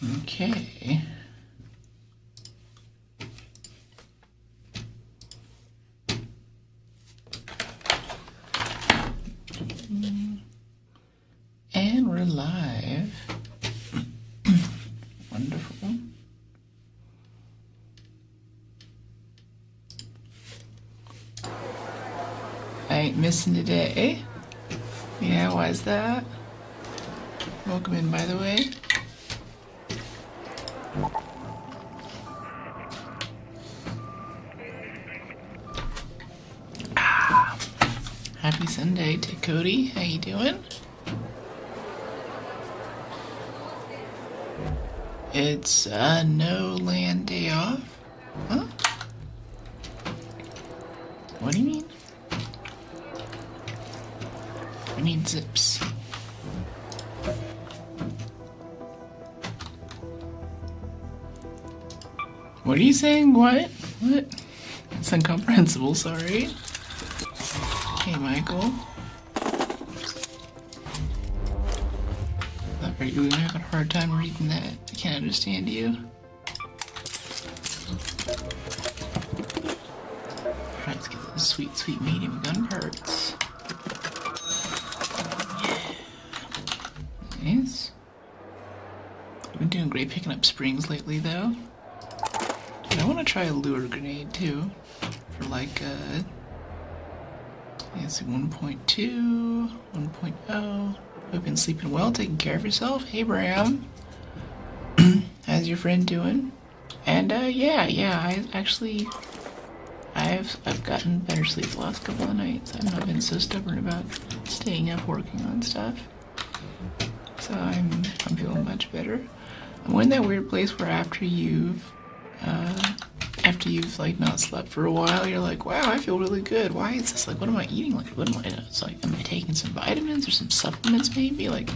Okay. And we're live. Wonderful. I ain't missing today. Yeah, why is that? Welcome in, by the way. Happy Sunday to Cody. How you doing? It's no land day off. Huh? What do you mean? I need zips. What are you saying? What? What? It's incomprehensible, sorry. Hey, Michael. Are you having a hard time reading that? I can't understand you. Alright, let's get those sweet, sweet medium gun parts. Yeah. Nice. I've been doing great picking up springs lately, though. And I want to try a lure grenade, too. For like, let's see, 1.2, 1.0. Hope you've been sleeping well, taking care of yourself. Hey, Bram. How's your friend doing? And, yeah, I've gotten better sleep the last couple of nights. I've not been so stubborn about staying up working on stuff. So I'm feeling much better. I'm in that weird place where after you've like not slept for a while, you're like, wow, I feel really good. Why is this? Like, what am I eating? Like, what am I? It's like, am I taking some vitamins or some supplements maybe? Like,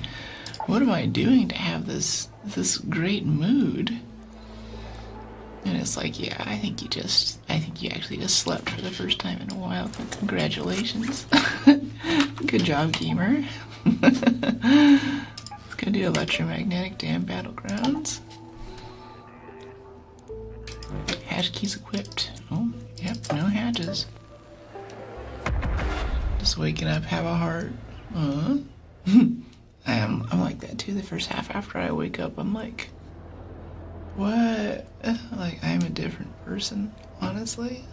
what am I doing to have this great mood? And it's like, yeah, I think you actually just slept for the first time in a while. So congratulations. Good job, gamer. Let's go do electromagnetic dam battlegrounds. Hatch keys equipped. Oh, yep, no hatches. Just waking up, have a heart. I'm like that too. The first half after I wake up, I'm like, what? Like, I'm a different person, honestly.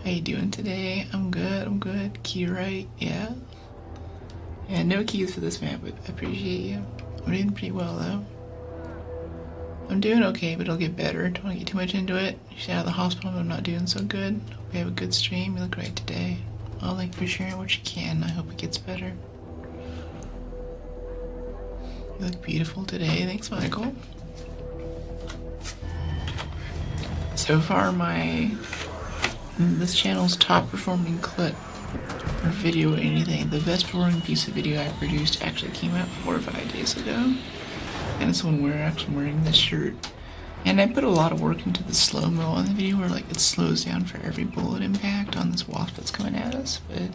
How you doing today? I'm good. Key right? Yeah. Yeah, no keys for this map, but I appreciate you. I'm doing pretty well, though. I'm doing okay, but it'll get better. Don't want to get too much into it. You should out of the hospital, but I'm not doing so good. Hope you have a good stream. You look great today. Well, thank you for sharing what you can. I hope it gets better. You look beautiful today. Thanks, Michael. So far, this channel's top performing clip or video or anything, the best performing piece of video I produced actually came out 4 or 5 days ago. And it's when we're actually wearing this shirt. And I put a lot of work into the slow-mo on the video where like it slows down for every bullet impact on this wasp that's coming at us, but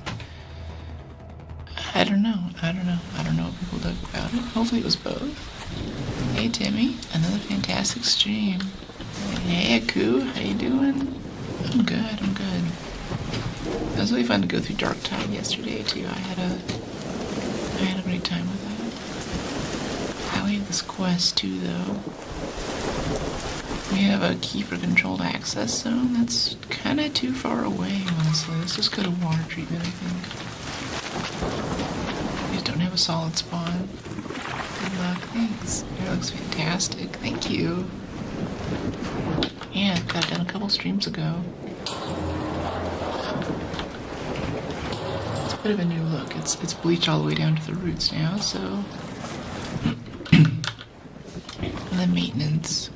I don't know what people dug about it. Hopefully it was both. Hey Timmy, another fantastic stream. Hey Aku, how you doing? I'm good. It was really fun to go through Dark Tide yesterday too. I had a great time with that. We have this quest too, though. We have a key for controlled access zone. That's kind of too far away, honestly. Let's just go to water treatment, I think. We just don't have a solid spawn. Good luck, thanks. It looks fantastic. Thank you. Yeah, got done a couple streams ago. It's a bit of a new look. It's bleached all the way down to the roots now, so. The maintenance.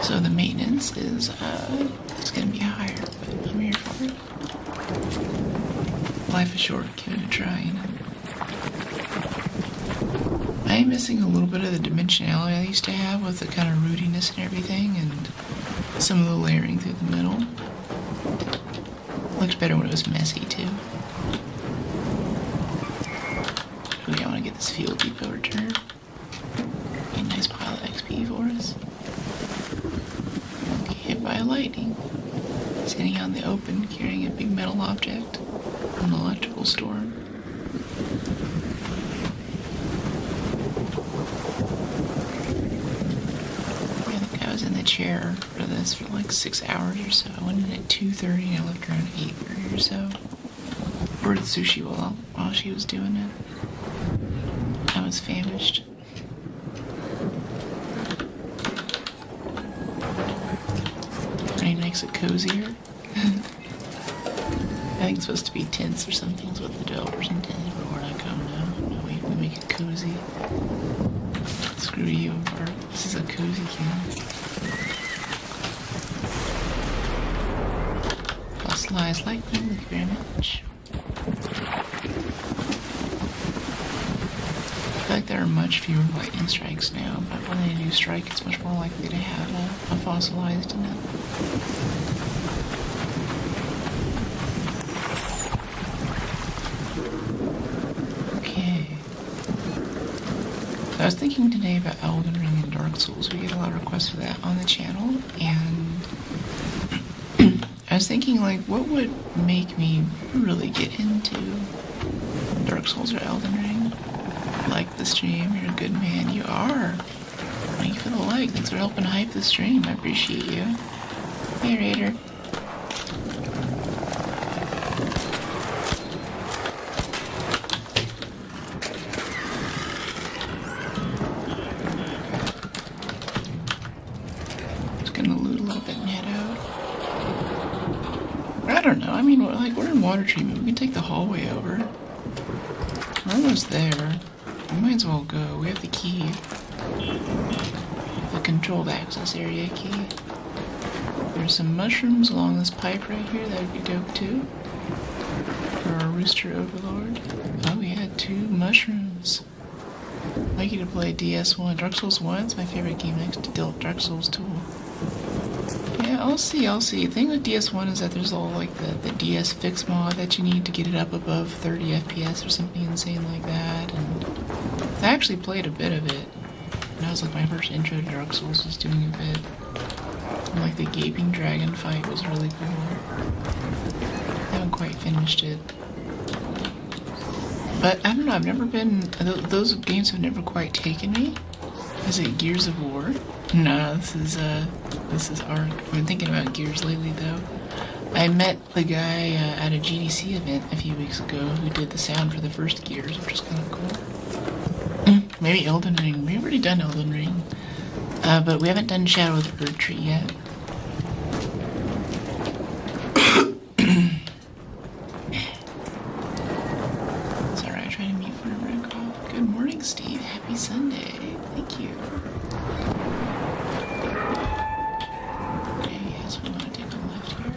So the maintenance is it's gonna be higher, but I'm here for it. Life is short, give it a try, you know. I am missing a little bit of the dimensionality I used to have with the kind of rootiness and everything, and some of the layering through the middle. Looks better when it was messy too. Oh yeah, I want to get this fuel depot returned. Be a nice pile of XP for us. Get hit by lightning. Sitting out in the open, carrying a big metal object. An electrical storm. I think I was in the chair for this for like 6 hours or so. I went in at 2:30 and I left around 8:30 or so. Ordered sushi while she was doing it. I was famished. Rain makes it cozier. I think it's supposed to be tense or something, is what the developers intended, but we're not going now. No, we make it cozy. Screw you, Mark. This is a cozy game. Fossilized lightning, thank you very much. I feel like there are much fewer lightning strikes now, but when they do strike, it's much more likely to have a fossilized in it. I was thinking today about Elden Ring and Dark Souls. We get a lot of requests for that on the channel, and I was thinking, like, what would make me really get into Dark Souls or Elden Ring? Like the stream, you're a good man. You are. Thank you for the like. Thanks for helping hype the stream. I appreciate you. Hey, Raider. We're in water treatment. We can take the hallway over. We're almost there. We might as well go. We have the key. The controlled access area key. There's some mushrooms along this pipe right here. That would be dope too. For our rooster overlord. Oh, we had 2 mushrooms. I'd like you to play DS1. Dark Souls 1 is my favorite game next to Dark Souls 2. Yeah, I'll see. The thing with DS1 is that there's all like the DS fix mod that you need to get it up above 30 FPS or something insane like that. And I actually played a bit of it. And that was like my first intro to Dark Souls, was doing a bit. And like the gaping dragon fight was really cool. I haven't quite finished it. But I don't know, I've never been, those games have never quite taken me. Is it Gears of War? No, this is Arc. I've been thinking about Gears lately, though. I met the guy at a GDC event a few weeks ago who did the sound for the first Gears, which is kind of cool. Maybe Elden Ring. We've already done Elden Ring. But we haven't done Shadow of the Bird Tree yet. Sorry, I tried to mute for a break off. Good morning, Steve. Happy Sunday. Thank you. We want to take a left here.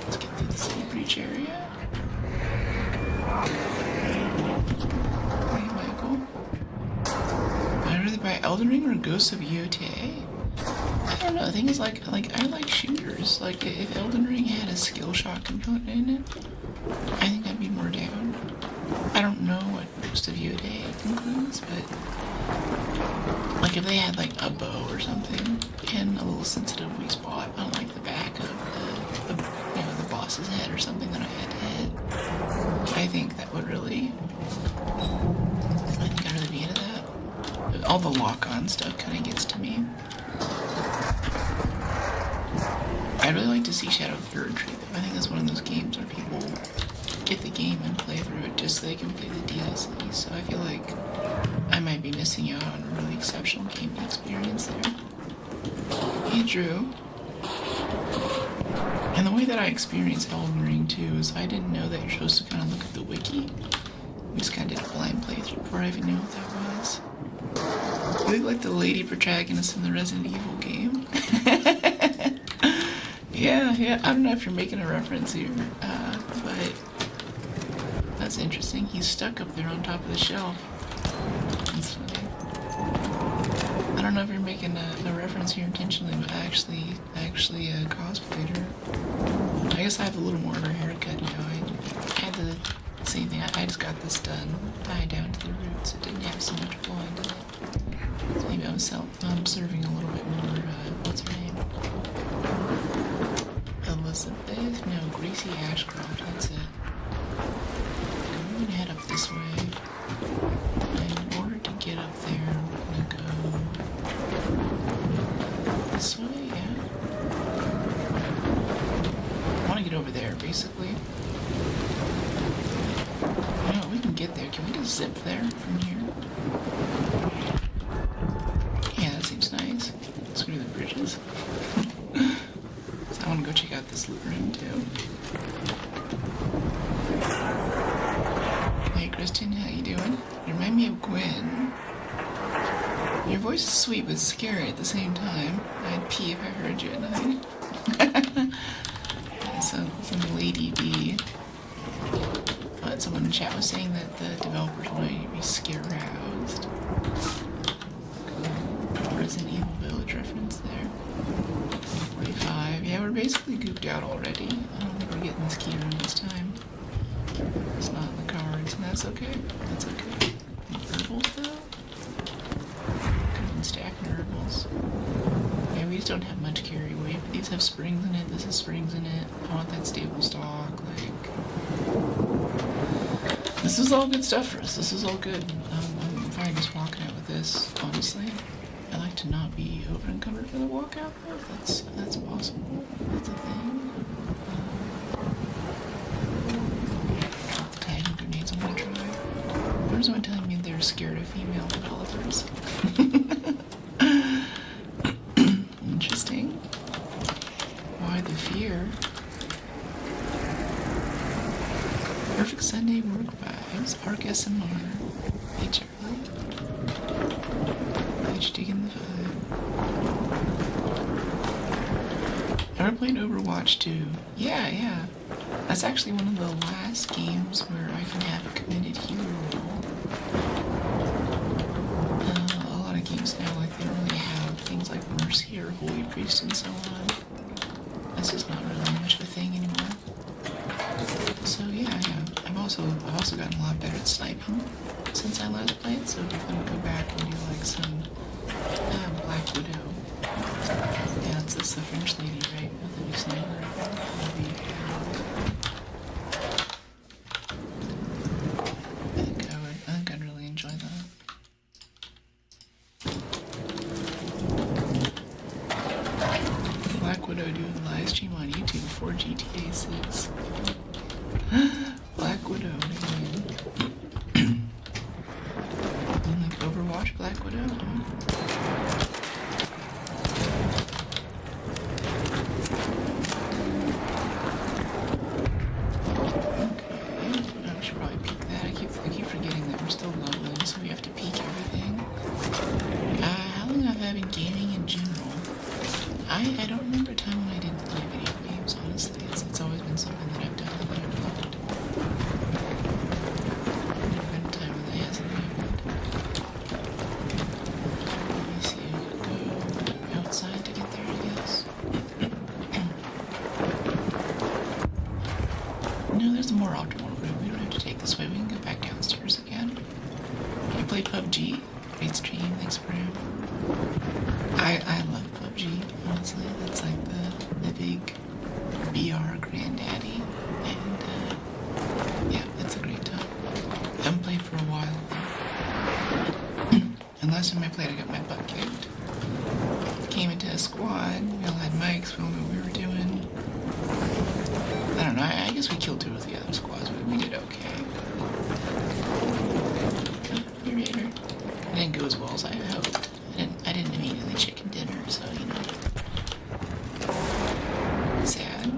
Let's get through the city breach area. Hey, Michael. I'd rather buy Elden Ring or Ghosts of EOTA? I don't know. The thing is, like I like shooters. Like, if Elden Ring had a skill shot component in it, I think I'd be more down. I don't know what Ghosts of EOTA includes, but like if they had like a bow or something and a little sensitive weak spot on like the back of the boss's head or something that I had to hit, I think that would really, I think I'd really be into that. All the lock-on stuff kind of gets to me. I'd really like to see Shadow of the Bird Tree. I think that's one of those games where people get the game and play through it just so they can play the DLC. So I feel like I might be missing out on a really exceptional gaming experience there. Hey, Drew. And the way that I experienced Elden Ring too is I didn't know that you're supposed to kind of look at the wiki. We just kind of did a blind playthrough before I even knew what that was. You look like the lady protagonist in the Resident Evil game. Yeah, I don't know if you're making a reference here, but that's interesting. He's stuck up there on top of the shelf. That's funny. I don't know if you're making a reference here intentionally, but I actually actually cosplayed her. I guess I have a little more of her haircut now. I had the same thing. I just got this done, tied down to the roots. It didn't have so much blonde in it. So maybe I'm serving a little bit more, what's her name? Elizabeth? No, Gracie Ashcroft, that's it. I'm gonna head up this way. And in order to get up there, we're gonna go this way, yeah. I wanna get over there, basically. You know, we can get there. Can we just zip there from here? Yeah, that seems nice. Screw the bridges. So I want to go check out this loot room too. Hey Kristen, how you doing? You remind me of Gwen. Your voice is sweet but scary at the same time. I'd pee if I heard you at night. Some lady B. Someone in chat was saying that the developers want you to be scare-roused. Resident Evil Village reference there. 45. Yeah, we're basically gooped out already. I don't think we're getting this key room this time. It's not in the cards, and that's okay. That's okay. Herbals, though? Could have been stacking herbals. Yeah, we just don't have much carry weight, but these have springs in it. This has springs in it. I want that stable stock, like... This is all good stuff for us. This is all good. I'm fine just walking out with this, honestly. I like to not be over encumbered for the walkout, though. That's possible. That's a thing. Drop the tagging grenades I'm gonna try. There's someone telling me they're scared of female developers. Interesting. Why the fear? Perfect Sunday work vibes. ArcSMR. Hey Charlie. Glad you're digging the vibe. Ever played Overwatch 2? Yeah. That's actually one of the last games where I can have a committed hero role. A lot of games now, like, they don't really have things like Mercy or Holy Priest and so on. That's just not really much of a thing anymore. So yeah. I've also gotten a lot better at sniping since I last played, so we're gonna go back and do like some Black Widow. Yeah, that's the French lady, right? With the new sniper. I think I'd really enjoy that. Black Widow doing a live stream on YouTube for GTA 6. Black Widow, like Overwatch Black Widow? Okay. I should probably peek that. I keep forgetting that we're still leveling, so we have to peek everything. How long have I been gaming in general? I don't remember a time when I didn't play video games, honestly. It's always been something that I've done that I've loved. Never been a time when that hasn't happened. Let me see, I could go outside to get there, I guess. No, there's a more optimal route. We don't have to take this way. We can go back downstairs again. You played PUBG? Great stream, thanks for him. I love PUBG, honestly. That's like the big BR granddaddy, and yeah, it's a great time. I haven't played for a while, and last time I played I got my butt kicked. Came into a squad, we all had mics, we all knew what we were doing. I don't know, I guess we killed 2 of the other squads, but we did okay. You're Raider. It didn't go as well as I hoped. I didn't immediately chicken dinner, so you know. Sad.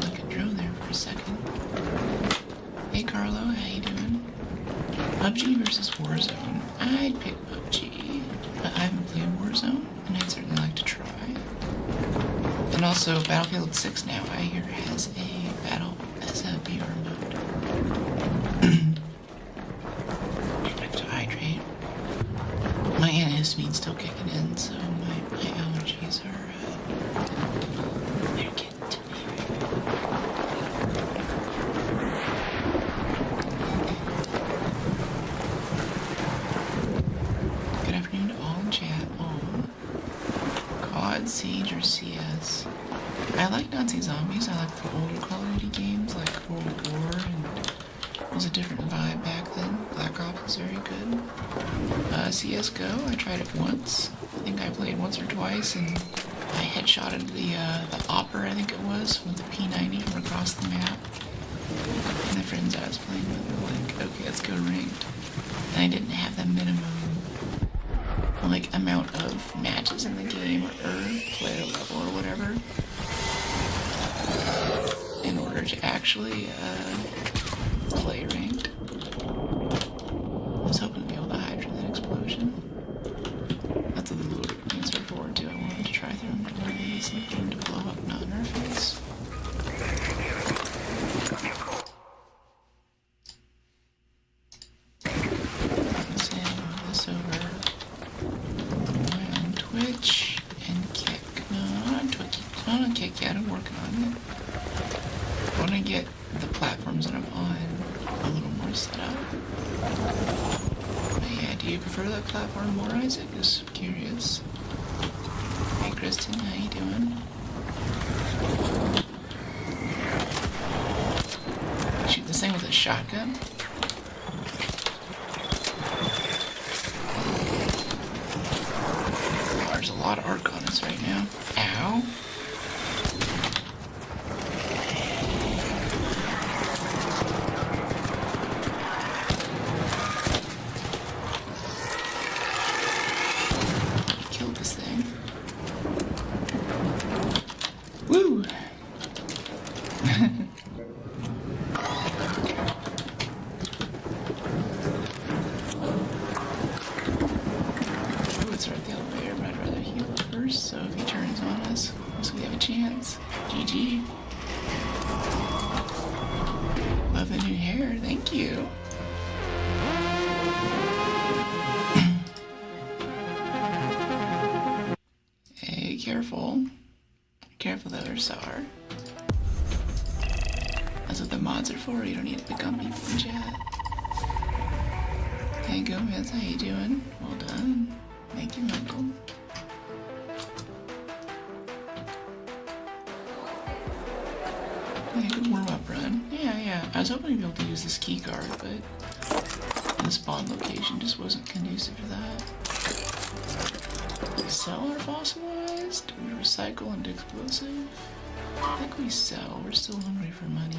Like a drone there for a second. Hey Carlo, how you doing? PUBG versus Warzone. I'd pick PUBG, but I haven't played Warzone, and I'd certainly like to try. And also, Battlefield 6 now, I hear, has a VR mode. histamine still kicking in, so my allergies are, they're getting to me. Good afternoon to all in chat. COD, Siege, or CS. I like Nazi Zombies. I like the older Call of Duty games like World at War, and it was a different vibe back then. Black Ops is very good. CSGO, I tried it once. I think I played once or twice, and I headshotted the Opper, I think it was, with the P90 from across the map. And the friends I was playing with were like, okay, let's go ranked. And I didn't have the minimum like amount of matches in the game or player level or whatever in order to actually play ranked. I was hoping to be able to hide from that explosion. That's what the lure things are forward to. I wanted to try throwing grenades and them to blow up, not in our face. Twitch and Kick. No, not Twitch. Not on Kick yet. I'm working on it. I want to get the platforms that I'm on a little more set up. But yeah, do you prefer that platform more, Isaac? Just curious. Hey, Kristen, how you doing? Shoot this thing with a shotgun. There's a lot of arc on us right now. Ow. Killed this thing. Woo! I would start the elevator, but I'd rather heal it first, so if he turns on us, so we have a chance. GG. Love the new hair, thank you. Hey, careful. Careful though, Sar. That's what the mods are for, you don't need to become people in chat. Hey Gomez, how you doing? Well done. Thank you, Michael. Yeah, good warm-up run. Yeah. I was hoping to be able to use this key card, but the spawn location just wasn't conducive to that. Do we sell our fossilized? Do we recycle and explosive? I think we sell. We're still hungry for money.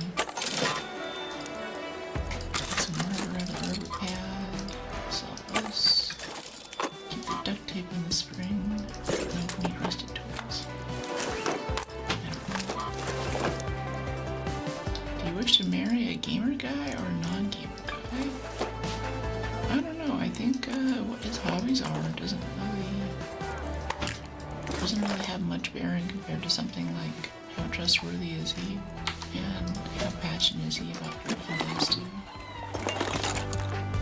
Some murder, the rubber pad. Sell this. Keep the duct tape in the spring. No need rusted tools. Do you wish to marry a gamer guy or a non-gamer guy? I don't know. I think what his hobbies are doesn't really have much bearing compared to something like how trustworthy is he and how passionate is he about what he lives to.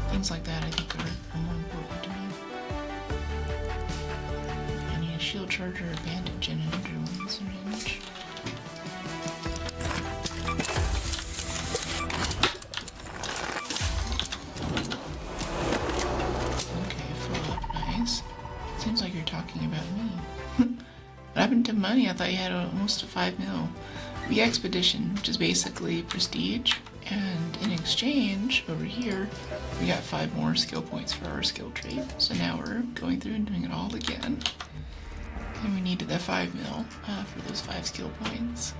Things like that I think are more important to me. I need a shield charger, a bandage, and an under syringe. Okay, full up, nice. Seems like you're talking about me. What happened to money? I thought you had almost a 5 mil. The expedition, which is basically prestige, and in exchange, over here, we got 5 more skill points for our skill trait. So now we're going through and doing it all again. And we needed that 5 mil for those 5 skill points.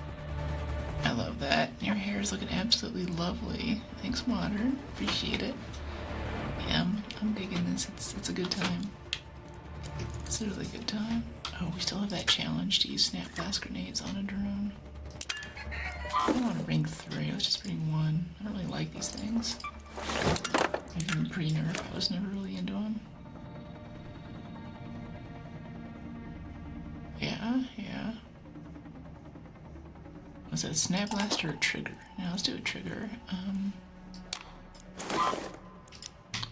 I love that. Your hair is looking absolutely lovely. Thanks, Modern. Appreciate it. Yeah, I'm digging this. It's a good time. It's a really good time. Oh, we still have that challenge to use snap blast grenades on a drone. I don't want to bring 3, let's just bring 1. I don't really like these things. Even pre-nerf, I was never really into them. Yeah. Was that a snap blast or a trigger? Now let's do a trigger.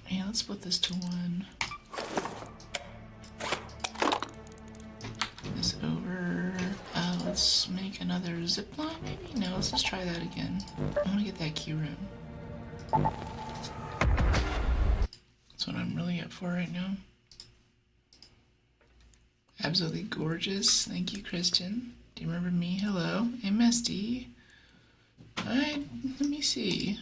Yeah, let's split this to 1. let's make another zip line, maybe? No, let's just try that again. I want to get that key room. That's what I'm really up for right now. Absolutely gorgeous. Thank you, Christian. Do you remember me? Hello. MSD. Let me see.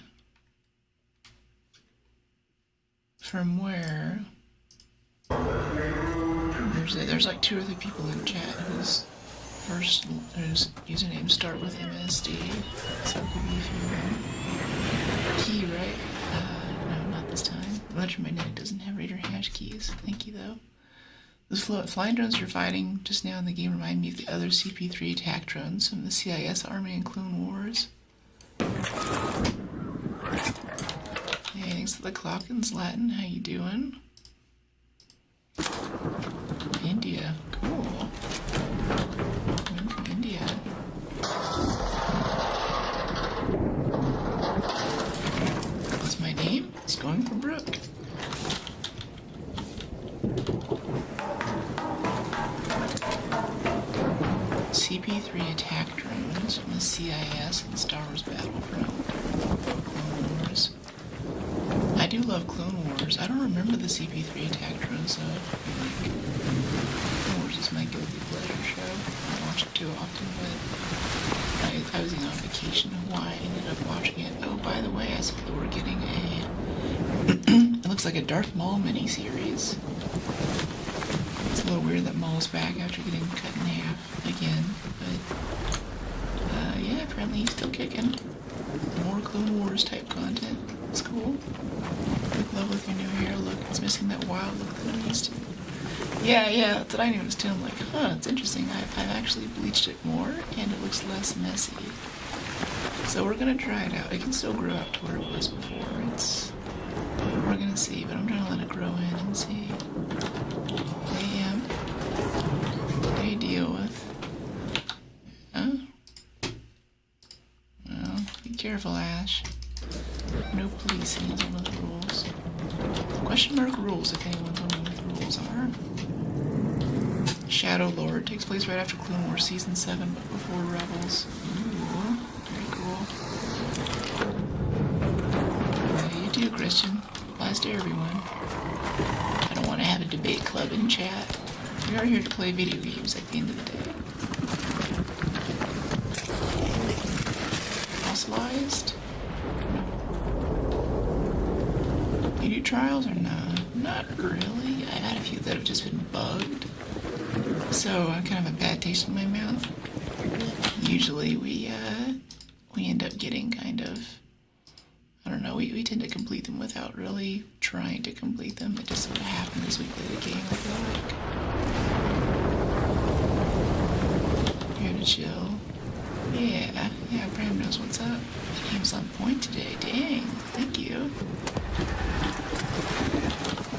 From where? There's like 2 or 3 people in chat whose usernames start with MSD. So it could be if you key, right? No, not this time. Electromagnetic doesn't have radar hash keys. Thank you, though. Those flying drones you're fighting just now in the game remind me of the other CP3 attack drones from the CIS Army and Clone Wars. Hey, thanks for the Clockins Latin. How you doing? India. Cool. I'm from India. What's my name? It's going for Brooke. CP3 attack drones from the CIS and Star Wars Battlefront. Clone Wars. I do love Clone Wars. I don't remember the CP3 attack drones though. Clone Wars is my guilty pleasure show. I don't watch it too often, but I was on vacation in Hawaii. I ended up watching it. Oh, by the way, I saw that we're getting a it looks like a Darth Maul miniseries. It's a little weird that Maul's back after getting cut in half again, but yeah, apparently he's still kicking. More Clone Wars type content. It's cool. Look love with your new hair look. It's missing that wild look that I'm used to. Yeah, that's what I noticed too. I'm like, it's interesting. I've actually bleached it more and it looks less messy. So we're gonna try it out. It can still grow up to where it was before. We're gonna see, but I'm trying to let it grow in and see. What do you deal with? Huh? Well, be careful, Ash. No policing is one of the rules. Question mark rules, if anyone's wondering what the rules are. Shadow Lord takes place right after Clone Wars Season 7, but before Rebels. Ooh, very cool. How you do, Christian? Applies to everyone. I don't want to have a debate club in chat. We are here to play video games at the end of the day. Fossilized? You do trials or not? Not really. I've had a few that have just been bugged. So I kind of have a bad taste in my mouth. Usually we end up getting kind of, I don't know, we tend to complete them without really trying to complete them. It just sort of happens as we play the game, I feel like. Here to chill. Yeah, Bram knows what's up. The game's on point today. Dang, thank you.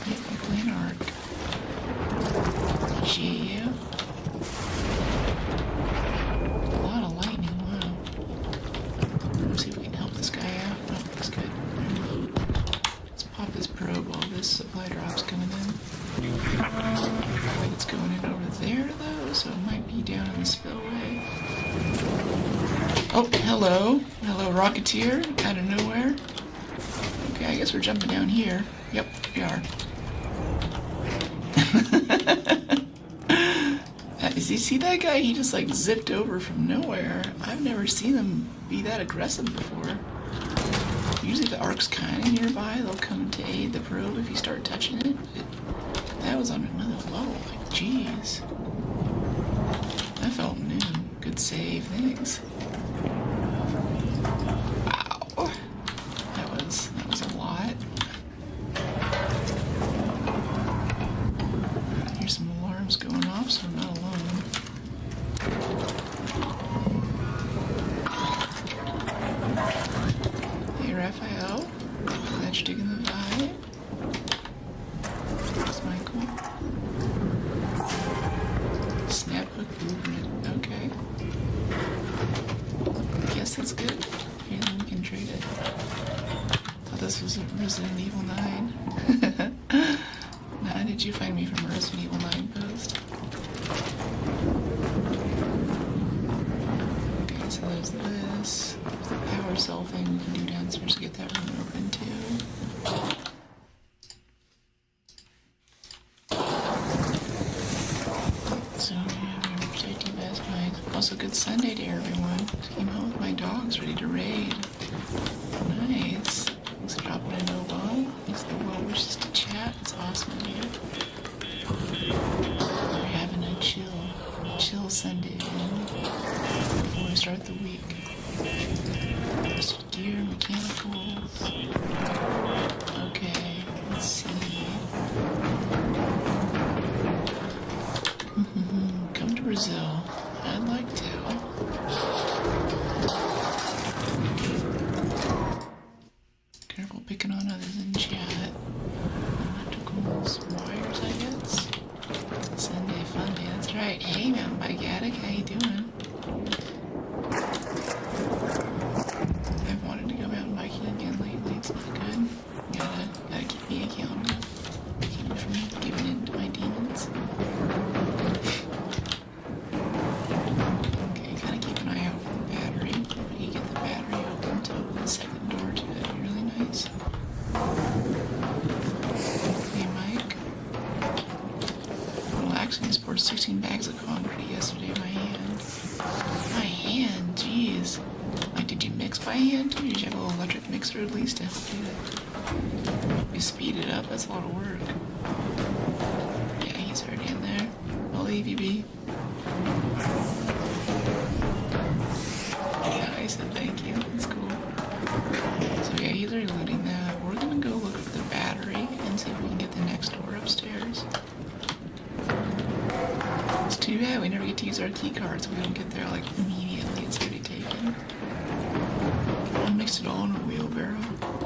Yeah, we're playing Arc. Yeah. A lot of lightning, wow. Let's see if we can help this guy out. Oh, that's good. Let's pop this probe while this supply drop's coming in. Like it's going in over there, though, so it might be down in the spillway. Oh, hello. Hello, Rocketeer, out of nowhere. Okay, I guess we're jumping down here. Yep, we are. Does you see that guy? He just like zipped over from nowhere. I've never seen him be that aggressive before. Usually the Arc's kind of nearby. They'll come to aid the probe if you start touching it. That was on another level. Like, jeez. That felt new. Good save. Thanks. Wow. That was a lot. Here's some alarms going off, so I'm not alone. Hey, Raphael. Glad you're digging the vibe. That's Michael. Snap hook blueprint. Okay. Guess that's good. Here, then we can trade it. Thought this was a Resident Evil 9. Nah, did you find me from a Resident Evil 9 post? there's this. There's the power cell thing we can do downstairs to get that room open too. So yeah, safety vest night. Also good Sunday to everyone. Came home with my dogs ready to raid. Nice. Thanks for dropping in Noel. Thanks for the well wishes to chat. It's awesome of you. We're having a chill Sunday before we start the week. Just gear, mechanicals. Okay, let's see. Come to Brazil. I'd like to. Careful picking on others in chat. Electricals, wires, I guess. Sunday fun day, that's right. Hey, Mountain Bike Addict, how you doing? I've wanted to go mountain biking again lately. It's not good. Gotta keep me accountable. Keep me from giving in to my demons. Okay, gotta keep an eye out for the battery. If you get the battery open to open the second door too, that'd be really nice. Hey, Mike. Relaxing is poured 16 bags of concrete yesterday by hand. By hand, jeez. Like, did you mix by hand too? Did you have a little electric mixer at least to help do that? You speed it up, that's a lot of work. Yeah, he's already in there. I'll leave you be. Yeah, I said thank you. That's cool. So yeah, he's already looting that. We're gonna go look for the battery and see if we can get the next door upstairs. It's too bad we never get to use our key cards. We don't get there like immediately. It's already taken. I mixed it all in a wheelbarrow.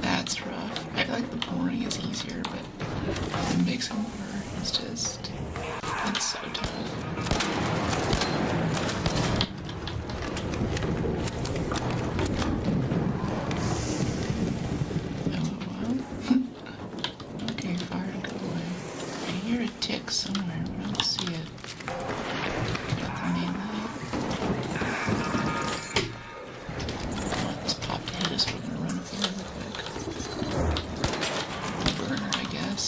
That's rough. I feel like the pouring is easier, but the mixing part is just, it's so tough. Okay, fire to go away. I hear a tick somewhere, but I don't see it. Got the main light. Oh, this popped ahead of us. We're gonna run up there really quick. Burner, I guess.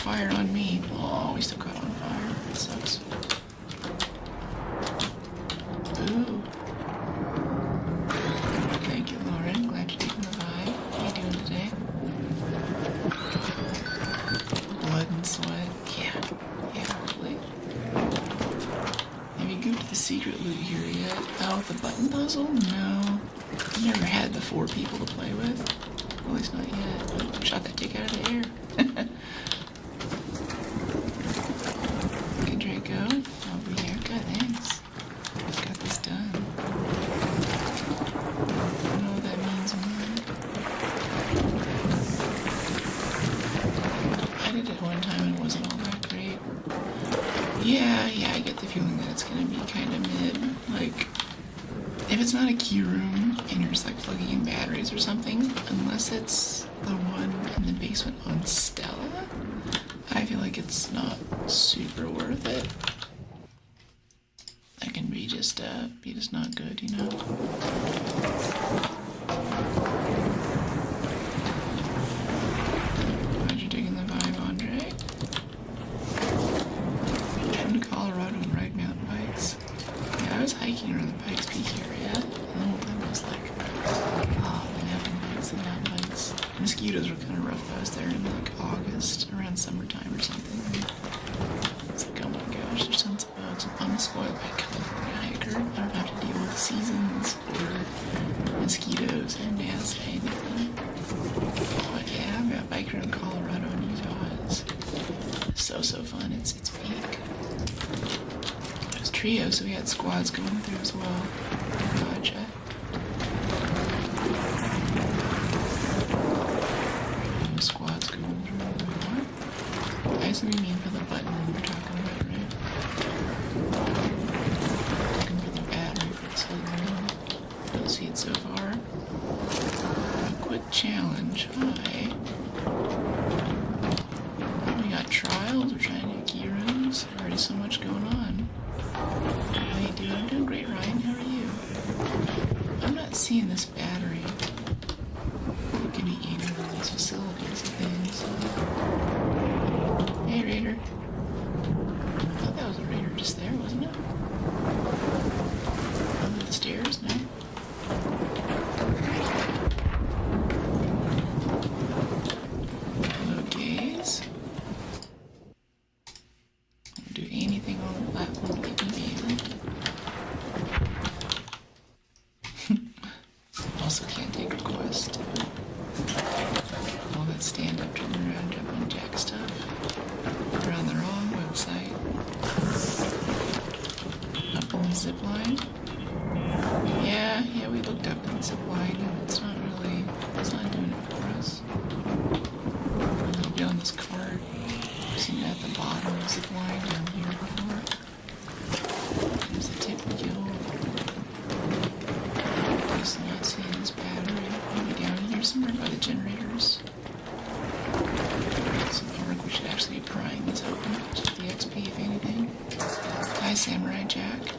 Fire on me. Oh, we still caught on fire. That sucks. Ooh. Thank you, Lauren. Glad you're taking the vibe. How you doing today? Blood and sweat. Yeah, hopefully. Have you gooped the secret loot here yet? Oh, with the button puzzle? No. I've never had the 4 people to play with. At least not yet. Oh, shot that tick out of the air. Okay, Draco. I'll be here. Good, thanks. Got this done. I don't know what that means, man. I did it one time and it wasn't all that great. Yeah, I get the feeling that it's gonna be kind of mid. Like, if it's not a key room and you're just like plugging in batteries or something, unless it's the one in the basement on Stella, I feel like it's not super worth it. That can be just not good, you know? Glad you're digging the vibe, Andre. Come to Colorado and ride mountain bikes. Yeah, I was hiking around the Pikes Peak area, and the whole time I was like, oh, the mountain bikes. Mosquitoes were kind of rough. I was there in like August, around summertime or something. It's like, oh my gosh, there's tons of bugs. I'm a spoiled by California hiker. I don't have to deal with seasons or mosquitoes and gnats or anything. But yeah, biking around Colorado and Utah is so fun. It's peak. It was trio, so we had squads going through as well. Gotcha. Squads going through. What? I see what you mean for the button we're talking about, right? Looking for the battery for the second. Don't see it so far. A quick challenge. Hi. We got trials. We're trying to do key rooms. Already so much going on. How you doing? I'm doing great, Ryan. How are you? not seeing this battery. It could be anywhere in these facilities and things. Hey, Raider. I thought that was a Raider just there, wasn't it? Under the stairs? No? Hello, gaze. I'll do anything on the platform to get me banned. Also can't take requests. All that stand up, turn around, jump on jack stuff. We're on the wrong website. Up in the zip line. Yeah, we looked up in the zip line and it's not doing it for us. It'll be on this card. I've seen it at the bottom of the zip line down here before. There's a tip kill. Just not seeing this battery. Maybe down here somewhere by the generators. Some arc, we should actually be prying this open. Just the XP, if anything. Hi, Samurai Jack.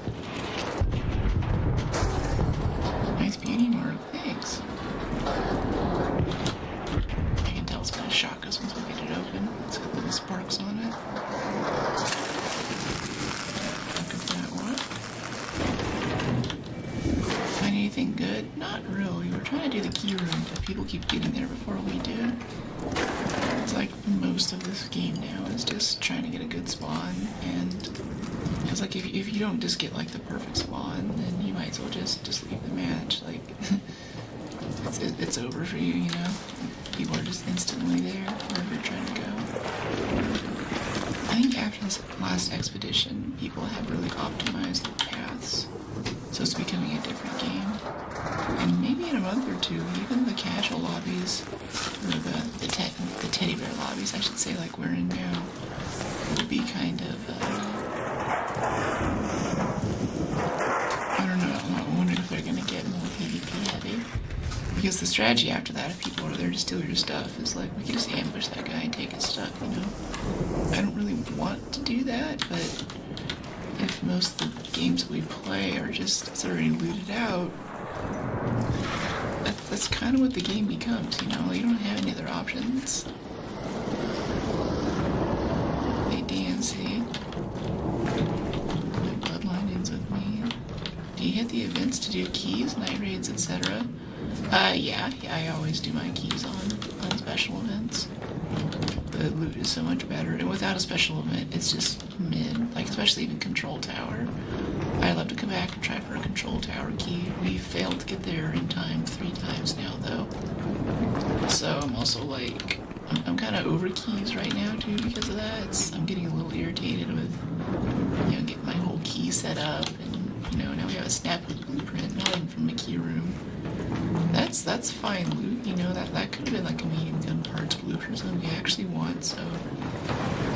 Nice beauty mark, thanks. I can tell it's gonna shock us once we get it open. It's got little sparks on it. Look at that, what? Find anything good? Not really. We're trying to do the key room, but people keep getting there before we do. It's like most of this game now is just trying to get a good spawn, and it's like if you don't just get like the perfect spawn, then you might as well just leave the match. Like it's over for you, you know. People are just instantly there wherever you're trying to go. I think after this last expedition, people have really optimized the paths, so it's becoming a different game. And maybe in a month or two, even the casual lobbies, or the teddy bear lobbies, I should say, like we're in now, will be kind of, I don't know, I'm wondering if they're going to get more PvP heavy. Because the strategy after that, if people are there to steal your stuff, is like, we can just ambush that guy and take his stuff, you know? I don't really want to do that, but if most of the games that we play are just, it's already looted out, that's kind of what the game becomes, you know? You don't have any other options. Hey, DNC. My bloodline ends with me. Do you hit the events to do keys, night raids, etc.? Yeah, I always do my keys on special events. The loot is so much better, and without a special event, it's just mid, like especially even Control Tower. I'd love to come back and try for a Control Tower key. We failed to get there in time 3 times now, though. So I'm also like, I'm kind of over keys right now, too, because of that. I'm getting a little irritated with, you know, getting my whole key set up, and, you know, now we have a snap blueprint, not even from a key room. That's fine loot, you know, that could have been like a medium gun parts loot or something we actually want, so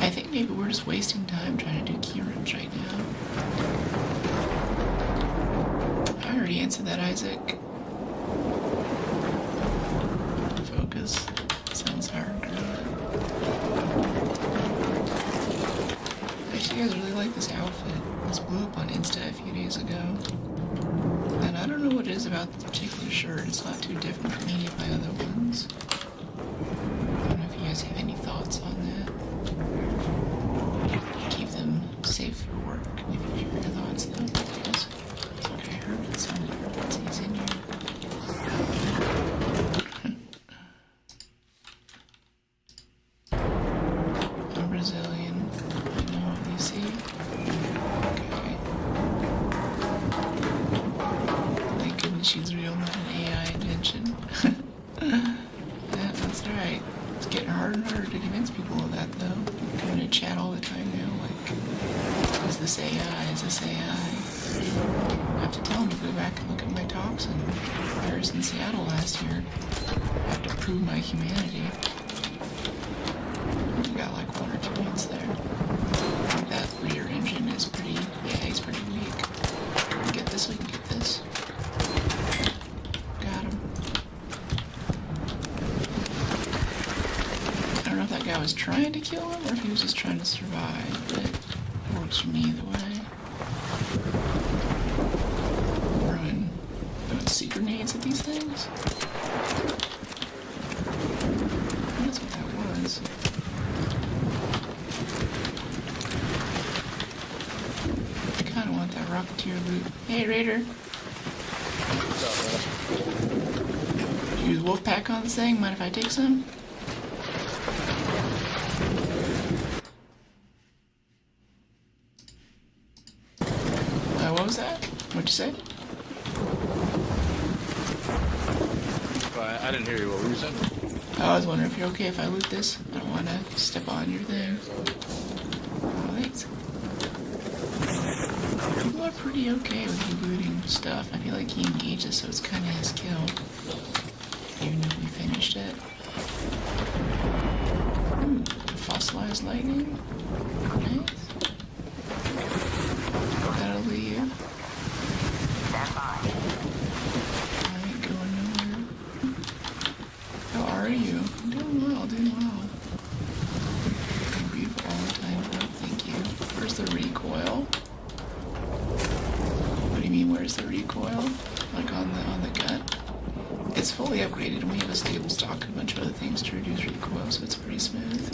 I think maybe we're just wasting time trying to do key rooms right now. I already answered that, Isaac. Focus. Sounds hard. Actually, you guys really like this outfit. This blew up on Insta a few days ago. And I don't know what it is about this particular shirt. It's not too different from any of my other ones. I don't know if you guys have any thoughts on that. Keep them safe for work. If you share your thoughts, though, because okay, I heard it somewhere. It's in here. I'm Brazilian. I know what you see. She's real, not an AI invention. Yeah, that's alright. It's getting harder and harder to convince people of that, though. I'm coming to chat all the time now, like, is this AI? Is this AI? I have to tell them to go back and look at my talks in Paris and Seattle last year. I have to prove my humanity. We got like 1 or 2 minutes there. I think that rear engine is pretty, yeah, he's pretty weak. We can get this, we can get this. I was trying to kill him, or if he was just trying to survive, but it works for me either way. Ruin. secret nades at these things? That's what that was. I kinda want that Rocketeer loot. Hey, Raider! Use Wolfpack on this thing. Mind if I take some? What was that? What'd you say? I didn't hear you. What were you saying? I was wondering if you're okay if I loot this. I don't want to step on your thing. Oh, thanks. People are pretty okay with you looting stuff. I feel like he engages, so it's kind of his kill. Even if we finished it. Ooh, fossilized lightning. Nice. That'll leave. I ain't going nowhere. How are you? I'm doing well, doing well. Beautiful all the time, bro. Thank you. Where's the recoil? What do you mean, where's the recoil? Like on the gun? It's fully upgraded and we have a stable stock and a bunch of other things to reduce recoil, so it's pretty smooth.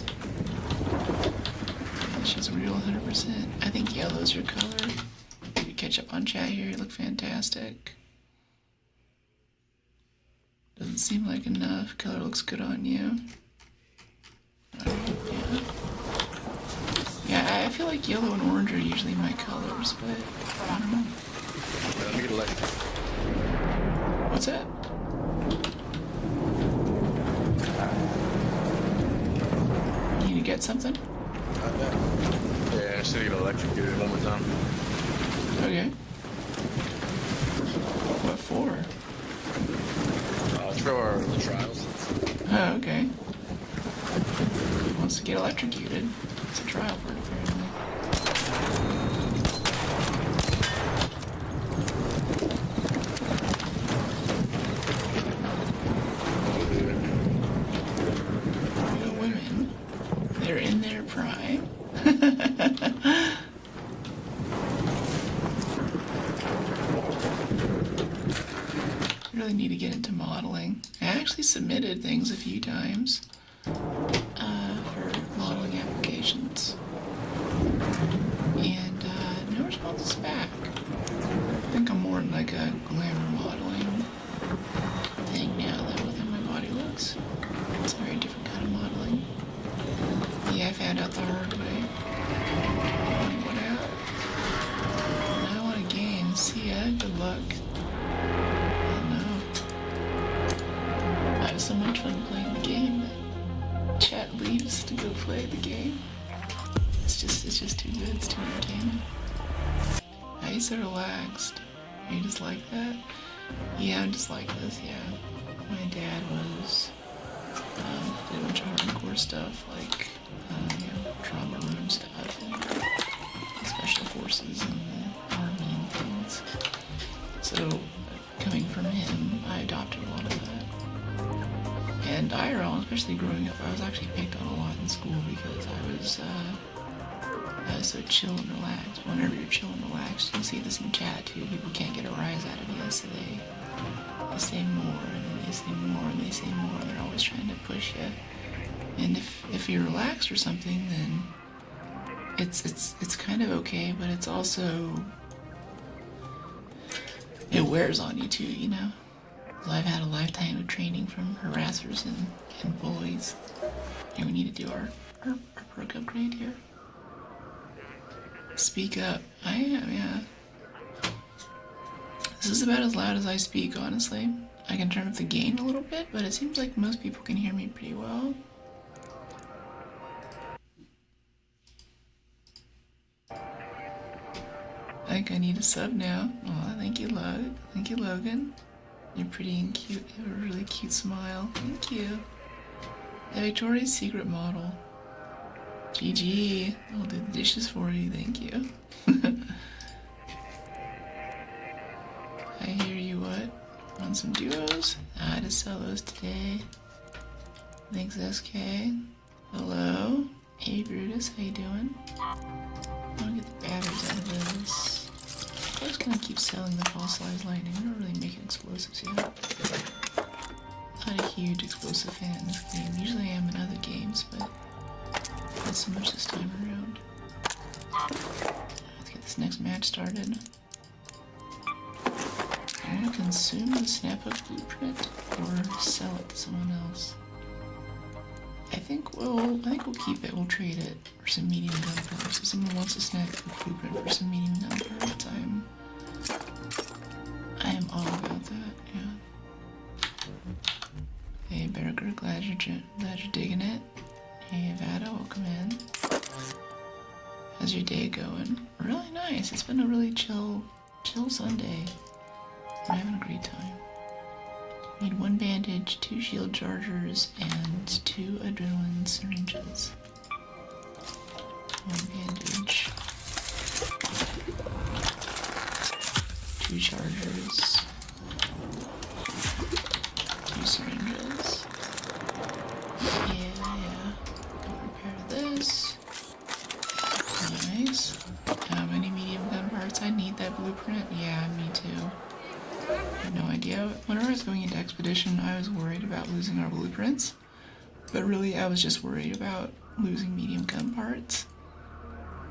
And she's real 100%. I think yellow's your color. You catch up on chat here, you look fantastic. Doesn't seem like enough. Color looks good on you. Yeah, I feel like yellow and orange are usually my colors, but I don't know. Let me get a light. What's that? You need to get something? Yeah, I just need to get electrocuted one more time. Okay. What for? It's for the trials. Oh, okay. He wants to get electrocuted. It's a trial for it, apparently. The women, they're in their prime. Really need to get into modeling. I actually submitted things a few times for modeling applications, and no responses back. I think I'm more in like a glamour modeling thing now, though, with how my body looks. It's a very different kind of modeling. Yeah, I found out the hard way. What out? I want a game. See ya. Good luck. I have so much fun playing the game that chat leaves to go play the game. It's just too good. It's too entertaining. How you so relaxed? Are you just like that? Yeah, I'm just like this. Yeah. My dad was did a bunch of hardcore stuff like trauma room stuff and special forces and the army and things. So coming from him, I adopted a lot of that. And IRL, especially growing up, I was actually picked on a lot in school because I was so chill and relaxed. Whenever you're chill and relaxed, you see this in chat too, people can't get a rise out of you, so they say more, and then they say more, and they say more, and they're always trying to push you. And if you're relaxed or something, then it's kind of okay, but it's also, it wears on you too, you know? I've had a lifetime of training from harassers and bullies. And we need to do our perk upgrade here. Speak up. I am, yeah. This is about as loud as I speak, honestly. I can turn up the gain a little bit, but it seems like most people can hear me pretty well. I think I need a sub now. Aw, thank you, Logan. Thank you, Logan. You're pretty and cute. You have a really cute smile. Thank you. The Victoria's Secret model. GG. I'll do the dishes for you. Thank you. I hear you. What? Want some duos? I just solos today. Thanks, SK. Hello. Hey, Brutus. How you doing? I want to get the batteries out of this. Let's gonna keep selling the fossilized lightning. I'm not really making explosives yet. Not a huge explosive fan in this game. Usually I am in other games, but not so much this time around. Let's get this next match started. I want to consume the Snaphook blueprint or sell it to someone else. I think we'll keep it. We'll trade it for some medium gun parts. If someone wants a Snaphook blueprint for some medium gun parts, I am all about that. Yeah. Hey Berger, glad you're digging it. Hey Vada, welcome in. How's your day going? Really nice. It's been a really chill Sunday. I'm having a great time. Need 1 bandage, 2 shield chargers, and 2 adrenaline syringes. 1 bandage, 2 chargers, 2 syringes. Yeah. Repair this. Nice. How many medium gun parts? I need that blueprint. Yeah, me too. I have no idea. Whenever I was going into Expedition, I was worried about losing our blueprints. But really, I was just worried about losing medium gun parts.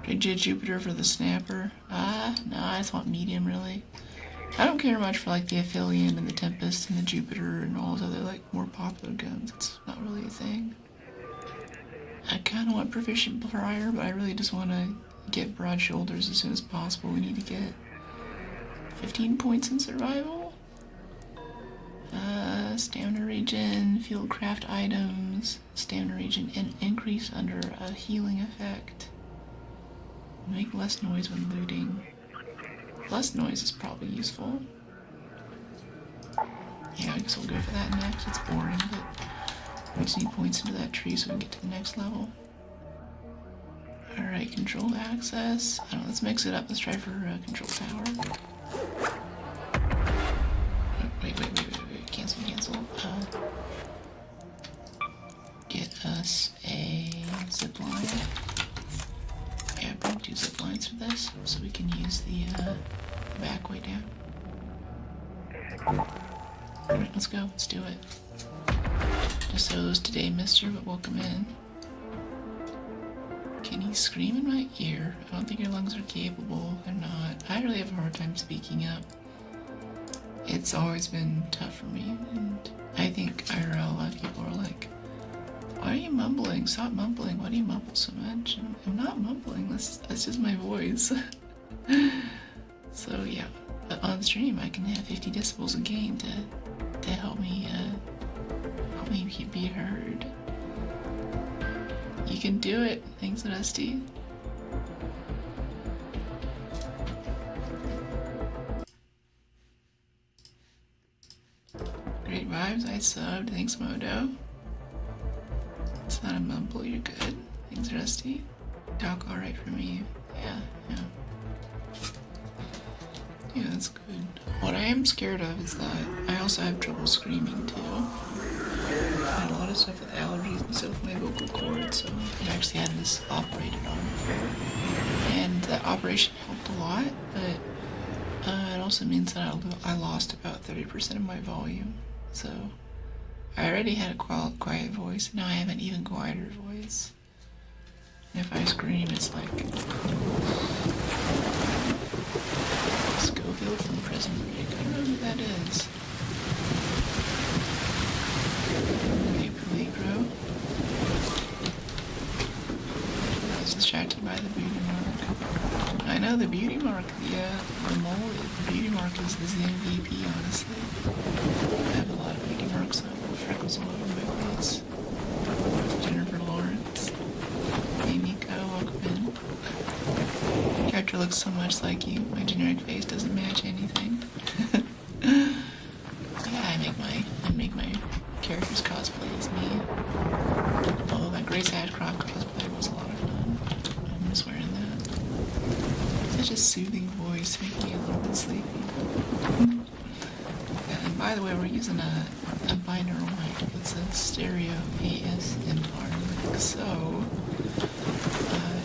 I did Jupiter for the snapper. No, I just want medium, really. I don't care much for, like, the Aphelion and the Tempest and the Jupiter and all those other, like, more popular guns. It's not really a thing. I kind of want Proficient Prior, but I really just want to get Broad Shoulders as soon as possible. We need to get 15 points in survival. Stamina regen, fieldcraft items, stamina regen increase under a healing effect. Make less noise when looting. Less noise is probably useful. Yeah, I guess we'll go for that next. It's boring, but we just need points into that tree so we can get to the next level. Alright, controlled access. I don't know, let's mix it up. Let's try for control tower. Wait. Cancel. Get us a zipline. Yeah, bring 2 ziplines for this, so we can use the back way down. Alright, let's go. Let's do it. Just solos today, mister, but welcome in. Can you scream in my ear? I don't think your lungs are capable. They're not. I really have a hard time speaking up. It's always been tough for me, and I think IRL, a lot of people are like, why are you mumbling? Stop mumbling. Why do you mumble so much? And I'm not mumbling. That's just my voice. So yeah, but on stream I can have 50 decibels of gain to help me be heard. You can do it. Thanks, Rusty. Great vibes. I subbed. Thanks, Modo. It's not a mumble. You're good. Thanks, Rusty. Talk alright for me. Yeah, that's good. What I am scared of is that I also have trouble screaming too. I had a lot of stuff with allergies and stuff with my vocal cords, so I actually had this operated on before. And that operation helped a lot, but it also means that I lost about 30% of my volume. So I already had a quiet voice, now I have an even quieter voice. And if I scream, it's like Schofield from Prison Break. I don't know who that is. Hey, Peligro. I was distracted by the beauty mark. I know the beauty mark, the mole, the beauty mark is the MVP, honestly. I have a lot of beauty marks on freckles all over my face. Jennifer Lawrence. Hey Nico, welcome in. Your character looks so much like you. My generic face doesn't match anything. Yeah, I make my characters cosplay as me. Although that Grace Ashcroft cosplay was a lot of fun. I'm just wearing that. Such a soothing voice, making me a little bit sleepy. And by the way, we're using a binaural mic. It's a stereo ASMR mic, so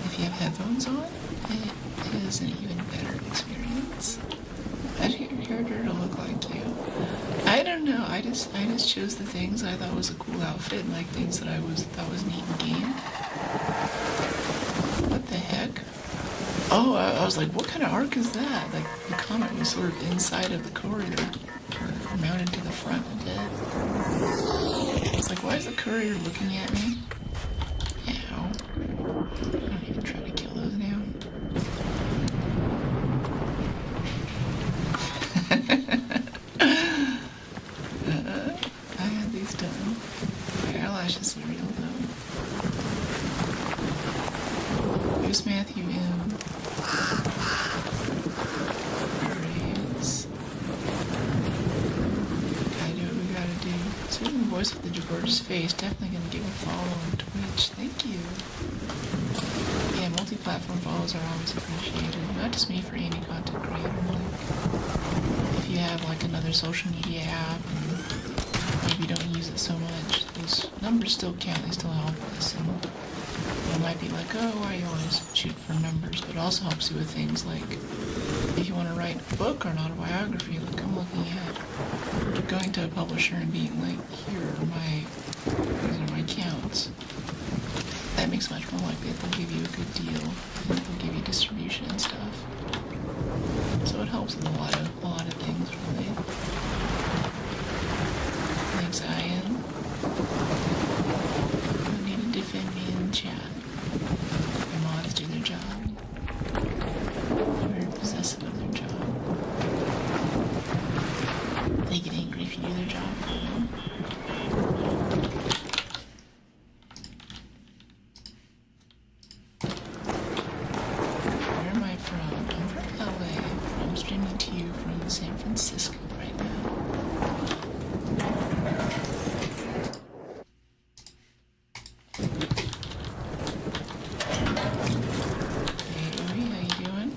if you have headphones on, it is an even better experience. I get your character to look like you. I don't know. I just chose the things I thought was a cool outfit and like things that I thought was neat in game. What the heck? Oh, I was like, what kind of arc is that? Like the comet was sort of inside of the courier, or mounted to the front of it. I was like, why is the courier looking at me? Ow. I don't even try to kill those now. I had these done. My eyelashes are real though. Who's Matthew M? Praise. Gotta do what we gotta do. Certain voice with the Jabor's face. Definitely gonna give a follow on Twitch. Thank you. Yeah, multi-platform follows are always appreciated. Not just me, for any content creator. Like, if you have like another social media app and maybe you don't use it so much, those numbers still count. They still help us. And it might be like, oh, why you always shoot for numbers? But it also helps you with things like if you want to write a book or an autobiography, like I'm looking at going to a publisher and being like, here are these are my counts. That makes much more likely that they'll give you a good deal and they'll give you distribution and stuff. So it helps with a lot of things, really. Thanks, Ian. You need to defend me in chat. Your mods do their job. They're very possessive of their job. They get angry if you do their job for them. Where am I from? I'm from LA. I'm streaming to you from San Francisco right now. Hey, Uri, how you doing?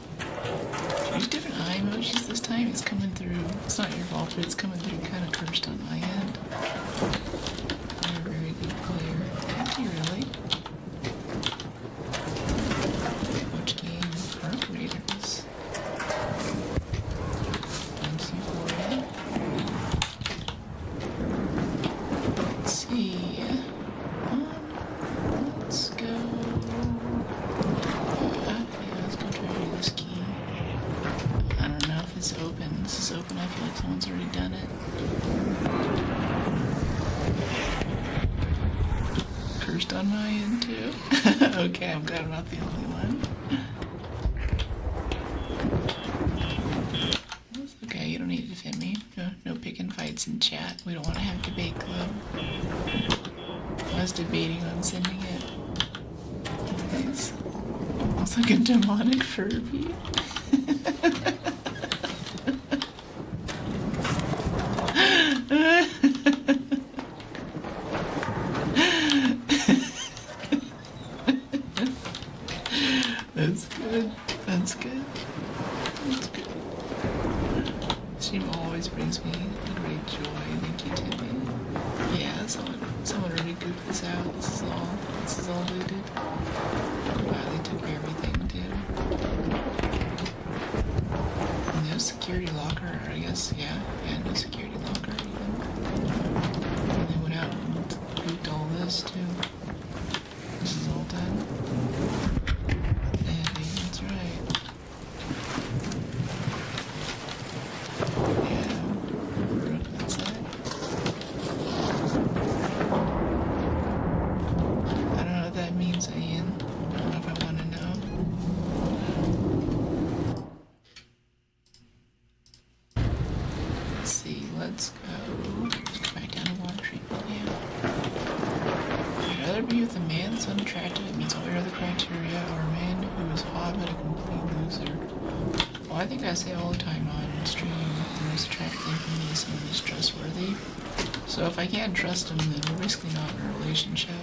Use different eye emojis this time. It's coming through. It's not your fault, but it's coming through kind of cursed on my end. You're a very good player. Thank you, really. Which game? Arc Raiders. Thanks you for it. Let's see. Let's go. Yeah, let's go try to do this key. I don't know if it's open. This is open. I feel like someone's already done it. Cursed on my end too. Okay, I'm glad I'm not the only one. That's okay, you don't need to defend me. No picking fights in chat. We don't want to have debate club. I was debating on sending it. Nice. It's like a demonic Furby. That's good. That's good. That's good. Stream always brings me a great joy. Thank you, Timmy. Yeah, someone already goofed this out. This is all looted. Wow, they took everything too. No security locker, I guess. Yeah, no security locker even. And they went out and looped all this too. This is all done. Yeah, that's right. Yeah, that's it. I don't know what that means, Ian. I don't know if I want to know. Let's see, let's go back down to water treatment now. I'd rather be with a man that's unattractive. It meets all your other criteria, or a man who is hot but a complete loser. Well, I think I say all the time on stream, the most attractive thing for me is someone who's trustworthy. So if I can't trust him, then we're basically not in a relationship.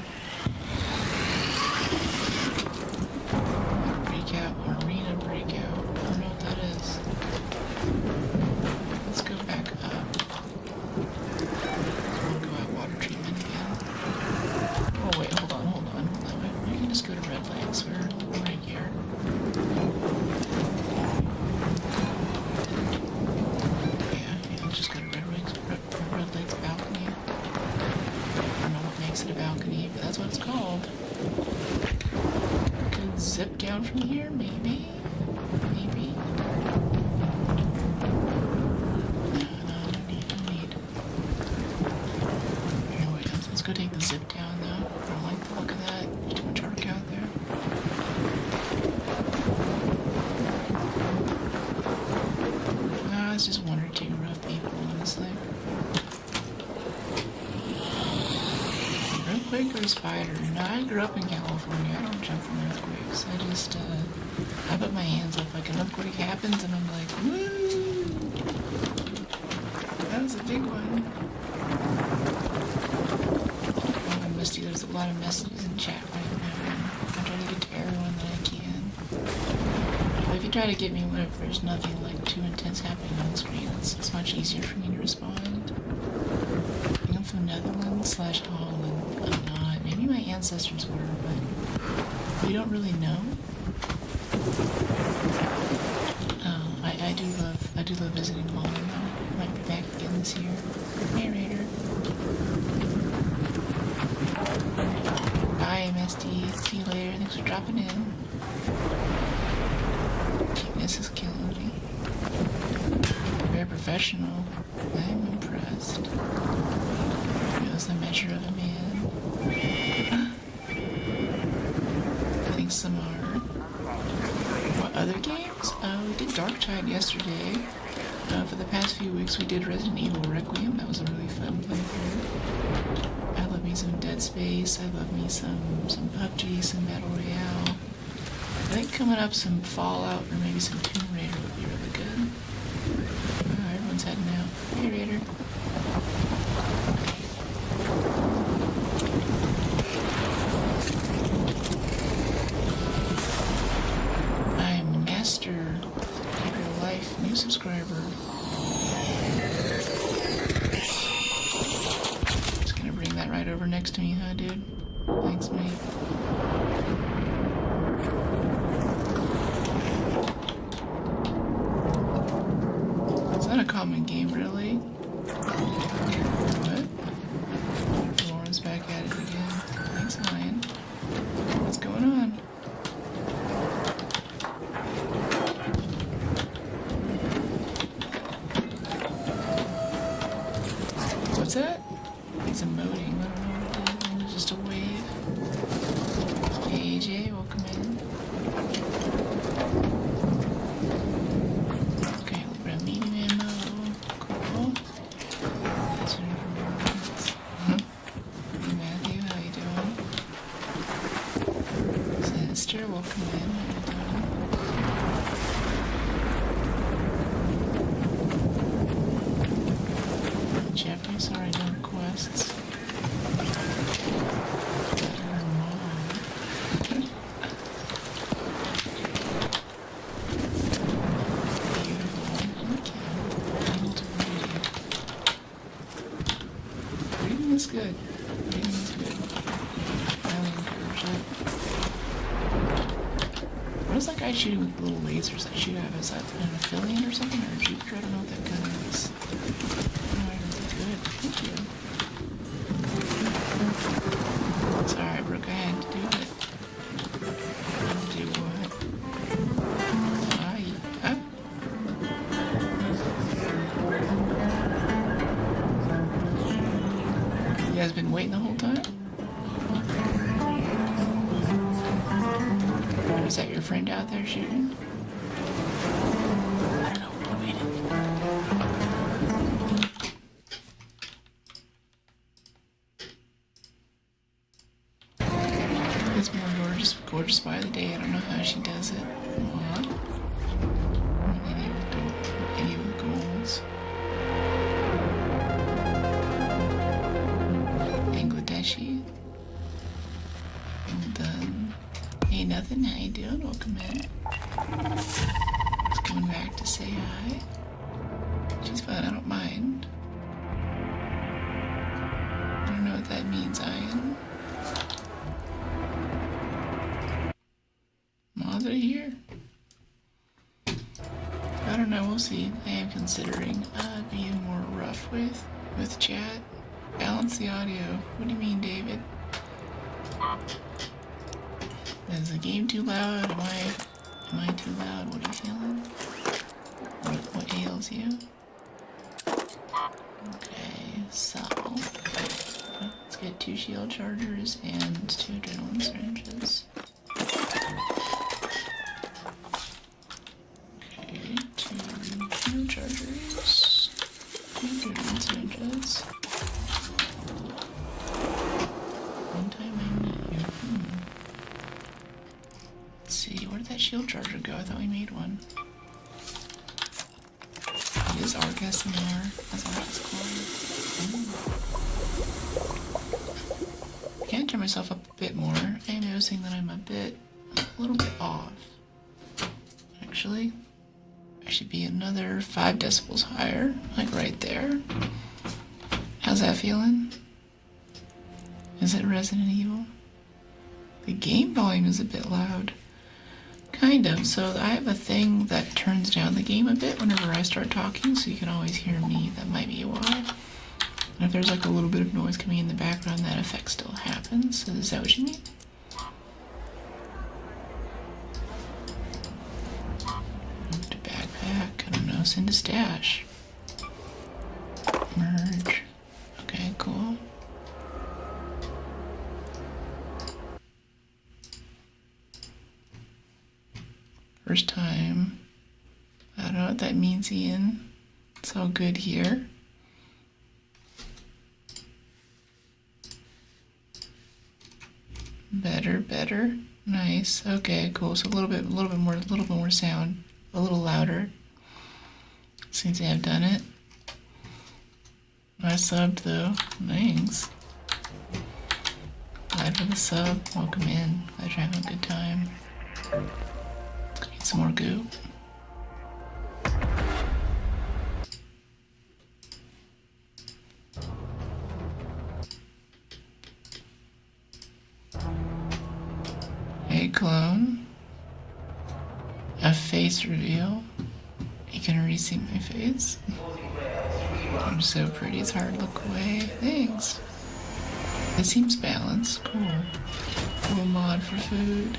Breakout, arena breakout. I don't know what that is. Let's go back up. We'll go at water treatment again. Oh wait, hold on. We can just go to Red Lakes. We're right here. zip down from here? Maybe? Maybe? No, no need. No, wait, let's go take the zip down, though. I don't like the look of that. There's too much arc out there. No, it's just one or two rough people, honestly. Earthquake or spider? No, I grew up in California. I don't jump from earthquakes. I just, I put my hands up like an earthquake happens and I'm like, woo! That was a big one. Oh, I missed you. There's a lot of messages in chat right now. I'm trying to get to everyone that I can. But if you try to get me when there's nothing like too intense happening on screen, it's much easier for me to respond. I think I'm from Netherlands / Holland. I'm not. Maybe my ancestors were, but we don't really know. I do love visiting Holland though. Might be back again this year. Hey Raider. Bye MSD. See you later. Thanks for dropping in. Cuteness is killing me. Very professional. I'm impressed. Knows the measure of a man. I think some are. What other games? We did Dark Tide yesterday. For the past few weeks we did Resident Evil Requiem. That was a really fun playthrough. I love me some Dead Space. I love me some PUBG, some Battle Royale. I think coming up some Fallout or maybe some Tomb Raider would be really good. Everyone's heading out. Hey Raider. I'm Master. Your life. New subscriber. Just gonna bring that right over next to me, huh, dude? Thanks, mate. It's not a common game, really. What? Lauren's back at it again. Thanks, Lion. What's going on? What's that? It's emoting. I don't know what it is. It's just a wave. Hey, AJ, welcome in. Okay, a little bit of medium ammo. Cool. That's your information. Hey, Matthew, how you doing? Sinister, welcome in. How you doing? Jeffrey, sorry, no requests. Her mom. Beautiful. Okay. Able to read. Reading is good. Reading is good. Highly encourage it. What is that guy shooting with little lasers that shoot out? Is that an affiliate or something? Or a Jupiter? I don't know what that gun is. Good, thank you. Sorry, Brooke, I had to do it. I had to do what? You guys been waiting the whole time? Or is that your friend out there shooting? I don't know, we're waiting. It's more gorgeous by the day. I don't know how she does it. Aww. Any with goals. Bangladeshi. Well done. Hey, nothing. How you doing? Welcome in. Just coming back to say hi. She's fun. I don't mind. I don't know what that means, Ian. Mother here? I don't know, we'll see. I am considering being more rough with chat. Balance the audio. What do you mean, David? Is the game too loud? Am I too loud? What are you feeling? What ails you? Okay, so let's get 2 shield chargers and 2 adrenaline syringes. Okay, 2 shield chargers, 2 adrenaline syringes. One time I meet you. Let's see, where did that shield charger go? I thought we made one. It is ArcSMR. That's what it's called. I can turn myself up a bit more. I am noticing that I'm a little bit off. Actually, I should be another 5 decibels higher, like right there. How's that feeling? Is it Resident Evil? The game volume is a bit loud. Kind of. So I have a thing that turns down the game a bit whenever I start talking, so you can always hear me. That might be why. And if there's like a little bit of noise coming in the background, that effect still happens. So is that what you mean? Move to backpack. I don't know. Send to stash. Merge. Okay, cool. First time. I don't know what that means, Ian. It's all good here. Better. Nice. Okay, cool. So a little bit more sound. A little louder. Seems to have done it. I subbed though. Thanks. Glad for the sub. Welcome in. Glad you're having a good time. Need some more goo. Hey clone. A face reveal. You can already see my face. I'm so pretty, it's hard to look away. Thanks. It seems balanced. Cool. Cool mod for food.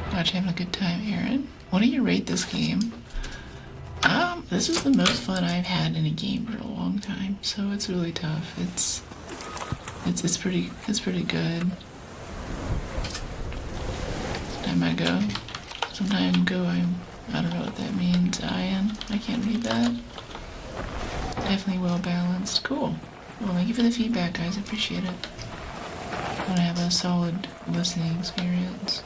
Glad you're having a good time, Aaron. What do you rate this game? This is the most fun I've had in a game for a long time, so it's really tough. It's pretty good. Sometime go, I don't know what that means. I can't read that. Definitely well balanced. Cool. Well, thank you for the feedback, guys. I appreciate it. I want to have a solid listening experience.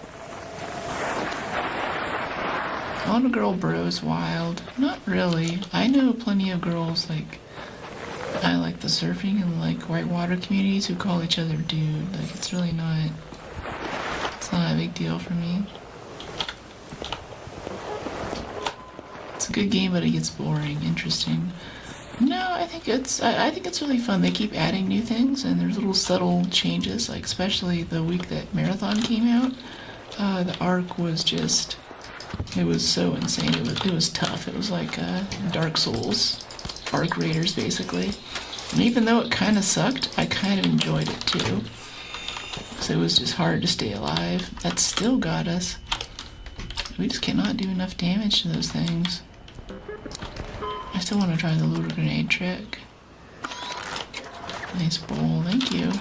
Calling a girl bros wild. Not really. I know plenty of girls I like the surfing and like whitewater communities who call each other dude. Like it's really not. It's not a big deal for me. It's a good game, but it gets boring. Interesting. No, I think it's really fun. They keep adding new things, and there's little subtle changes. Like especially the week that Marathon came out, the arc was just. It was so insane. It was tough. It was like Dark Souls, Arc Raiders basically. And even though it kind of sucked, I kind of enjoyed it too. So it was just hard to stay alive. That still got us. We just cannot do enough damage to those things. I still want to try the looter grenade trick. Nice bowl, thank you.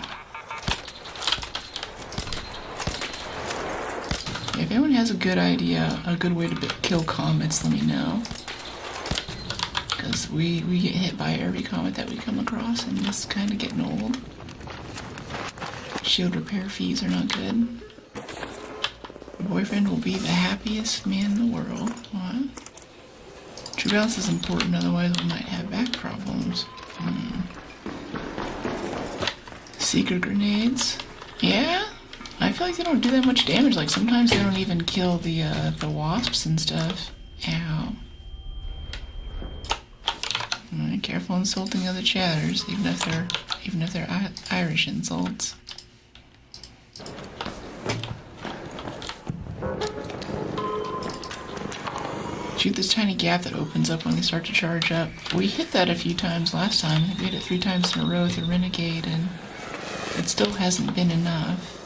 If anyone has a good idea, a good way to kill comets, let me know. Because we get hit by every comet that we come across, and it's kind of getting old. Shield repair fees are not good. Your boyfriend will be the happiest man in the world. What? True balance is important, otherwise we might have back problems. Secret grenades. Yeah? I feel like they don't do that much damage. Like sometimes they don't even kill the wasps and stuff. Ow. Alright, careful insulting other chatters, even if they're Irish insults. shoot this tiny gap that opens up when they start to charge up. We hit that a few times last time. I think we hit it 3 times in a row with the Renegade, and it still hasn't been enough.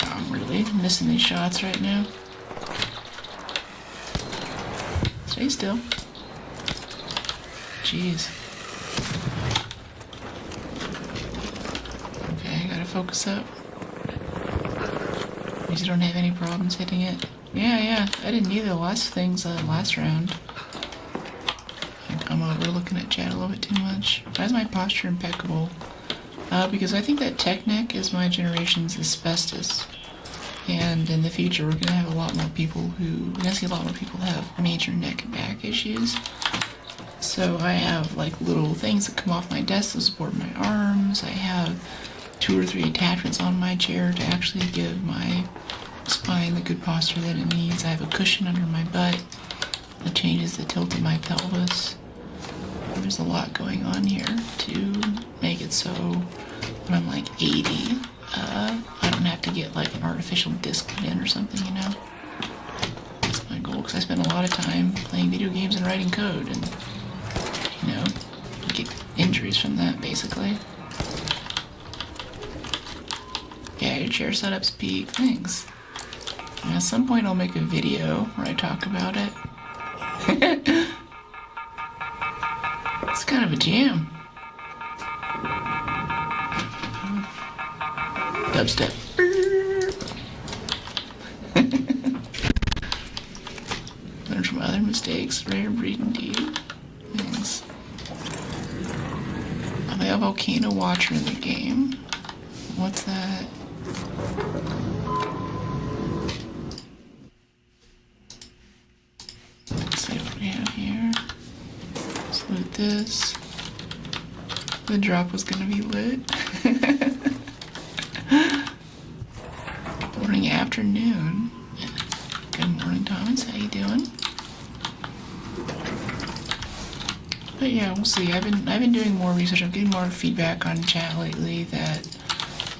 I'm really missing these shots right now. Stay still. Jeez. Okay, I gotta focus up. Means you don't have any problems hitting it. Yeah, I didn't either last round. I think I'm overlooking at chat a little bit too much. Why is my posture impeccable? Because I think that tech neck is my generation's asbestos. And in the future, we're gonna have a lot more people we're gonna see a lot more people have major neck and back issues. So I have like little things that come off my desk to support my arms. I have 2 or 3 attachments on my chair to actually give my spine the good posture that it needs. I have a cushion under my butt that changes the tilt of my pelvis. There's a lot going on here to make it so when I'm like 80, I don't have to get like an artificial disc put in or something, you know? That's my goal, because I spend a lot of time playing video games and writing code, and, you know, get injuries from that, basically. Yeah, your chair setup's peak. Thanks. And at some point I'll make a video where I talk about it. It's kind of a jam. Dubstep. Learn from other mistakes. Rare breed indeed. Thanks. Oh, they have Volcano Watcher in the game. What's that? Let's see what we have here. Let's loot this. The drop was gonna be lit. Morning, afternoon. Good morning, Thomas. How you doing? But yeah, we'll see. I've been doing more research. I'm getting more feedback on chat lately that,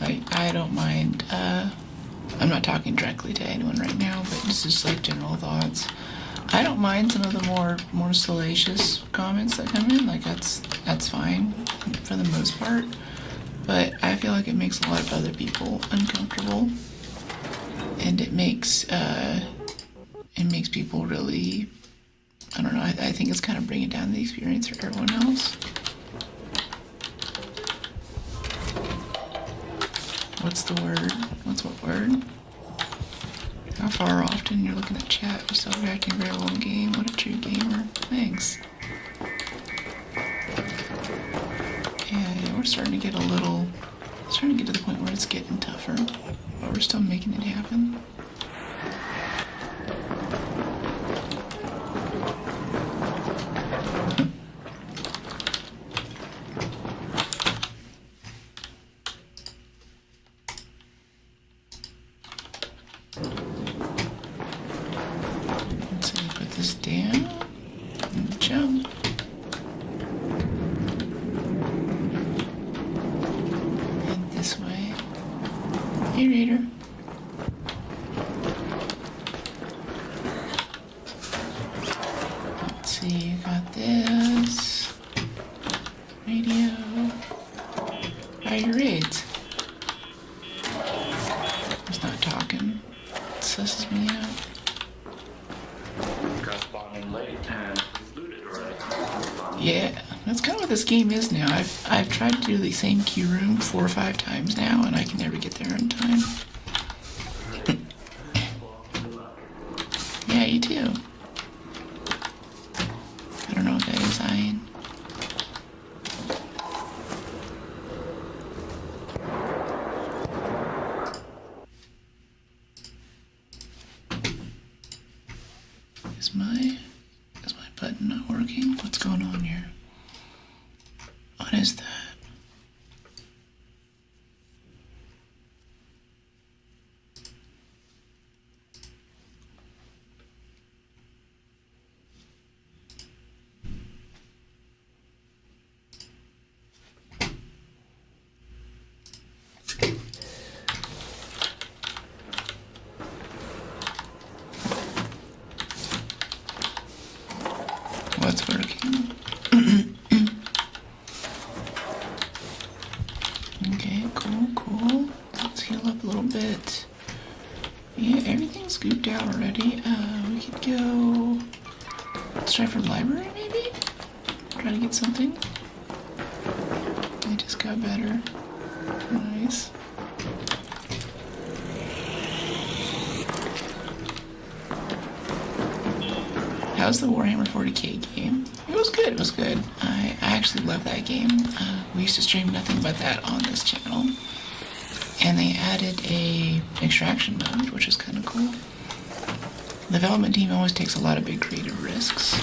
like, I don't mind. I'm not talking directly to anyone right now, but it's just like general thoughts. I don't mind some of the more salacious comments that come in. Like that's fine for the most part. But I feel like it makes a lot of other people uncomfortable, and it makes people really, I don't know. I think it's kind of bringing down the experience for everyone else. What's the word? What's what word? How far often you're looking at chat? You're still reacting very well in game. What a true gamer. Thanks. Yeah, we're starting to get to the point where it's getting tougher, but we're still making it happen. Let's see, put this down and jump. And this way. Hey, Raider. Let's see, you got this. Radio. How are your raids? He's not talking. It susses me out. Yeah, that's kind of what this game is now. I've tried to do the same queue room 4 or 5 times now, and I can never get there in time. Yeah, you too. I don't know what that is, Ian. Is my button not working? What's going on here? What is that? a little bit. Yeah, everything's scooped out already. We could go... Let's try for library, maybe? Try to get something. It just got better. Nice. How's the Warhammer 40k game? It was good, it was good. I actually love that game. We used to stream nothing but that on this channel. And they added a extraction mode, which is kind of cool. The development team always takes a lot of big creative risks.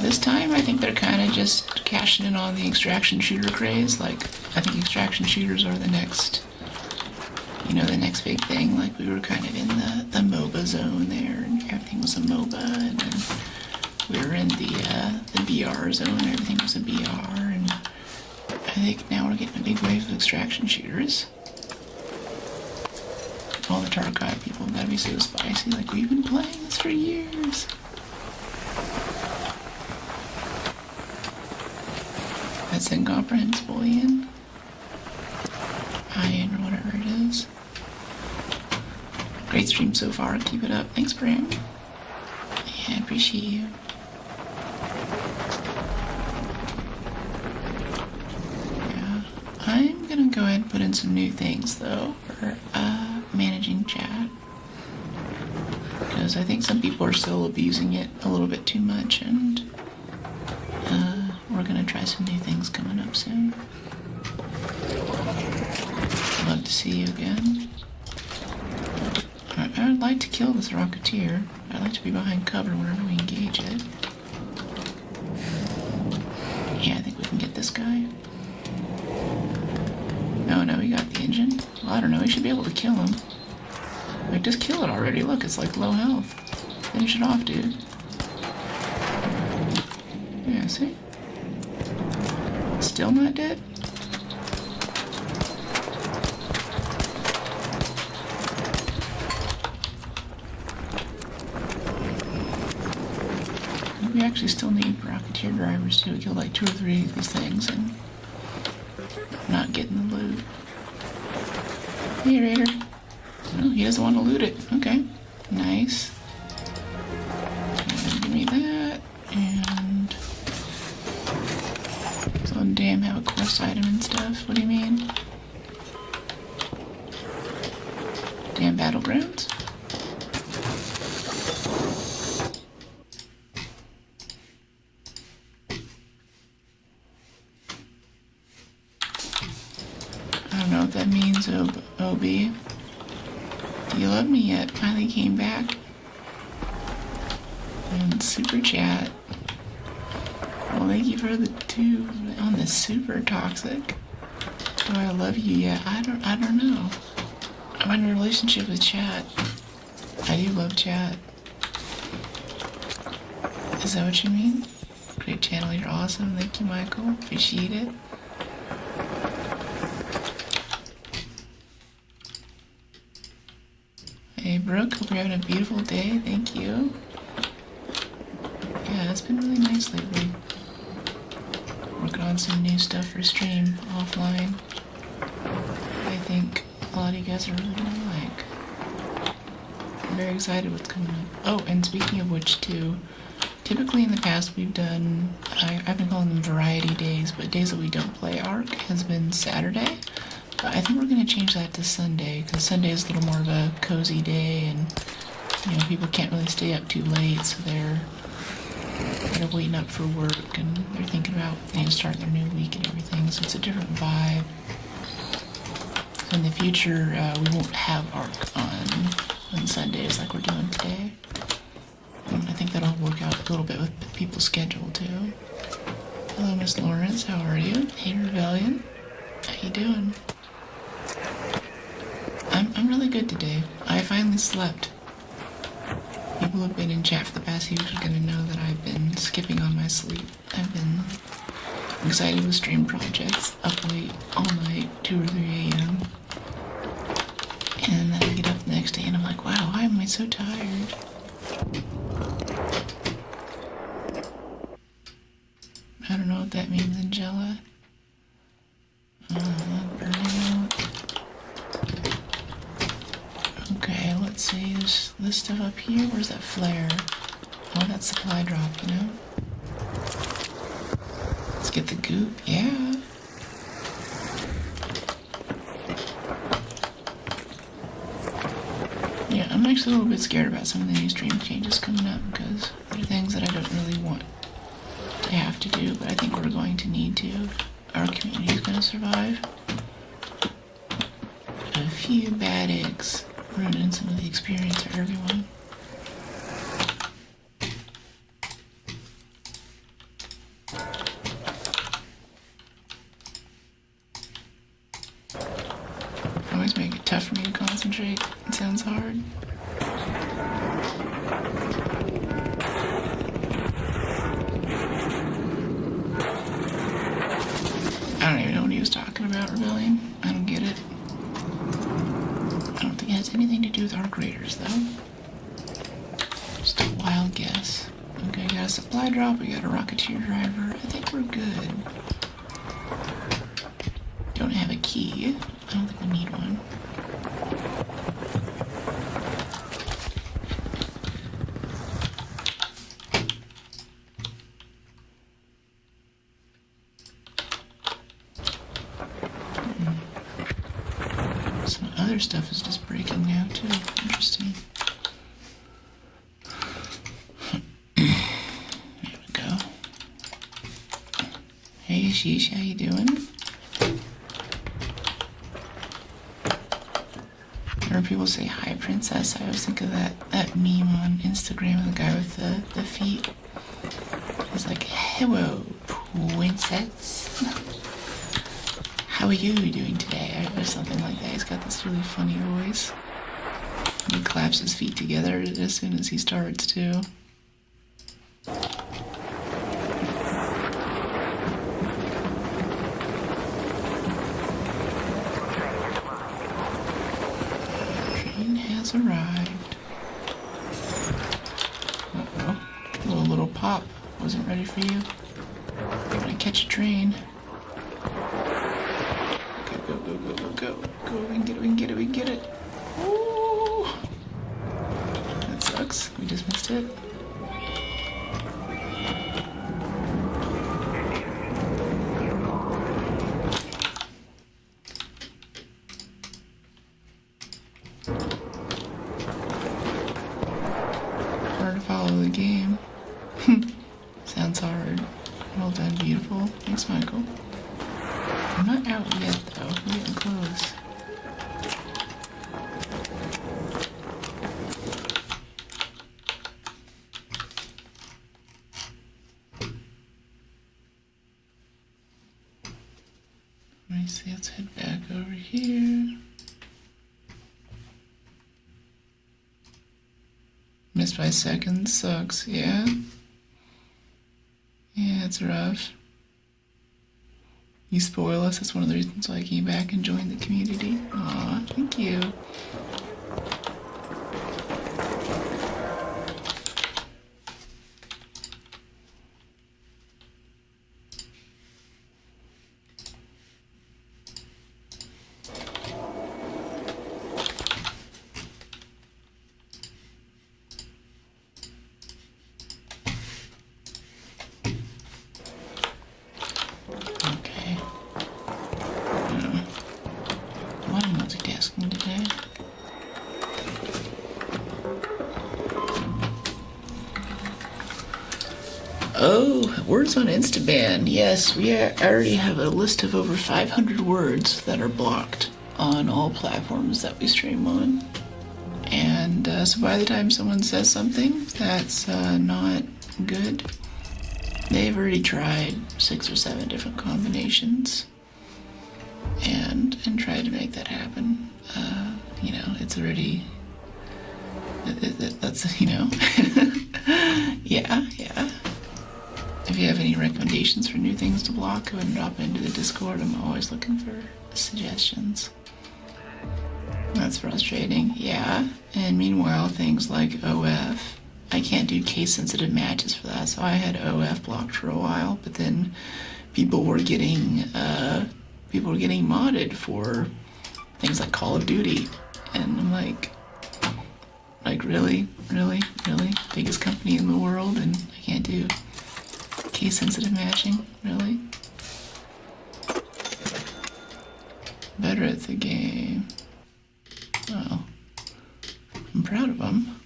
This time, I think they're kind of just cashing in on the extraction shooter craze. Like, I think extraction shooters are the next, you know, the next big thing. Like, we were kind of in the MOBA zone there, and everything was a MOBA, and then we were in the BR zone, and everything was a BR, and I think now we're getting a big wave of extraction shooters. All the Tarkai people gotta be so spicy. Like, we've been playing this for years. That's incomprehensible, Ian. Ian, or whatever it is. Great stream so far. Keep it up. Thanks, Bram. Yeah, I appreciate you. Yeah. I'm gonna go ahead and put in some new things, though, for managing chat. Because I think some people are still abusing it a little bit too much, and we're gonna try some new things coming up soon. Love to see you again. I would like to kill this Rocketeer. I'd like to be behind cover whenever we engage it. Yeah, I think we can get this guy. No, we got the engine. Well, I don't know, we should be able to kill him. Like, just kill it already. Look, it's like low health. Finish it off, dude. Yeah, see? Still not dead? We actually still need Rocketeer drivers to kill like 2 or 3 of these things and not getting the loot. Hey, Raider. No, he doesn't want to loot it. Okay. Nice. And give me that. And so damn have a quest item and stuff. What do you mean? Damn battlegrounds? I don't know what that means, OB. Do you love me yet? Finally came back. And super chat. Well, thank you for the 2 on the super toxic. Do I love you yet? I don't know. I'm in a relationship with chat. I do love chat. Is that what you mean? Great channel, you're awesome. Thank you, Michael. Appreciate it. Hey, Brooke, hope you're having a beautiful day. Thank you. Yeah, it's been really nice lately. Working on some new stuff for stream offline. I think a lot of you guys are really gonna like. I'm very excited what's coming up. Oh, and speaking of which, too, typically in the past we've done, I've been calling them variety days, but days that we don't play Arc has been Saturday. But I think we're going to change that to Sunday, because Sunday is a little more of a cozy day, and, you know, people can't really stay up too late, so they're waiting up for work, and they're thinking about, you know, starting their new week and everything, so it's a different vibe. So in the future, we won't have Arc on Sundays like we're doing today. And I think that'll work out a little bit with people's schedule, too. Hello, Miss Lawrence, how are you? Hey, Rebellion. How you doing? I'm really good today. I finally slept. People who have been in chat for the past few weeks are gonna know that I've been skipping on my sleep. I've been excited with stream projects, up late all night, 2 or 3 a.m. And then I get up the next day and I'm like, wow, why am I so tired? I don't know what that means, Angela. Burning out. see, there's this stuff up here. Where's that flare? Oh, that supply drop, you know? Let's get the goop, yeah. Yeah, I'm actually a little bit scared about some of the new stream changes coming up because there are things that I don't really want to have to do, but I think we're going to need to. Our community is going to survive. A few bad eggs ruining some of the experience for everyone. Always make it tough for me to concentrate. It sounds hard. I don't even know what he was talking about, Rebellion. I don't get it. I don't think it has anything to do with arc raiders, though. Just a wild guess. Okay, got a supply drop, we got a rocketeer driver. I think we're good. Don't have a key. I don't think we need one. Some other stuff is just breaking now, too. Interesting. There we go. Hey, Ashish, how you doing? Whenever people say hi, princess, I always think of that meme on Instagram of the guy with the feet. He's like, hello, princess. How are you doing today? Or something like that. He's got this really funny voice. He claps his feet together as soon as he starts, too. Train has arrived. Uh-oh. Little pop. Wasn't ready for you. Gonna catch a train. Go. We can get it. Ooh. That sucks. We just missed it. Hard to follow the game. Sounds hard. Well done, beautiful. Thanks, Michael. I'm not out yet, though. We're getting close. Let me see. Let's head back over here. Missed by seconds. Sucks. Yeah. Yeah, it's rough. You spoil us. That's one of the reasons why I came back and joined the community. Aw, thank you. Today. Oh, words on Instaban. Yes, we already have a list of over 500 words that are blocked on all platforms that we stream on. And so by the time someone says something that's not good, they've already tried 6 or 7 different combinations and tried to make that happen. You know, it's already, that's, you know, yeah. If you have any recommendations for new things to block, go ahead and drop into the Discord. I'm always looking for suggestions. That's frustrating, yeah. And meanwhile, things like OF, I can't do case-sensitive matches for that, so I had OF blocked for a while, but then people were getting modded for things like Call of Duty, and I'm like, Like, really? Really? Really? Biggest company in the world, and I can't do case-sensitive matching? Really? Better at the game. Well, I'm proud of them.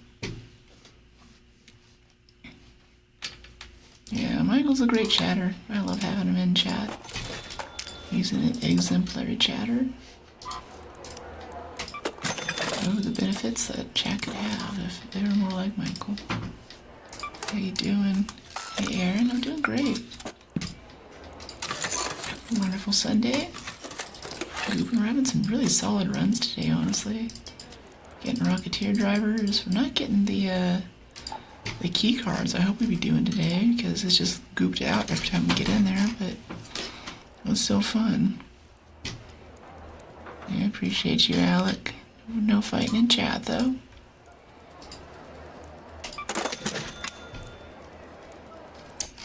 Yeah, Michael's a great chatter. I love having him in chat. He's an exemplary chatter. What are the benefits that chat could have if they were more like Michael? How you doing? Hey, Aaron, I'm doing great. Wonderful Sunday. We've been having some really solid runs today, honestly. Getting Rocketeer drivers. We're not getting the key cards I hope we'd be doing today, because it's just gooped out every time we get in there, but it was so fun. Yeah, I appreciate you, Alec. No fighting in chat, though.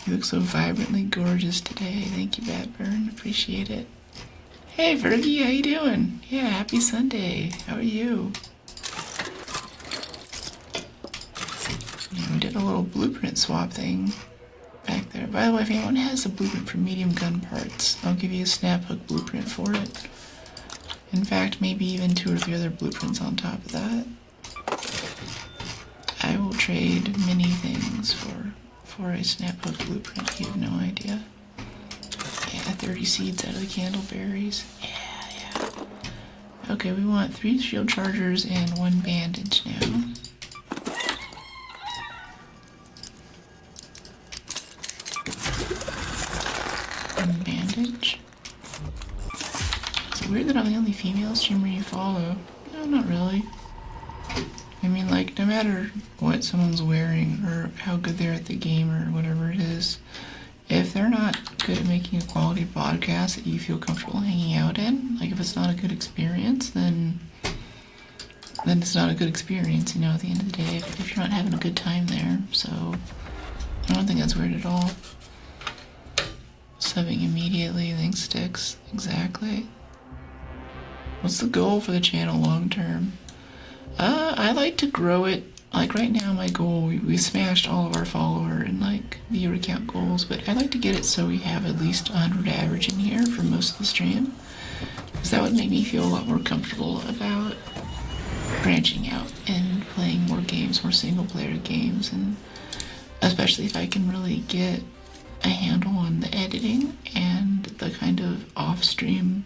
You look so vibrantly gorgeous today. Thank you, Badburn. Appreciate it. Hey, Fergie, how you doing? Yeah, happy Sunday. How are you? Yeah, we did a little blueprint swap thing back there. By the way, if anyone has a blueprint for medium gun parts, I'll give you a snap hook blueprint for it. In fact, maybe even 2 or 3 other blueprints on top of that. I will trade many things for a snap hook blueprint. You have no idea. Yeah, 30 seeds out of the candleberries. Yeah. Okay, we want 3 shield chargers and 1 bandage now. Bandage. Is it weird that I'm the only female streamer you follow? No, not really. I mean, like, no matter what someone's wearing or how good they're at the game or whatever it is, if they're not good at making a quality podcast that you feel comfortable hanging out in, like if it's not a good experience, then it's not a good experience, you know, at the end of the day, if you're not having a good time there. So I don't think that's weird at all. Subbing immediately, thanks Sticks. Exactly. What's the goal for the channel long term? I like to grow it. Like right now my goal, we smashed all of our follower and like viewer count goals, but I'd like to get it so we have at least 100 average in here for most of the stream, because that would make me feel a lot more comfortable about branching out and playing more games, more single player games, and especially if I can really get a handle on the editing and the kind of off-stream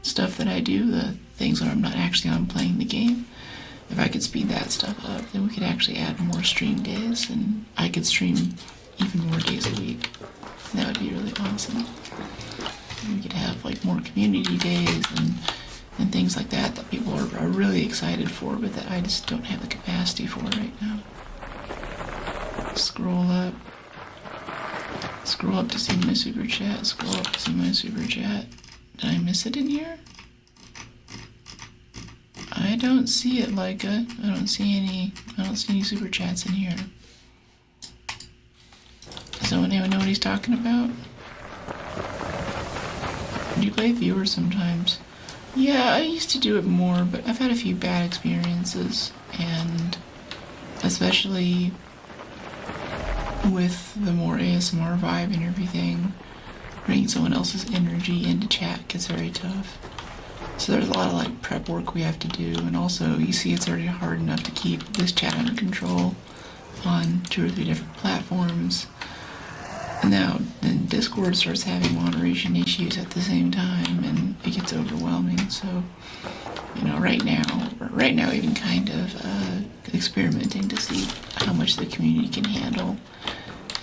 stuff that I do, the things when I'm not actually on playing the game. If I could speed that stuff up, then we could actually add more stream days, and I could stream even more days a week. That would be really awesome. And we could have like more community days and things like that people are really excited for, but that I just don't have the capacity for right now. Scroll up. Scroll up to see my super chat. Scroll up to see my super chat. Did I miss it in here? I don't see it, Leica. I don't see any super chats in here. Does anyone know what he's talking about? Do you play viewers sometimes? Yeah, I used to do it more, but I've had a few bad experiences, and especially with the more ASMR vibe and everything, bringing someone else's energy into chat gets very tough. So there's a lot of like prep work we have to do, and also you see it's already hard enough to keep this chat under control on 2 or 3 different platforms. And now then Discord starts having moderation issues at the same time, and it gets overwhelming. So, you know, right now even kind of experimenting to see how much the community can handle,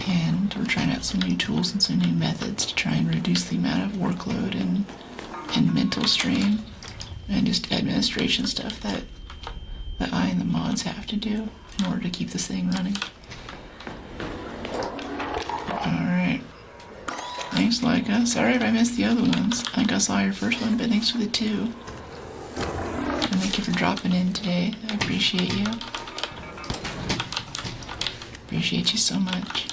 and we're trying out some new tools and some new methods to try and reduce the amount of workload and mental strain and just administration stuff that I and the mods have to do in order to keep this thing running. Alright. Thanks, Leica. Sorry if I missed the other ones. I think I saw your first one, but thanks for the 2. And thank you for dropping in today. I appreciate you. Appreciate you so much.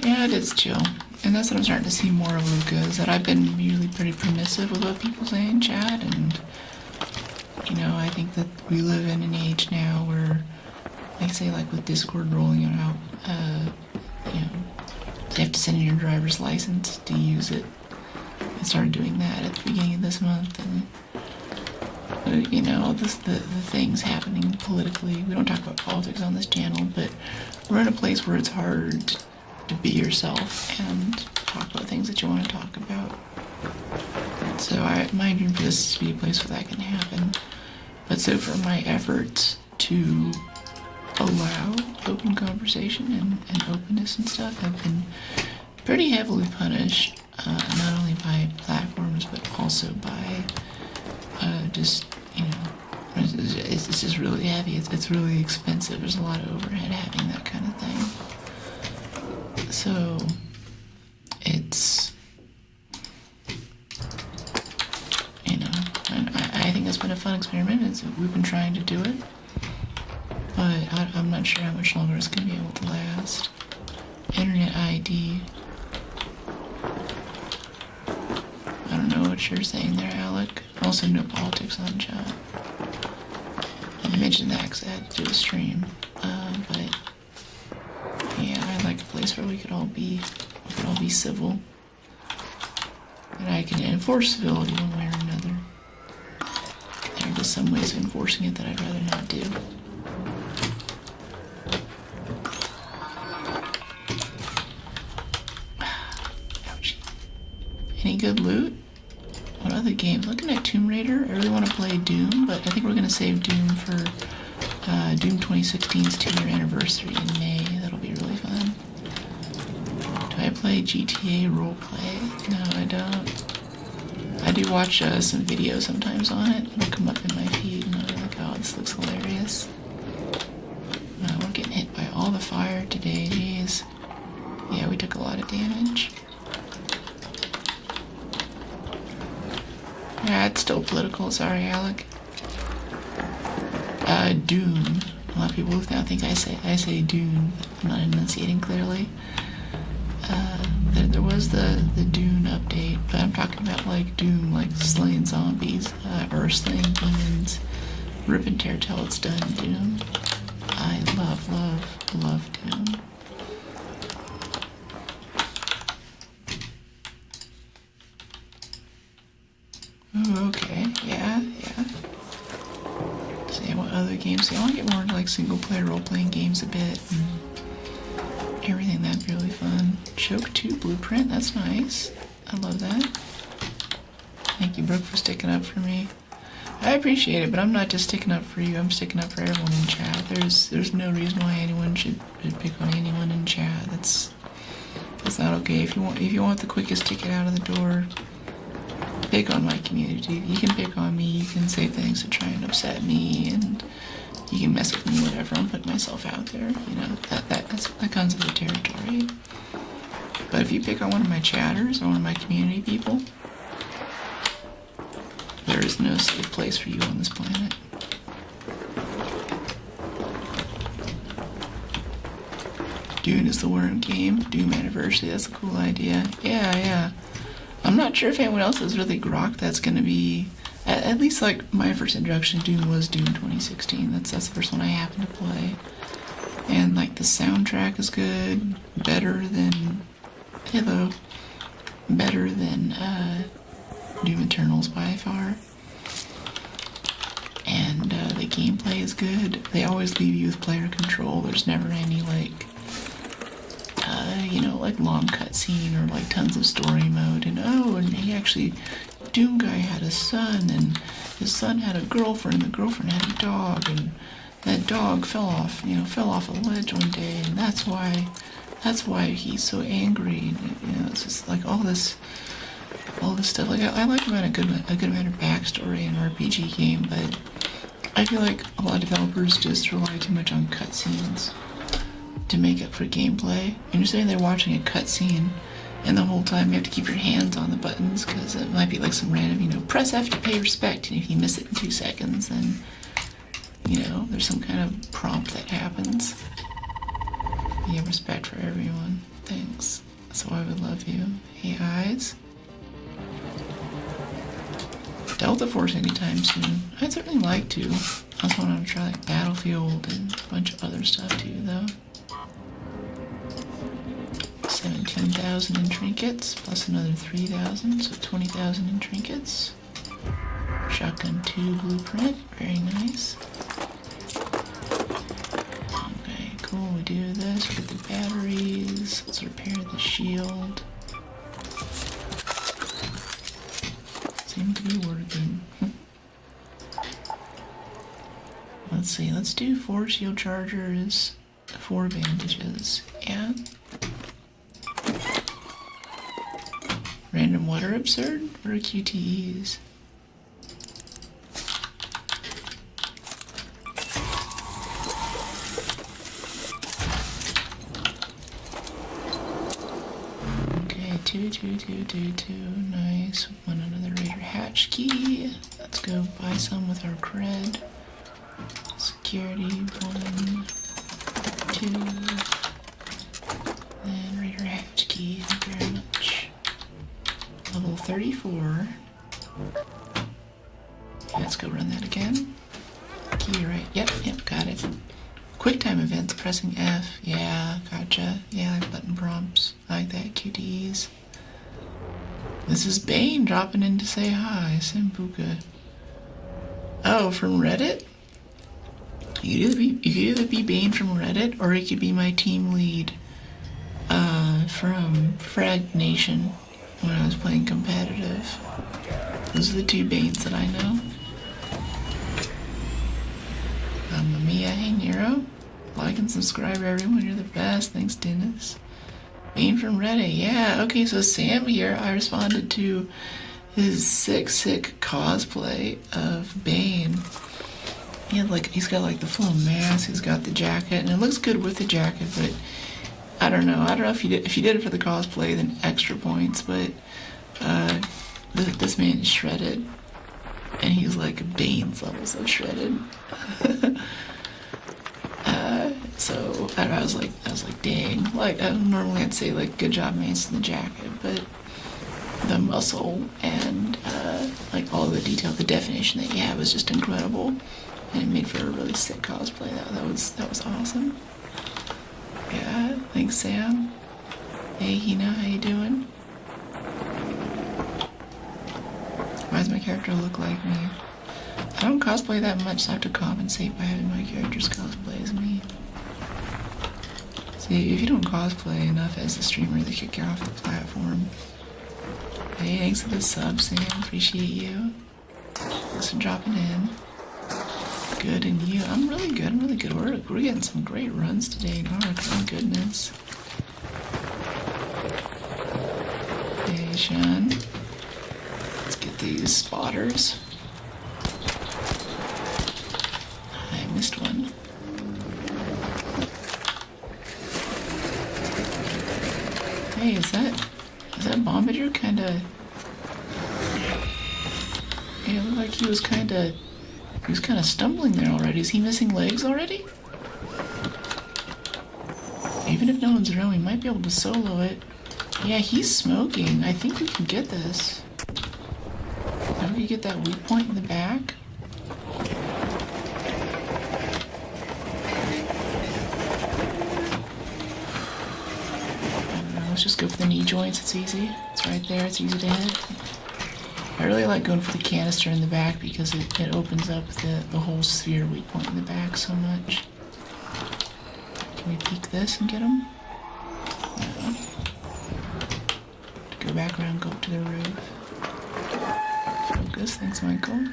Yeah, it is chill. And that's what I'm starting to see more of, Luca, is that I've been usually pretty permissive with what people say in chat, and, you know, I think that we live in an age now where, like say, like with Discord rolling it out, you know, you have to send in your driver's license to use it. I started doing that at the beginning of this month, and, you know, the things happening politically. We don't talk about politics on this channel, but we're in a place where it's hard to be yourself and talk about things that you want to talk about. So my dream for this is to be a place where that can happen. But so far my efforts to allow open conversation and openness and stuff have been pretty heavily punished, not only by platforms but also by just, you know, it's just really heavy. It's really expensive. There's a lot of overhead having that kind of thing. So it's, you know, and I think it's been a fun experiment. We've been trying to do it, but I'm not sure how much longer it's going to be able to last. Internet ID. I don't know what you're saying there, Alec. Also, no politics on chat. I mentioned that because I had to do a stream, but yeah, I'd like a place where we could all be civil, and I can enforce civility one way or another. There are just some ways of enforcing it that I'd rather not do. Ouch. Any good loot? What other games? Looking at Tomb Raider. I really want to play Doom, but I think we're going to save Doom for Doom 2016's 2-year anniversary in May. That'll be really fun. Do I play GTA roleplay? No, I don't. I do watch some videos sometimes on it. It'll come up in my feed and I'll be like, oh, this looks hilarious. We're getting hit by all the fire today, jeez. Yeah, we took a lot of damage. Yeah, it's still political. Sorry, Alec. Dune. A lot of people now think I say Dune, but I'm not enunciating clearly. There was the Dune update, but I'm talking about like Doom, like slaying zombies, or slaying demons. Rip and tear till it's done, Doom. I love Doom. Ooh, okay, yeah. See what other games. See, I want to get more into like single player role playing games a bit and everything. That'd be really fun. Choke 2 Blueprint, that's nice. I love that. Thank you, Brooke, for sticking up for me. I appreciate it, but I'm not just sticking up for you. I'm sticking up for everyone in chat. There's no reason why anyone should pick on anyone in chat. That's not okay. If you want the quickest ticket out of the door, pick on my community. You can pick on me, you can say things to try and upset me, and you can mess with me, whatever. I'm putting myself out there, you know, that comes with the territory. But if you pick on one of my chatters or one of my community people, there is no safe place for you on this planet. Dune is the word game. Doom Anniversary, that's a cool idea. Yeah. I'm not sure if anyone else has really grokked that's going to be... At least, like, my first introduction to Doom was Doom 2016. That's the first one I happened to play. And, like, the soundtrack is good. Better than... Hello. Better than, Doom Eternals by far. And, the gameplay is good. They always leave you with player control. There's never any, like... you know, like long cutscene or like tons of story mode, and he actually, Doom guy had a son, and his son had a girlfriend, and the girlfriend had a dog, and that dog fell off a ledge one day, and that's why he's so angry, and, you know, it's just like all this stuff. Like I like having a good amount of backstory in an RPG game, but I feel like a lot of developers just rely too much on cutscenes to make up for gameplay. And you're sitting there watching a cutscene, and the whole time you have to keep your hands on the buttons because it might be like some random, you know, press F to pay respect, and if you miss it in 2 seconds, then, you know, there's some kind of prompt that happens. You have respect for everyone. Thanks. So I would love you. Hey, eyes. Delta Force anytime soon. I'd certainly like to. I also want to try like Battlefield and a bunch of other stuff too, though. 17,000 in trinkets, plus another 3,000, so 20,000 in trinkets. Shotgun 2 blueprint, very nice. Okay, cool, we do this, we get the batteries, let's repair the shield. Seem to be working. Let's see, let's do 4 shield chargers, 4 bandages, yeah. Random water absurd? What are QTEs? Okay, 2. Nice. Want another Raider hatch key. Let's go buy some with our cred. Security 1, 2. And Raider hatch key. Thank you very much. Level 34. Let's go run that again. Key, right? Yep, got it. QuickTime events, pressing F. Yeah, gotcha. Yeah, like button prompts. I like that. QTEs. This is Bane dropping in to say hi. Sambuca. Oh, from Reddit? You could either be Bane from Reddit, or he could be my team lead from Frag Nation. When I was playing competitive. Those are the 2 Banes that I know. Mamiya, hey Nero. Like and subscribe everyone, you're the best. Thanks, Dennis. Bane from Reddit, yeah. Okay, so Sam here, I responded to his sick cosplay of Bane. He's got like the full mask, he's got the jacket, and it looks good with the jacket, but I don't know if you did it for the cosplay, then extra points, but this man is shredded, and he's like Bane's levels of shredded. So I was like, dang. Like normally I'd say like, good job, Mace, in the jacket, but the muscle and like all the detail, the definition that you have was just incredible, and it made for a really sick cosplay. That was awesome. Yeah, thanks, Sam. Hey, Hina, how you doing? Why does my character look like me? I don't cosplay that much, so I have to compensate by having my characters cosplay as me. See, if you don't cosplay enough as a streamer, they kick you off the platform. Hey, thanks for the sub, Sam. Appreciate you. Thanks for dropping in. Good, and you? I'm really good. We're getting some great runs today, Narc. Oh, goodness. Hey, Sean. Let's get these spotters. I missed one. Hey, is that Bombardier kinda... Yeah, it looked like he was kinda stumbling there already. Is he missing legs already? Even if no one's around, we might be able to solo it. Yeah, he's smoking. I think we can get this. If we get that weak point in the back. I don't know, let's just go for the knee joints. It's easy. It's right there. It's easy to hit. I really like going for the canister in the back because it opens up the whole sphere weak point in the back so much. Can we peek this and get him? No. Go back around, go up to the roof. Focus, thanks Michael.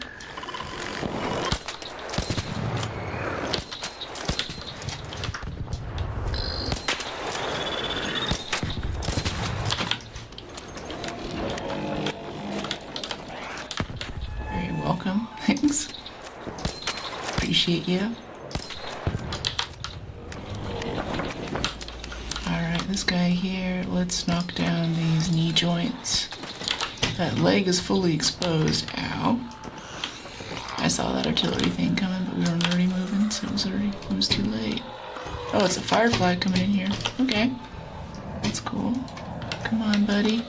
Welcome. Thanks. Appreciate you. Alright, this guy here, let's knock down these knee joints. That leg is fully exposed. Ow. I saw that artillery thing coming, but we weren't already moving, so it was too late. Oh, it's a firefly coming in here. Okay. That's cool. Come on, buddy.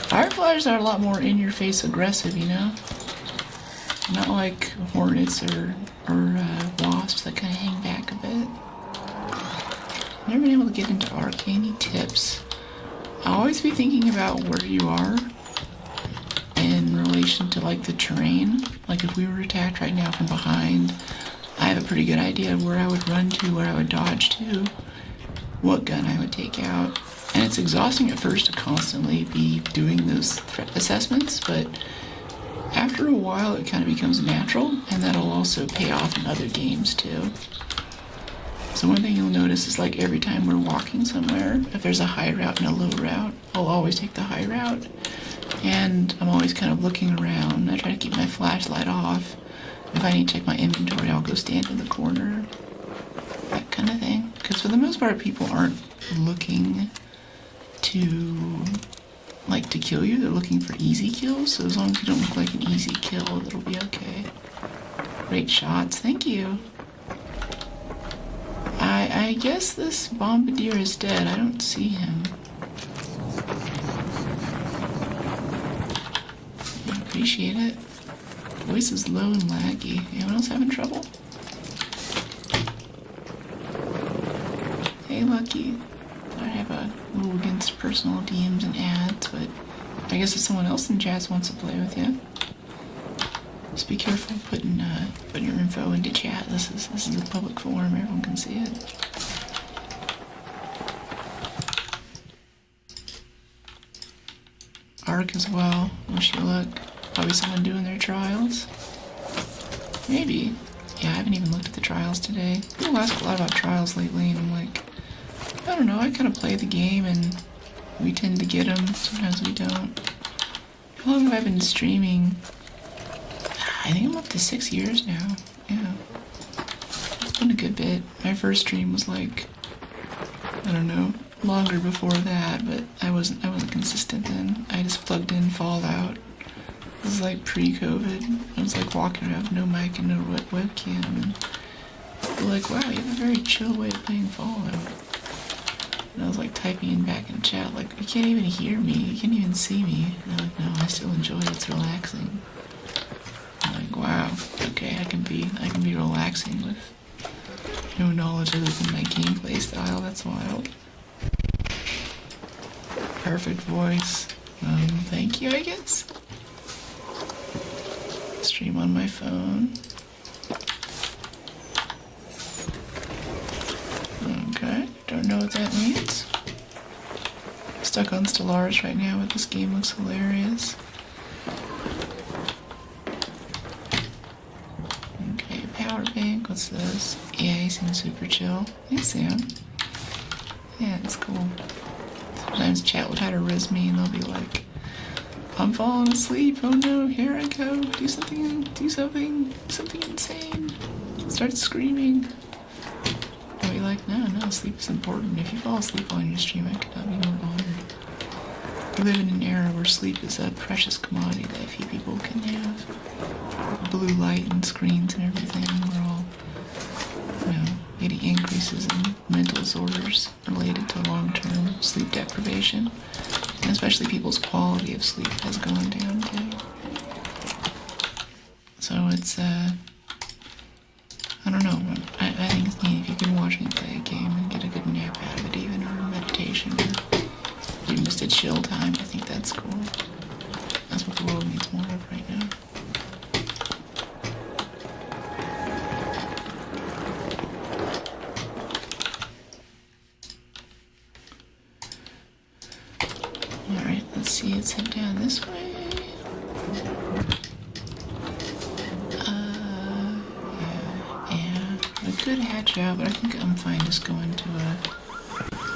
Fireflies are a lot more in-your-face aggressive, you know? Not like hornets or wasps that kind of hang back a bit. Never been able to get into Arc. Any tips? I always be thinking about where you are in relation to like the terrain. Like if we were attacked right now from behind, I have a pretty good idea of where I would run to, where I would dodge to, what gun I would take out. And it's exhausting at first to constantly be doing those threat assessments, but after a while it kind of becomes natural, and that'll also pay off in other games too. So one thing you'll notice is like every time we're walking somewhere, if there's a high route and a low route, I'll always take the high route. And I'm always kind of looking around. I try to keep my flashlight off. If I need to check my inventory, I'll go stand in the corner. That kind of thing. Because for the most part, people aren't looking to kill you. They're looking for easy kills. So as long as you don't look like an easy kill, it'll be okay. Great shots. Thank you. I guess this bombardier is dead. I don't see him. I appreciate it. Voice is low and laggy. Anyone else having trouble? Hey, Lucky. I have a rule against personal DMs and ads, but I guess if someone else in chat wants to play with you, just be careful putting your info into chat. This is a public forum. Everyone can see it. Arc as well. Wish you luck. Probably someone doing their trials. Maybe. Yeah, I haven't even looked at the trials today. People ask a lot about trials lately, and I'm like, I don't know. I kind of play the game, and we tend to get them. Sometimes we don't. How long have I been streaming? I think I'm up to 6 years now. Yeah. It's been a good bit. My first stream was like, I don't know, longer before that, but I wasn't consistent then. I just plugged in Fallout. This is like pre-COVID. I was like walking around with no mic and no webcam, and they're like, wow, you have a very chill way of playing Fallout. And I was like typing in back in chat, like, you can't even hear me, you can't even see me. And they're like, no, I still enjoy it, it's relaxing. I'm like, wow, okay, I can be relaxing with no knowledge other than my gameplay style. That's wild. Perfect voice. Thank you, I guess. Stream on my phone. Okay, don't know what that means. Stuck on Stellaris right now, but this game looks hilarious. Okay, power bank, what's this? Yeah, he seems super chill. Hey, Sam. Yeah, it's cool. Sometimes chat will try to riz me and they'll be like, I'm falling asleep, oh no, here I go, do something insane. Start screaming. I'll be like, no, sleep is important. If you fall asleep on your stream, I could not be more honored. We live in an era where sleep is a precious commodity that few people can have. Blue light and screens and everything, we're all, getting increases in mental disorders related to long-term sleep deprivation. And especially people's quality of sleep has gone down too. So it's, I don't know, I think it's neat if you can watch me play a game and get a good nap out of it, even, or meditation, or even just a chill time. I think that's cool. That's what the world needs more of right now. Alright, let's see, let's head down this way. I could hatch out, but I think I'm fine just going to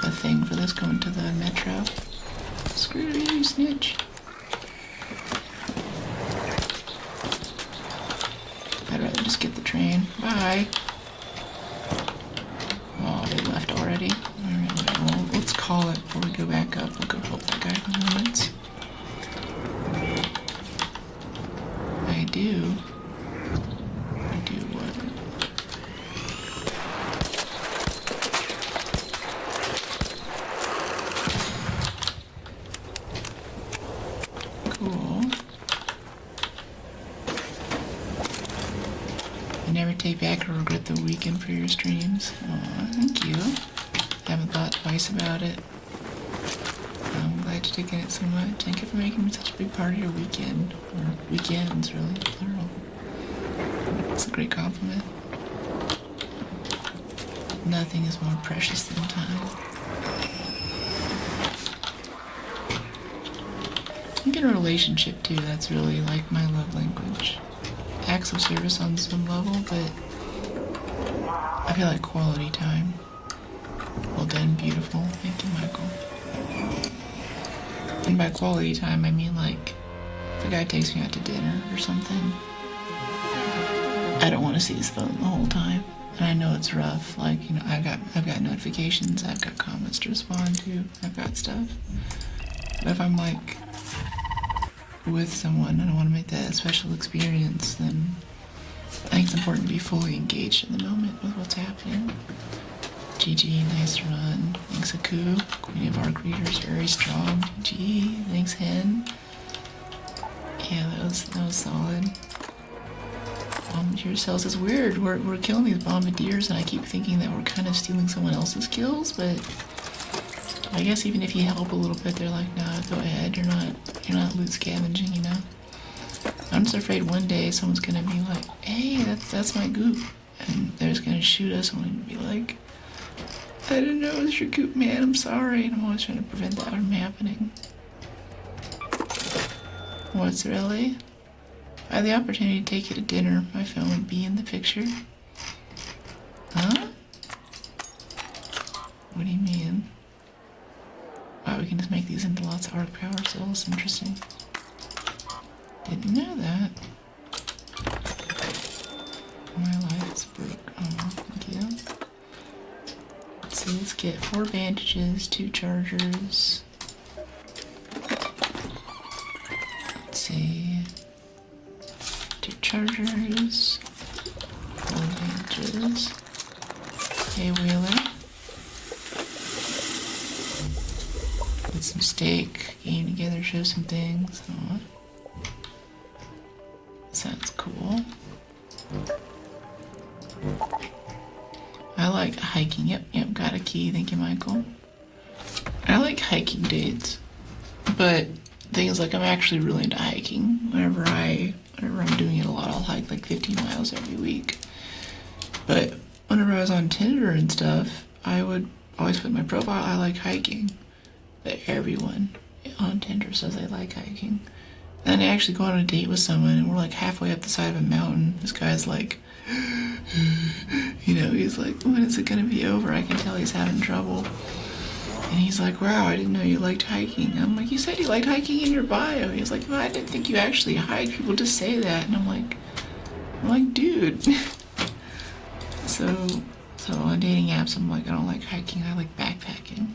a thing for this, going to the metro. Screw you, snitch. I'd rather just get the train. Bye. Oh, they left already. Alright, well, let's call it before we go back up. We'll go help that guy from the woods. I do what? Cool. You never take back or regret the weekend for your streams. Aw, thank you. Haven't thought twice about it. I'm glad you're taking it so much. Thank you for making me such a big part of your weekend. Or weekends, really, plural. It's a great compliment. Nothing is more precious than time. I think in a relationship too, that's really like my love language. Acts of service on some level, but I feel like quality time. Well done, beautiful. Thank you, Michael. And by quality time, I mean like if a guy takes me out to dinner or something, I don't want to see his phone the whole time. And I know it's rough. Like, you know, I've got notifications, I've got comments to respond to, I've got stuff. But if I'm like with someone and I want to make that a special experience, then I think it's important to be fully engaged in the moment with what's happening. GG, nice run. Thanks, Aku. Queen of Arc Readers, very strong. GG, thanks, Hen. Yeah, that was solid. Bombardier cells is weird. We're killing these bombardiers, and I keep thinking that we're kind of stealing someone else's kills, but I guess even if you help a little bit, they're like, nah, go ahead. You're not loot scavenging, you know. I'm just afraid one day someone's gonna be like, hey, that's my goop, and they're just gonna shoot us, and we're gonna be like, I didn't know it was your goop, man. I'm sorry. And I'm always trying to prevent that from happening. What's really? If I had the opportunity to take you to dinner, my phone would be in the picture. Huh? What do you mean? Wow, we can just make these into lots of arc power cells. Interesting. Didn't know that. My life is broke. Oh, thank you. Let's see, let's get 4 bandages, 2 chargers. Let's see. 2 chargers. 4 bandages. Hey, Wheeler. Get some steak, game together, show some things. Aww. Sounds cool. I like hiking. Yep, got a key. Thank you, Michael. I like hiking dates, but things like I'm actually really into hiking. Whenever I'm doing it a lot, I'll hike like 15 miles every week. But whenever I was on Tinder and stuff, I would always put in my profile, I like hiking. But everyone on Tinder says they like hiking. And then I actually go on a date with someone, and we're like halfway up the side of a mountain. This guy's like, you know, he's like, when is it gonna be over? I can tell he's having trouble. And he's like, wow, I didn't know you liked hiking. And I'm like, you said you liked hiking in your bio. He's like, well, I didn't think you actually hike. People just say that. And I'm like, dude. So on dating apps, I'm like, I don't like hiking. I like backpacking.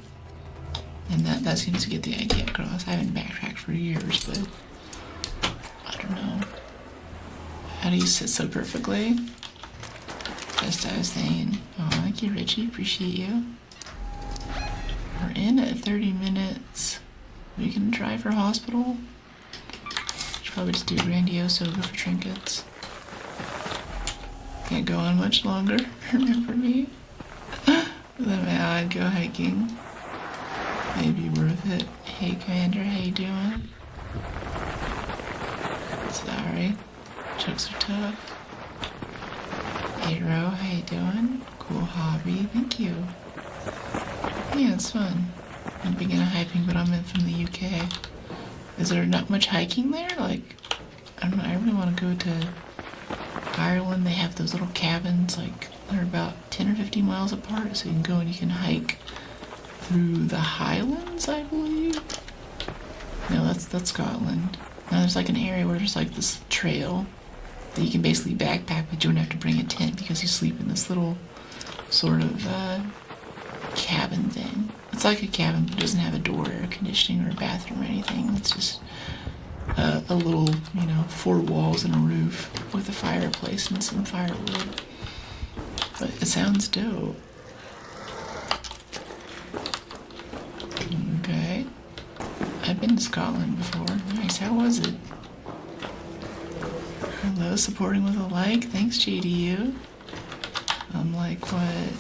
And that seems to get the idea across. I haven't backpacked for years, but I don't know. How do you sit so perfectly? Just I was saying. Oh, thank you, Richie. Appreciate you. We're in at 30 minutes. We can try for hospital. Should probably just do Grandioso, go for trinkets. Can't go on much longer. Remember me? Then I'd go hiking. Maybe worth it. Hey, Commander, how you doing? Sorry. Jokes are tough. Hey, Ro, how you doing? Cool hobby. Thank you. Yeah, it's fun. I'm big into hiking, but I'm in from the UK. Is there not much hiking there? Like, I don't know, I really want to go to Ireland. They have those little cabins, like, they're about 10 or 15 miles apart, so you can go and you can hike through the Highlands, I believe. No, that's Scotland. Now there's like an area where there's like this trail that you can basically backpack, but you don't have to bring a tent because you sleep in this little sort of cabin thing. It's like a cabin, but it doesn't have a door, air conditioning, or a bathroom or anything. It's just a little, 4 walls and a roof with a fireplace and some firewood. But it sounds dope. Okay. I I've been to Scotland before. Nice, how was it? Hello, supporting with a like. Thanks, JDU. I'm like, what?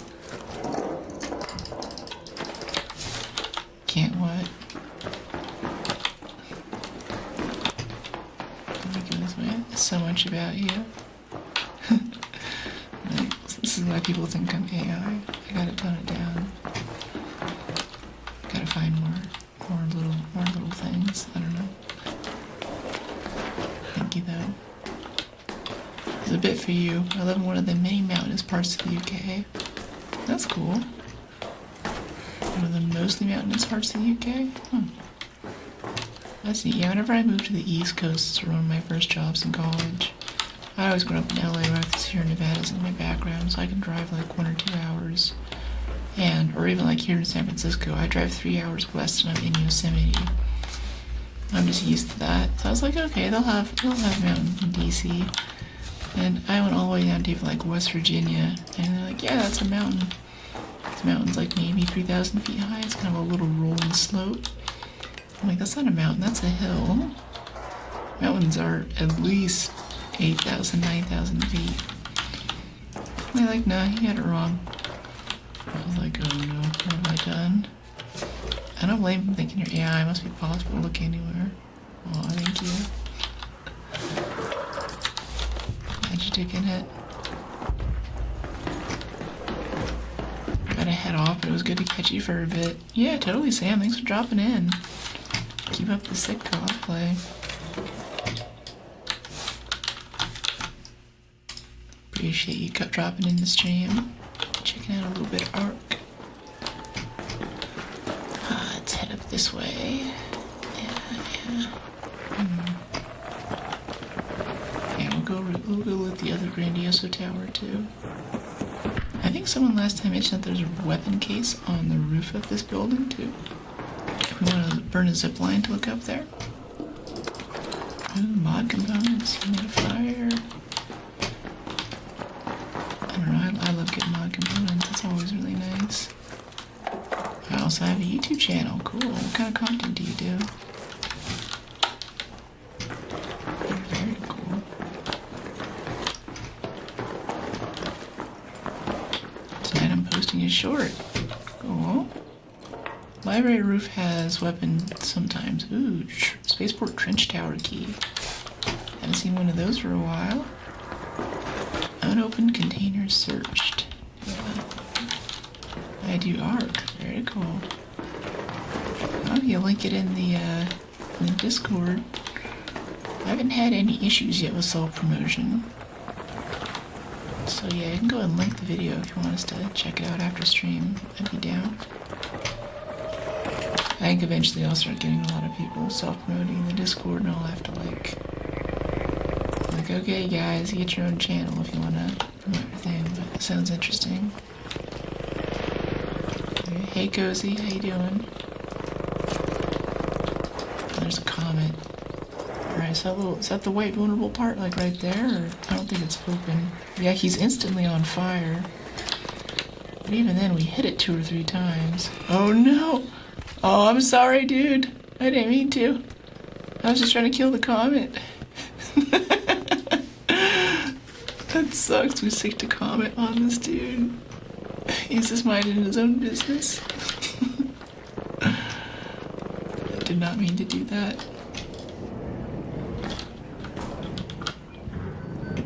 Can't what? Let me go this way. So much about you. Like, this is why people think I'm AI. I gotta tone it down. Gotta find more little things. I don't know. Thank you though. There's a bit for you. I live in one of the many mountainous parts of the UK. That's cool. One of the mostly mountainous parts of the UK? That's neat. Yeah, whenever I moved to the East Coast for one of my first jobs in college, I always grew up in LA, where Sierra Nevada's in my background, so I can drive like 1 or 2 hours. Or even like here in San Francisco, I drive 3 hours west and I'm in Yosemite. I'm just used to that. So I was like, okay, they'll have mountains in DC. And I went all the way down to like West Virginia, and they're like, yeah, that's a mountain. This mountain's like maybe 3,000 feet high. It's kind of a little rolling slope. I'm like, that's not a mountain, that's a hill. Mountains are at least 8,000, 9,000 feet. And they're like, nah, you got it wrong. I was like, oh no, what have I done? I don't blame them thinking your AI must be possible to look anywhere. Oh, thank you. Magic in it. Gotta head off, but it was good to catch you for a bit. Yeah, totally, Sam. Thanks for dropping in. Keep up the sick cosplay. Appreciate you dropping in the stream. Checking out a little bit of Arc. Let's head up this way. Yeah. Yeah, we'll go loot the other Grandioso Tower too. I think someone last time mentioned that there's a weapon case on the roof of this building too. If we want to burn a zip line to look up there. Ooh, mod components, made of fire. I don't know, I love getting mod components. It's always really nice. I also have a YouTube channel. Cool. What kind of content do you do? Very cool. Tonight I'm posting a short. Cool. Library roof has weapons sometimes. Ooh, Spaceport Trench Tower key. Haven't seen one of those for a while. Unopened containers searched. Yeah. I do Arc. Very cool. Oh, you link it in the Discord. I haven't had any issues yet with self-promotion. So yeah, you can go and link the video if you want us to check it out after stream. I'd be down. I think eventually I'll start getting a lot of people self-promoting in the Discord, and I'll have to like, okay guys, you get your own channel if you want to promote your thing, but it sounds interesting. Hey Cozy, how you doing? Oh, there's a comet. Alright, is that the white vulnerable part, like right there? Or I don't think it's open. Yeah, he's instantly on fire. But even then, we hit it 2 or 3 times. Oh no! Oh, I'm sorry, dude. I didn't mean to. I was just trying to kill the comet. That sucks. We sicked a comet on this dude. He's just minding his own business. I did not mean to do that.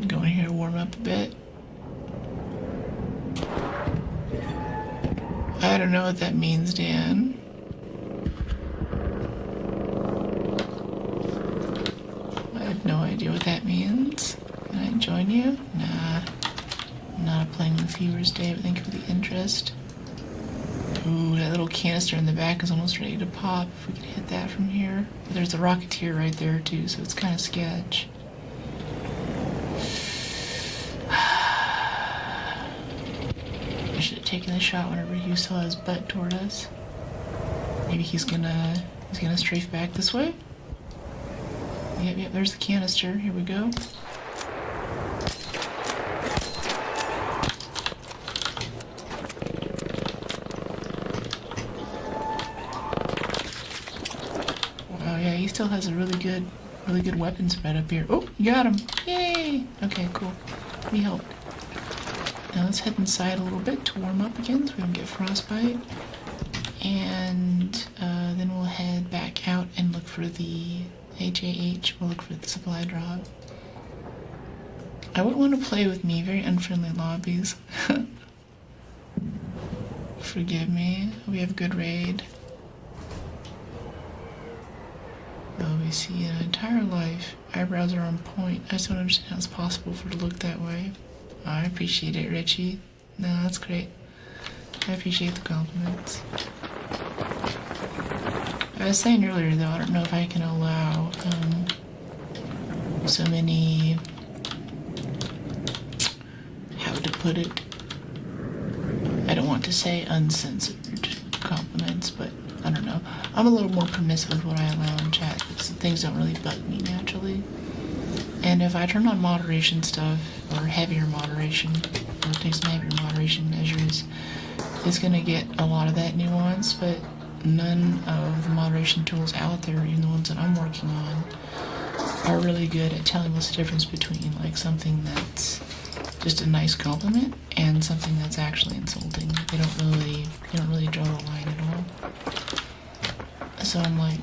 Go in here to warm up a bit. I don't know what that means, Dan. I have no idea what that means. Can I join you? Nah. I'm not playing with Fever's Day, but thank you for the interest. Ooh, that little canister in the back is almost ready to pop. If we can hit that from here. But there's a Rocketeer right there too, so it's kind of sketch. I should have taken the shot whenever he saw his butt toward us. Maybe he's gonna strafe back this way. Yep, there's the canister. Here we go. still has a really good weapon spread up here. Oh, you got him! Yay! Okay, cool. We helped. Now let's head inside a little bit to warm up again so we don't get frostbite. And then we'll head back out and look for the HAH. We'll look for the supply drop. I wouldn't want to play with me. Very unfriendly lobbies. Forgive me. We have a good raid. Oh, we see an entire life. Eyebrows are on point. I just don't understand how it's possible for it to look that way. Oh, I appreciate it, Richie. No, that's great. I appreciate the compliments. I was saying earlier, though, I don't know if I can allow so many, how to put it, I don't want to say uncensored compliments, but I don't know. I'm a little more permissive with what I allow in chat, because things don't really bug me naturally. And if I turn on moderation stuff, or heavier moderation, or take some heavier moderation measures, it's going to get a lot of that nuance, but none of the moderation tools out there, even the ones that I'm working on, are really good at telling us the difference between like something that's just a nice compliment and something that's actually insulting. They don't really draw the line at all. So I'm like,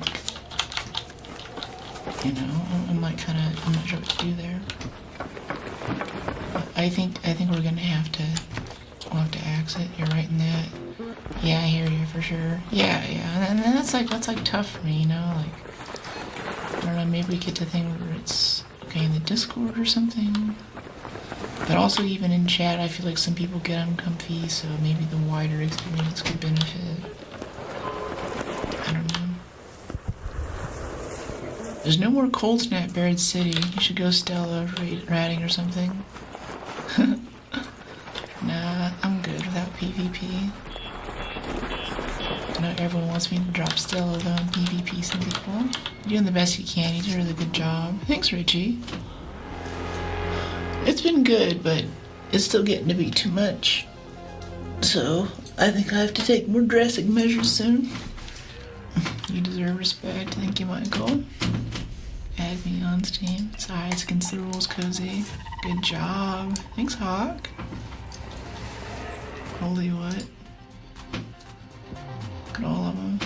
you know, I'm like kind of, I'm not sure what to do there. But I think we're gonna have to, we'll have to axe it. You're right in that. Yeah, I hear you for sure. Yeah, and that's like tough for me, you know, like, I don't know, maybe we get to a thing where it's okay in the Discord or something. But also even in chat, I feel like some people get uncomfy, so maybe the wider experience could benefit. I don't know. There's no more cold snap buried city. You should go Stella ratting or something. Nah, I'm good without PvP. I know everyone wants me to drop Stella though and PvP some people. You're doing the best you can. You did a really good job. Thanks, Richie. It's been good, but it's still getting to be too much. So, I think I have to take more drastic measures soon. You deserve respect. Thank you, Michael. Add me on Steam. Sides against the rules, cozy. Good job. Thanks, Hawk. Holy what? Look at all of them.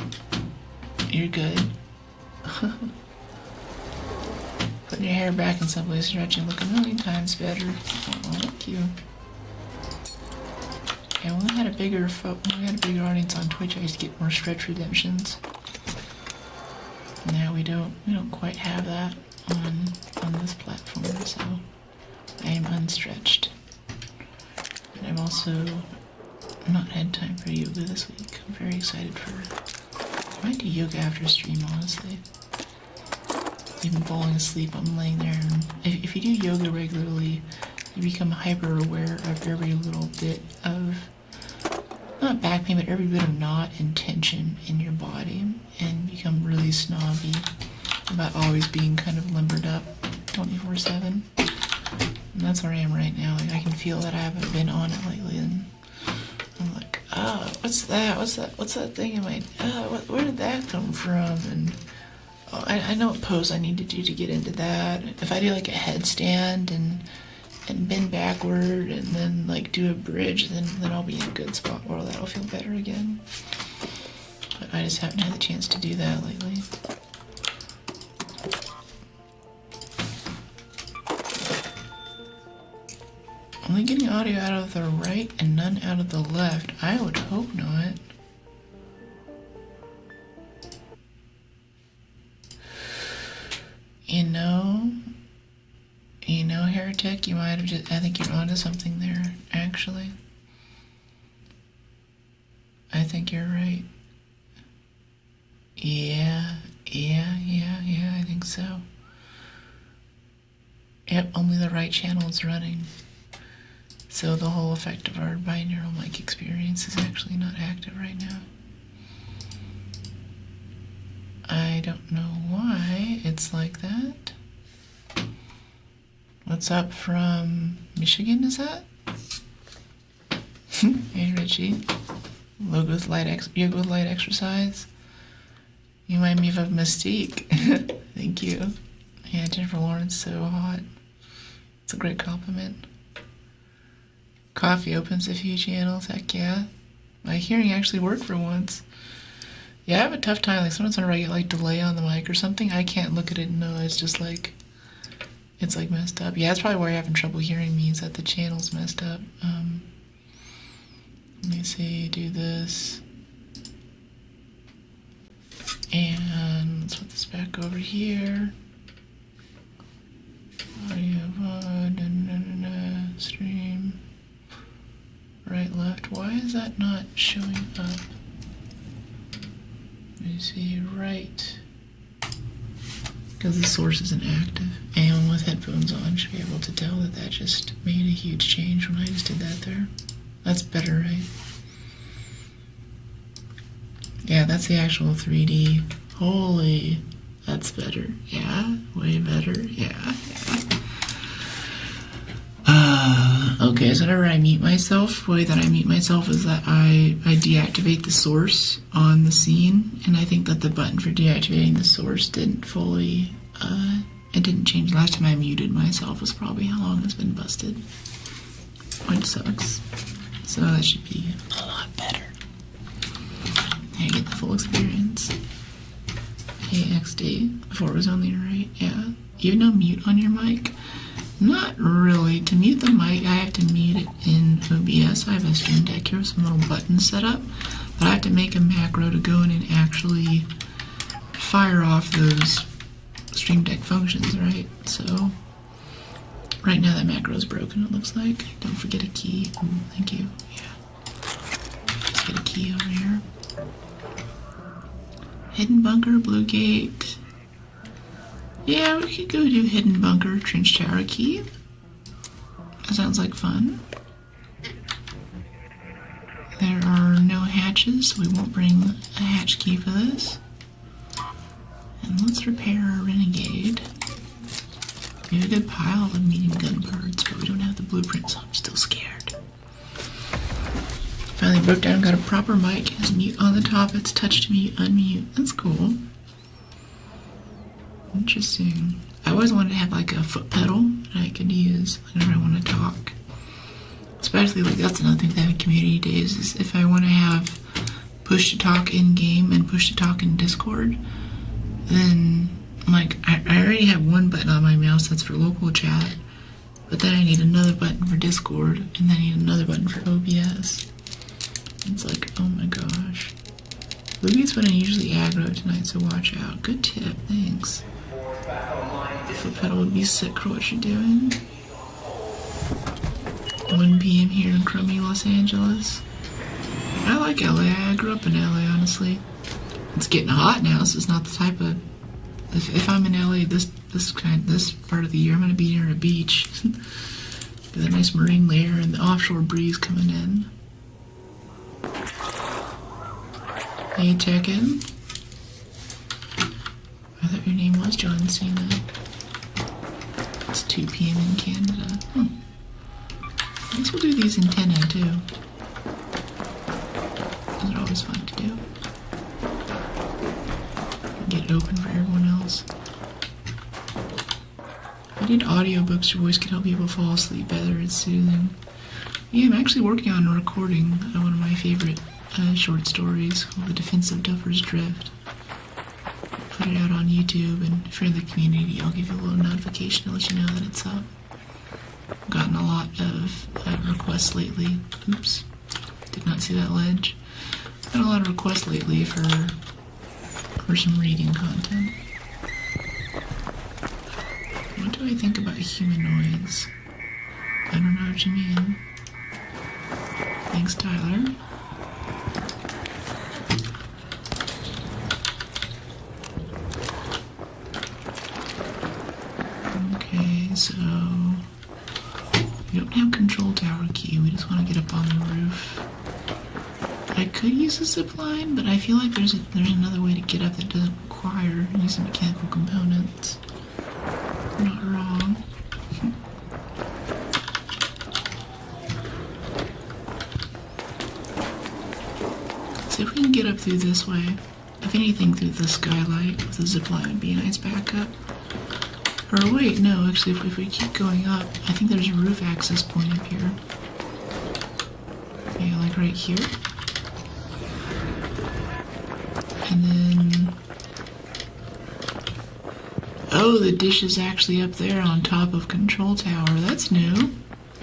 You're good. Putting your hair back in some place, stretching, look a million times better. Oh, thank you. Yeah, when we had a bigger audience on Twitch, I used to get more stretch redemptions. Now we don't quite have that on this platform, so I am unstretched. And I've also not had time for yoga this week. I'm very excited for. I might do yoga after stream, honestly. Even falling asleep, I'm laying there, and if you do yoga regularly, you become hyper aware of every little bit of, not back pain, but every bit of knot and tension in your body, and become really snobby about always being kind of limbered up 24/7. And that's where I am right now. Like, I can feel that I haven't been on it lately, and I'm like, oh, what's that? What's that thing in my, where did that come from? And oh, I know what pose I need to do to get into that. If I do like a headstand and bend backward and then like do a bridge, then I'll be in a good spot where that'll feel better again. But I just haven't had the chance to do that lately. Only getting audio out of the right and none out of the left. I would hope not. You know, Heretic, you might have just, I think you're onto something there, actually. I think you're right. Yeah, I think so. Yep, only the right channel is running. So the whole effect of our binaural mic experience is actually not active right now. I don't know why it's like that. What's up from Michigan, is that? Hey, Richie. Yoga with light exercise. You remind me of Mystique. Thank you. Yeah, Jennifer Lawrence, so hot. It's a great compliment. Coffee opens a few channels, heck yeah. My hearing actually worked for once. Yeah, I have a tough time. Like sometimes whenever I get like delay on the mic or something, I can't look at it and know it's just like, it's like messed up. Yeah, that's probably why you're having trouble hearing me, is that the channel's messed up. Let me see, do this. And let's put this back over here. Stream. Right, left. Why is that not showing up? Let me see, right. Because the source isn't active. Anyone with headphones on should be able to tell that that just made a huge change when I just did that there. That's better, right? Yeah, that's the actual 3D. Holy, that's better. Yeah, way better. Yeah. Okay, so whenever I mute myself, the way that I mute myself is that I deactivate the source on the scene, and I think that the button for deactivating the source didn't fully, it didn't change. Last time I muted myself was probably how long it's been busted, which sucks. So that should be a lot better. I get the full experience. AXD, before it was only right, yeah. Even though mute on your mic, not really. To mute the mic, I have to mute it in OBS. I have a Stream Deck here with some little buttons set up, but I have to make a macro to go in and actually fire off those Stream Deck functions, right? So, right now that macro is broken, it looks like. Don't forget a key. Ooh, thank you. Yeah. Let's get a key over here. Hidden Bunker, Blue Gate. Yeah, we could go do Hidden Bunker, Trench Tower Key. That sounds like fun. There are no hatches, so we won't bring a hatch key for this. And let's repair our Renegade. We have a good pile of medium gun parts, but we don't have the blueprint, so I'm still scared. Finally broke down, got a proper mic. It has mute on the top, it's touch to mute, unmute. That's cool. Interesting. I always wanted to have like a foot pedal that I could use whenever I want to talk. Especially like that's another thing that in community days is if I want to have push to talk in game and push to talk in Discord, then like I already have one button on my mouse that's for local chat, but then I need another button for Discord and then I need another button for OBS. It's like, oh my gosh. Luby's been usually aggro tonight, so watch out. Good tip, thanks. Foot pedal would be sick for what you're doing. 1 p.m. here in crummy Los Angeles. I like LA. I grew up in LA, honestly. It's getting hot now, so it's not the type of... If I'm in LA this part of the year, I'm going to be near a beach. With a nice marine layer and the offshore breeze coming in. Hey, check-in. I thought your name was John Cena. It's 2 p.m. in Canada. I guess we'll do these in 10A too. Those are always fun to do. Get open for everyone else. If you did audiobooks, your voice could help people fall asleep better. It's soothing. Yeah, I'm actually working on a recording of one of my favorite short stories called The Defensive Duffer's Drift. Put it out on YouTube, and if you're in the community, I'll give you a little notification to let you know that it's up. I've gotten a lot of requests lately. Oops, did not see that ledge. Got a lot of requests lately for some reading content. What do I think about humanoids? I don't know what you mean. Thanks, Tyler. Okay, so we don't have control tower key. We just want to get up on the roof. I could use a zip line, but I feel like there's another way to get up that doesn't require using mechanical components. I'm not wrong. See if we can get up through this way. If anything, through the skylight with a zipline would be a nice backup. Or wait, no, actually, if we keep going up, I think there's a roof access point up here. Yeah, like right here. And then... oh, the dish is actually up there on top of control tower. That's new.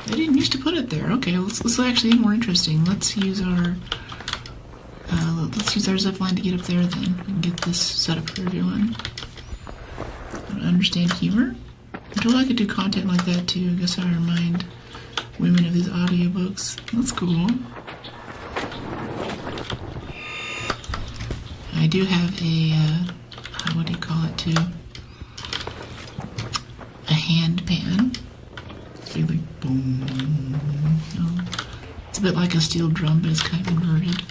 They didn't used to put it there. Okay, let's actually be more interesting. Let's use our zip line to get up there then and get this set up for everyone. I don't understand humor. I told I could do content like that too. I guess I remind women of these audiobooks. That's cool. I do have a what do you call it too? A hand pan. So you like boom. Oh. It's a bit like a steel drum, but it's kind of inverted.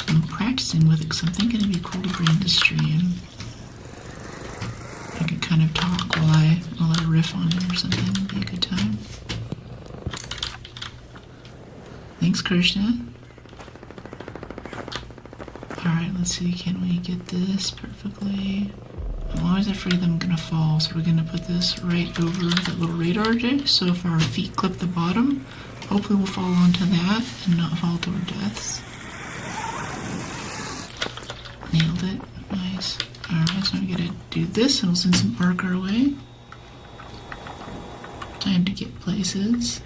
I'm practicing with it because I'm thinking it'd be cool to bring to stream. I could kind of talk while I riff on it or something. It'd be a good time. Thanks, Krishna. Alright, let's see. Can we get this perfectly? I'm always afraid I'm gonna fall, so we're gonna put this right over that little radar dish. So if our feet clip the bottom, hopefully we'll fall onto that and not fall to our deaths. Nailed it. Nice. Alright, so I'm gonna do this and we'll send some arc our way. Time to get places.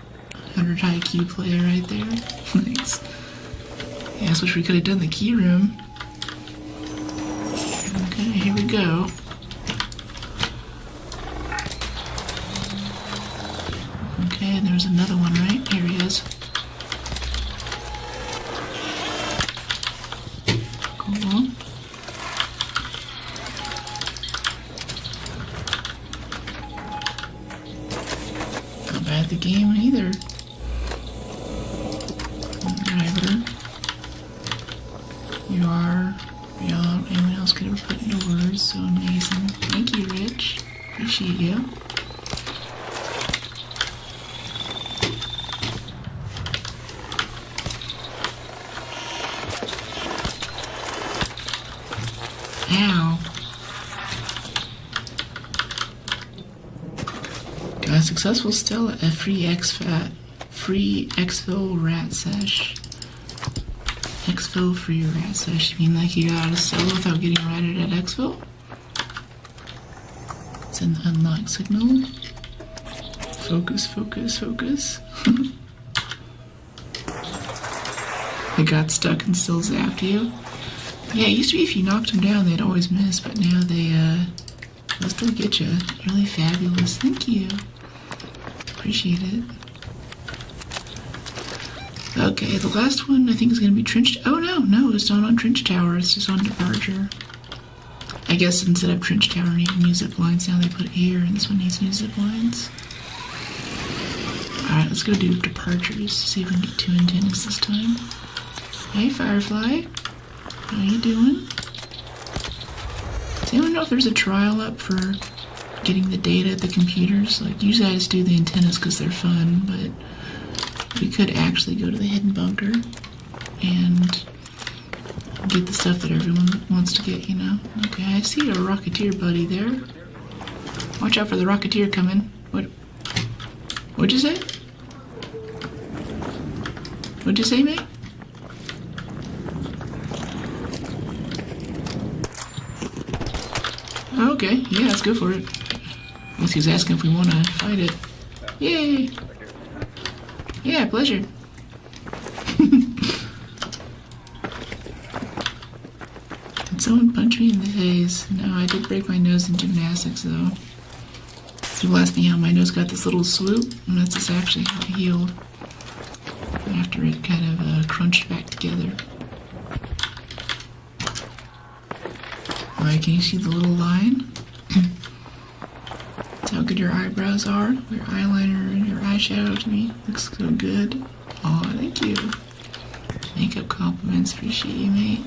100 IQ player right there. Nice. Yeah, I wish we could have done the key room. Okay, here we go. Okay, and there's another one, right? Here he is. Cool. Not bad at the game either. Driver. You are beyond anyone else could ever put into words. So amazing. Thank you, Rich. Appreciate you. Ow. Got a successful Stella, a free exfil rat sesh. Exfil free rat sesh. You mean like you got out of Stella without getting ratted at exfil? It's an unlock signal. Focus, focus, focus. They got stuck and still zapped you. Yeah, it used to be if you knocked them down, they'd always miss, but now they'll still get you. Really fabulous. Thank you. Appreciate it. Okay, the last one I think is going to be Trench... oh, no, it's not on Trench Tower. It's just on Departure. I guess instead of Trench Tower needing new zip lines, now they put it here, and this one needs new zip lines. Alright, let's go do Departures. See if we can get 2 antennas this time. Hey, Firefly. How you doing? Does anyone know if there's a trial up for getting the data at the computers? Like, usually I just do the antennas because they're fun, but we could actually go to the hidden bunker and get the stuff that everyone wants to get, you know? Okay, I see a Rocketeer buddy there. Watch out for the Rocketeer coming. What'd you say? What'd you say, mate? Okay, yeah, let's go for it. I guess he was asking if we want to fight it. Yay! Yeah, pleasure. Did someone punch me in the face? No, I did break my nose in gymnastics, though. People ask me how my nose got this little swoop, and that's just actually how it healed. After it kind of crunched back together. Alright, can you see the little line? That's how good your eyebrows are. Your eyeliner and your eyeshadow to me looks so good. Aw, thank you. Makeup compliments, appreciate you, mate.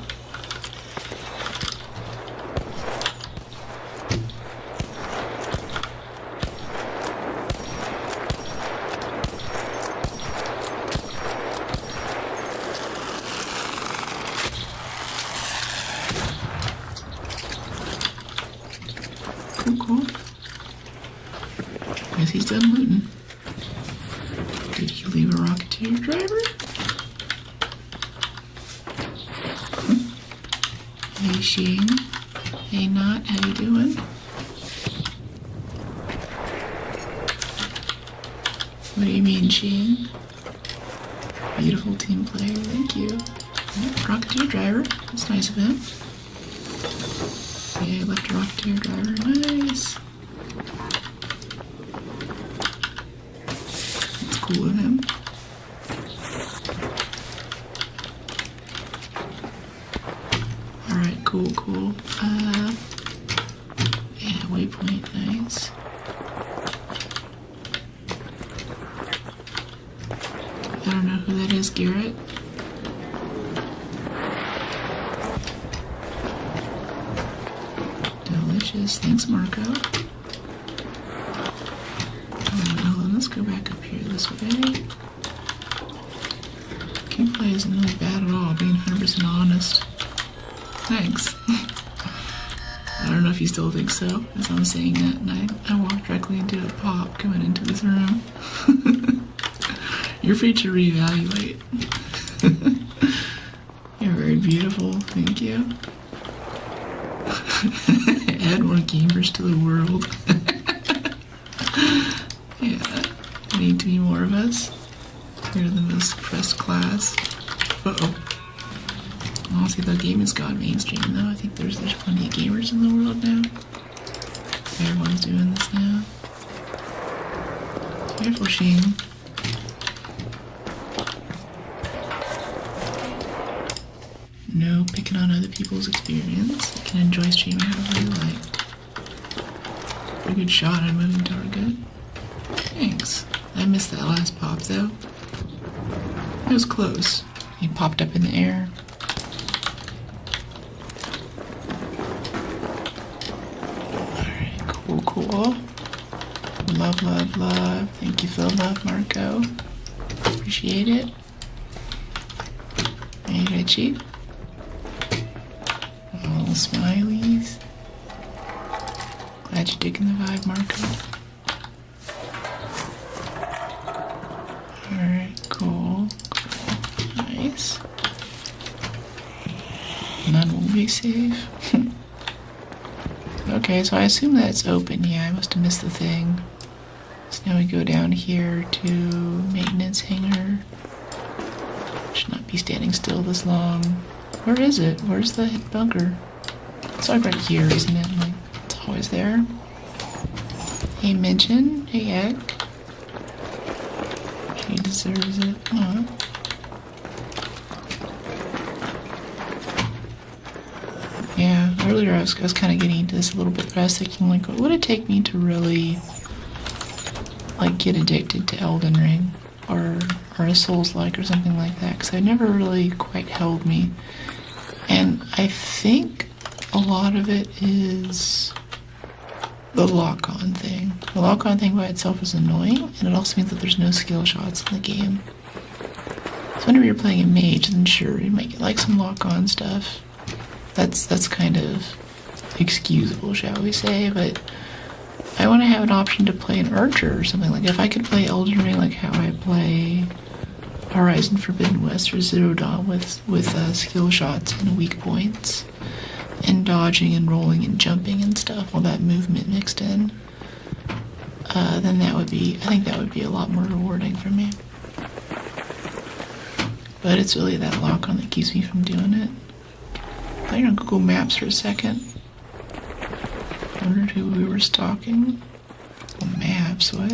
cool. Guess he's done looting. Did he leave a Rocketeer driver? Hey Sheen. Hey Not, how you doing? What do you mean, Sheen? Beautiful team player, thank you. Rocketeer driver, that's nice of him. Yeah, left a Rocketeer driver, nice. That's cool of him. Alright, cool. Yeah, waypoint, nice. I don't know who that is, Garrett. Delicious. Thanks, Marco. Hold on, let's go back up here this way. Gameplay isn't really bad at all, being 100% honest. Thanks. I don't know if you still think so, as I'm saying that, and I walked directly into a pop coming into this room. You're free to reevaluate. You're very beautiful, thank you. Add more gamers to the world. Yeah, there need to be more of us. We're the most suppressed class. Uh-oh. Honestly, the game has gone mainstream, though. I think there's plenty of gamers in the world now. Everyone's doing this now. Careful, Sheen. No picking on other people's experience. You can enjoy streaming however you like. A good shot on moving target. Thanks. I missed that last pop, though. It was close. He popped up in the air. Cool. Love. Thank you for the love, Marco. Appreciate it. Hey, Richie. All smileys. Glad you're digging the vibe, Marco. Alright, cool. Nice. None will be safe. Okay, so I assume that it's open. Yeah, I must have missed the thing. So now we go down here to maintenance hangar. Should not be standing still this long. Where is it? Where's the hit bunker? It's like right here, isn't it? Like, it's always there. Hey, Mention. Hey, Egg. He deserves it. Aw. Yeah, earlier I was kind of getting into this a little bit, but I was thinking, like, what would it take me to really, like, get addicted to Elden Ring or a Souls-like or something like that? Because it never really quite held me. And I think a lot of it is the lock-on thing. The lock-on thing by itself is annoying, and it also means that there's no skill shots in the game. So whenever you're playing a mage, then sure, you might get, like, some lock-on stuff. That's kind of excusable, shall we say, but I want to have an option to play an archer or something. Like, if I could play Elden Ring like how I play Horizon Forbidden West or Zero Dawn with skill shots and weak points and dodging and rolling and jumping and stuff, all that movement mixed in, then I think that would be a lot more rewarding for me. But it's really that lock-on that keeps me from doing it. I on Google Maps for a second. Wondered who we were stalking. Oh, maps, what?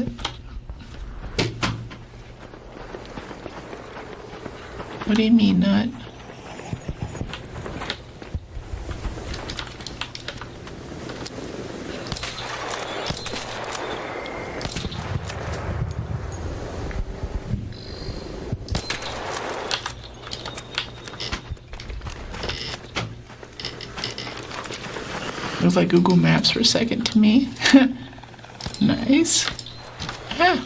What do you mean, Nut? It was like Google Maps for a second to me. Nice. Ah.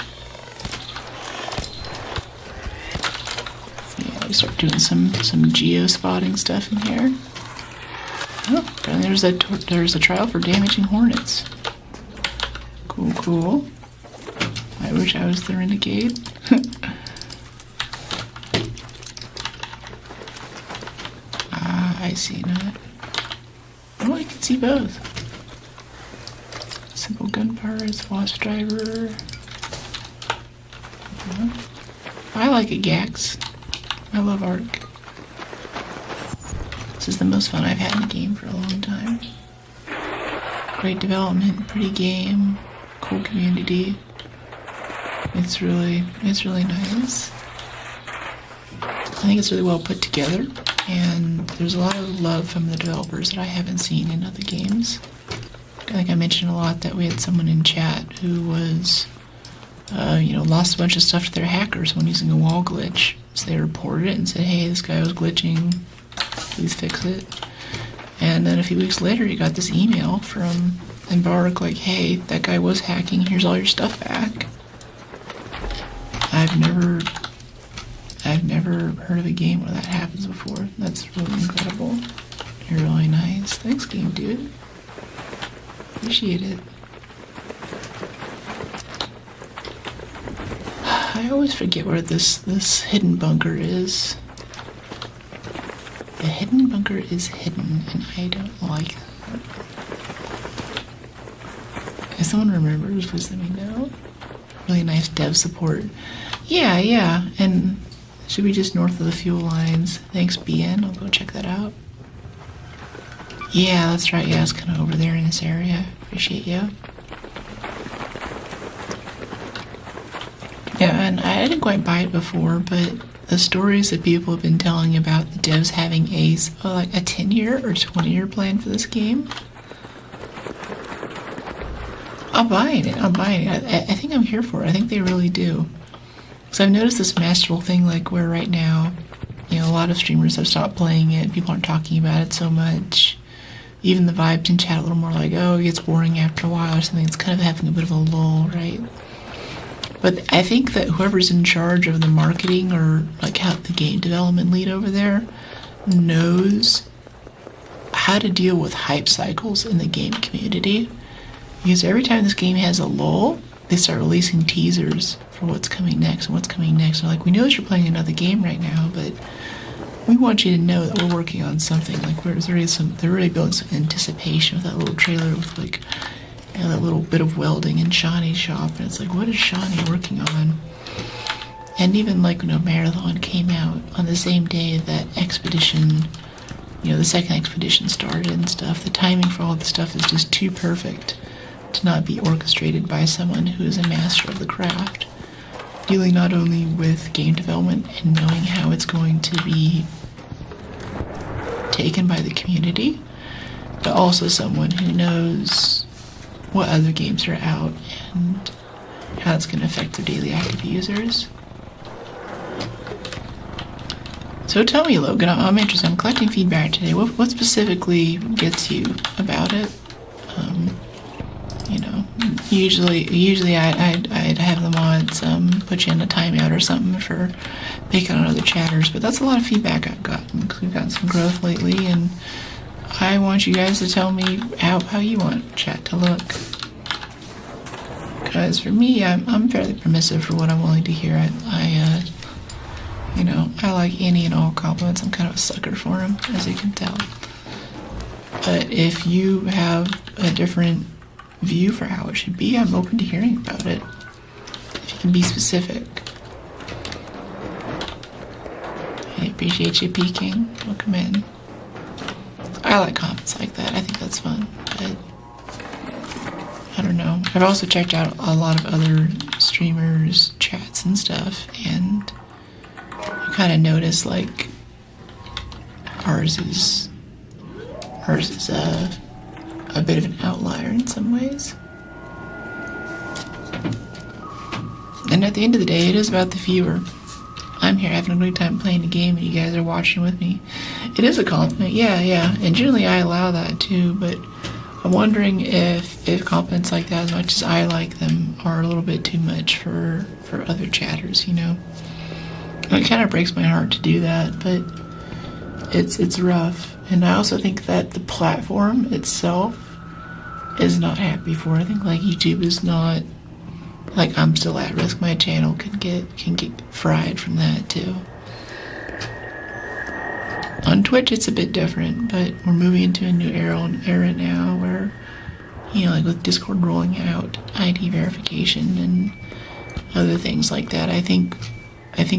Yeah, we start doing some geo-spotting stuff in here. Oh, apparently there's a trial for damaging hornets. Cool, cool. I wish I was the renegade. I see that. Oh, I can see both. Simple gunfire, SWAT driver. I like it, Gax. I love Arc. This is the most fun I've had in the game for a long time. Great development, pretty game, cool community. It's really nice. I think it's really well put together, and there's a lot of love from the developers that I haven't seen in other games. I think I mentioned a lot that we had someone in chat who was, lost a bunch of stuff to their hackers when using a wall glitch. So they reported it and said, hey, this guy was glitching, please fix it. And then a few weeks later, he got this email from Embark like, hey, that guy was hacking, here's all your stuff back. I've never heard of a game where that happens before. That's really incredible. You're really nice. Thanks, game dude. Appreciate it. I always forget where this hidden bunker is. The hidden bunker is hidden, and I don't like that. If someone remembers, please let me know. Really nice dev support. Yeah, and should be just north of the fuel lines. Thanks, BN. I'll go check that out. Yeah, that's right. Yeah, it's kind of over there in this area. Appreciate you. Yeah, and I didn't quite buy it before, but the stories that people have been telling about the devs having like a 10-year or 20-year plan for this game, I'm buying it. I think I'm here for it. I think they really do. Because I've noticed this masterful thing, like where right now, a lot of streamers have stopped playing it. People aren't talking about it so much. Even the vibes in chat a little more like, oh, it gets boring after a while or something. It's kind of having a bit of a lull, right? But I think that whoever's in charge of the marketing or like how the game development lead over there knows how to deal with hype cycles in the game community. Because every time this game has a lull, they start releasing teasers for what's coming next and what's coming next. They're like, we know that you're playing another game right now, but we want you to know that we're working on something. Like they're really building some anticipation with that little trailer with like, that little bit of welding in Shawnee's shop, and it's like, what is Shawnee working on? And even like Marathon came out on the same day that Expedition, the second Expedition started and stuff. The timing for all the stuff is just too perfect to not be orchestrated by someone who is a master of the craft, dealing not only with game development and knowing how it's going to be taken by the community, but also someone who knows what other games are out and how it's going to affect their daily active users. So tell me, Logan, I'm interested. I'm collecting feedback today. What specifically gets you about it? Usually I'd have the mods put you in a timeout or something for picking on other chatters, but that's a lot of feedback I've gotten because we've gotten some growth lately, and I want you guys to tell me how you want chat to look. Because for me, I'm fairly permissive for what I'm willing to hear. I like any and all compliments. I'm kind of a sucker for them, as you can tell. But if you have a different view for how it should be, I'm open to hearing about it. If you can be specific. I appreciate you peeking. Welcome in. I like comments like that. I think that's fun. But I don't know. I've also checked out a lot of other streamers' chats and stuff, and I kind of noticed like ours is a bit of an outlier in some ways. And at the end of the day, it is about the viewer. I'm here having a great time playing the game and you guys are watching with me. It is a compliment, yeah. And generally I allow that too, but I'm wondering if compliments like that, as much as I like them, are a little bit too much for other chatters, And it kind of breaks my heart to do that, but it's rough. And I also think that the platform itself is not happy for. I think like YouTube is not, like, I'm still at risk. My channel can get fried from that too. On Twitch it's a bit different, but we're moving into a new era now where, you know, like with Discord rolling out ID verification and other things like that, I think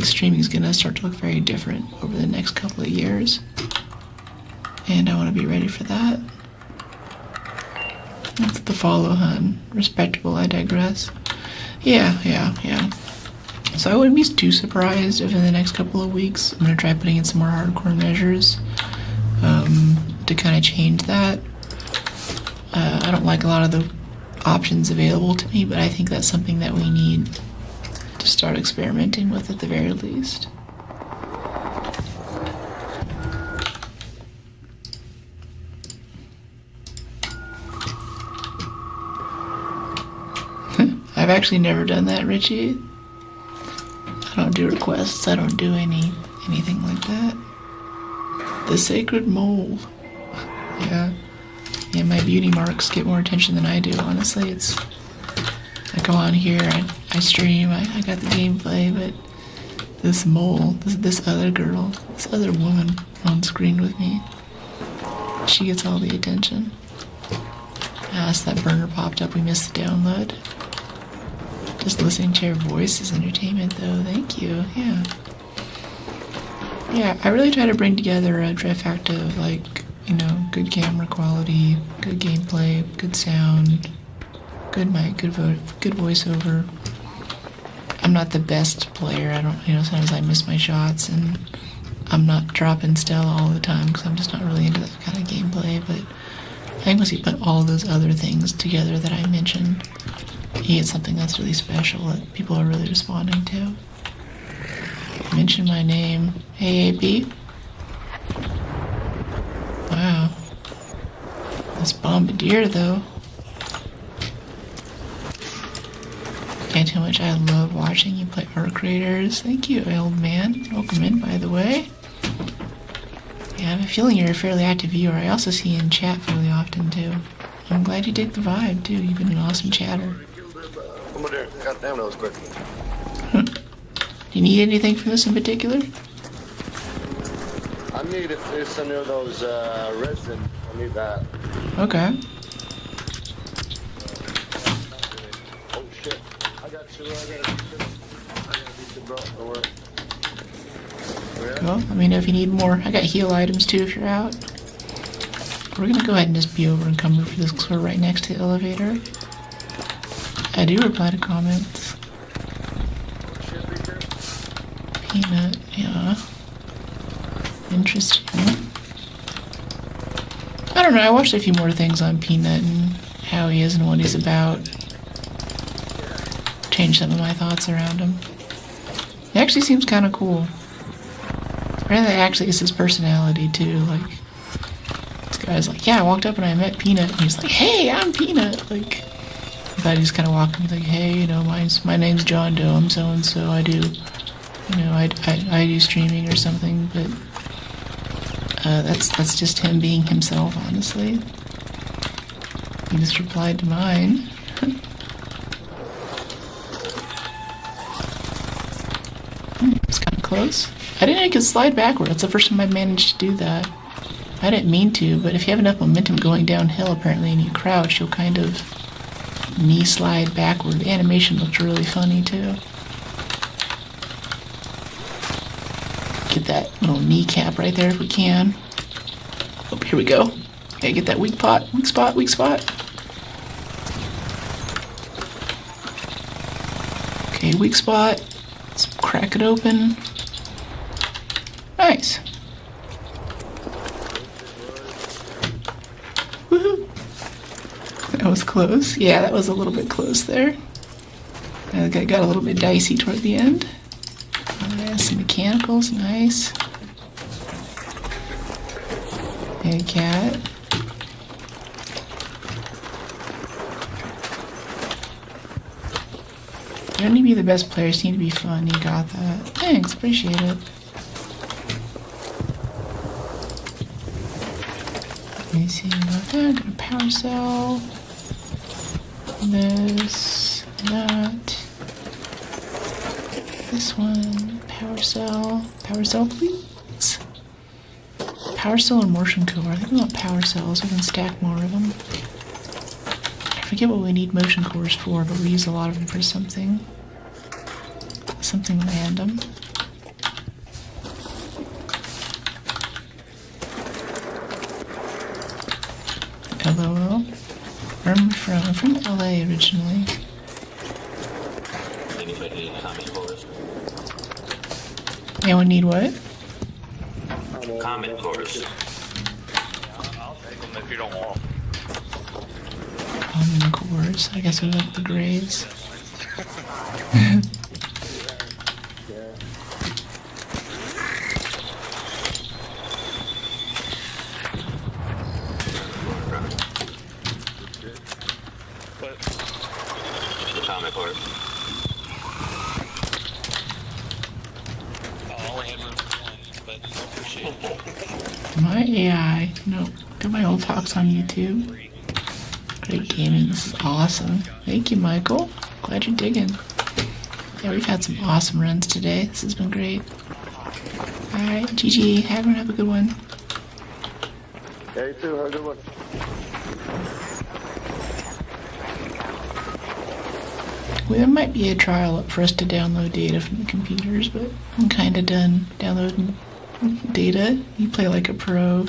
streaming is gonna start to look very different over the next couple of years, and I want to be ready for that. That's the follow, hun. Respectable, I digress. Yeah. So I wouldn't be too surprised if in the next couple of weeks I'm gonna try putting in some more hardcore measures to kind of change that. I don't like a lot of the options available to me, but I think that's something that we need to start experimenting with at the very least. I've actually never done that, Richie. I don't do requests. I don't do anything like that. The sacred mole. Yeah, my beauty marks get more attention than I do, honestly. I go on here, I stream, I got the gameplay, but this mole, this other girl, this other woman on screen with me, she gets all the attention. Yes, that burner popped up, we missed the download. Just listening to your voice is entertainment though, thank you, yeah. Yeah, I really try to bring together a trifecta of, like, you know, good camera quality, good gameplay, good sound, good mic, good voiceover. I'm not the best player. I don't, you know, sometimes I miss my shots, and I'm not dropping Stella all the time because I'm just not really into that kind of gameplay. But I think once you put all those other things together that I mentioned, you get something that's really special that people are really responding to. Mention my name. Hey, AB. Wow. This bombardier, though. Can't tell how much I love watching you play Arc Raiders. Thank you, old man. Welcome in, by the way. Yeah, I have a feeling you're a fairly active viewer. I also see you in chat fairly often, too. I'm glad you dig the vibe, too. You've been an awesome chatter. God damn, that was quick. Do you need anything from this in particular? I need if there's some of those resin. I need that. Okay. Oh shit. I got you. I gotta beat you, bro. Don't worry. Cool. Let me know if you need more. I got heal items too if you're out. We're gonna go ahead and just be over encumbered for this because we're right next to the elevator. I do reply to comments. Peanut, yeah. Interesting. I don't know, I watched a few more things on Peanut and how he is and what he's about. Changed some of my thoughts around him. He actually seems kind of cool. Or that actually is his personality too, like, this guy's like, yeah, I walked up and I met Peanut, and he's like, hey, I'm Peanut, like, I thought he was kind of walking like, hey, you know, my name's John Doe, I'm so-and-so, I do, you know, I do streaming or something, but that's just him being himself, honestly. He just replied to mine. It's kind of close. I didn't know you could slide backward. That's the first time I managed to do that. I didn't mean to, but if you have enough momentum going downhill, apparently, and you crouch, you'll kind of knee slide backward. The animation looked really funny, too. Get that little kneecap right there if we can. Oh, here we go. Okay, get that weak spot. Okay, weak spot. Let's crack it open. Nice. Woohoo. That was close. Yeah, that was a little bit close there. It got a little bit dicey toward the end. Some mechanicals, nice. Hey, cat. You don't need to be the best player, you just need to be fun. You got that. Thanks, appreciate it. Let me see about that. Got a power cell. This, that, this one, power cell, please. Power cell and motion core. I think we want power cells. We can stack more of them. I forget what we need motion cores for, but we use a lot of them for something random. LOL. Where am I from? I'm from LA originally. Anybody need comment cores? Anyone need what? Comment cores. I'll take them if you don't want. Common cores. I guess we like the grays. The comment cores. I only had room for one, but I appreciate it. My AI. No. Got my old talks on YouTube. Great gaming. This is awesome. Thank you, Michael. Glad you're digging. Yeah, we've had some awesome runs today. This has been great. Alright, GG. Everyone have a good one. Yeah, you too. Have a good one. Well, there might be a trial up for us to download data from the computers, but I'm kind of done downloading data. You play like a pro.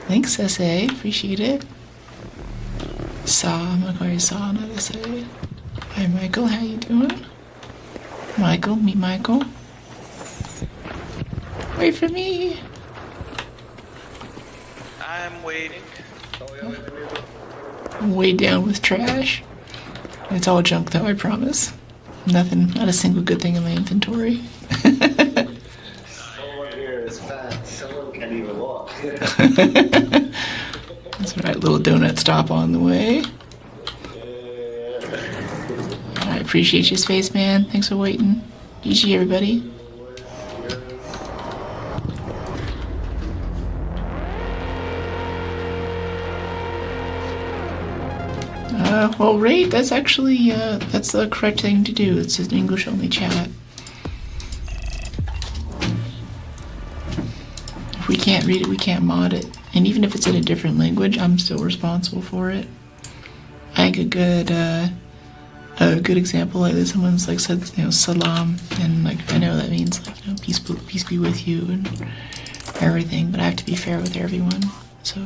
Thanks, SA. Appreciate it. I'm gonna call you Saw, not SA. Hi, Michael. How you doing? Michael, meet Michael. Wait for me. I'm waiting. I'm way down with trash. It's all junk, though, I promise. Nothing, not a single good thing in my inventory. Someone here is fat. Someone can't even walk. That's right, little donut stop on the way. I appreciate you, Spaceman. Thanks for waiting. GG, everybody. Well, rate, that's actually, that's the correct thing to do. It's an English-only chat. If we can't read it, we can't mod it. And even if it's in a different language, I'm still responsible for it. I think a good example, like someone's like said, salam, and like I know that means like peace be with you and everything, but I have to be fair with everyone. So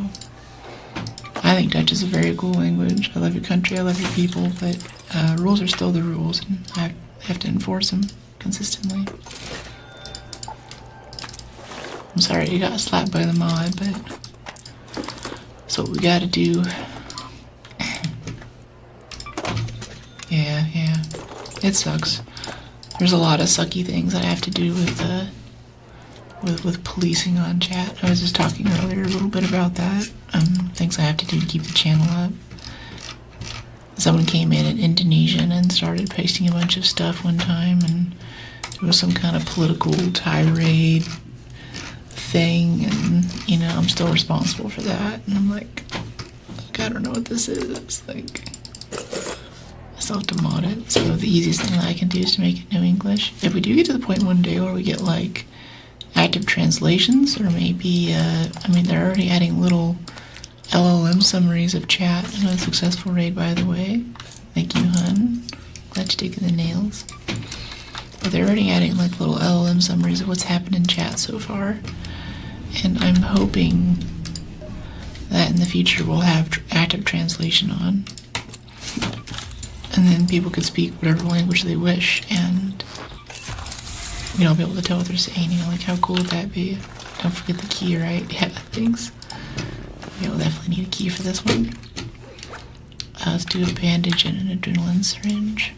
I think Dutch is a very cool language. I love your country, I love your people, but rules are still the rules, and I have to enforce them consistently. I'm sorry you got slapped by the mod, but that's what we gotta do. Yeah. It sucks. There's a lot of sucky things that I have to do with policing on chat. I was just talking earlier a little bit about that. Things I have to do to keep the channel up. Someone came in Indonesian and started posting a bunch of stuff one time, and there was some kind of political tirade thing, and I'm still responsible for that. And I'm like I don't know what this is. Like, I still have to mod it. So the easiest thing that I can do is to make it no English. If we do get to the point one day where we get like active translations, or maybe they're already adding little LLM summaries of chat. A successful raid, by the way. Thank you, hun. Glad you're taking the nails. But they're already adding like little LLM summaries of what's happened in chat so far, and I'm hoping that in the future we'll have active translation on, and then people could speak whatever language they wish, and I'll be able to tell what they're saying. Like, how cool would that be? Don't forget the key, right? Yeah, thanks. We'll definitely need a key for this one. Let's do a bandage and an adrenaline syringe.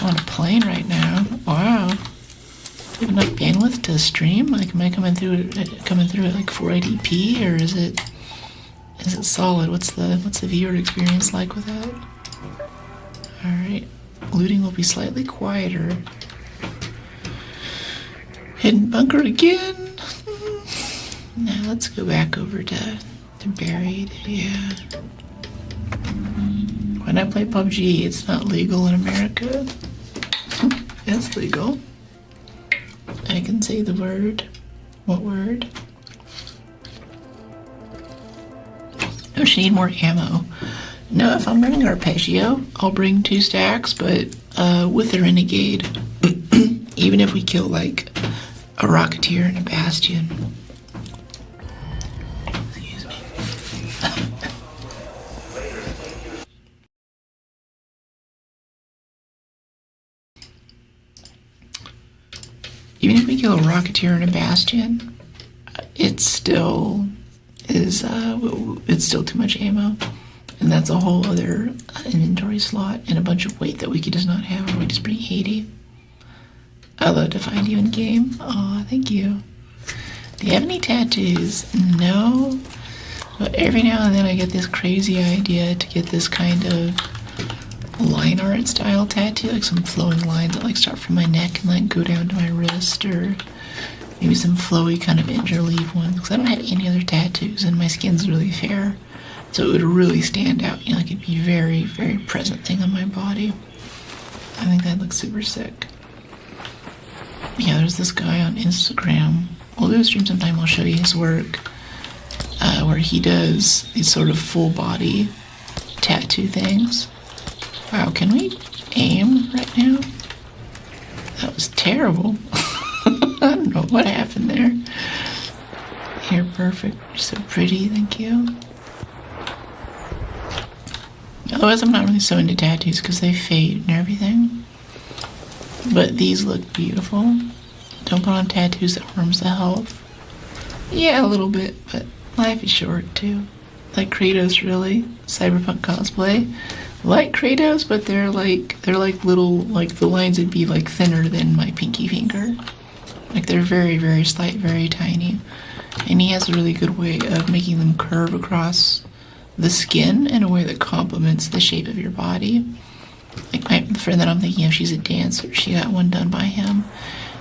I'm on a plane right now. Wow. Do you have enough bandwidth to stream? Like, am I coming through at like 480p, or is it solid? What's the viewer experience like with that? All right. Looting will be slightly quieter. Hidden bunker again. Now let's go back over to Buried, yeah. When I play PUBG, it's not legal in America. It's legal. I can say the word. What word? Oh, she need more ammo. No, if I'm running Arpeggio, I'll bring 2 stacks, but with the Renegade, even if we kill like a Rocketeer and a Bastion. Excuse me. Even if we kill a Rocketeer and a Bastion, it still is, it's still too much ammo. And that's a whole other inventory slot and a bunch of weight that we could just not have, or we just bring 80. I'd love to find you in game. Aw, thank you. Do you have any tattoos? No. But every now and then I get this crazy idea to get this kind of line art style tattoo, like some flowing lines that like start from my neck and like go down to my wrist, or maybe some flowy kind of interleave ones, because I don't have any other tattoos and my skin's really fair. So it would really stand out, you know, like it'd be very, very present thing on my body. I think that looks super sick. Yeah, there's this guy on Instagram. We'll do a stream sometime, I'll show you his work, where he does these sort of full body tattoo things. Wow, can we aim right now? That was terrible. I don't know what happened there. You're perfect, you're so pretty, thank you. Otherwise, I'm not really so into tattoos because they fade and everything. But these look beautiful. Don't put on tattoos that harms the health. Yeah, a little bit, but life is short too. Like Kratos, really. Cyberpunk cosplay. Like Kratos, but they're like little, like the lines would be like thinner than my pinky finger. Like they're very, very slight, very tiny. And he has a really good way of making them curve across the skin in a way that complements the shape of your body. Like the friend that I'm thinking of, she's a dancer. She got one done by him.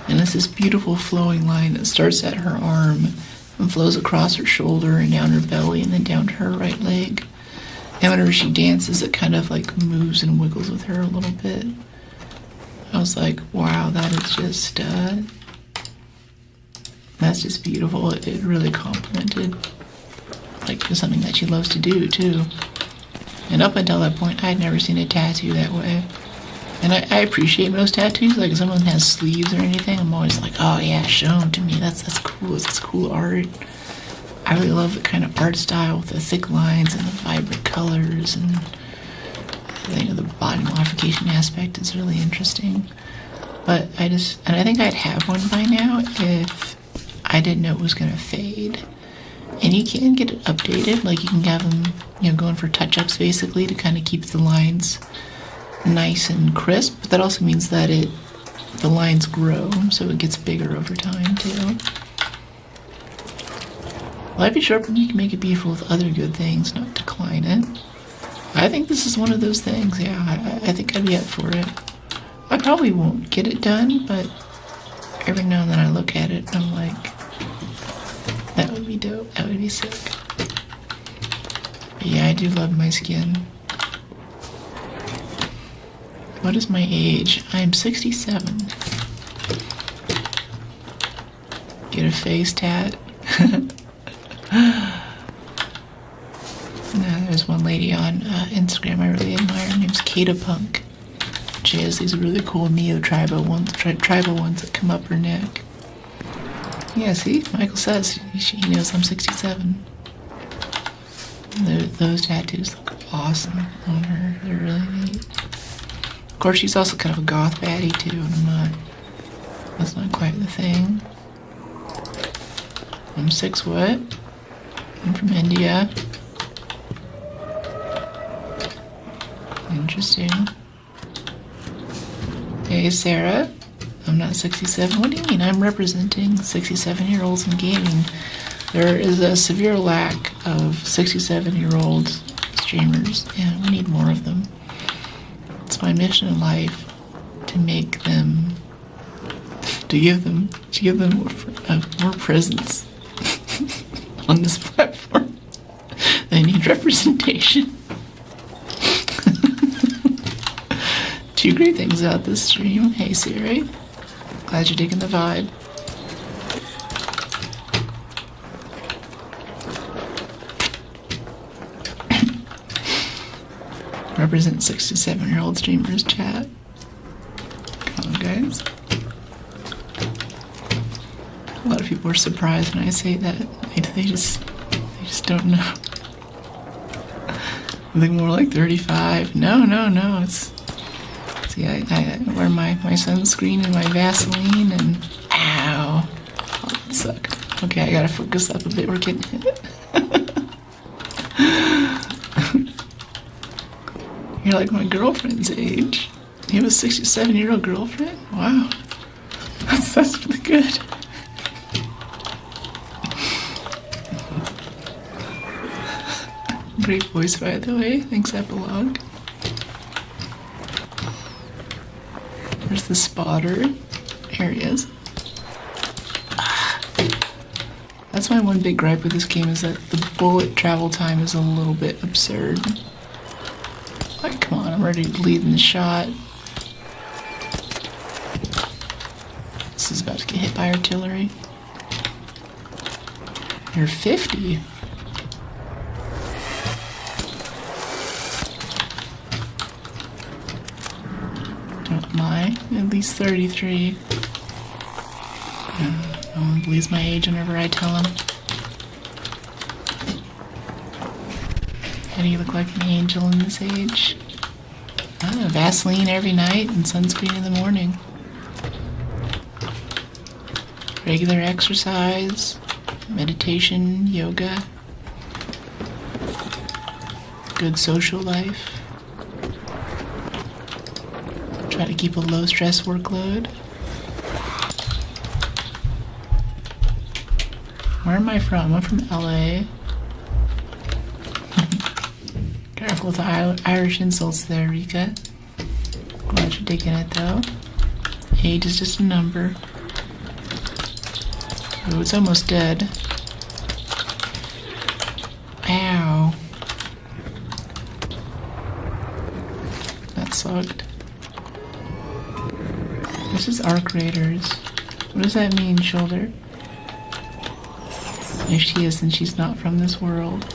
And it's this beautiful flowing line that starts at her arm and flows across her shoulder and down her belly and then down to her right leg. And whenever she dances, it kind of like moves and wiggles with her a little bit. I was like, wow, that is just, that's just beautiful. It really complemented like just something that she loves to do too. And up until that point, I had never seen a tattoo that way. And I appreciate most tattoos. Like if someone has sleeves or anything, I'm always like, oh yeah, show them to me. That's cool. That's cool art. I really love the kind of art style with the thick lines and the vibrant colors, and the body modification aspect is really interesting. But I think I'd have one by now if I didn't know it was gonna fade. And you can get it updated, like you can have them, you know, going for touch-ups basically to kind of keep the lines nice and crisp, but that also means that the lines grow, so it gets bigger over time too. Life is short, but you can make it beautiful with other good things, not decline it. I think this is one of those things, yeah, I think I'd be up for it. I probably won't get it done, but every now and then I look at it and I'm like, that would be dope. That would be sick. But yeah, I do love my skin. What is my age? I am 67. Get a face tat. Now there's one lady on Instagram I really admire. Her name's Kata Punk. She has these really cool tribal ones that come up her neck. Yeah, see? Michael says he knows I'm 67. Those tattoos look awesome on her. They're really neat. Of course, she's also kind of a goth baddie, too, and that's not quite the thing. I'm 6 what? I'm from India. Interesting. Hey, Sarah. I'm not 67. What do you mean? I'm representing 67-year-olds in gaming. There is a severe lack of 67-year-old streamers, and we need more of them. It's my mission in life to make them, to give them more presence on this platform. good representation. Two great things about this stream. Hey Siri, glad you're digging the vibe. Represent 6 to 7-year-old streamers chat. Come on, guys. A lot of people are surprised when I say that. They just don't know. I think more like 35. No. It's see, I wear my sunscreen and my Vaseline and ow, oh, that sucked. Okay, I gotta focus up a bit. We're getting hit. You're like my girlfriend's age. You have a 67-year-old girlfriend? Wow. That's really good. Great voice, by the way. Thanks, Epilogue. There's the spotter. Here he is. That's my one big gripe with this game, is that the bullet travel time is a little bit absurd. Like, come on, I'm already leading the shot. This is about to get hit by artillery. You're 50. Don't lie. At least 33. No one believes my age whenever I tell him. How do you look like an angel in this age? Vaseline every night and sunscreen in the morning. Regular exercise, meditation, yoga, good social life. Try to keep a low stress workload. Where am I from? I'm from LA. Careful with the Irish insults there, Rika. Glad you're digging it though. Age is just a number. Oh, it's almost dead. Ow. That sucked. This is Arc Raiders. What does that mean, shoulder? If she is, then she's not from this world.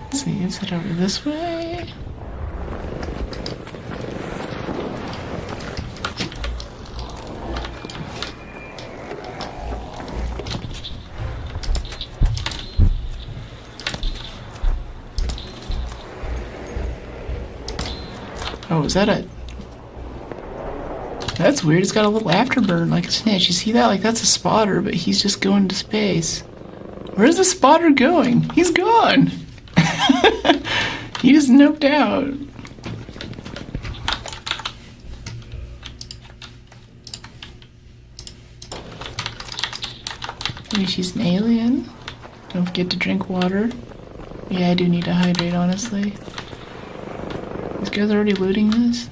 Let's see, let's head over this way. Oh, is that a... That's weird. It's got a little afterburn like a snitch. You see that? Like, that's a spotter, but he's just going to space. Where's the spotter going? He's gone. He just noped out. Maybe she's an alien. Don't forget to drink water. Yeah, I do need to hydrate, honestly. These guys already looting this?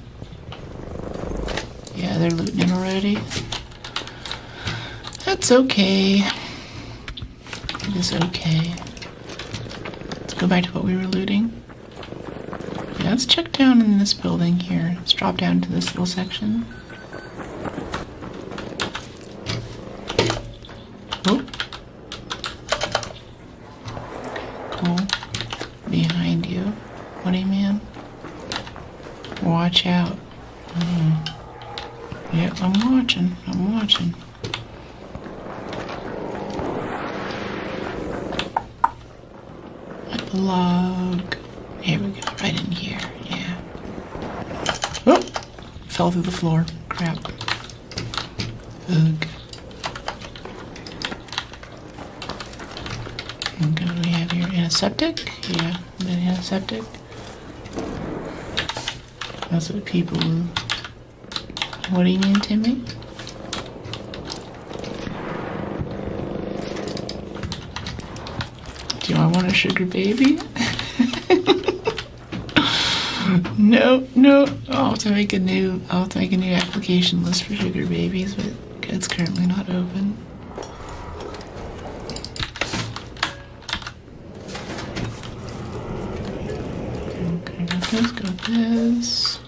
Yeah, they're looting it already. That's okay. It is okay. Let's go back to what we were looting. Yeah, let's check down in this building here. Let's drop down to this little section. Oh. Cool. Behind you. What do you mean? Watch out. Yep, I'm watching. Epilogue. Here we go, right in here, yeah. Oh! Fell through the floor. Crap. Ugh. And what do we have here? Antiseptic? Yeah, an antiseptic. That's what people... What do you mean, Timmy? Do I want a sugar baby? No. I'll have to make a new application list for sugar babies, but It's currently not open. Okay, got this.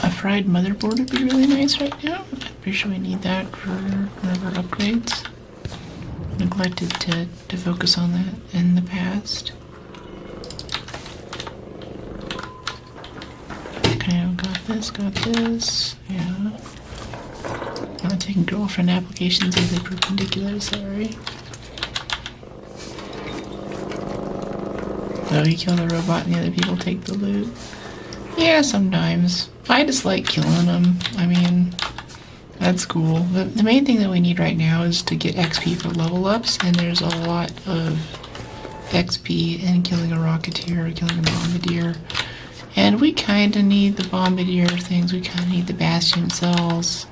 A fried motherboard would be really nice right now. I'm pretty sure we need that for one of our upgrades. Neglected to focus on that in the past. Okay, got this. Yeah. I'm not taking girlfriend applications as a perpendicular, sorry. So you kill the robot and the other people take the loot. Yeah, sometimes. I just like killing them. I mean, that's cool. The main thing that we need right now is to get XP for level ups, and there's a lot of XP in killing a rocketeer or killing a bombardier. And we kind of need the bombardier things, we kind of need the bastion cells.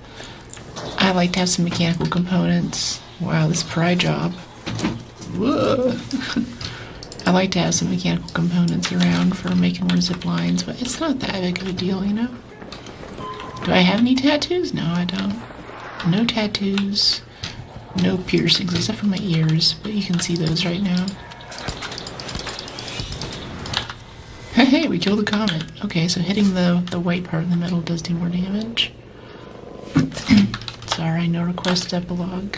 I like to have some mechanical components. Wow, this pry job. Whoa. I like to have some mechanical components around for making more zip lines, but it's not that big of a deal, you know? Do I have any tattoos? No, I don't. No tattoos. No piercings, except for my ears, but you can see those right now. Hey, we killed a comet. Okay, so hitting the white part in the middle does do more damage. Sorry, no request epilogue.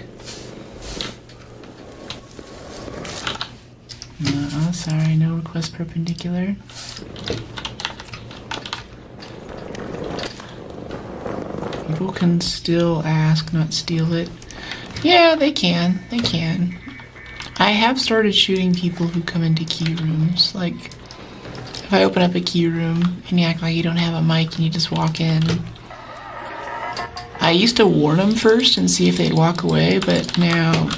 Sorry, no request perpendicular. People can still ask, not steal it. Yeah, they can. They can. I have started shooting people who come into key rooms. Like, if I open up a key room and you act like you don't have a mic and you just walk in. I used to warn them first and see if they'd walk away, but now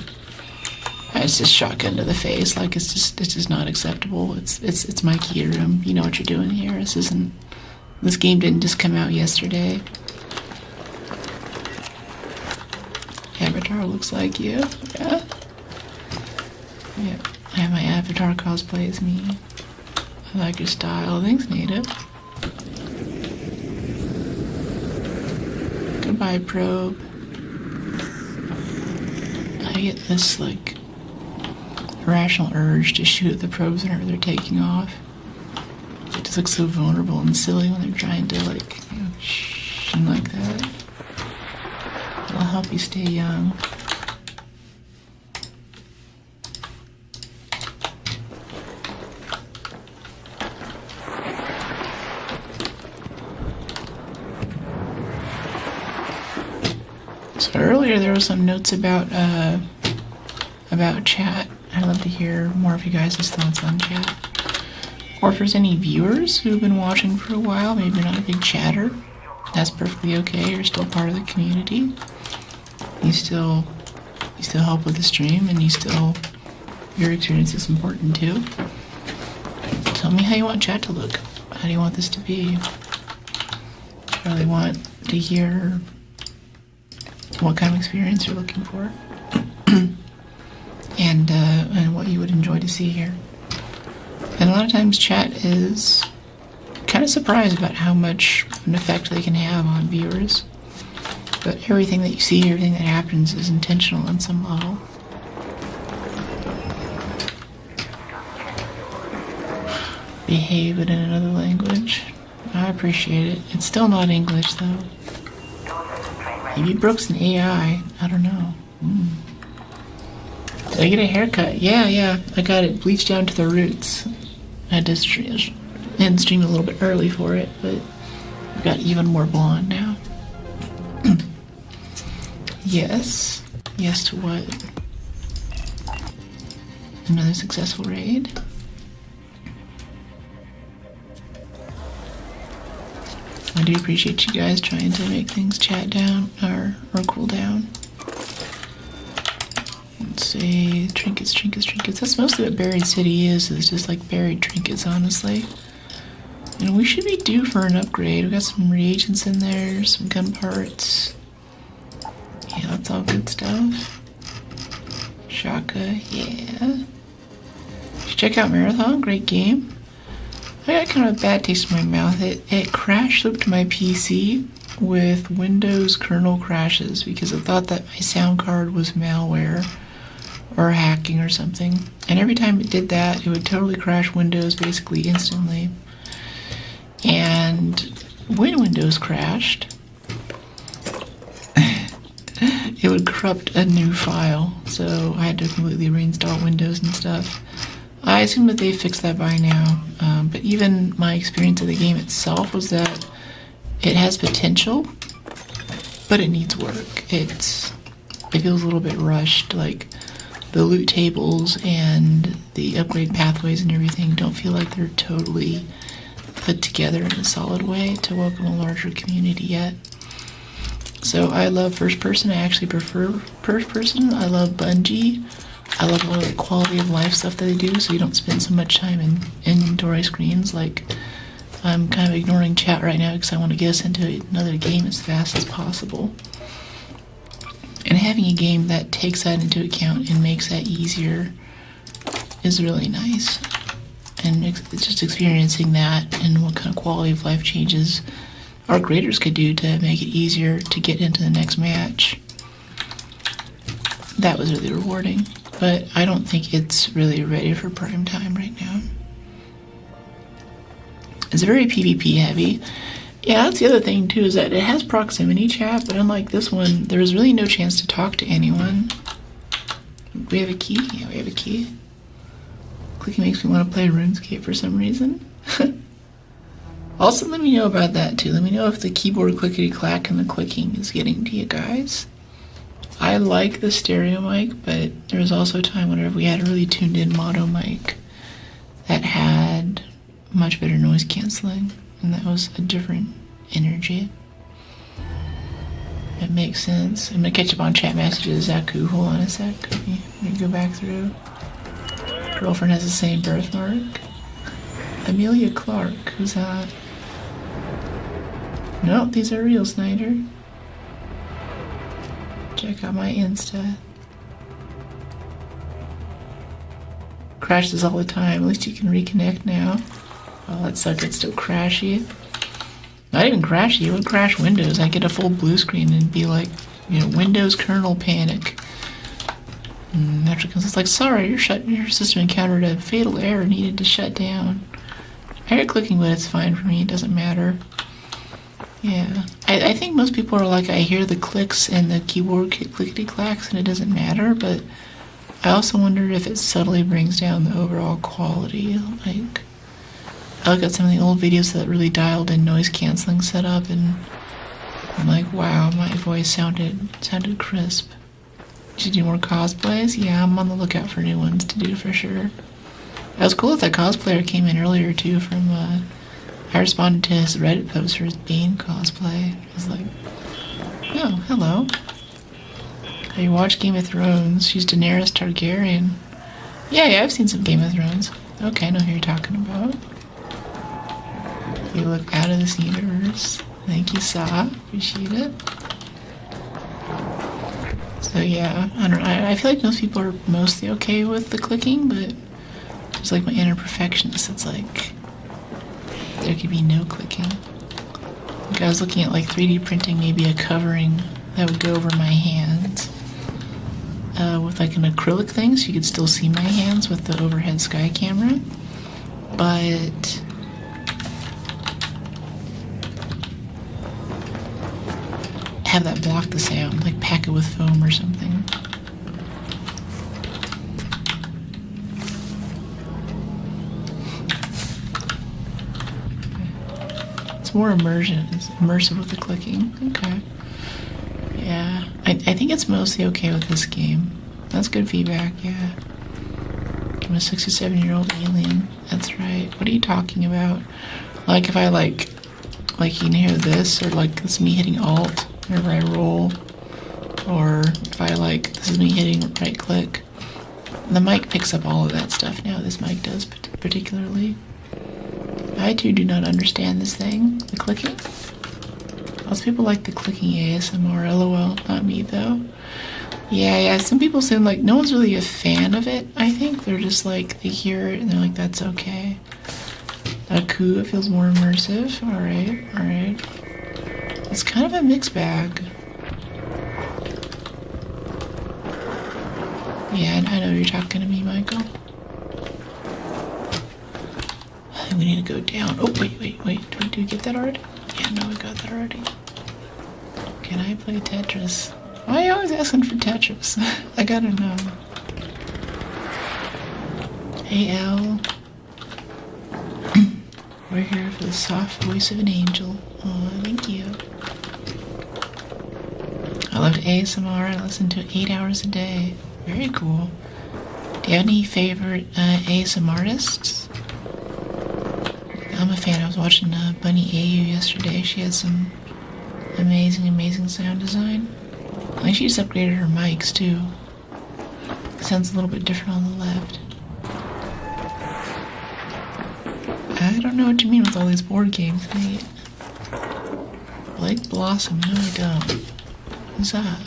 it's just shotgun to the face. Like, it's just not acceptable. It's my key room. You know what you're doing here. This game didn't just come out yesterday. Avatar looks like you. Yeah. Yeah. I have my avatar cosplay as me. I like your style. Thanks, native. Goodbye, probe. I get this, like, irrational urge to shoot at the probes whenever they're taking off. It just looks so vulnerable and silly when they're trying to, like, you know, shh, and like that. It'll help you stay young. So earlier there was some notes about chat. I'd love to hear more of you guys' thoughts on chat. Or if there's any viewers who've been watching for a while, maybe you're not a big chatter, that's perfectly okay. You're still part of the community. You still help with the stream, and your experience is important too. Tell me how you want chat to look. How do you want this to be? I really want to hear what kind of experience you're looking for. And what you would enjoy to see here. And a lot of times chat is kind of surprised about how much of an effect they can have on viewers. But everything that you see, everything that happens is intentional on some level. Behave it in another language. I appreciate it. It's still not English though. Maybe Brooke's an AI. I don't know. Did I get a haircut? Yeah. I got it bleached down to the roots. I had to stream a little bit early for it, but I got even more blonde now. Yes. Yes to what? Another successful raid. I do appreciate you guys trying to make things chat down or cool down. Let's see, trinkets. That's mostly what Buried City is just like buried trinkets, honestly. And we should be due for an upgrade. We got some reagents in there, some gun parts. Yeah, that's all good stuff. Shaka, yeah. Check out Marathon, great game. I got kind of a bad taste in my mouth. It crash looped my PC with Windows kernel crashes because it thought that my sound card was malware or hacking or something. And every time it did that, it would totally crash Windows basically instantly. And when Windows crashed, it would corrupt a new file. So I had to completely reinstall Windows and stuff. I assume that they fixed that by now. But even my experience of the game itself was that it has potential, but it needs work. It feels a little bit rushed. Like the loot tables and the upgrade pathways and everything don't feel like they're totally put together in a solid way to welcome a larger community yet. So I love first person. I actually prefer first person. I love Bungie. I love a lot of the quality of life stuff that they do, so you don't spend so much time in inventory screens. Like, I'm kind of ignoring chat right now because I want to get us into another game as fast as possible. And having a game that takes that into account and makes that easier is really nice. And just experiencing that and what kind of quality of life changes our creators could do to make it easier to get into the next match, that was really rewarding. But I don't think it's really ready for prime time right now. It's very PvP heavy. Yeah, that's the other thing too, is that it has proximity chat, but unlike this one, there was really no chance to talk to anyone. We have a key? Yeah, we have a key. Clicking makes me want to play RuneScape for some reason. Also, let me know about that too. Let me know if the keyboard clickety-clack and the clicking is getting to you guys. I like the stereo mic, but there was also a time whenever we had a really tuned in mono mic that had much better noise canceling, and that was a different energy. It makes sense. I'm gonna catch up on chat messages. Zaku, hold on a sec. Let me go back through. Girlfriend has the same birthmark. Amelia Clark, who's that? No, these are real, Snyder. Check out my Insta. Crashes all the time. At least you can reconnect now. Oh, that sucks. It's still crashy. Not even crashy. It would crash Windows. I'd get a full blue screen and be like, you know, Windows kernel panic. And after it comes, it's like, sorry, your system encountered a fatal error, needed to shut down. I hear clicking, but it's fine for me. It doesn't matter. Yeah, I think most people are like, I hear the clicks and the keyboard clickety-clacks and it doesn't matter, but I also wonder if it subtly brings down the overall quality. Like, I look at some of the old videos that really dialed in noise canceling setup and I'm like, wow, my voice sounded crisp. Did you do more cosplays? Yeah, I'm on the lookout for new ones to do for sure. That was cool that cosplayer came in earlier too from, I responded to his Reddit post for his Bane cosplay. I was like, oh, hello. Have you watched Game of Thrones? She's Daenerys Targaryen. Yeah, I've seen some Game of Thrones. Okay, I know who you're talking about. You look out of this universe. Thank you, Sa. Appreciate it. So yeah, I don't know. I feel like most people are mostly okay with the clicking, but it's like my inner perfectionist. It's like, there could be no clicking. Like I was looking at like 3D printing maybe a covering that would go over my hands with like an acrylic thing so you could still see my hands with the overhead sky camera, but have that block the sound, like pack it with foam or something. More immersion. It's immersive with the clicking. Okay. Yeah. I think it's mostly okay with this game. That's good feedback, yeah. I'm a 67-year-old alien. That's right. What are you talking about? Like if I like you can hear this, or like this is me hitting Alt whenever I roll, or if I like, this is me hitting right click. The mic picks up all of that stuff now. This mic does particularly. I too do not understand this thing, the clicking. Lots of people like the clicking ASMR, lol, not me though. Yeah, some people seem like no one's really a fan of it, I think. They're just like, they hear it and they're like, that's okay. Cool, it feels more immersive. Alright. It's kind of a mixed bag. Yeah, I know you're talking to me, Michael. I think we need to go down. Oh, wait. Did we get that already? Yeah, no, we got that already. Can I play Tetris? Why are you always asking for Tetris? I gotta know. Hey, Al. We're here for the soft voice of an angel. Oh, thank you. I love ASMR. I listen to it 8 hours a day. Very cool. Do you have any favorite ASMR artists? I'm a fan. I was watching Bunny AU yesterday. She had some amazing sound design. I think she just upgraded her mics too. It sounds a little bit different on the left. I don't know what you mean with all these board games, mate. Blake Blossom, no I don't. Who's that?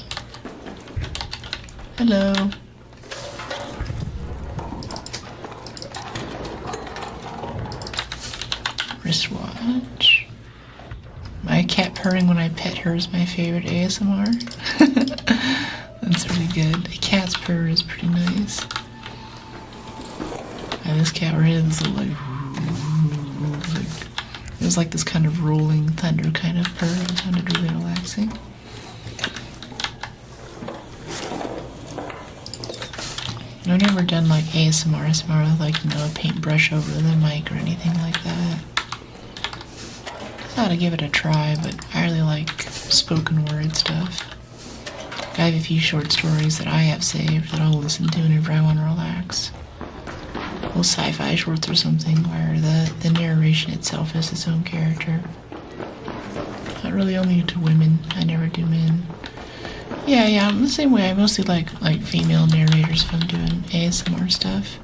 Hello. Wristwatch. My cat purring when I pet her is my favorite ASMR. That's really good. A cat's purr is pretty nice. And this cat right here is like it was like this kind of rolling thunder kind of purr. It sounded really relaxing. I've never done like ASMR with like, you know, a paintbrush over the mic or anything like that. I thought I'd give it a try, but I really like spoken word stuff. I have a few short stories that I have saved that I'll listen to whenever I want to relax. Little sci-fi shorts or something where the narration itself is its own character. Not really only to women. I never do men. Yeah, I'm the same way. I mostly like female narrators if I'm doing ASMR stuff.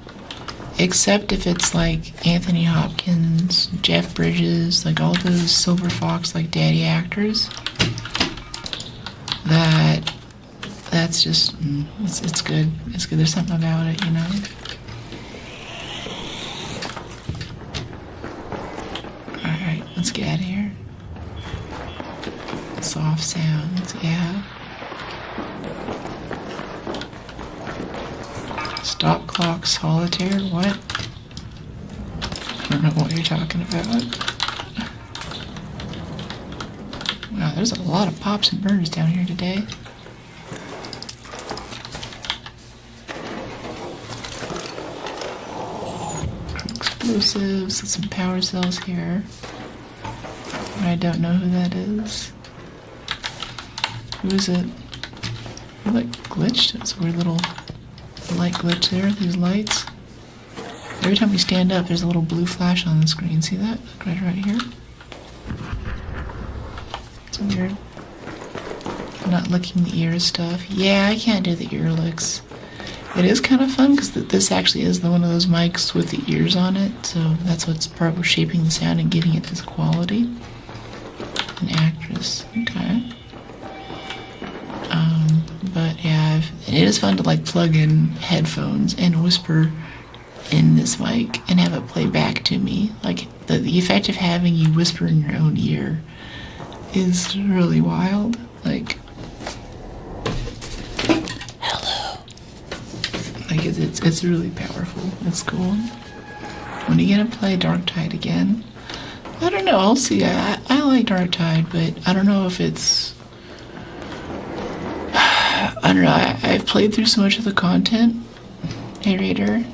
Except if it's like Anthony Hopkins, Jeff Bridges, like all those Silver Fox like daddy actors. That's just it's good. It's good. There's something about it, you know. Alright, let's get out of here. Soft sounds, yeah. Stop clock solitaire, what? I don't know what you're talking about. Wow, there's a lot of pops and burners down here today. Explosives, some power cells here. I don't know who that is. Who is it? It like glitched? It's a weird little light glitch there, these lights. Every time we stand up, there's a little blue flash on the screen. See that? Right here. It's weird. I'm not licking the ear stuff. Yeah, I can't do the ear licks. It is kind of fun because this actually is one of those mics with the ears on it, so that's what's probably shaping the sound and giving it this quality. An actress. Okay. But yeah, it is fun to like plug in headphones and whisper in this mic and have it play back to me. Like the effect of having you whisper in your own ear is really wild. Like, hello. Like it's really powerful. It's cool. When are you gonna play Dark Tide again? I don't know. I'll see. I like Dark Tide, but I don't know if it's. I don't know, I've played through so much of the content, narrator,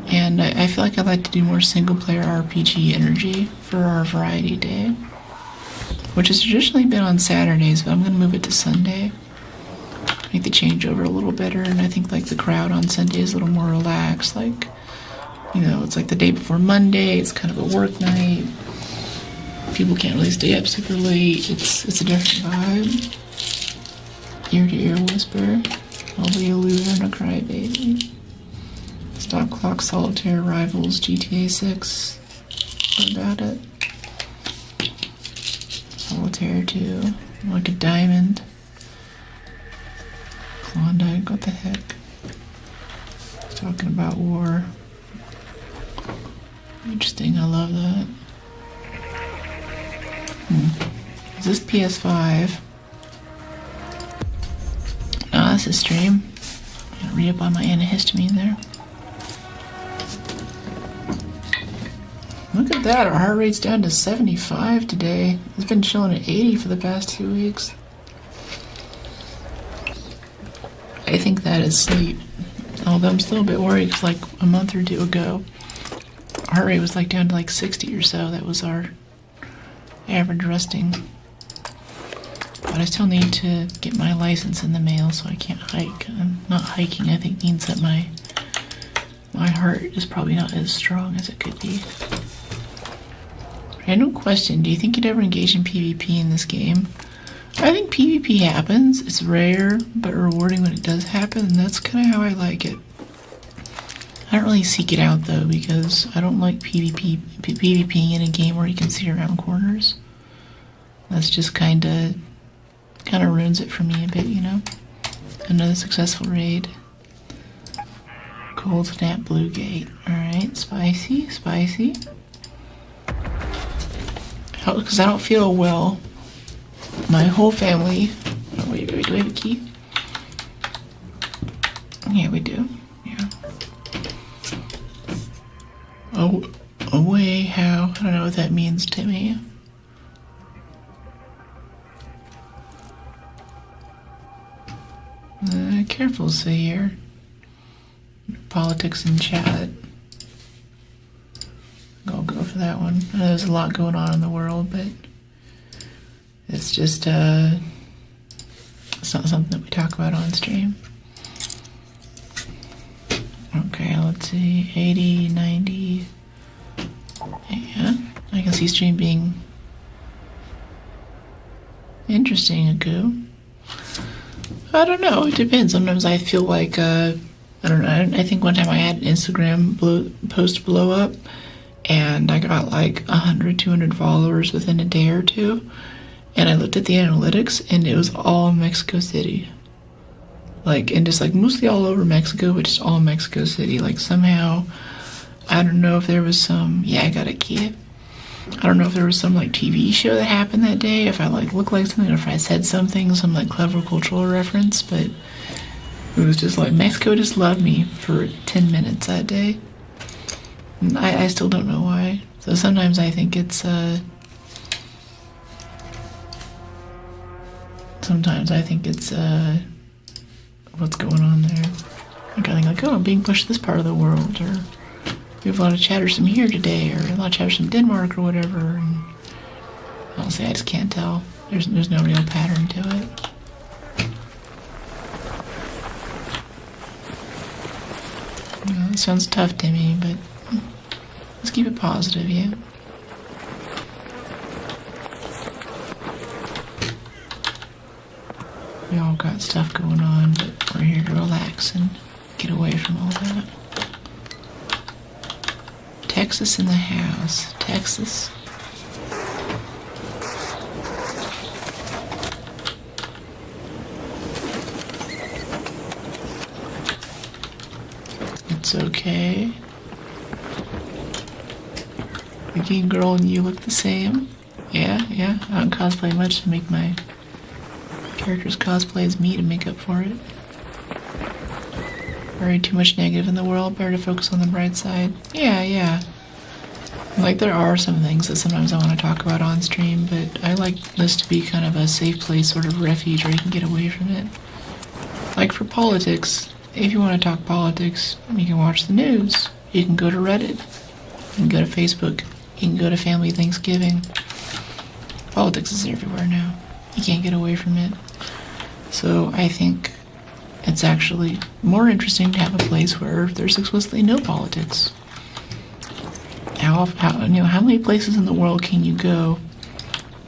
and I feel like I'd like to do more single-player RPG energy for our Variety Day, which has traditionally been on Saturdays, but I'm going to move it to Sunday, make the changeover a little better, and I think like the crowd on Sunday is a little more relaxed, like, you know, it's like the day before Monday, it's kind of a work night, people can't really stay up super late, it's a different vibe. Ear-to-ear whisper. I'll be a loser and a crybaby. Stop clock solitaire rivals GTA 6. What about it? Solitaire 2. Like a diamond. Klondike, what the heck? Talking about war. Interesting, I love that. this PS5? No, this is stream. I'm gonna read up on my antihistamine there. Look at that, our heart rate's down to 75 today. It's been chilling at 80 for the past 2 weeks. I think that is sleep. Although I'm still a bit worried because like a month or two ago, our heart rate was like down to like 60 or so. That was our average resting. But I still need to get my license in the mail so I can't hike. I'm not hiking, I think means that my heart is probably not as strong as it could be. Random question, do you think you'd ever engage in PvP in this game? I think PvP happens. It's rare, but rewarding when it does happen, and that's kind of how I like it. I don't really seek it out, though, because I don't like PvPing in a game where you can see around corners. That's just kind of ruins it for me a bit, you know? Another successful raid. Cold Snap Blue Gate. Alright, spicy, spicy. Because I don't feel well. My whole family. Oh, wait, do we have a key? Yeah, we do. Yeah. Oh, away, how? I don't know what that means to me. Careful, Sayir. Politics and chat. I'll go for that one. I know there's a lot going on in the world, but it's just, it's not something that we talk about on stream. Okay, let's see, 80, 90, yeah, I can see stream being interesting, Agu. I don't know, it depends. Sometimes I feel like, I don't know, I think one time I had an Instagram post blow up, and I got like 100, 200 followers within a day or two. And I looked at the analytics, and it was all Mexico City. Like, and just like mostly all over Mexico, but just all Mexico City. Like somehow, I don't know if there was some, yeah, I got a key. I don't know if there was some like TV show that happened that day, if I like looked like something, or if I said something, some like clever cultural reference, but it was just like Mexico just loved me for 10 minutes that day. And I still don't know why. So sometimes I think it's, what's going on there. Like I think like, oh, I'm being pushed to this part of the world, or we have a lot of chatters from here today, or a lot of chatters from Denmark, or whatever. And honestly, I just can't tell. There's no real pattern to it. You know, it sounds tough to me, but let's keep it positive, yeah. We all got stuff going on, but we're here to relax and get away from all that. Texas in the house. Texas. It's okay. The game girl and you look the same. Yeah. I don't cosplay much to make my characters cosplay as me to make up for it. Worry too much negative in the world, better to focus on the bright side. Yeah. Like, there are some things that sometimes I want to talk about on stream, but I like this to be kind of a safe place, sort of refuge where you can get away from it. Like for politics, if you want to talk politics, you can watch the news. You can go to Reddit. You can go to Facebook. You can go to Family Thanksgiving. Politics is everywhere now. You can't get away from it. So I think it's actually more interesting to have a place where there's explicitly no politics. How many places in the world can you go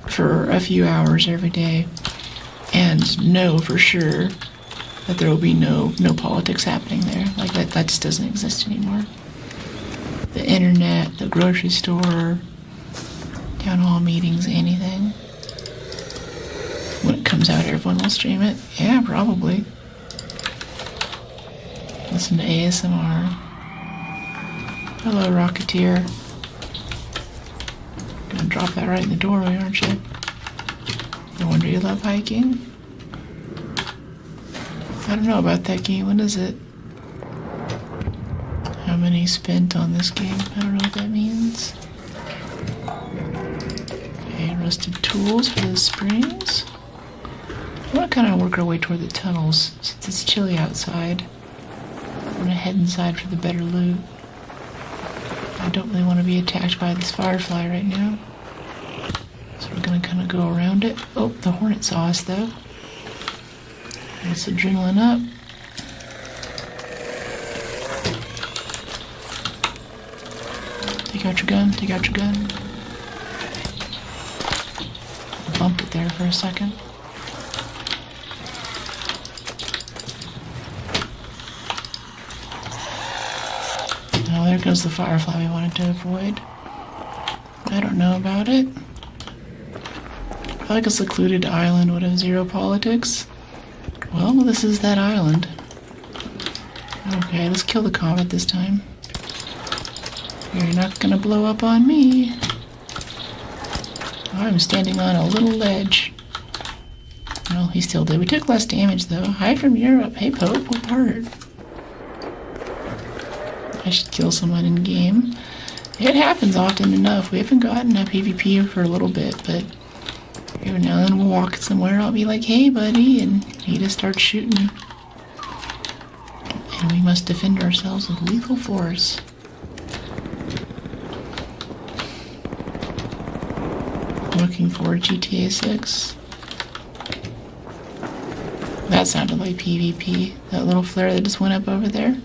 for a few hours every day and know for sure that there will be no politics happening there? Like that just doesn't exist anymore. The internet, the grocery store, town hall meetings, anything. When it comes out, everyone will stream it. Yeah, probably. Listen to ASMR. Hello, Rocketeer. Gonna drop that right in the doorway, aren't you? No wonder you love hiking. I don't know about that game. What is it? How many spent on this game? I don't know what that means. Okay, rusted tools for the springs. I want to kind of work our way toward the tunnels since it's chilly outside. I'm going to head inside for the better loot. I don't really want to be attacked by this firefly right now. So we're going to kind of go around it. Oh, the hornet saw us though. Let's adrenaline up. Take out your gun, take out your gun. Bumped it there for a second. Oh, there goes the firefly we wanted to avoid. I don't know about it. Probably like a secluded island would have zero politics. Well, this is that island. Okay, let's kill the comet this time. You're not gonna blow up on me. I'm standing on a little ledge. Well, he still did. We took less damage though. Hi from Europe. Hey Pope, what part? I should kill someone in game. It happens often enough. We haven't gotten a PvP for a little bit, but every now and then we'll walk somewhere. I'll be like, hey buddy, and he just starts shooting. And we must defend ourselves with lethal force. Looking for GTA 6. That sounded like PvP. That little flare that just went up over there.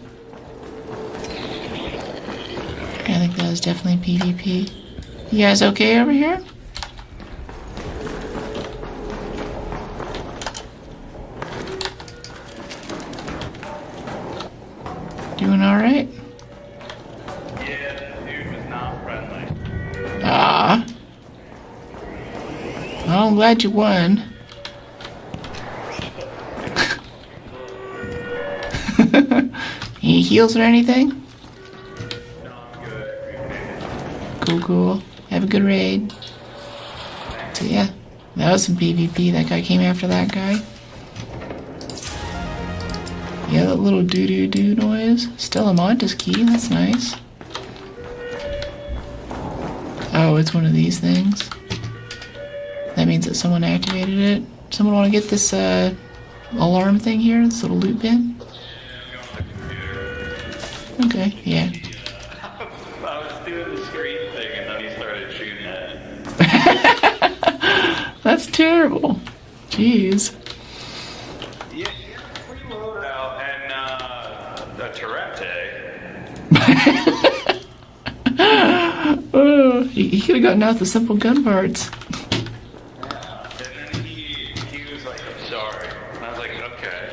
I think that was definitely PvP. You guys okay over here? Doing alright? Yeah, the dude was not friendly. Ah. Well, I'm glad you won. Any heals or anything? No, I'm good. Cool, cool. Have a good raid. So yeah, that was some PvP. That guy came after that guy. Yeah, that little doo-doo-doo noise. Still a Montes key. That's nice. Oh, it's one of these things. That means that someone activated it. Someone want to get this alarm thing here? This little loot bin? Okay, yeah. I was doing the screen thing and then he started shooting at it. That's terrible. Jeez. Yeah, free loadout and a Tourette. Oh, he could have gotten out the simple gun parts. And then he was like, I'm sorry. And I was like, okay.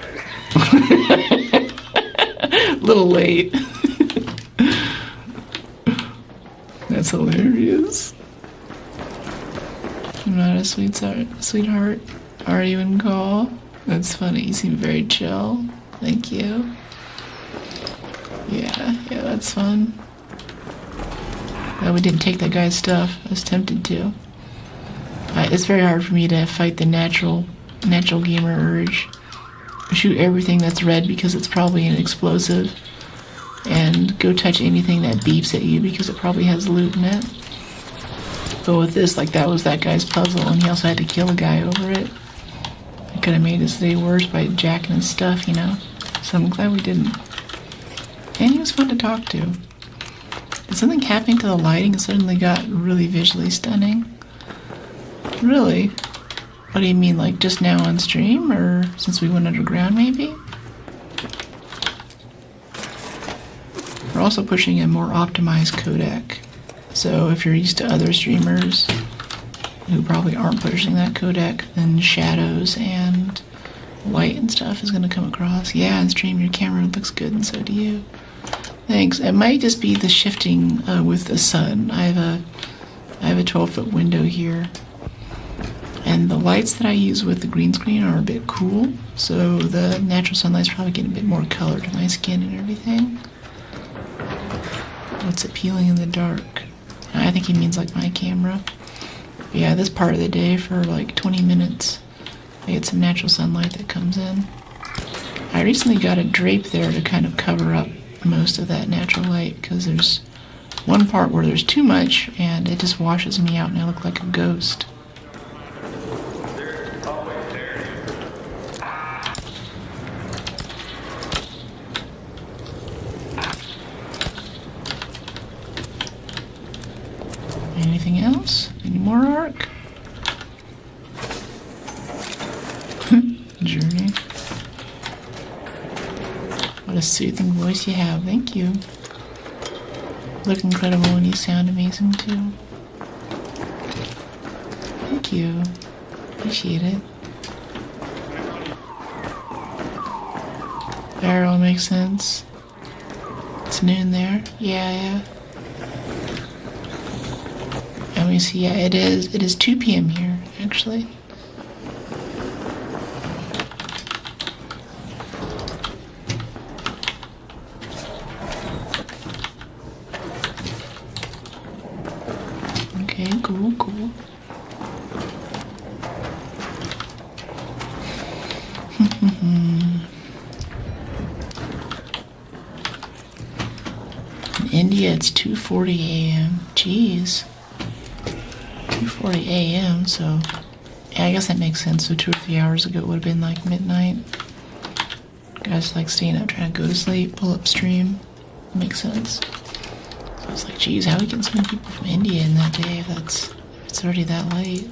A little late. That's hilarious. I'm not a sweetheart. Are you in call? That's funny. You seem very chill. Thank you. Yeah, that's fun. We didn't take that guy's stuff. I was tempted to. It's very hard for me to fight the natural gamer urge. Shoot everything that's red because it's probably an explosive, and go touch anything that beeps at you because it probably has loot in it. But with this, like, that was that guy's puzzle, and he also had to kill a guy over it. I could have made his day worse by jacking his stuff, you know? So I'm glad we didn't. And he was fun to talk to. Did something happening to the lighting? It suddenly got really visually stunning. Really? What do you mean, like just now on stream, or since we went underground maybe? We're also pushing a more optimized codec. So if you're used to other streamers who probably aren't pushing that codec, then shadows and light and stuff is going to come across. Yeah, on stream your camera looks good and so do you. Thanks. It might just be the shifting with the sun. I have a 12-foot window here. And the lights that I use with the green screen are a bit cool, so the natural sunlight's probably getting a bit more color to my skin and everything. What's appealing in the dark? I think he means like my camera. Yeah, this part of the day for like 20 minutes, I get some natural sunlight that comes in. I recently got a drape there to kind of cover up most of that natural light because there's one part where there's too much and it just washes me out and I look like a ghost. Anything else? Any more arc? Journey. What a soothing voice you have. Thank you. Look incredible and you sound amazing too. Thank you. Appreciate it. Barrel makes sense. It's noon there. Yeah. Let me see. Yeah, it is 2 p.m. here, actually. Okay, cool. In India, it's 2:40 a.m. Jeez. 2:40 a.m. So, yeah, I guess that makes sense. So 2 or 3 hours ago it would have been like midnight. Guys like staying up trying to go to sleep, pull up stream. Makes sense. So I was like, geez, how are we getting so many people from India in that day if it's already that late?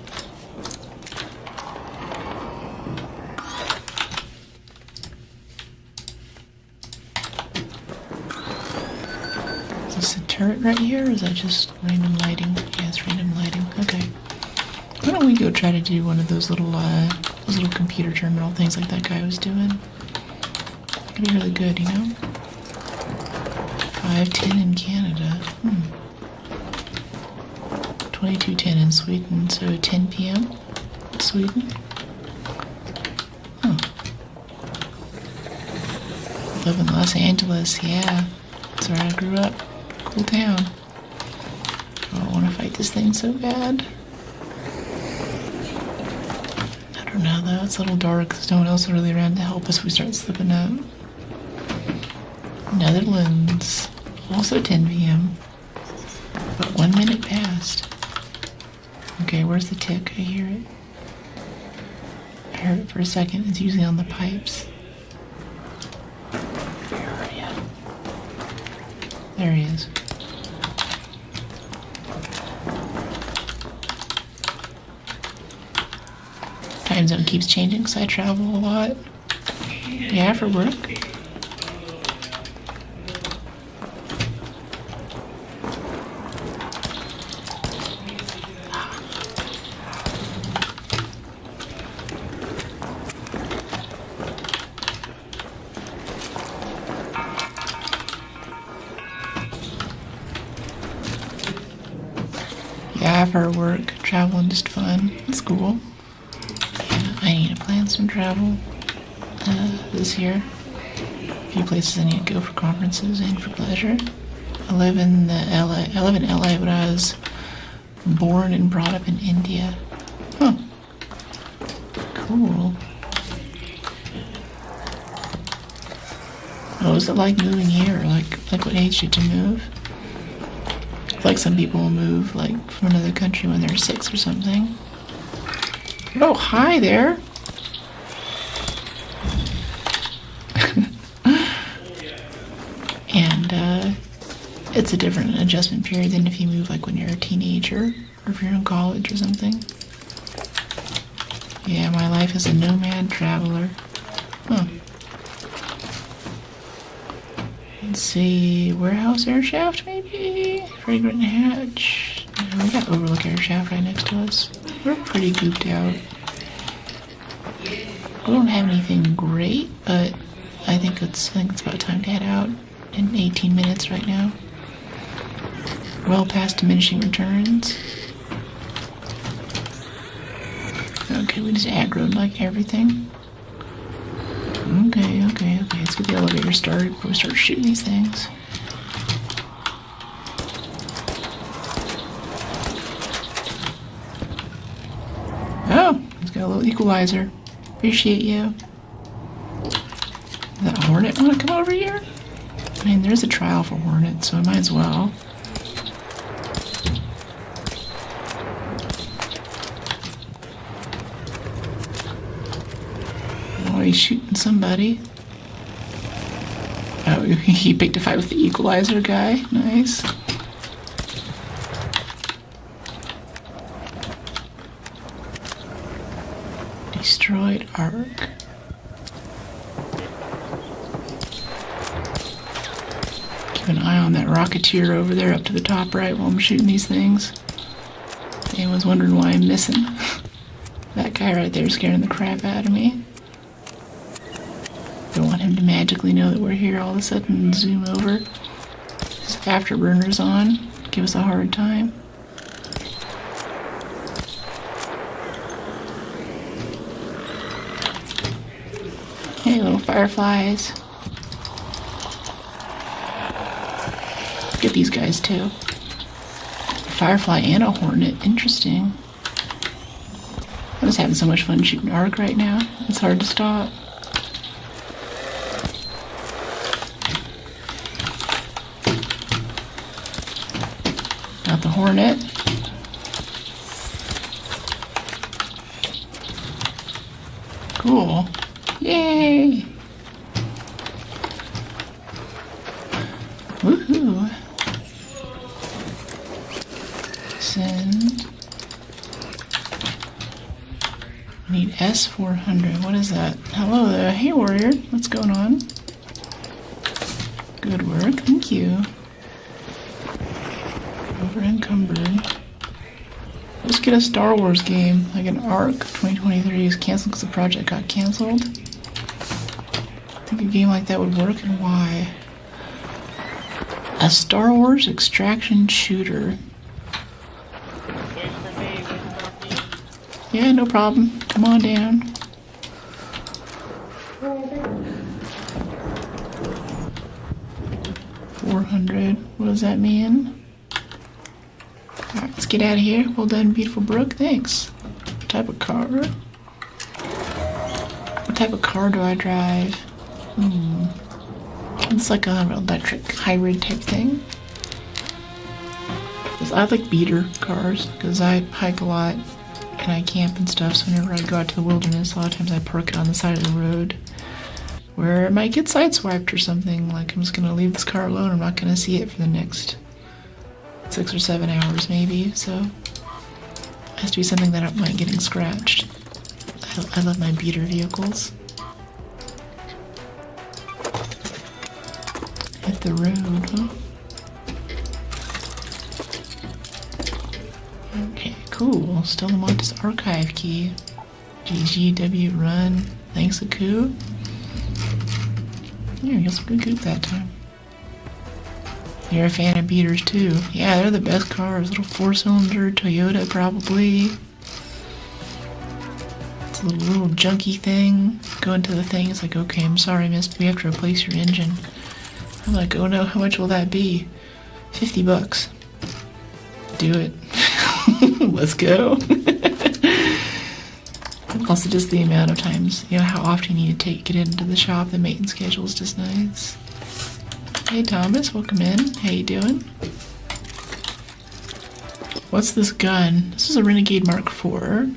Is this a turret right here, or is that just random lighting? Yeah, it's random lighting. Okay. Why don't we go try to do one of those little computer terminal things like that guy was doing? It'd be really good, you know? 5:10 in Canada. 22:10 in Sweden, so 10 p.m. Sweden. Huh. Live in Los Angeles, yeah. That's where I grew up. Cool town. Oh, I want to fight this thing so bad. I don't know though, it's a little dark because no one else is really around to help us if we start slipping up. Netherlands. Also 10 p.m. But 1 minute passed. Okay, where's the tick? I hear it. I heard it for a second. It's usually on the pipes. Where are you? There he is. Time zone keeps changing because I travel a lot. Yeah, for work. Yeah, for work, traveling just fun. It's cool. Yeah, I need to plan some travel this year. A few places I need to go for conferences and for pleasure. I live in LA, but I was born and brought up in India. Huh. Cool. What was it like moving here? Like what age did you move? Like some people will move like from another country when they're 6 or something. Oh, hi there. And it's a different adjustment period than if you move like when you're a teenager or if you're in college or something. Yeah, my life as a nomad traveler. Huh. Let's see, warehouse air shaft maybe? Fragrant hatch. No, we got overlook air shaft right next to us. We're pretty gooped out. We don't have anything great, but I think it's about time to head out in 18 minutes right now. Well past diminishing returns. Okay, we just aggroed like everything. Okay. Let's get the elevator started before we start shooting these things. little equalizer. Appreciate you. That hornet want to come over here? I mean, there's a trial for hornets, so I might as well. Oh, he's shooting somebody. Oh, he picked a fight with the equalizer guy. Nice. Destroyed Arc. Keep an eye on that rocketeer over there up to the top right while I'm shooting these things. If anyone's wondering why I'm missing. That guy right there is scaring the crap out of me. Don't want him to magically know that we're here all of a sudden and zoom over. His afterburner's on. Give us a hard time. Hey, little fireflies. Get these guys too. A firefly and a hornet. Interesting. I'm just having so much fun shooting Arc right now. It's hard to stop. Got the hornet. Cool. Yay! Woohoo! Send. Need S400. What is that? Hello there. Hey, warrior. What's going on? Good work. Thank you. Over encumbered. Let's get a Star Wars game, like an Arc 2023 is canceled because the project got canceled. I think a game like that would work, and why? A Star Wars extraction shooter. Yeah, no problem. Come on down. $400. What does that mean? Alright, let's get out of here. Well done, beautiful Brooke. Thanks. What type of car? What type of car do I drive? It's like an electric hybrid type thing. I like beater cars because I hike a lot and I camp and stuff, so whenever I go out to the wilderness, a lot of times I park it on the side of the road where it might get sideswiped or something. Like, I'm just going to leave this car alone. I'm not going to see it for the next 6 or 7 hours maybe, so it has to be something that I don't mind getting scratched. I love my beater vehicles. Hit the road, huh? Okay, cool. Still the Montes archive key. GGW run. Thanks, Aku. Yeah, I guess we could coop that time. You're a fan of beaters too. Yeah, they're the best cars. Little 4-cylinder Toyota, probably. It's a little junky thing. Go into the thing. It's like, okay, I'm sorry, miss, we have to replace your engine. I'm like, oh no, how much will that be? $50. Do it. Let's go. Also, just the amount of times, you know, how often you need to get into the shop. The maintenance schedule is just nice. Hey Thomas, welcome in. How you doing? What's this gun? This is a Renegade Mark IV.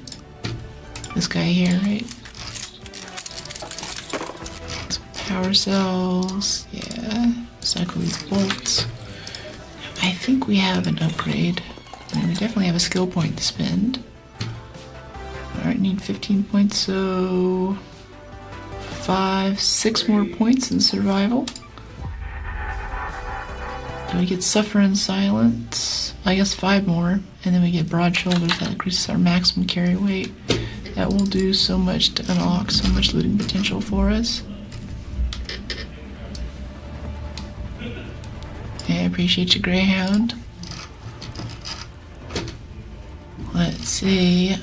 This guy here, right? Some power cells. Yeah. Cycle these bolts. I think we have an upgrade. I mean, we definitely have a skill point to spend. Alright, need 15 points, so 6 more points in survival. Then we get Suffer in Silence, I guess 5 more, and then we get Broad Shoulders. That increases our maximum carry weight. That will do so much to unlock so much looting potential for us. Yeah, I appreciate you, Greyhound. Let's see,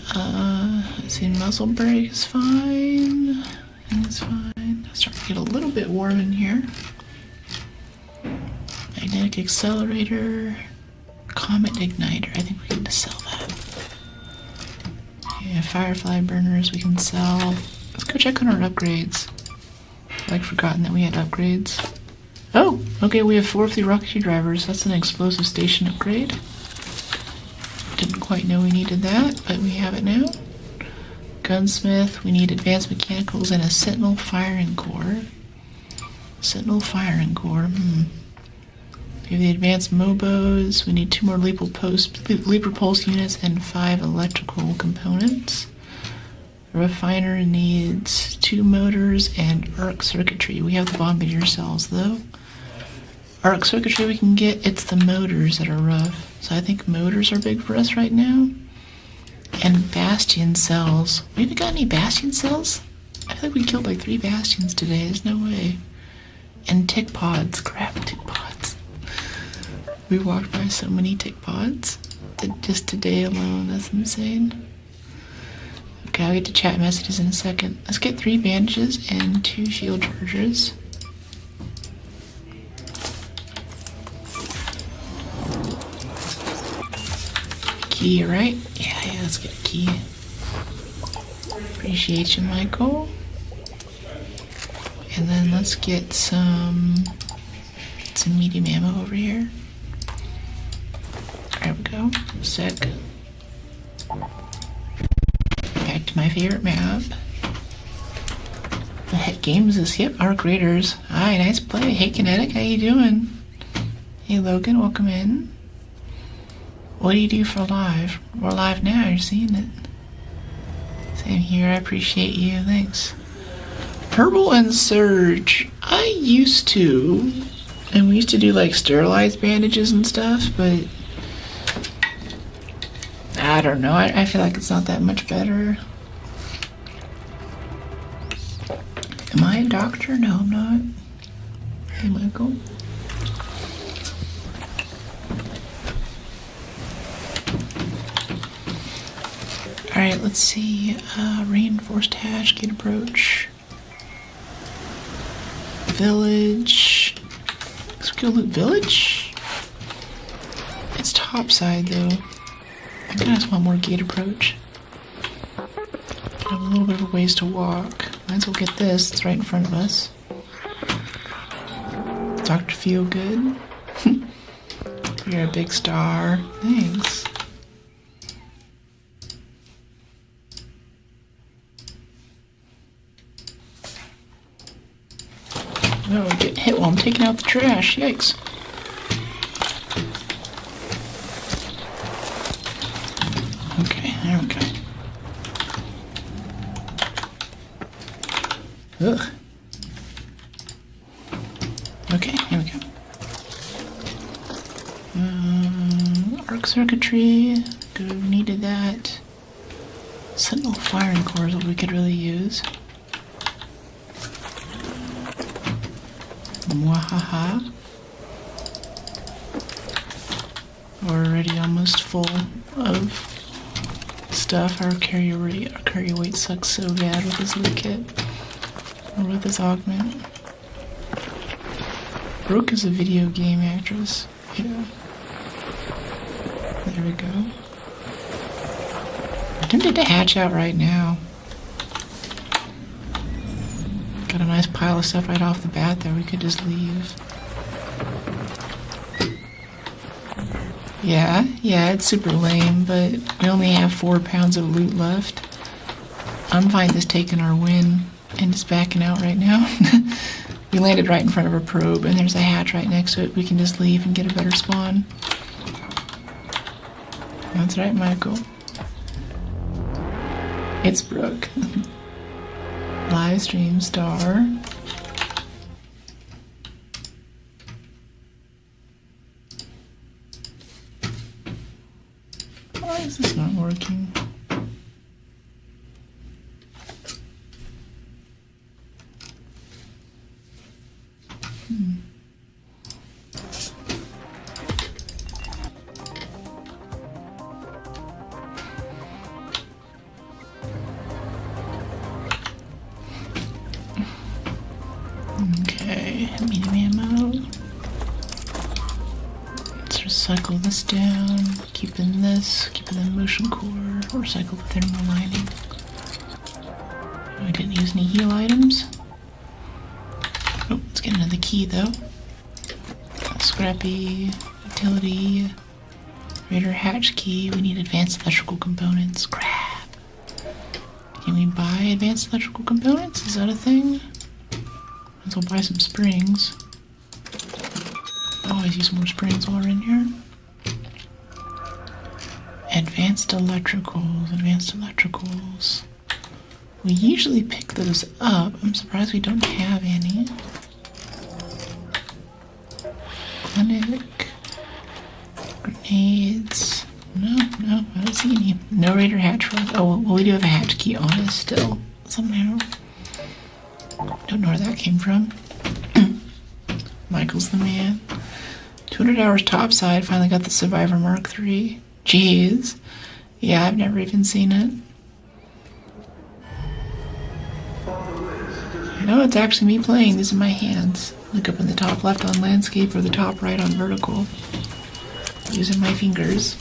muscle brake is fine. It's fine. It's starting to get a little bit warm in here. Magnetic accelerator, comet igniter. I think we need to sell that. Yeah, firefly burners we can sell. Let's go check on our upgrades. I'd forgotten that we had upgrades. Oh, okay, we have 4 of the rocketry drivers. That's an explosive station upgrade. Didn't quite know we needed that, but we have it now. Gunsmith, we need advanced mechanicals and a sentinel firing core. Sentinel firing core, We have the advanced mobos. We need 2 more leaper pulse units and 5 electrical components. The refiner needs 2 motors and arc circuitry. We have the bombardier cells though. Arc circuitry we can get, it's the motors that are rough. So I think motors are big for us right now. And bastion cells. We haven't got any bastion cells? I feel like we killed like 3 bastions today, there's no way. And tick pods, crap, tick pods. We walked by so many tick pods. Just today alone, that's insane. Okay, I'll get to chat messages in a second. Let's get 3 bandages and 2 shield chargers. Key, right? Yeah, let's get a key. Appreciate you, Michael. And then let's get some medium ammo over here. There we go. Sick. Back to my favorite map. The heck game is this? Yep, Arc Raiders. Hi, nice play. Hey, Kinetic, how you doing? Hey, Logan, welcome in. What do you do for live? We're live now, you're seeing it. Same here, I appreciate you, thanks. Herbal and Surge. I used to, and we used to do like sterilized bandages and stuff, but I don't know, I feel like it's not that much better. Am I a doctor? No, I'm not. Hey, Michael. Alright, let's see. Reinforced hatch, gate approach. Village. Let's go loot village. It's topside though. I kinda just want more gate approach. I have a little bit of a ways to walk. Might as well get this, it's right in front of us. Dr. Feel Good. You're a big star. Thanks. Oh, I'm getting hit while I'm taking out the trash. Yikes. Okay, there we go. Ugh. Okay, here we go. Arc circuitry. Good, needed that. Sentinel firing core is what we could really use. Mwahaha. We're already almost full of stuff. Our carry weight sucks so bad with this loot kit. Or with this augment. Brooke is a video game actress. Yeah. There we go. I'm tempted to hatch out right now. Got a nice pile of stuff right off the bat there. We could just leave. Yeah, it's super lame, but we only have 4 pounds of loot left. I'm fine just taking our win and just backing out right now. We landed right in front of a probe, and there's a hatch right next to it. We can just leave and get a better spawn. That's right, Michael. It's Brooke. Live stream star. Why is this not working? Okay, medium ammo. Let's Let's cycle this down, keeping the motion core, or cycle the thermal lining. I didn't use any heal items. Oh, let's get another key though. Scrappy, utility, radar hatch key. We need advanced electrical components. Crap. Can we buy advanced electrical components? Is that a thing? Let's go buy some springs. Always use more springs while we're in here. Advanced electricals. We usually pick those up. I'm surprised we don't have any. Clinic. Grenades. No, I don't see any. No radar hatch for us. Oh, well, we do have a hatch key on us still, somehow. Don't know where that came from. Michael's the man. 200 hours topside. Finally got the Survivor Mark III. Jeez. Yeah, I've never even seen it. No, it's actually me playing. These are my hands. Look up in the top left on landscape or the top right on vertical. Using my fingers.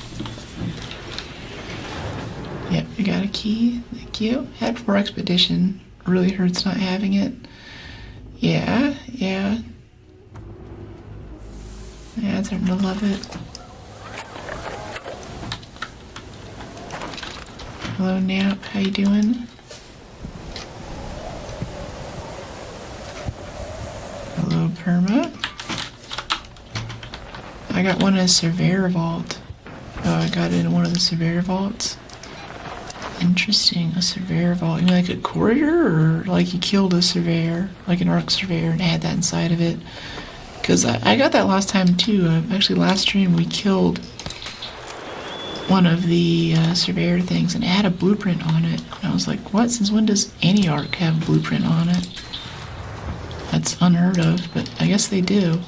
Yep, we got a key. Thank you. Head for expedition. Really hurts not having it. Yeah. I'm starting to love it. Hello, Nap. How you doing? Hello, Perma. I got one in a Surveyor Vault. Oh, I got it in one of the Surveyor Vaults. Interesting, a Surveyor Vault. You mean like a courier, or like you killed a Surveyor, like an Arc Surveyor, and had that inside of it? Because I got that last time too. Actually, last stream we killed one of the Surveyor things, and it had a blueprint on it. And I was like, what? Since when does any Arc have a blueprint on it? That's unheard of, but I guess they do.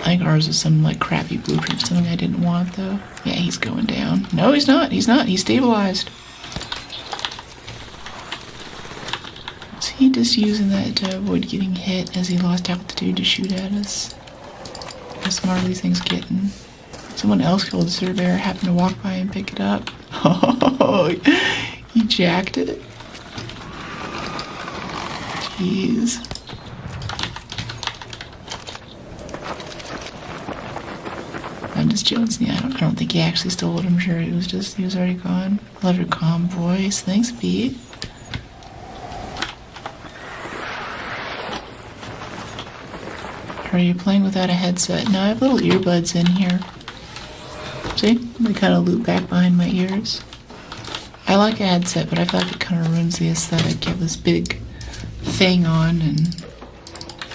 I think ours is some like crappy blueprint, something I didn't want though. Yeah, he's going down. No, he's not. He's stabilized. Is he just using that to avoid getting hit as he lost altitude to shoot at us? How smart are these things getting? Someone else killed the Surveyor, happened to walk by and pick it up. Oh, he jacked it. Jeez. I'm just jonesing. Yeah, I don't think he actually stole it. I'm sure he was already gone. Love your calm voice. Thanks, Pete. Are you playing without a headset? No, I have little earbuds in here. See? They kind of loop back behind my ears. I like a headset, but I feel like it kind of ruins the aesthetic. You have this big thing on, and,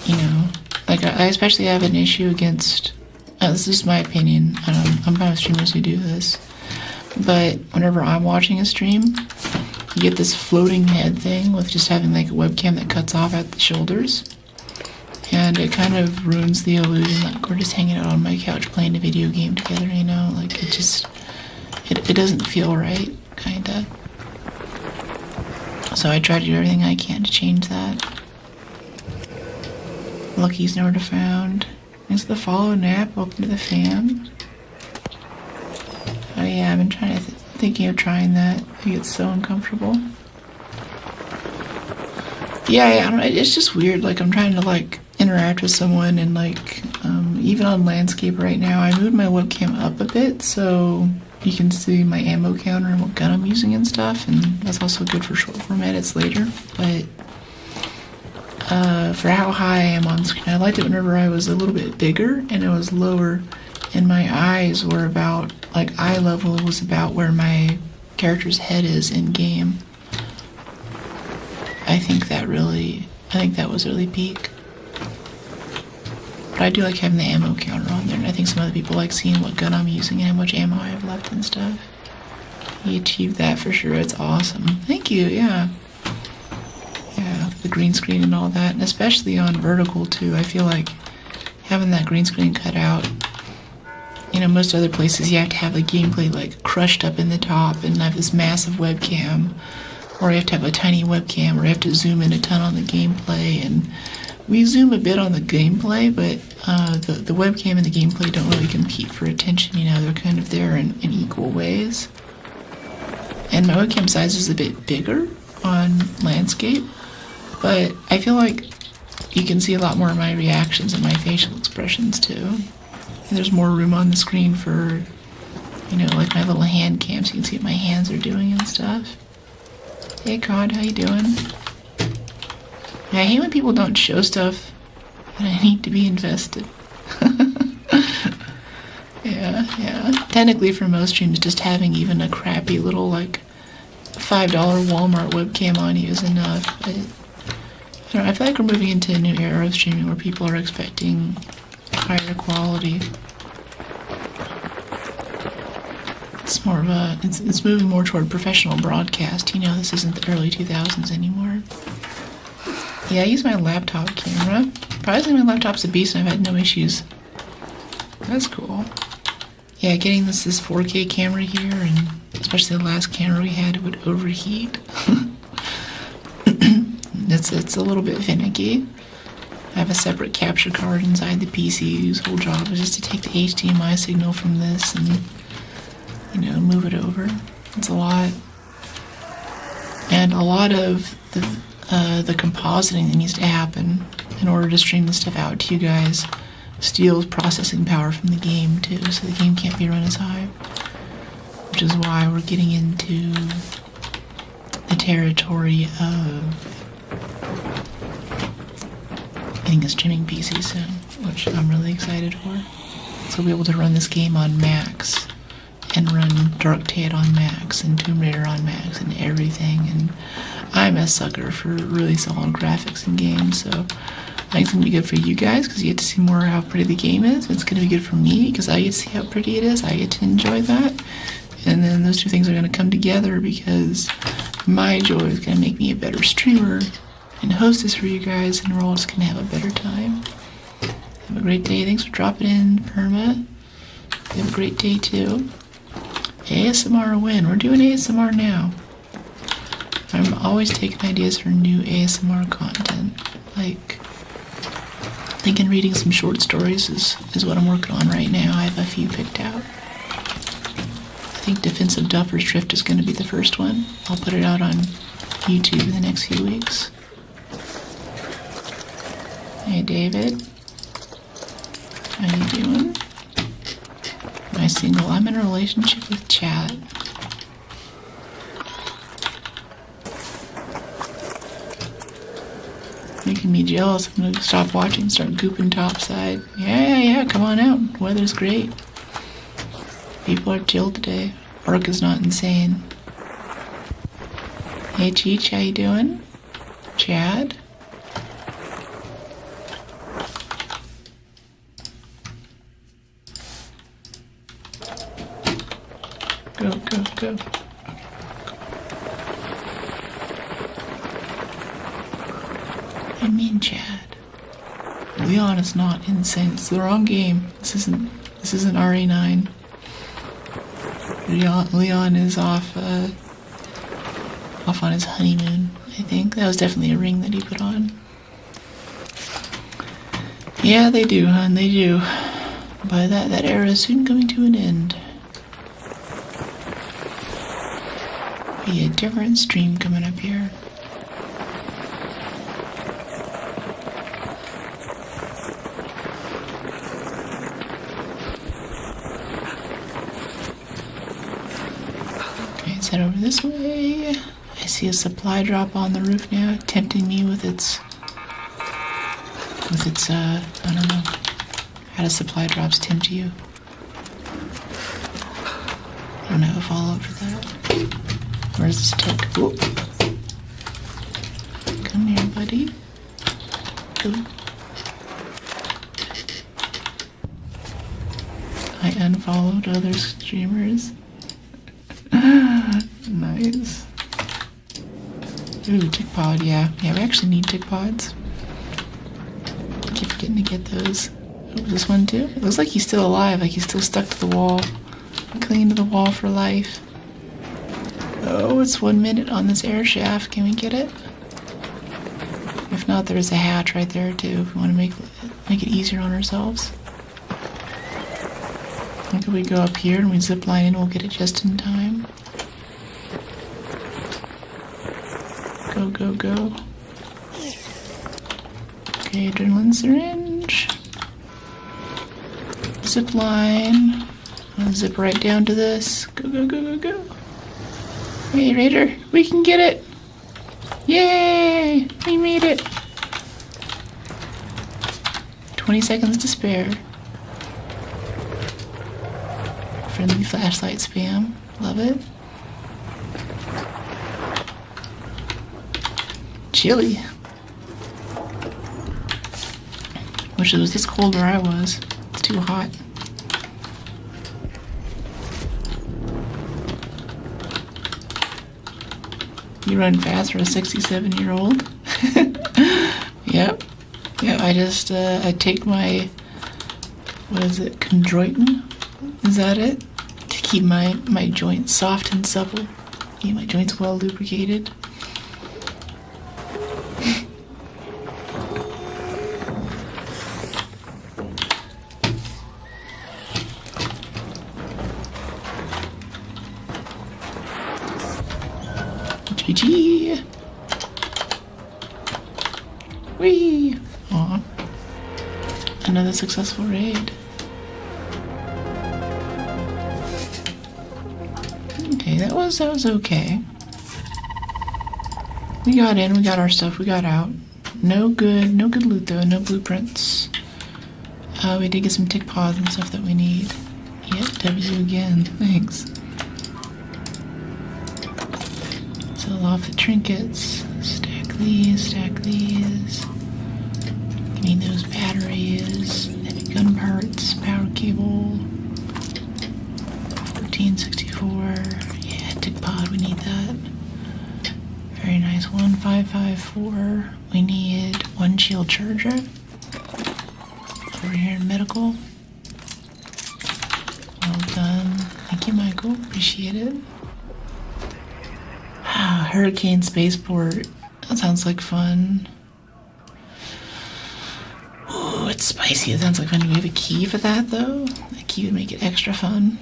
you know, like I especially have an issue against, this is my opinion, I'm fine with streamers who do this, but whenever I'm watching a stream, you get this floating head thing with just having like a webcam that cuts off at the shoulders, and it kind of ruins the illusion. Like we're just hanging out on my couch playing a video game together, you know, like it just, it doesn't feel right, kinda. So I try to do everything I can to change that. Lucky's nowhere to found. Thanks for the follow, Nap. Welcome to the fam. Oh yeah, I've been thinking of trying that. I think it's so uncomfortable. Yeah, I don't know. It's just weird. Like I'm trying to like interact with someone, and like even on landscape right now, I moved my webcam up a bit so you can see my ammo counter and what gun I'm using and stuff, and that's also good for short form edits later. But for how high I am on screen, I liked it whenever I was a little bit bigger and it was lower, and my eyes were about, like eye level was about where my character's head is in game. I think that was really peak. But I do like having the ammo counter on there, and I think some other people like seeing what gun I'm using and how much ammo I have left and stuff. You achieved that for sure. It's awesome. Thank you. Yeah, the green screen and all that, and especially on vertical too. I feel like having that green screen cut out. You know, most other places you have to have the gameplay like crushed up in the top and have this massive webcam, or you have to have a tiny webcam, or you have to zoom in a ton on the gameplay. And we zoom a bit on the gameplay, but the webcam and the gameplay don't really compete for attention. You know, they're kind of there in equal ways. And my webcam size is a bit bigger on landscape, but I feel like you can see a lot more of my reactions and my facial expressions too. And there's more room on the screen for, you know, like my little hand cam, so you can see what my hands are doing and stuff. Hey Cod, how you doing? Yeah, I hate when people don't show stuff that I need to be invested. Yeah. Technically for most streams, just having even a crappy little, like, $5 Walmart webcam on you is enough. But, I don't know, I feel like we're moving into a new era of streaming where people are expecting higher quality. It's more of a, it's moving more toward professional broadcast. You know, this isn't the early 2000s anymore. Yeah, I use my laptop camera. Surprisingly, my laptop's a beast and I've had no issues. That's cool. Yeah, getting this 4K camera here, and especially the last camera we had, it would overheat. It's a little bit finicky. I have a separate capture card inside the PC whose whole job is just to take the HDMI signal from this and, you know, move it over. It's a lot. And a lot of the compositing that needs to happen in order to stream this stuff out to you guys steals processing power from the game too, so the game can't be run as high. Which is why we're getting into the territory of getting a streaming PC soon, which I'm really excited for. So we'll be able to run this game on Macs and run Dark Tide on Macs and Tomb Raider on Macs and everything. And I'm a sucker for really solid graphics in games, so I think it's going to be good for you guys because you get to see more how pretty the game is. It's going to be good for me because I get to see how pretty it is. I get to enjoy that. And then those two things are going to come together because my joy is going to make me a better streamer and host this for you guys, and we're all just going to have a better time. Have a great day. Thanks for dropping in, Perma. You have a great day too. ASMR win. We're doing ASMR now. I'm always taking ideas for new ASMR content. Like, thinking reading some short stories is what I'm working on right now. I have a few picked out. I think Defensive Duffer's Drift is going to be the first one. I'll put it out on YouTube in the next few weeks. Hey David. How you doing? Am I single? I'm in a relationship with Chat. Making me jealous. I'm gonna stop watching and start gooping topside. Yeah, come on out. Weather's great. People are chill today. Arc is not insane. Hey Cheech, how you doing? Chad? Go. I mean, Chad. Leon is not insane. It's the wrong game. This isn't RA9. Leon is off on his honeymoon, I think. That was definitely a ring that he put on. Yeah, they do, hon, they do. But that era is soon coming to an end. Be a different stream coming up here. Okay, let's head over this way. I see a supply drop on the roof now, tempting me with its I don't know. How do supply drops tempt you? I don't have a follow-up for that. Where's this tick? Whoop. Come here, buddy. Ooh. I unfollowed other streamers. Nice. Ooh, tick pod, yeah. Yeah, we actually need tick pods. I keep forgetting to get those. Oh, this one too? It looks like he's still alive, like he's still stuck to the wall. Clinging to the wall for life. Oh, it's 1 minute on this air shaft. Can we get it? If not, there's a hatch right there too. If we want to make it easier on ourselves. I think if we go up here and we zip line in, we'll get it just in time. Go, go, go. Okay, adrenaline syringe. Zip line. I'll zip right down to this. Go, go, go, go, go. Hey, Raider, we can get it. Yay! We made it. 20 seconds to spare. Friendly flashlight spam. Love it. Chilly. Wish it was this cold where I was. It's too hot. You run fast for a 67-year-old. Yep. Yeah, I take my, what is it, chondroitin? Is that it? To keep my joints soft and supple. Keep my joints well lubricated. GG! Whee! Aw. Another successful raid. Okay, that was okay. We got in, we got our stuff, we got out. No good loot though, no blueprints. We did get some tick pods and stuff that we need. Yep, W again, thanks. Sell off the trinkets. Stack these, stack these. Give me those batteries. Heavy gun parts, power cable. 1464. Yeah, tick pod, we need that. Very nice. 1554. We need one shield charger. Over here in medical. Well done. Thank you, Michael. Appreciate it. Hurricane Spaceport. That sounds like fun. Ooh, it's spicy. It sounds like fun. Do we have a key for that, though? A key would make it extra fun.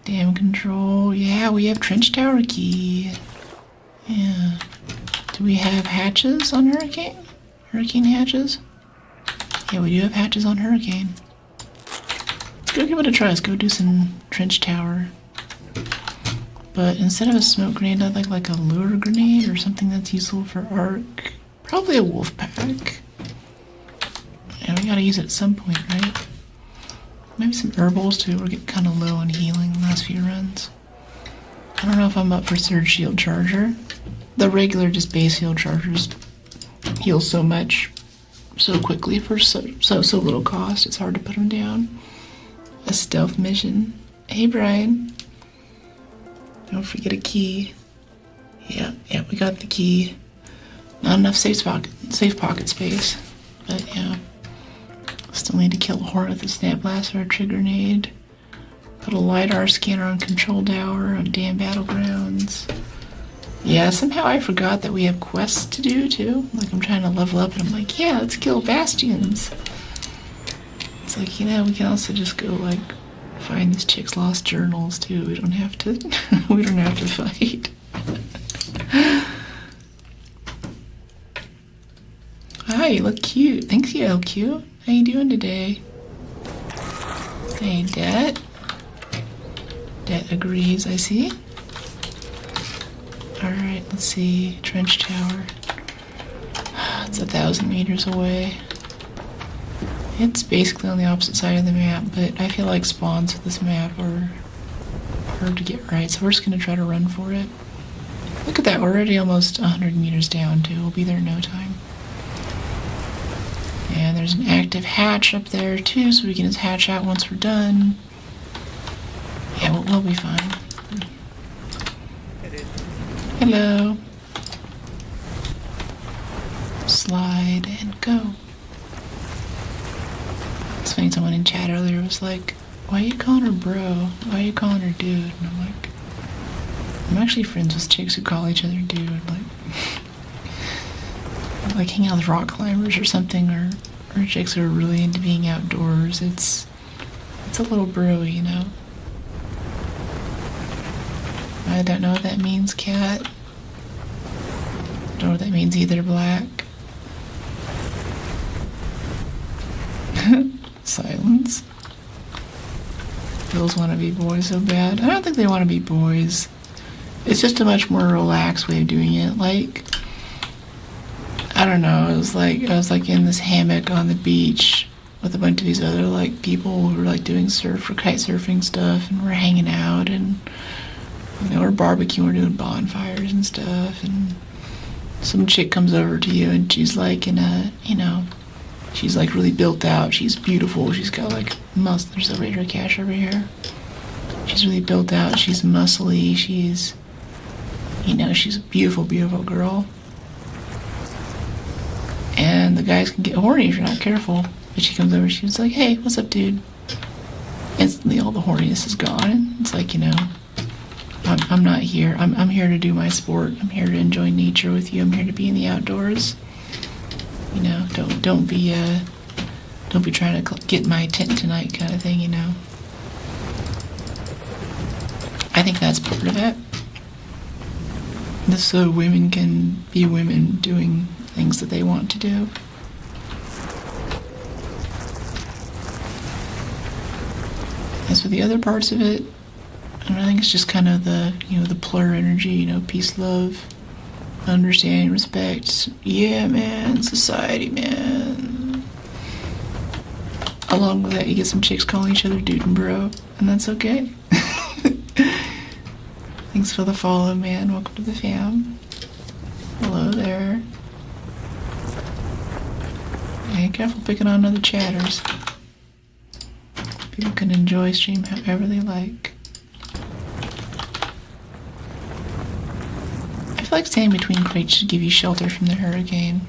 Dam control. Yeah, we have trench tower key. Yeah. Do we have hatches on Hurricane? Hurricane hatches? Yeah, we do have hatches on Hurricane. Let's go give it a try. Let's go do some trench tower. But instead of a smoke grenade, I'd like a lure grenade or something that's useful for arc. Probably a wolf pack. And we gotta use it at some point, right? Maybe some herbals too. We're getting kind of low on healing the last few runs. I don't know if I'm up for Surge Shield Charger. The regular, just base heal chargers heal so much, so quickly for so little cost. It's hard to put them down. A stealth mission. Hey, Brian. Don't forget a key. Yeah, we got the key. Not enough safe pocket space, but yeah. Still need to kill a hornet with a snap blast or a trigger grenade. Put a LiDAR scanner on control tower on damn battlegrounds. Yeah, somehow I forgot that we have quests to do too. Like I'm trying to level up and I'm like, yeah, let's kill bastions. It's like, you know, we can also just go like find this chick's lost journals too. We don't have to we don't have to fight. Hi, you look cute. Thanks, you LQ. How you doing today? Hey, Det. Det agrees, I see. Alright, let's see. Trench tower. It's 1,000 meters away. It's basically on the opposite side of the map, but I feel like spawns with this map are hard to get right, so we're just going to try to run for it. Look at that, we're already almost 100 meters down, too. We'll be there in no time. And there's an active hatch up there, too, so we can just hatch out once we're done. Yeah, we'll be fine. Hello. Slide and go. It's funny, someone in chat earlier was like, why are you calling her bro? Why are you calling her dude? And I'm like, I'm actually friends with chicks who call each other dude. Like, like hang out with rock climbers or something, or chicks who are really into being outdoors. It's a little bro-y, you know. I don't know what that means, cat. Don't know what that means either, black. Silence. Girls want to be boys so bad. I don't think they want to be boys. It's just a much more relaxed way of doing it. Like, I don't know. I was like in this hammock on the beach with a bunch of these other like people who were like doing surf or kite surfing stuff, and we're hanging out, and you know, we're barbecuing, we're doing bonfires and stuff, and some chick comes over to you and she's like in a, you know, she's like really built out, she's beautiful, she's got like muscle. There's a Raider Cache over here. She's really built out, she's muscly, she's, you know, she's a beautiful, beautiful girl. And the guys can get horny if you're not careful. But she comes over, she's like, hey, what's up, dude? Instantly all the horniness is gone. It's like, you know, I'm not here. I'm here to do my sport. I'm here to enjoy nature with you. I'm here to be in the outdoors. You know, don't be trying to get my tent tonight kind of thing, you know. I think that's part of it. Just so women can be women doing things that they want to do. As for the other parts of it, I think it's just kind of the, you know, the plur energy, you know, peace, love, understanding, respect. Yeah, man, society, man. Along with that, you get some chicks calling each other dude and bro, and that's okay. Thanks for the follow, man. Welcome to the fam. Hello there. Hey, careful picking on other chatters. People can enjoy stream however they like. I feel like staying between crates should give you shelter from the hurricane.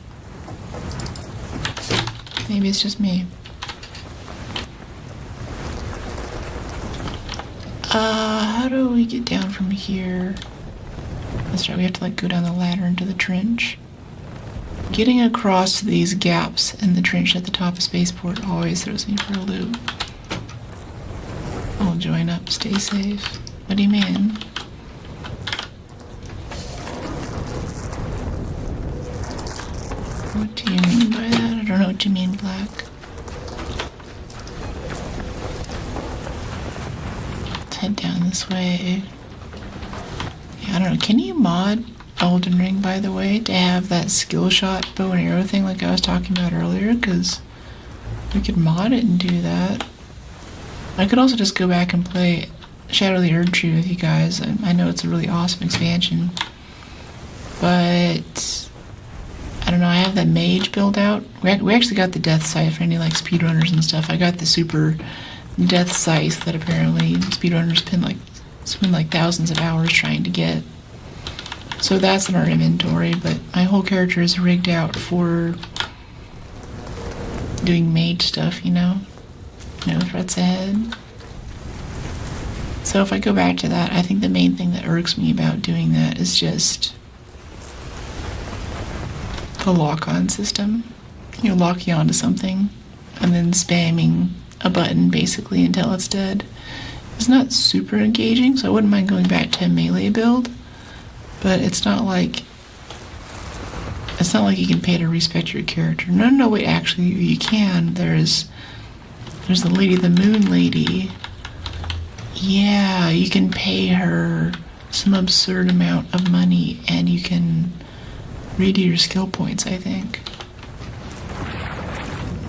Maybe it's just me. How do we get down from here? That's right, we have to like go down the ladder into the trench. Getting across these gaps in the trench at the top of Spaceport always throws me for a loop. I'll join up, stay safe. What do you mean? What do you mean by that? I don't know what you mean, Black. Let's head down this way. Yeah, I don't know. Can you mod Elden Ring, by the way, to have that skill shot bow and arrow thing like I was talking about earlier? Because we could mod it and do that. I could also just go back and play Shadow of the Erdtree with you guys. I know it's a really awesome expansion, but I don't know, I have that mage build out. We actually got the death scythe for any like speedrunners and stuff. I got the super death scythe that apparently speedrunners spend like thousands of hours trying to get. So that's in our inventory, but my whole character is rigged out for doing mage stuff, you know? No threats ahead. So if I go back to that, I think the main thing that irks me about doing that is just the lock-on system. You know, lock you onto something and then spamming a button basically until it's dead. It's not super engaging, so I wouldn't mind going back to a melee build, but it's not like you can pay to respect your character. No, wait, actually you can. There's the lady, the moon lady. Yeah, you can pay her some absurd amount of money and you can redo your skill points, I think.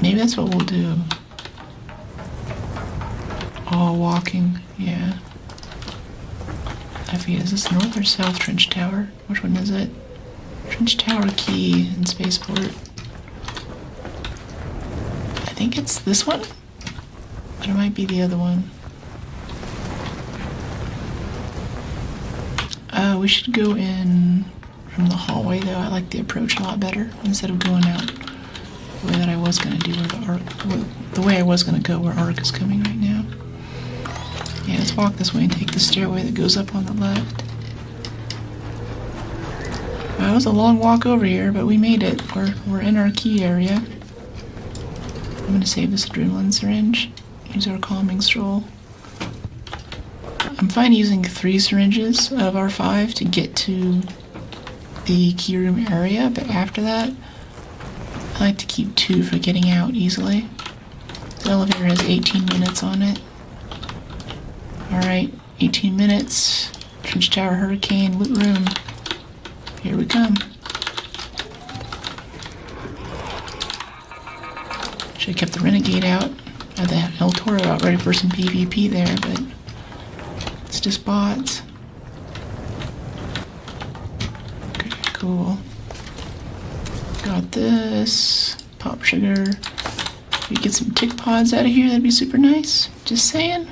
Maybe that's what we'll do. All walking, yeah. I forget, is this north or south Trench Tower? Which one is it? Trench Tower Key in Spaceport. I think it's this one? But it might be the other one. We should go in from the hallway, though. I like the approach a lot better instead of going out the way that I was going to do, the way I was going to go where Arc is coming right now. Yeah, let's walk this way and take the stairway that goes up on the left. It was a long walk over here, but we made it. We're in our key area. I'm gonna save this adrenaline syringe. Use our calming stroll. I'm fine using 3 syringes of R5 to get to the key room area, but after that, I like to keep 2 for getting out easily. The elevator has 18 minutes on it. Alright, 18 minutes. Trench Tower Hurricane, loot room. Here we come. Should have kept the Renegade out. Had the El Toro out ready for some PvP there, but it's just bots. Okay, cool. Got this. Pop sugar. If we get some tick pods out of here, that'd be super nice. Just saying.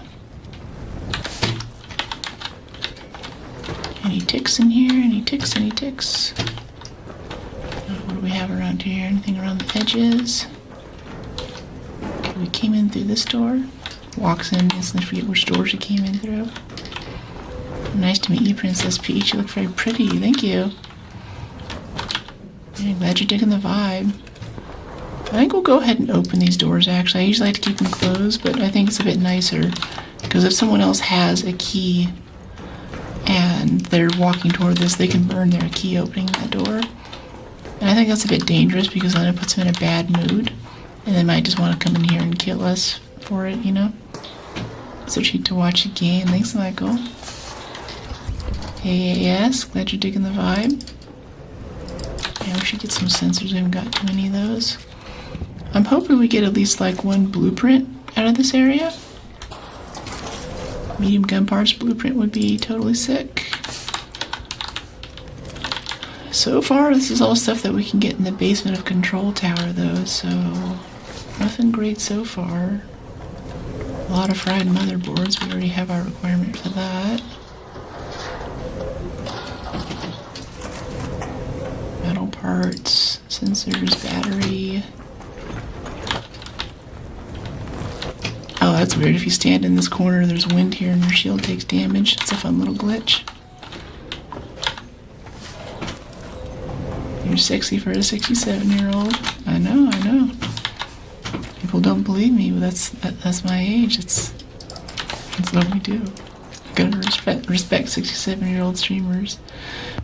Any ticks in here? Any ticks? Any ticks? What do we have around here? Anything around the edges? Okay, we came in through this door. Walks in, instantly forget which door she came in through. Nice to meet you, Princess Peach. You look very pretty. Thank you. I'm glad you're digging the vibe. I think we'll go ahead and open these doors, actually. I usually like to keep them closed, but I think it's a bit nicer. Because if someone else has a key and they're walking toward this, they can burn their key opening that door. And I think that's a bit dangerous because then it puts them in a bad mood. And they might just want to come in here and kill us for it, you know? So cheap to watch the game. Thanks, Michael. Yes, glad you're digging the vibe. Yeah, we should get some sensors. We haven't got too many of those. I'm hoping we get at least like 1 blueprint out of this area. Medium gun parts blueprint would be totally sick. So far, this is all stuff that we can get in the basement of Control Tower, though, so nothing great so far. A lot of fried motherboards. We already have our requirement for that. Metal parts, sensors, battery. Oh, that's weird. If you stand in this corner, there's wind here and your shield takes damage. It's a fun little glitch. You're sexy for a 67-year-old. I know. People don't believe me, but that's my age. That's what we do. Gotta respect 67-year-old streamers.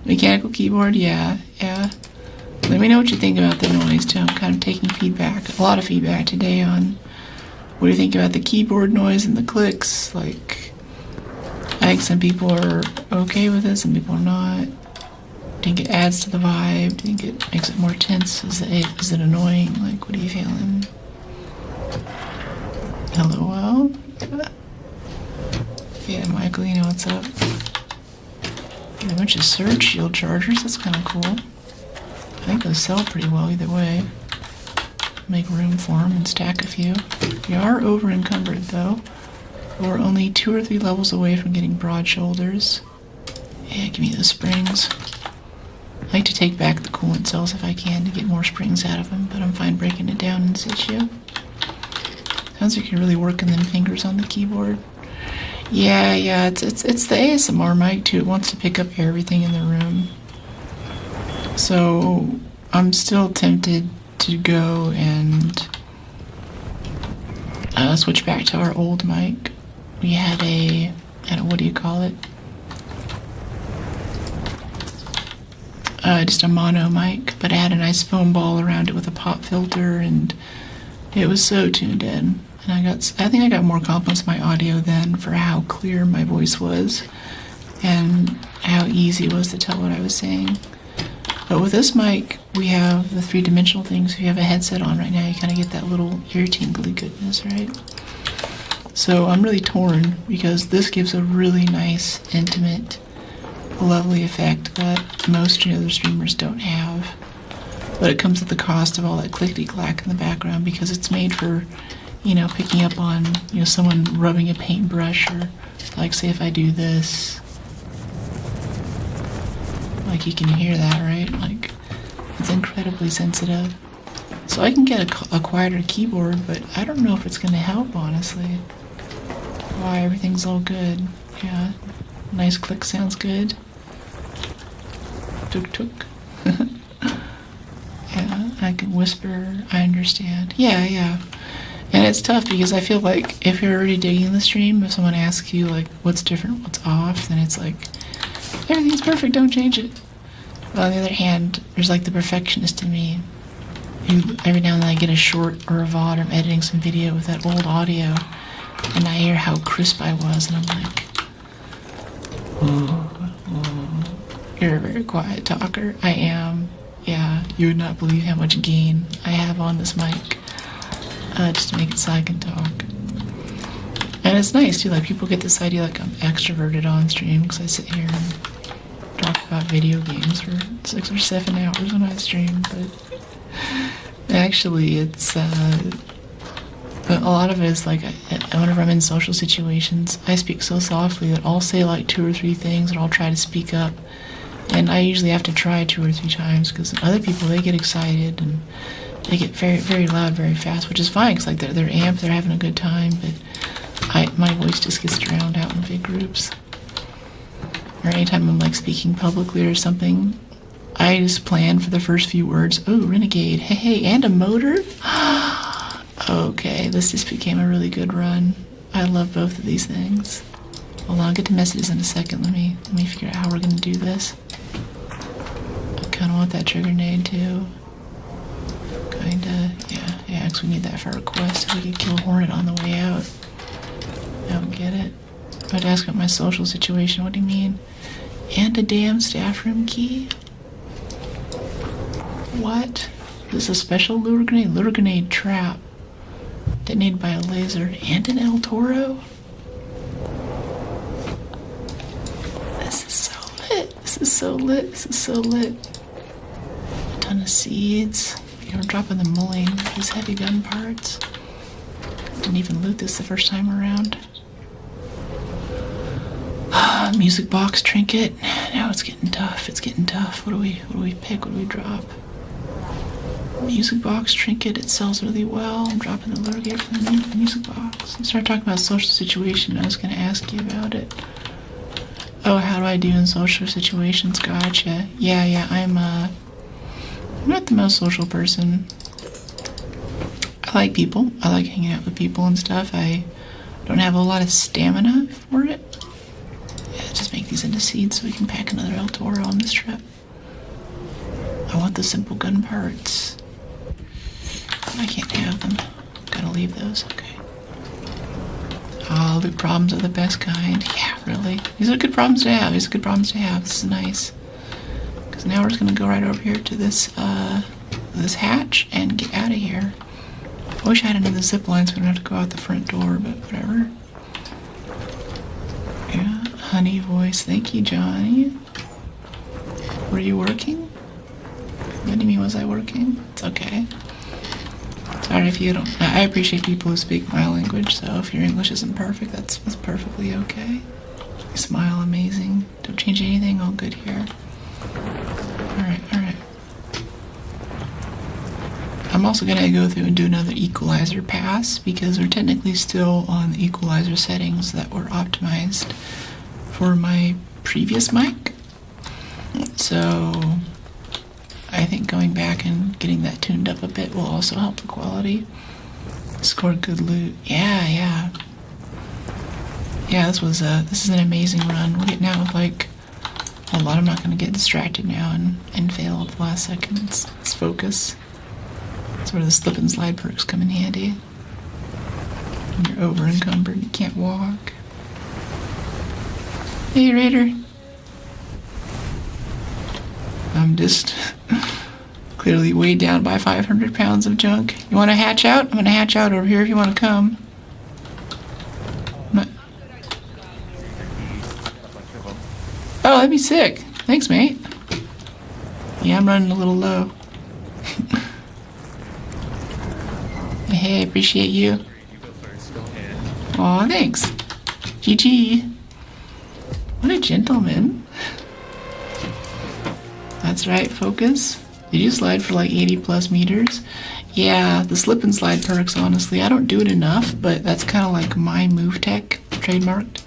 Mechanical keyboard, yeah. Let me know what you think about the noise too. I'm kind of taking feedback, a lot of feedback today on what do you think about the keyboard noise and the clicks. Like, I think some people are okay with it, some people are not. Do you think it adds to the vibe? Do you think it makes it more tense? Is it annoying? Like, what are you feeling? LOL? Yeah, Michael, you know what's up. Get a bunch of Surge Shield chargers, that's kind of cool. I think those sell pretty well either way. Make room for them and stack a few. We are over encumbered though. We're only 2 or 3 levels away from getting broad shoulders. Yeah, give me those springs. I like to take back the coolant cells if I can to get more springs out of them, but I'm fine breaking it down in situ. Sounds like you're really working them fingers on the keyboard. Yeah, it's the ASMR mic too. It wants to pick up everything in the room. So I'm still tempted to go and switch back to our old mic. We had a what do you call it? Just a mono mic, but it had a nice foam ball around it with a pop filter, and it was so tuned in. And I think I got more compliments on my audio then for how clear my voice was and how easy it was to tell what I was saying. But with this mic, we have the 3-dimensional things. If you have a headset on right now, you kind of get that little ear tingly goodness, right? So I'm really torn because this gives a really nice, intimate, lovely effect that most other streamers don't have. But it comes at the cost of all that clickety-clack in the background because it's made for, picking up on, someone rubbing a paintbrush, or like, say if I do this, like you can hear that, right? Like, it's incredibly sensitive. So I can get a quieter keyboard, but I don't know if it's going to help, honestly. Why, everything's all good. Yeah, nice click sounds good. Tuk tuk. Yeah, I can whisper, I understand. Yeah, yeah. And it's tough because I feel like if you're already digging the stream, if someone asks you like what's different, what's off, then it's like everything's perfect, don't change it. But on the other hand, there's like the perfectionist in me who every now and then I get a short or a VOD or I'm editing some video with that old audio and I hear how crisp I was and I'm like, you're a very quiet talker. I am. Yeah, you would not believe how much gain I have on this mic. Just to make it so I can talk. And it's nice too, like people get this idea like I'm extroverted on stream because I sit here and talk about video games for 6 or 7 hours when I stream, but actually it's, but a lot of it is like, whenever I'm in social situations, I speak so softly that I'll say like 2 or 3 things and I'll try to speak up. And I usually have to try 2 or 3 times because other people, they get excited and they get very, very loud very fast, which is fine because like they're amped, they're having a good time, but my voice just gets drowned out in big groups. Or anytime I'm like speaking publicly or something, I just plan for the first few words. Oh, renegade, hey, and a motor? Okay, this just became a really good run. I love both of these things. Hold on, I'll get to messages in a second. Let me figure out how we're gonna do this. I kinda want that trigger nade too. Kinda, yeah, because we need that for our quest so we can kill Hornet on the way out. I don't get it. I'd ask about my social situation, what do you mean? And a damn staff room key? What? This is a special lure grenade? Lure grenade trap. Detonated by a laser and an El Toro? This is so lit. This is so lit. This is so lit. A ton of seeds. We're dropping the mulling, these heavy gun parts. Didn't even loot this the first time around. Music box trinket. Now it's getting tough. It's getting tough. What do we pick? What do we drop? Music box trinket. It sells really well. I'm dropping the lure gear from the music box. Let's start talking about social situation. I was going to ask you about it. Oh, how do I do in social situations? Gotcha. Yeah. I'm not the most social person. I like people. I like hanging out with people and stuff. I don't have a lot of stamina for it. Yeah, just make these into seeds so we can pack another El Toro on this trip. I want the simple gun parts. I can't have them. Gotta leave those. Okay. Oh, loot problems are the best kind. Yeah, really. These are good problems to have. These are good problems to have. This is nice. Because now we're just gonna go right over here to this this hatch and get out of here. I wish I had another zip line so we don't have to go out the front door, but whatever. Yeah, honey voice. Thank you, Johnny. Were you working? What do you mean, was I working? It's okay. Sorry if you don't. I appreciate people who speak my language, so if your English isn't perfect, that's perfectly okay. You smile amazing. Don't change anything, all good here. Alright. I'm also gonna go through and do another equalizer pass because we're technically still on the equalizer settings that were optimized for my previous mic. So I think going back and getting that tuned up a bit will also help the quality. Scored good loot. Yeah, this is an amazing run. We're getting out with like a lot. I'm not gonna get distracted now and fail at the last second. Let's focus. That's where the slip and slide perks come in handy. When you're over encumbered and you can't walk. Hey Raider. I'm just clearly weighed down by 500 pounds of junk. You want to hatch out? I'm going to hatch out over here if you want to come. Oh, that'd be sick. Thanks, mate. Yeah, I'm running a little low. Hey, I appreciate you. Aw, thanks. GG. What a gentleman. That's right, focus. Did you slide for like 80 plus meters? Yeah, the slip and slide perks, honestly, I don't do it enough, but that's kind of like my move tech, trademarked.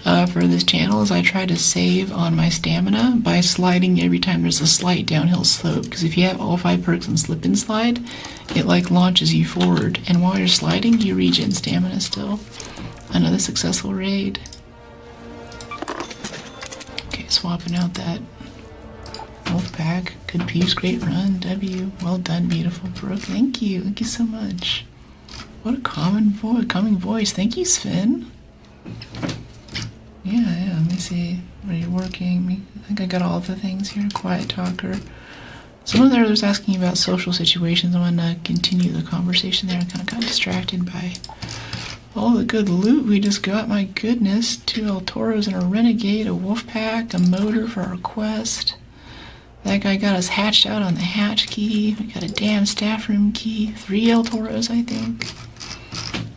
for this channel is I try to save on my stamina by sliding every time there's a slight downhill slope. Because if you have all 5 perks and slip and slide, it like launches you forward. And while you're sliding, you regen stamina still. Another successful raid. Okay, swapping out that wolf pack. Good piece, great run. W, well done, beautiful bro. Thank you so much. What a calming voice. Thank you, Sven. Yeah, let me see. Are you working? I think I got all the things here. Quiet talker. Someone there was asking about social situations. I want to continue the conversation there. I kind of got distracted by all the good loot we just got. My goodness. 2 El Toros and a Renegade, a wolf pack, a motor for our quest. That guy got us hatched out on the hatch key. We got a damn staff room key. 3 El Toros, I think.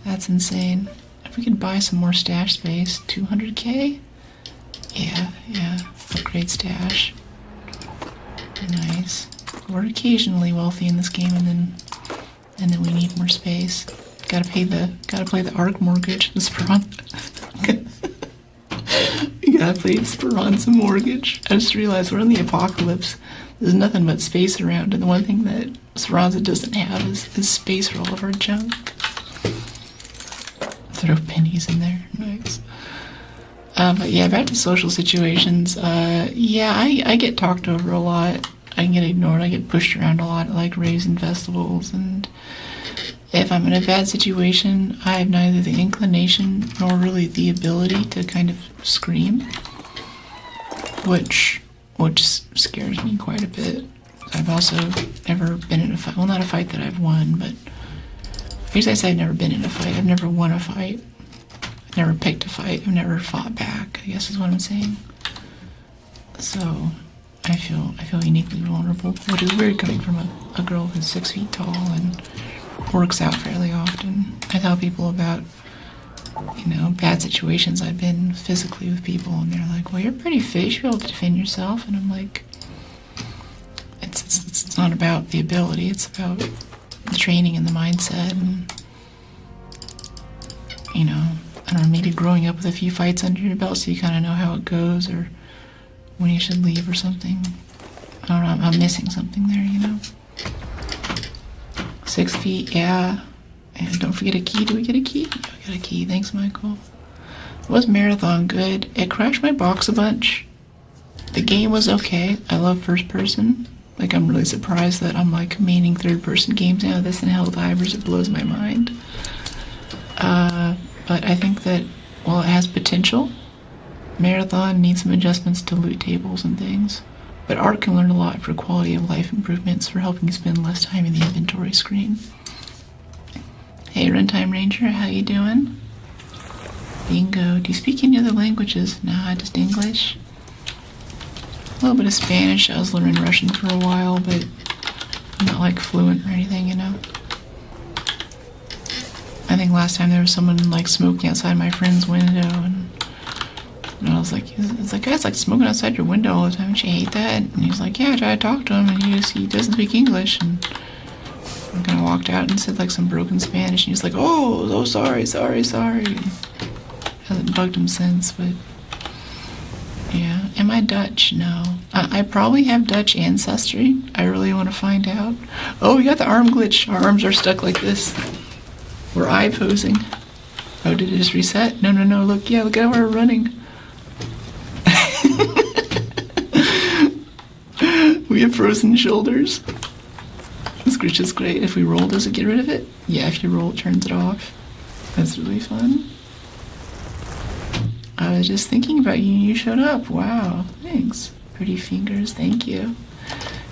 That's insane. If we could buy some more stash space, 200k? Yeah. Upgrade stash. Nice. We're occasionally wealthy in this game, and then we need more space. Gotta play the Arc mortgage. The You gotta play Speranza Mortgage. I just realized we're in the apocalypse. There's nothing but space around, and the one thing that Speranza doesn't have is space for all of our junk. Throw pennies in there. Nice. But yeah, back to social situations. Yeah, I get talked over a lot. I get ignored. I get pushed around a lot at like raves and festivals, and if I'm in a bad situation, I have neither the inclination nor really the ability to kind of scream, which scares me quite a bit. I've also never been in a fight. Well, not a fight that I've won, but I guess I say I've never been in a fight. I've never won a fight. I've never picked a fight. I've never fought back, I guess is what I'm saying. So I feel uniquely vulnerable, which is weird coming from a girl who's 6 feet tall and works out fairly often. I tell people about, bad situations I've been physically with people, and they're like, well, you're pretty fit, you should be able to defend yourself. And I'm like, it's not about the ability, it's about the training and the mindset, and I don't know, maybe growing up with a few fights under your belt so you kind of know how it goes, or when you should leave or something. I don't know, I'm missing something there, 6 feet, yeah. And don't forget a key. Do we get a key? Yeah, we got a key. Thanks, Michael. Was Marathon good? It crashed my box a bunch. The game was okay. I love first person. Like, I'm really surprised that I'm like maining third person games now. This and Helldivers, it blows my mind. But I think that while it has potential, Marathon needs some adjustments to loot tables and things. But Arc can learn a lot for quality of life improvements for helping you spend less time in the inventory screen. Hey, Runtime Ranger, how you doing? Bingo. Do you speak any other languages? Nah, just English. A little bit of Spanish. I was learning Russian for a while, but I'm not like fluent or anything, I think last time there was someone like smoking outside my friend's window, and I was like, it's like, guys, like smoking outside your window all the time, don't you hate that? And he's like, yeah, I try to talk to him, and he doesn't speak English. And I kind of walked out and said like some broken Spanish, and he's like, oh, sorry. Hasn't bugged him since, but yeah. Am I Dutch? No. I probably have Dutch ancestry. I really want to find out. Oh, we got the arm glitch. Our arms are stuck like this. We're eye posing. Oh, did it just reset? No, look at how we're running. We have frozen shoulders. This glitch is great. If we roll, does it get rid of it? Yeah, if you roll, it turns it off. That's really fun. I was just thinking about you and you showed up. Wow, thanks. Pretty fingers, thank you.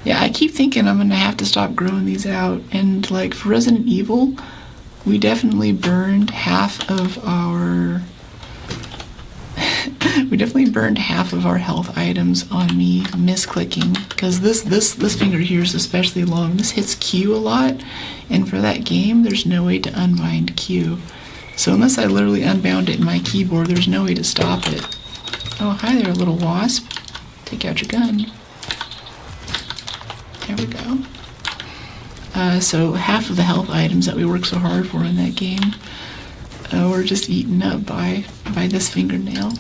Yeah, I keep thinking I'm gonna have to stop growing these out. And like for Resident Evil, we definitely burned half of our health items on me misclicking, because this finger here is especially long. This hits Q a lot, and for that game there's no way to unbind Q. So unless I literally unbound it in my keyboard, there's no way to stop it. Oh, hi there, little wasp. Take out your gun. There we go. So half of the health items that we worked so hard for in that game were just eaten up by this fingernail.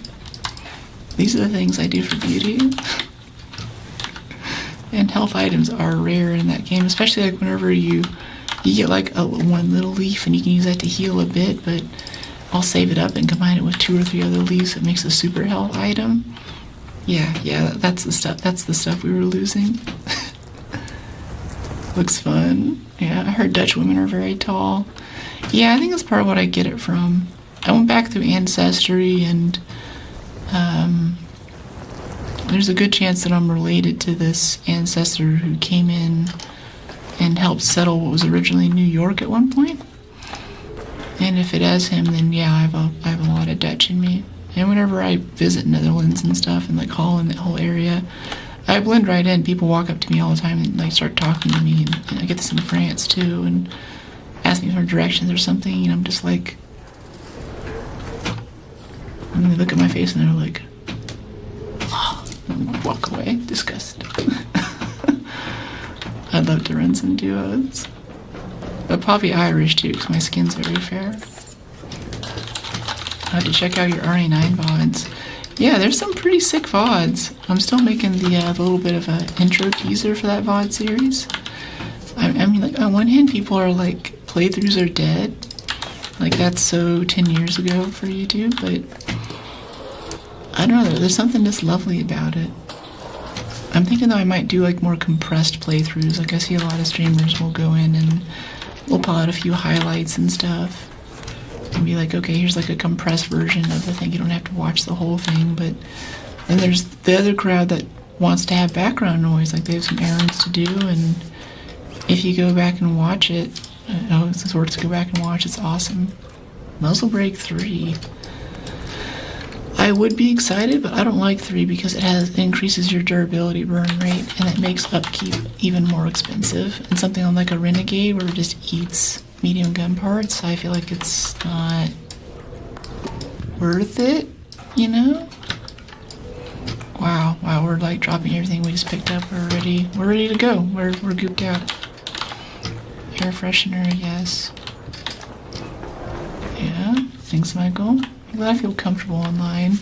These are the things I do for beauty. And health items are rare in that game, especially like whenever you get like one little leaf and you can use that to heal a bit, but I'll save it up and combine it with 2 or 3 other leaves that makes a super health item. Yeah, that's the stuff we were losing. Looks fun. Yeah, I heard Dutch women are very tall. Yeah, I think that's part of what I get it from. I went back through Ancestry, and there's a good chance that I'm related to this ancestor who came in and helped settle what was originally New York at one point. And if it is him, then yeah, I have a lot of Dutch in me. And whenever I visit Netherlands and stuff, and like Holland, that whole area, I blend right in. People walk up to me all the time and like start talking to me, and I get this in France too, and ask me for directions or something, and I'm just like, and then they look at my face and they're like, oh, and walk away, disgusted. I'd love to run some duos, but probably Irish too, because my skin's very fair. I have to check out your RA9 VODs. Yeah, there's some pretty sick VODs. I'm still making the little bit of an intro teaser for that VOD series. I mean, like, on one hand, people are like, playthroughs are dead. Like, that's so 10 years ago for YouTube, but I don't know, there's something just lovely about it. I'm thinking though I might do like more compressed playthroughs. Like, I see a lot of streamers will go in and we'll pull out a few highlights and stuff and be like, okay, here's like a compressed version of the thing. You don't have to watch the whole thing. But then there's the other crowd that wants to have background noise, like they have some errands to do, and if you go back and watch it, it's worth to go back and watch, it's awesome. Muzzle Break 3. I would be excited, but I don't like 3 because it increases your durability burn rate, and it makes upkeep even more expensive. And something on like a Renegade where it just eats medium gun parts, I feel like it's not worth it, you know? Wow, we're like dropping everything we just picked up. We're ready to go. We're gooped out. Air freshener, yes. Yeah, thanks, Michael. I'm glad I feel comfortable online.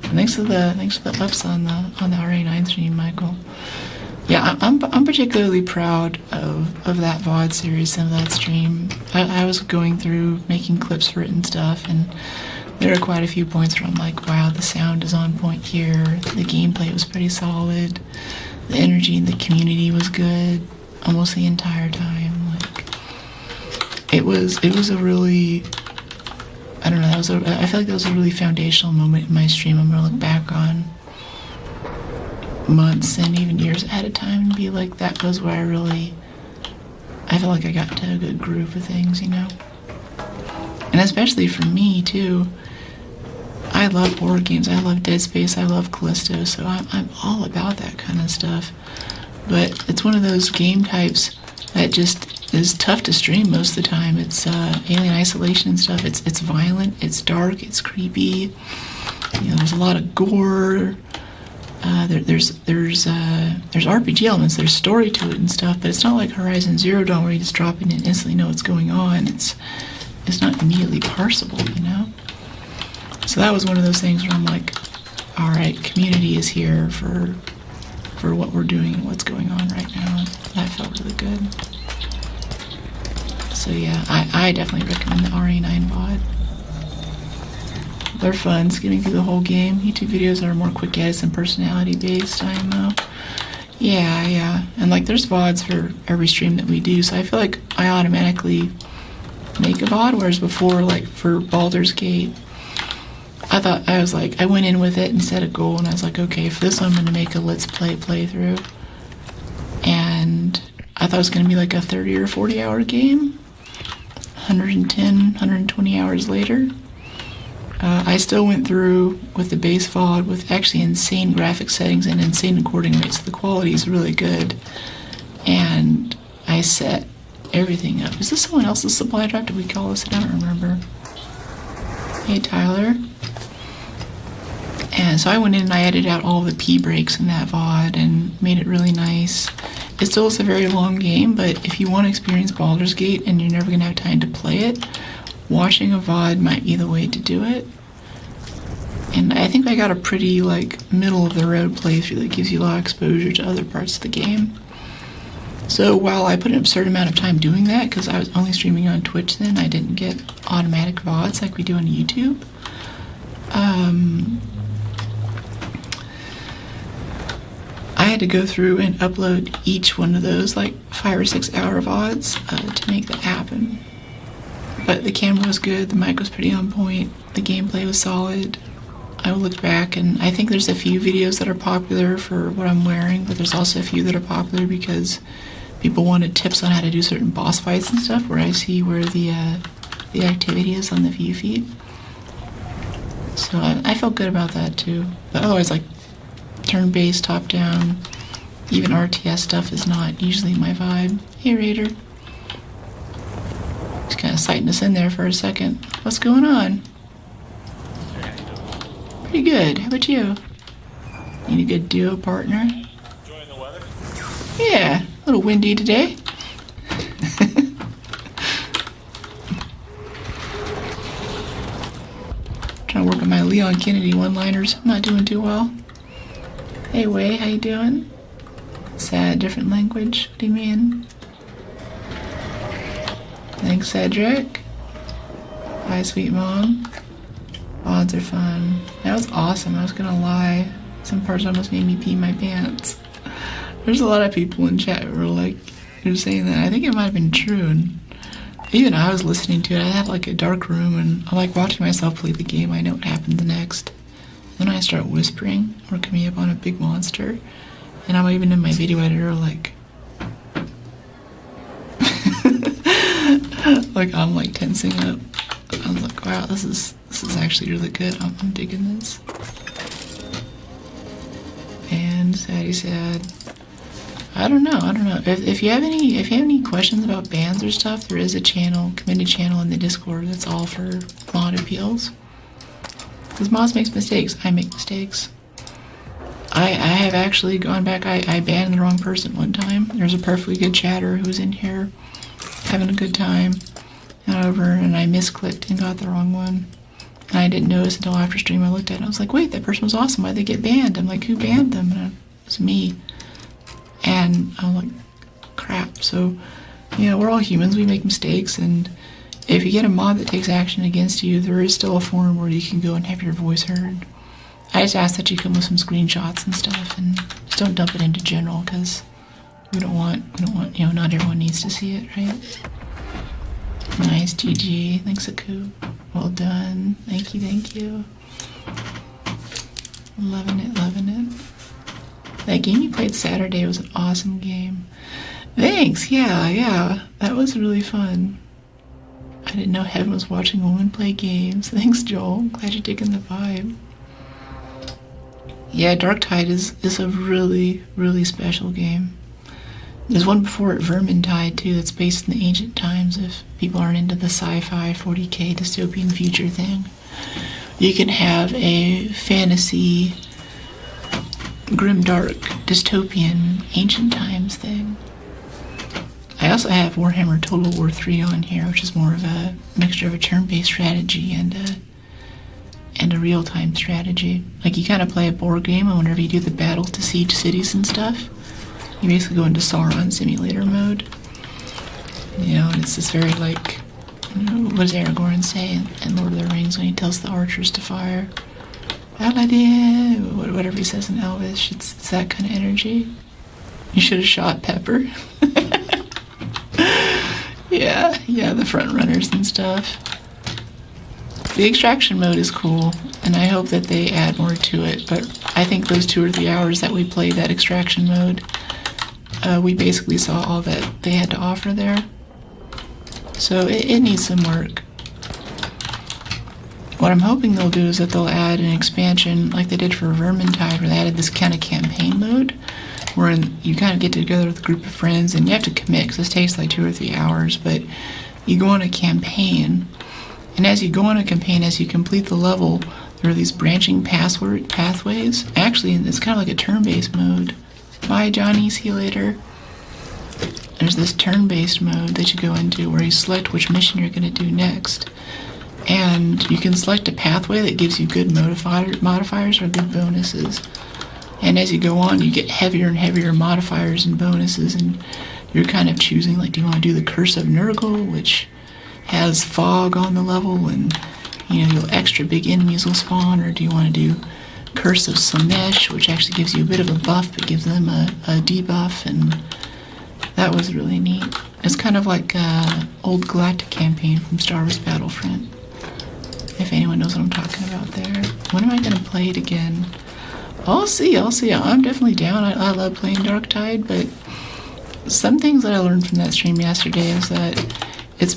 And thanks for the ups on the RA9 stream, Michael. Yeah, I'm particularly proud of that VOD series and that stream. I was going through making clips for it and stuff, and there are quite a few points where I'm like, wow, the sound is on point here. The gameplay was pretty solid. The energy in the community was good almost the entire time. Like, it was a really, I don't know, I feel like that was a really foundational moment in my stream. I'm gonna look back on months and even years ahead of time and be like, that was where I feel like I got to a good groove of things, you know? And especially for me too, I love horror games. I love Dead Space. I love Callisto. So I'm all about that kind of stuff. But it's one of those game types that just is tough to stream most of the time. It's Alien Isolation and stuff. It's violent. It's dark. It's creepy. You know, there's a lot of gore. There's RPG elements. There's story to it and stuff. But it's not like Horizon Zero Dawn where you just drop in and instantly know what's going on. It's not immediately parsable, you know? So that was one of those things where I'm like, all right, community is here for what we're doing and what's going on right now. That felt really good. So yeah, I definitely recommend the RA9 VOD. They're fun, skimming through the whole game. YouTube videos are more quick edits and personality based, I know. Yeah. And like there's VODs for every stream that we do, so I feel like I automatically make a VOD, whereas before, like for Baldur's Gate, I went in with it and set a goal, and I was like, okay, for this one I'm going to make a Let's Play playthrough. And I thought it was going to be like a 30 or 40 hour game. 110, 120 hours later. I still went through with the base VOD with actually insane graphic settings and insane recording rates. The quality is really good. And I set everything up. Is this someone else's supply drop? Did we call this? I don't remember. Hey, Tyler. And so I went in and I edited out all the P breaks in that VOD and made it really nice. It still is a very long game, but if you want to experience Baldur's Gate and you're never going to have time to play it, watching a VOD might be the way to do it. And I think I got a pretty, like, middle-of-the-road playthrough that gives you a lot of exposure to other parts of the game. So while I put an absurd amount of time doing that, because I was only streaming on Twitch then, I didn't get automatic VODs like we do on YouTube. I had to go through and upload each one of those, like, 5 or 6 hour VODs to make that happen. But the camera was good, the mic was pretty on point, the gameplay was solid. I looked back and I think there's a few videos that are popular for what I'm wearing, but there's also a few that are popular because people wanted tips on how to do certain boss fights and stuff, where I see where the activity is on the view feed. So I felt good about that too. But otherwise, like, turn-based, top-down, even RTS stuff is not usually my vibe. Hey, Raider. Just kind of sighting us in there for a second. What's going on? Pretty good. How about you? Need a good duo partner? Enjoying the weather? Yeah, a little windy today. Trying to work on my Leon Kennedy one-liners. I'm not doing too well. Hey, Way, how you doing? Sad, different language. What do you mean? Thanks, Cedric. Hi, sweet mom. Odds are fun. That was awesome. I was gonna lie. Some parts almost made me pee my pants. There's a lot of people in chat who were like, you're saying that. I think it might have been true. And even I was listening to it. I had like a dark room and I like watching myself play the game. I know what happens next. Then I start whispering or coming up on a big monster. And I'm even in my video editor like, like I'm like tensing up. I was like, wow, this is actually really good. I'm digging this. And Sadie said, I don't know. If you have any questions about bans or stuff, there is a channel, community channel in the Discord that's all for mod appeals. Because mods makes mistakes. I make mistakes. I have actually gone back. I banned the wrong person one time. There's a perfectly good chatter who was in here having a good time. Over and I misclicked and got the wrong one. And I didn't notice until after stream I looked at it. I was like, wait, that person was awesome. Why'd they get banned? I'm like, who banned them? And it was me. And I'm like, crap. So, you know, we're all humans. We make mistakes. And if you get a mod that takes action against you, there is still a forum where you can go and have your voice heard. I just ask that you come with some screenshots and stuff. And just don't dump it into general because we don't want, you know, not everyone needs to see it, right? Nice, GG. Thanks, Aku. Well done. Thank you. Loving it. That game you played Saturday was an awesome game. Thanks, yeah. That was really fun. I didn't know Heaven was watching a woman play games. Thanks, Joel. I'm glad you're digging the vibe. Yeah, Darktide is a really, really special game. There's one before it, Vermintide, too, that's based in the ancient times, if people aren't into the sci-fi 40k dystopian future thing. You can have a fantasy, grimdark, dystopian, ancient times thing. I also have Warhammer Total War 3 on here, which is more of a mixture of a turn-based strategy and a real-time strategy. Like, you kind of play a board game, and whenever you do the battles to siege cities and stuff, you basically go into Sauron simulator mode. You know, and it's this very, like, you know, what does Aragorn say in Lord of the Rings when he tells the archers to fire? Aladdin! Whatever he says in Elvish, it's that kind of energy. You should have shot Pepper. Yeah, the front runners and stuff. The extraction mode is cool, and I hope that they add more to it, but I think those 2 or 3 hours that we played that extraction mode, we basically saw all that they had to offer there. So it needs some work. What I'm hoping they'll do is that they'll add an expansion like they did for Vermintide, where they added this kind of campaign mode, where you kind of get together with a group of friends, and you have to commit, because this takes like 2 or 3 hours, but you go on a campaign, and as you go on a campaign, as you complete the level, there are these branching pathways. Actually, it's kind of like a turn-based mode. Bye, Johnny. See you later. There's this turn-based mode that you go into where you select which mission you're going to do next. and you can select a pathway that gives you good modifiers or good bonuses. And as you go on, you get heavier and heavier modifiers and bonuses, and you're kind of choosing, like, do you want to do the Curse of Nurgle, which has fog on the level, and extra big enemies will spawn, or do you want to do Curse of Slanesh, which actually gives you a bit of a buff but gives them a debuff, and that was really neat. It's kind of like old Galactic campaign from Star Wars Battlefront, if anyone knows what I'm talking about there. When am I going to play it again? I'll see. I'm definitely down. I love playing Darktide, but some things that I learned from that stream yesterday is that it's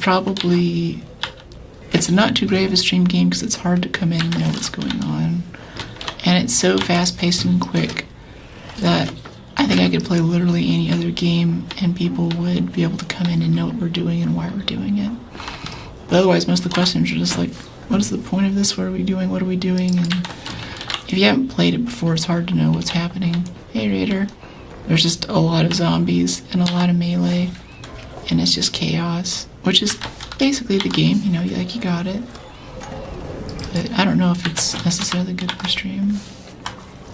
not too great of a stream game because it's hard to come in and know what's going on. And it's so fast-paced and quick that I think I could play literally any other game and people would be able to come in and know what we're doing and why we're doing it. But otherwise, most of the questions are just like, what is the point of this? What are we doing? What are we doing? And if you haven't played it before, it's hard to know what's happening. Hey, Raider. There's just a lot of zombies and a lot of melee, and it's just chaos, which is basically the game, you got it. But I don't know if it's necessarily good for stream.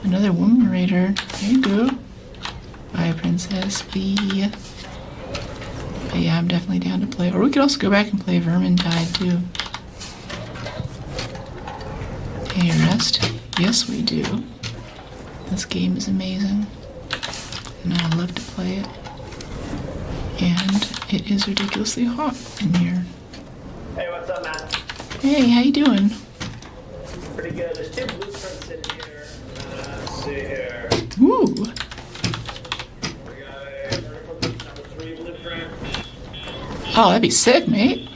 Another woman raider. There you go. Bye, Princess B. But yeah, I'm definitely down to play. Or we could also go back and play Vermintide, too. Hey, Rest. Yes, we do. This game is amazing. And I love to play it. And it is ridiculously hot in here. Hey, what's up, man? Hey, how you doing? Pretty good. There's 2 blueprints in here. Let's see here. Ooh. We got a vertical loop number 3 blueprint. Oh, that'd be sick, mate.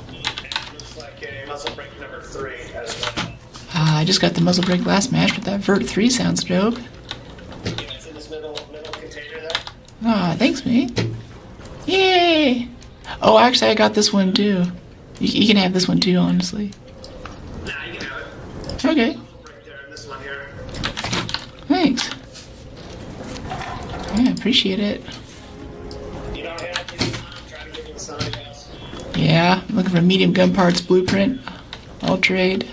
And it looks like a muscle break number 3 as well. I just got the muzzle break last match, but that Vert 3 sounds dope. Yeah, it's in this middle container there. Ah, thanks, mate. Yay! Oh, actually, I got this one, too. You can have this one, too, honestly. Nah, you can have it. Okay. Right there, this one here. Thanks. Yeah, I appreciate it. You don't have to. I'm trying to give you some, I guess. Yeah, I'm looking for a medium gun parts blueprint. I'll trade.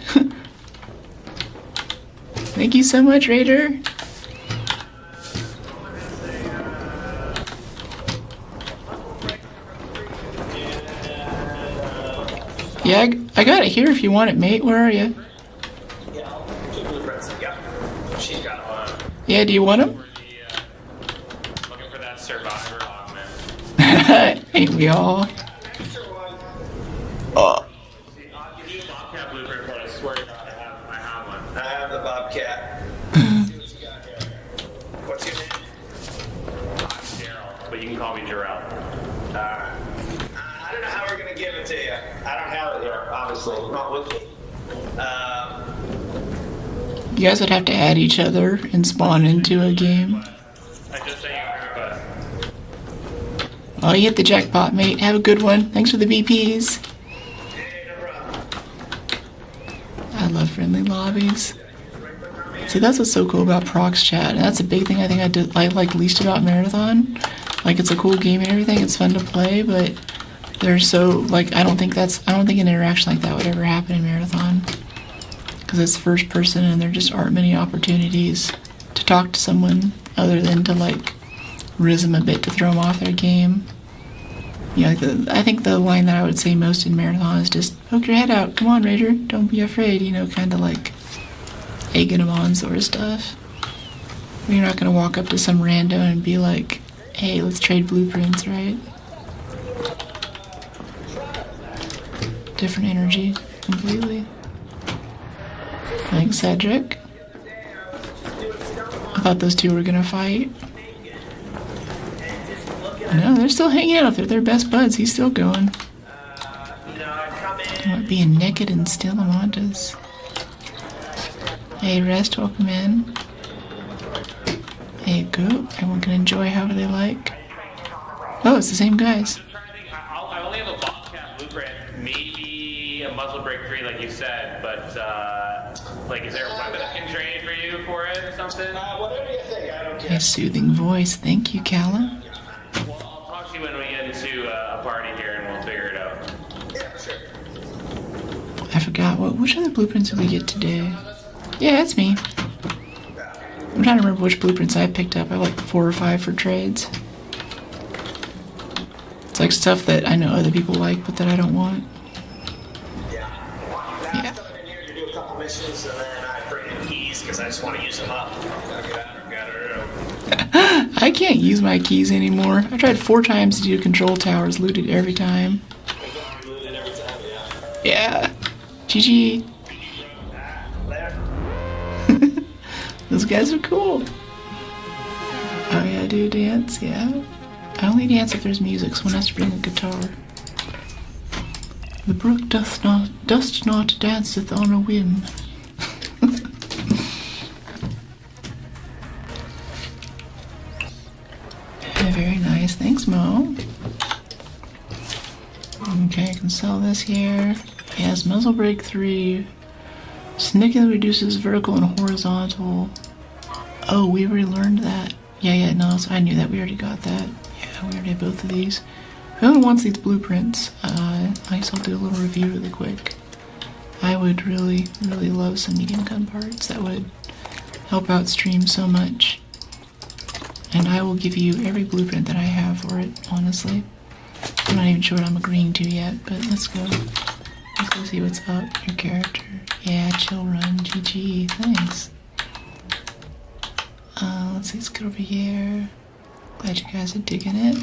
Thank you so much, Raider. Yeah, I got it here if you want it, mate. Where are you? Yeah, 2 blueprints. Yep. She's got one. Yeah, do you want them? Looking for that survivor augment. Ain't we all? Extra one. Oh. See, I'll give you a Bobcat blueprint, but I swear to God, I have one. I have the Bobcat. Let's see what you got here. What's your name? I'm Daryl, but you can call me Jarrell. I don't know how we're gonna give it to you. I don't have it here, obviously. Not with me. You guys would have to add each other and spawn into a game. I just sent you a request. Oh, you hit the jackpot, mate. Have a good one. Thanks for the BPs. Hey, no problem. I love friendly lobbies. See, that's what's so cool about Prox Chat. And that's a big thing I think I like least about Marathon. Like, it's a cool game and everything. It's fun to play, but they're so, like, I don't think an interaction like that would ever happen in Marathon. Because it's first person and there just aren't many opportunities to talk to someone other than to, like, riz them a bit to throw them off their game. You know, I think the line that I would say most in Marathon is just, poke your head out, come on, Raider, don't be afraid, kind of like egging them on sort of stuff. You're not going to walk up to some rando and be like, hey, let's trade blueprints, right? Different energy, completely. Thanks, Cedric. I thought those two were gonna fight. No, they're still hanging out. They're best buds. He's still going. What, being naked and still Amantas? Hey, Rest, welcome in. Hey, Goop. Everyone can enjoy however they like. Oh, it's the same guys. I'm trying to think. I only have a Bobcat blueprint, maybe a muzzle break 3, like you said, but like, is there a weapon I can trade for you for it or something? Whatever you think, I don't care. A soothing voice. Thank you, Callum. Well, I'll talk to you when we get into a party here and we'll figure it out. Yeah, sure. forgot which other blueprints did we get today? Yeah, it's me. I'm trying to remember which blueprints I picked up. I have like 4 or 5 for trades. It's like stuff that I know other people like, but that I don't want. Yeah. Yeah. I'm coming in here to do a couple missions, and then I bring in keys because I just want to use them up. I can't use my keys anymore. I tried 4 times to do control towers, looted every time. Looted every time, yeah. Yeah. GG. Later. Those guys are cool. Oh yeah, do dance, yeah. I only dance if there's music, so one has to bring a guitar. The brook doth not danceth on a whim. Yeah, very nice. Thanks, Mo. Okay, I can sell this here. Yes, muzzle break 3. Significantly reduces vertical and horizontal. Oh, we already learned that. Yeah, no, I knew that. We already got that. Yeah, we already have both of these. Whoever wants these blueprints, I guess I'll do a little review really quick. I would really, really love some medium gun parts. That would help out stream so much. And I will give you every blueprint that I have for it, honestly. I'm not even sure what I'm agreeing to yet, but let's go. Let's go see what's up. Your character. Yeah, chill run. GG. Thanks. Let's see, let's get over here. Glad you guys are digging it.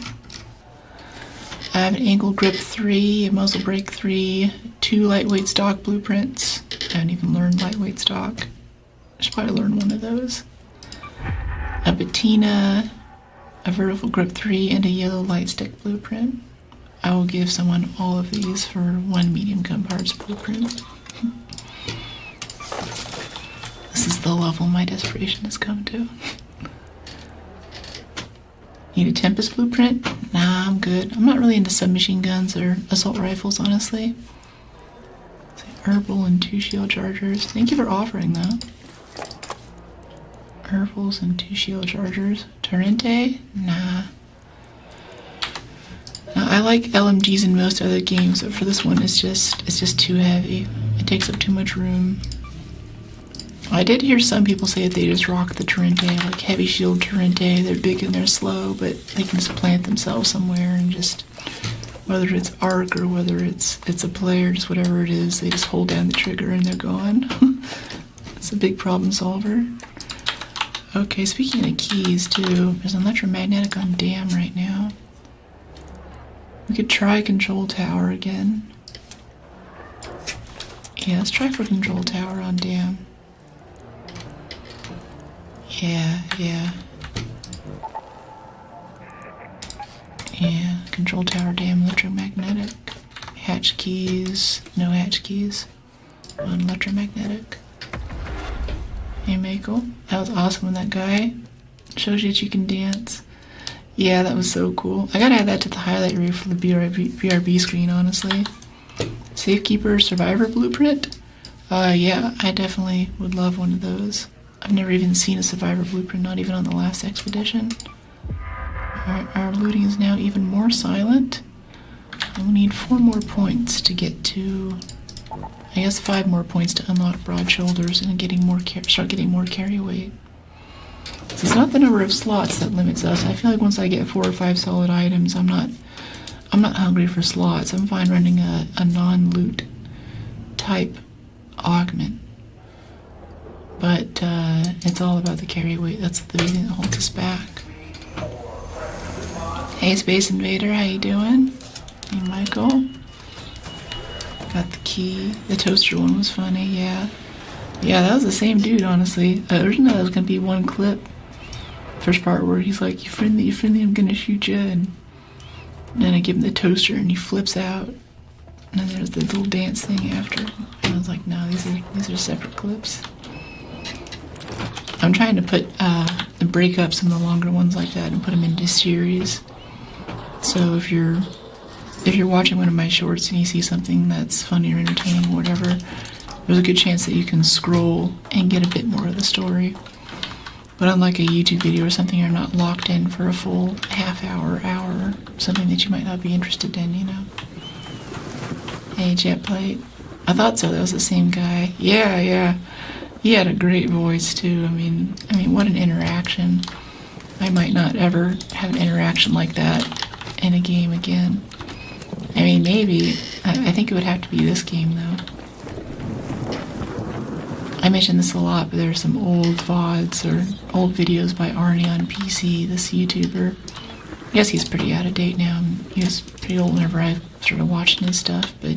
I have an ankle grip 3, a muzzle brake 3, 2 lightweight stock blueprints. I haven't even learned lightweight stock. I should probably learn one of those. A patina, a vertical grip 3, and a yellow light stick blueprint. I will give someone all of these for 1 medium gun parts blueprint. This is the level my desperation has come to. Need a Tempest blueprint? Nah, I'm good. I'm not really into submachine guns or assault rifles, honestly. Herbal and 2 shield chargers. Thank you for offering that. Herbals and 2 shield chargers. Torrente? Nah. I like LMGs in most other games, but for this one it's just too heavy. It takes up too much room. I did hear some people say that they just rock the Torrente, like heavy shield Torrente. They're big and they're slow, but they can just plant themselves somewhere and just, whether it's arc or whether it's a player, just whatever it is, they just hold down the trigger and they're gone. It's a big problem solver. Okay, speaking of keys too, there's an electromagnetic on Dam right now. We could try control tower again. Yeah, let's try for control tower on Dam. Yeah. Control tower, Dam, electromagnetic. Hatch keys, no hatch keys. On electromagnetic. Hey, Michael, that was awesome when that guy shows you that you can dance. Yeah, that was so cool. I gotta add that to the highlight reel for the BRB screen, honestly. Safekeeper Survivor Blueprint? Yeah, I definitely would love one of those. I've never even seen a Survivor Blueprint, not even on the last expedition. Our looting is now even more silent. And we need 4 more points to get to, I guess 5 more points to unlock Broad Shoulders and start getting more carry weight. So it's not the number of slots that limits us. I feel like once I get 4 or 5 solid items, I'm not hungry for slots. I'm fine running a non-loot type augment. But it's all about the carry weight. That's the big thing that holds us back. Hey, Space Invader, how you doing? Hey, Michael. Got the key. The toaster one was funny, yeah. Yeah, that was the same dude, honestly. Originally, that was gonna be one clip. First part where he's like, you friendly, I'm gonna shoot you. And then I give him the toaster and he flips out. And then there's the little dance thing after. And I was like, no, these are separate clips. I'm trying to put the breakups and the longer ones like that and put them into series. So if you're watching one of my shorts and you see something that's funny or entertaining or whatever, there's a good chance that you can scroll and get a bit more of the story. But unlike a YouTube video or something, you're not locked in for a full half hour, something that you might not be interested in, you know. Hey, Jetplate. I thought so. That was the same guy. Yeah, yeah. He had a great voice too. I mean, what an interaction. I might not ever have an interaction like that in a game again. I mean, maybe. I think it would have to be this game though. I mention this a lot, but there's some old VODs or old videos by Arnie on PC, this YouTuber. I guess he's pretty out of date now. He was pretty old whenever I started watching his stuff, but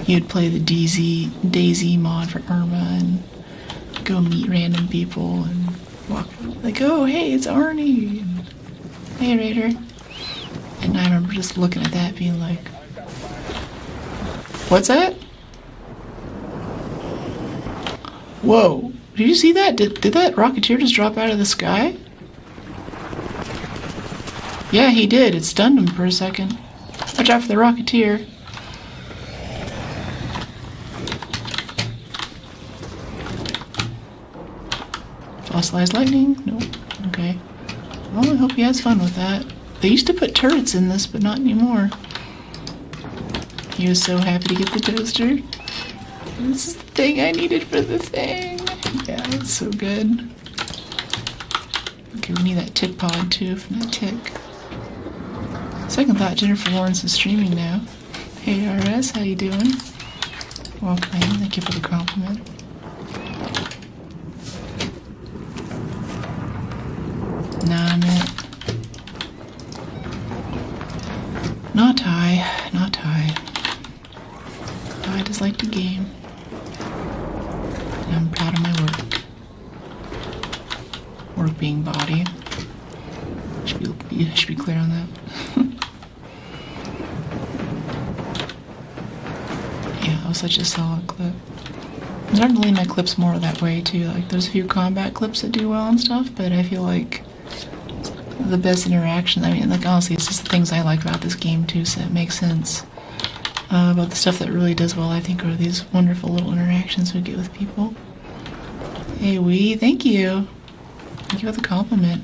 he would play the DayZ mod for Irma and go meet random people and walk like, oh, hey, it's Arnie. And, hey, Raider. And I remember just looking at that being like, what's that? Whoa, did you see that? Did that Rocketeer just drop out of the sky? Yeah, he did. It stunned him for a second. Watch out for the Rocketeer. Fossilized lightning? Nope. Okay. Well, I hope he has fun with that. They used to put turrets in this, but not anymore. He was so happy to get the toaster. This is the thing I needed for the thing. Yeah, that's so good. Okay, we need that tick pod too from that tick. Second thought, Jennifer Lawrence is streaming now. Hey RS, how you doing? Welcome in, thank you for the compliment. Nah, man. Not high, not high. I just like the game. And I'm proud of my work. Work being body. Should be clear on that. Yeah, that was such a solid clip. I'm starting to lean my clips more that way too. Like there's a few combat clips that do well and stuff, but I feel like the best interaction, I mean, like honestly, it's just the things I like about this game too, so it makes sense. But the stuff that really does well, I think, are these wonderful little interactions we get with people. Hey, thank you. Thank you for the compliment.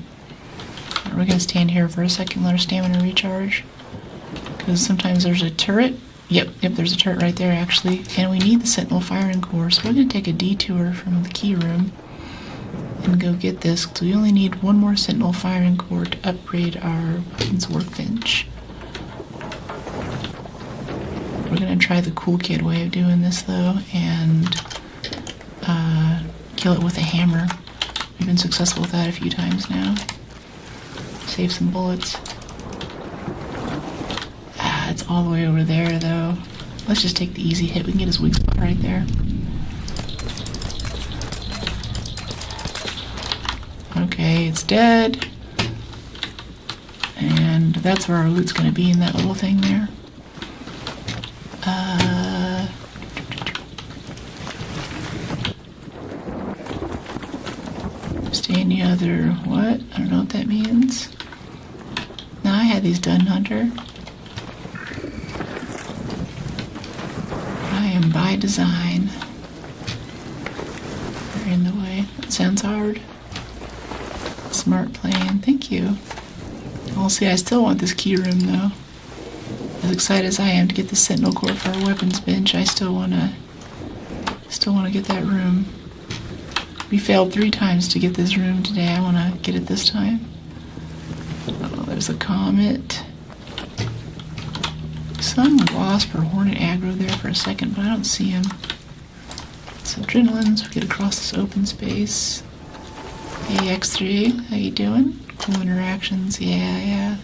We're gonna stand here for a second, let our stamina recharge. Because sometimes there's a turret. Yep, there's a turret right there, actually. And we need the Sentinel firing core, so we're gonna take a detour from the key room and go get this. So we only need one more Sentinel firing core to upgrade our weapons workbench. We're gonna try the cool kid way of doing this though, and kill it with a hammer. We've been successful with that a few times now. Save some bullets. It's all the way over there though. Let's just take the easy hit. We can get his weak spot right there. Okay, it's dead. And that's where our loot's gonna be, in that little thing there. Stay in the other, what? I don't know what that means. Now I had these done, Hunter. I am by design. They're in the way. That sounds hard. Smart plan, thank you. I'll see, I still want this key room though. As excited as I am to get the Sentinel core for our weapons bench, I still wanna get that room. We failed 3 times to get this room today. I wanna get it this time. Oh, there's a comet. Some wasp or hornet aggro there for a second, but I don't see him. Some adrenalines. We get across this open space. Hey X3, how you doing? Cool interactions. Yeah.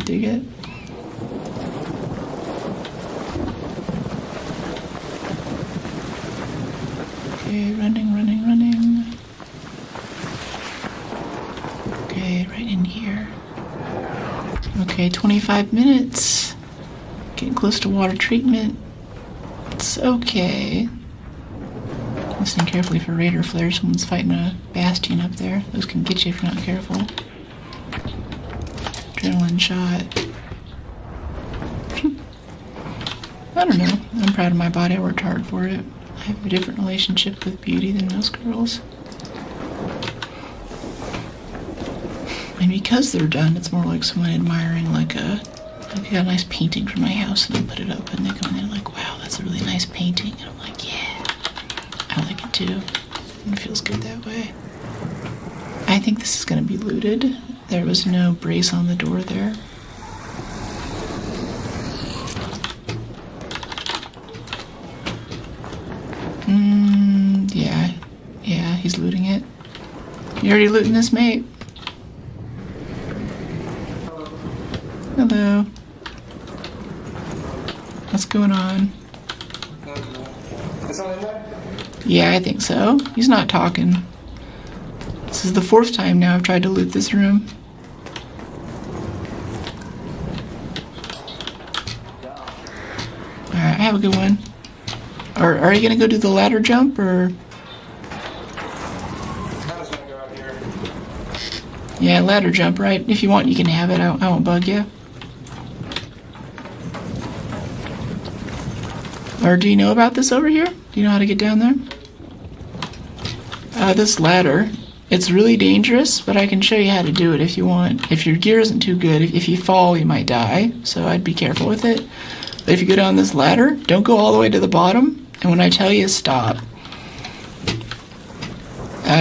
Dig it. Okay, running. Okay, right in here. Okay, 25 minutes. Getting close to water treatment. It's okay. Listening carefully for radar flares. Someone's fighting a bastion up there. Those can get you if you're not careful. Adrenaline shot. I don't know. I'm proud of my body. I worked hard for it. I have a different relationship with beauty than most girls. And because they're done, it's more like someone admiring like a nice painting from my house, and I put it up and they come in and they're like, wow, that's a really nice painting. painting. And I'm like, yeah, I like it too. It feels good that way. I think this is going to be looted. There was no brace on the door there. Yeah, he's looting it. You already looting this, mate? Hello. What's going on? Yeah, I think so. He's not talking. This is the 4th time now I've tried to loot this room. Alright, have a good one. Are you gonna go do the ladder jump, or? Yeah, ladder jump, right? If you want, you can have it. I won't bug you. Or do you know about this over here? Do you know how to get down there? This ladder, it's really dangerous, but I can show you how to do it if you want. If your gear isn't too good, if you fall, you might die, so I'd be careful with it. But if you go down this ladder, don't go all the way to the bottom, and when I tell you stop,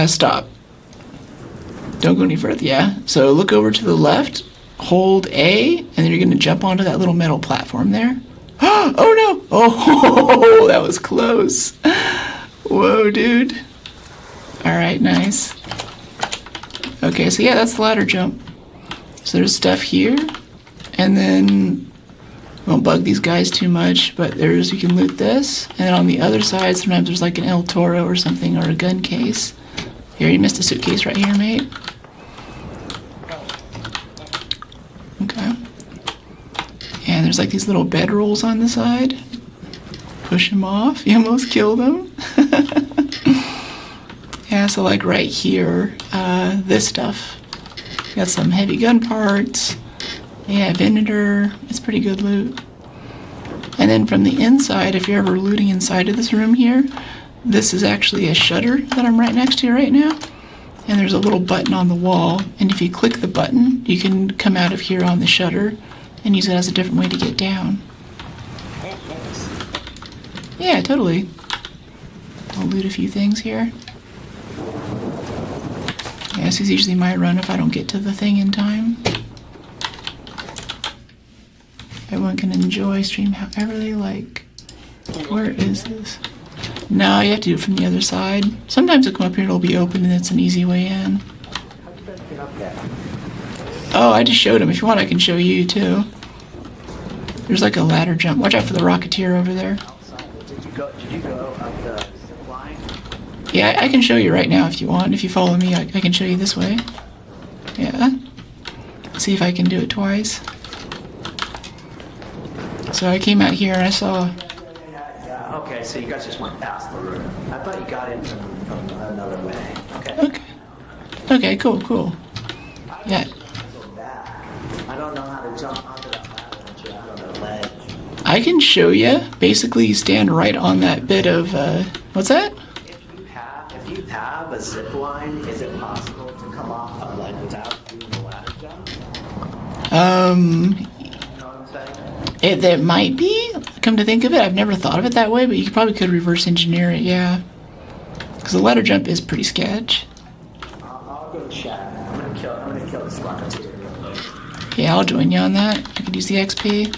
stop. Don't go any further, yeah? So look over to the left, hold A, and then you're going to jump onto that little metal platform there. Oh no! Oh, that was close. Whoa, dude. Alright, nice. Okay, so yeah, that's the ladder jump. So there's stuff here, and then won't bug these guys too much, but you can loot this, and then on the other side, sometimes there's like an El Toro or something, or a gun case. Here, you missed a suitcase right here, mate. Okay. And there's like these little bedrolls on the side. Push him off. You almost killed him. Yeah, so like right here, this stuff. Got some heavy gun parts. Yeah, Venator. It's pretty good loot. And then from the inside, if you're ever looting inside of this room here, this is actually a shutter that I'm right next to right now. And there's a little button on the wall. And if you click the button, you can come out of here on the shutter and use it as a different way to get down. Yeah, totally. I'll loot a few things here. Yeah, this is usually my run if I don't get to the thing in time. Everyone can enjoy stream however they like. Where is this? No, you have to do it from the other side. Sometimes it'll come up here, it'll be open, and it's an easy way in. Oh, I just showed him. If you want, I can show you too. There's like a ladder jump. Watch out for the Rocketeer over there. Did you go up the zip line? Yeah, I can show you right now if you want. If you follow me, I can show you this way. Yeah. See if I can do it twice. So I came out here and I saw... Yeah, okay, so you guys just went past the room. I thought you got in from another way. Okay. Okay, cool. Yeah. I don't know how to jump onto that ladder that you have on the ledge. I can show you. Basically, you stand right on that bit of, what's that? If you have a zip line, is it possible to come off a ledge without doing the ladder jump? You know what I'm saying? There might be. Come to think of it, I've never thought of it that way, but you probably could reverse engineer it, yeah. Because the ladder jump is pretty sketch. I'll go chat. I'm gonna kill this Rocketeer. Yeah, I'll join you on that. I could use the XP.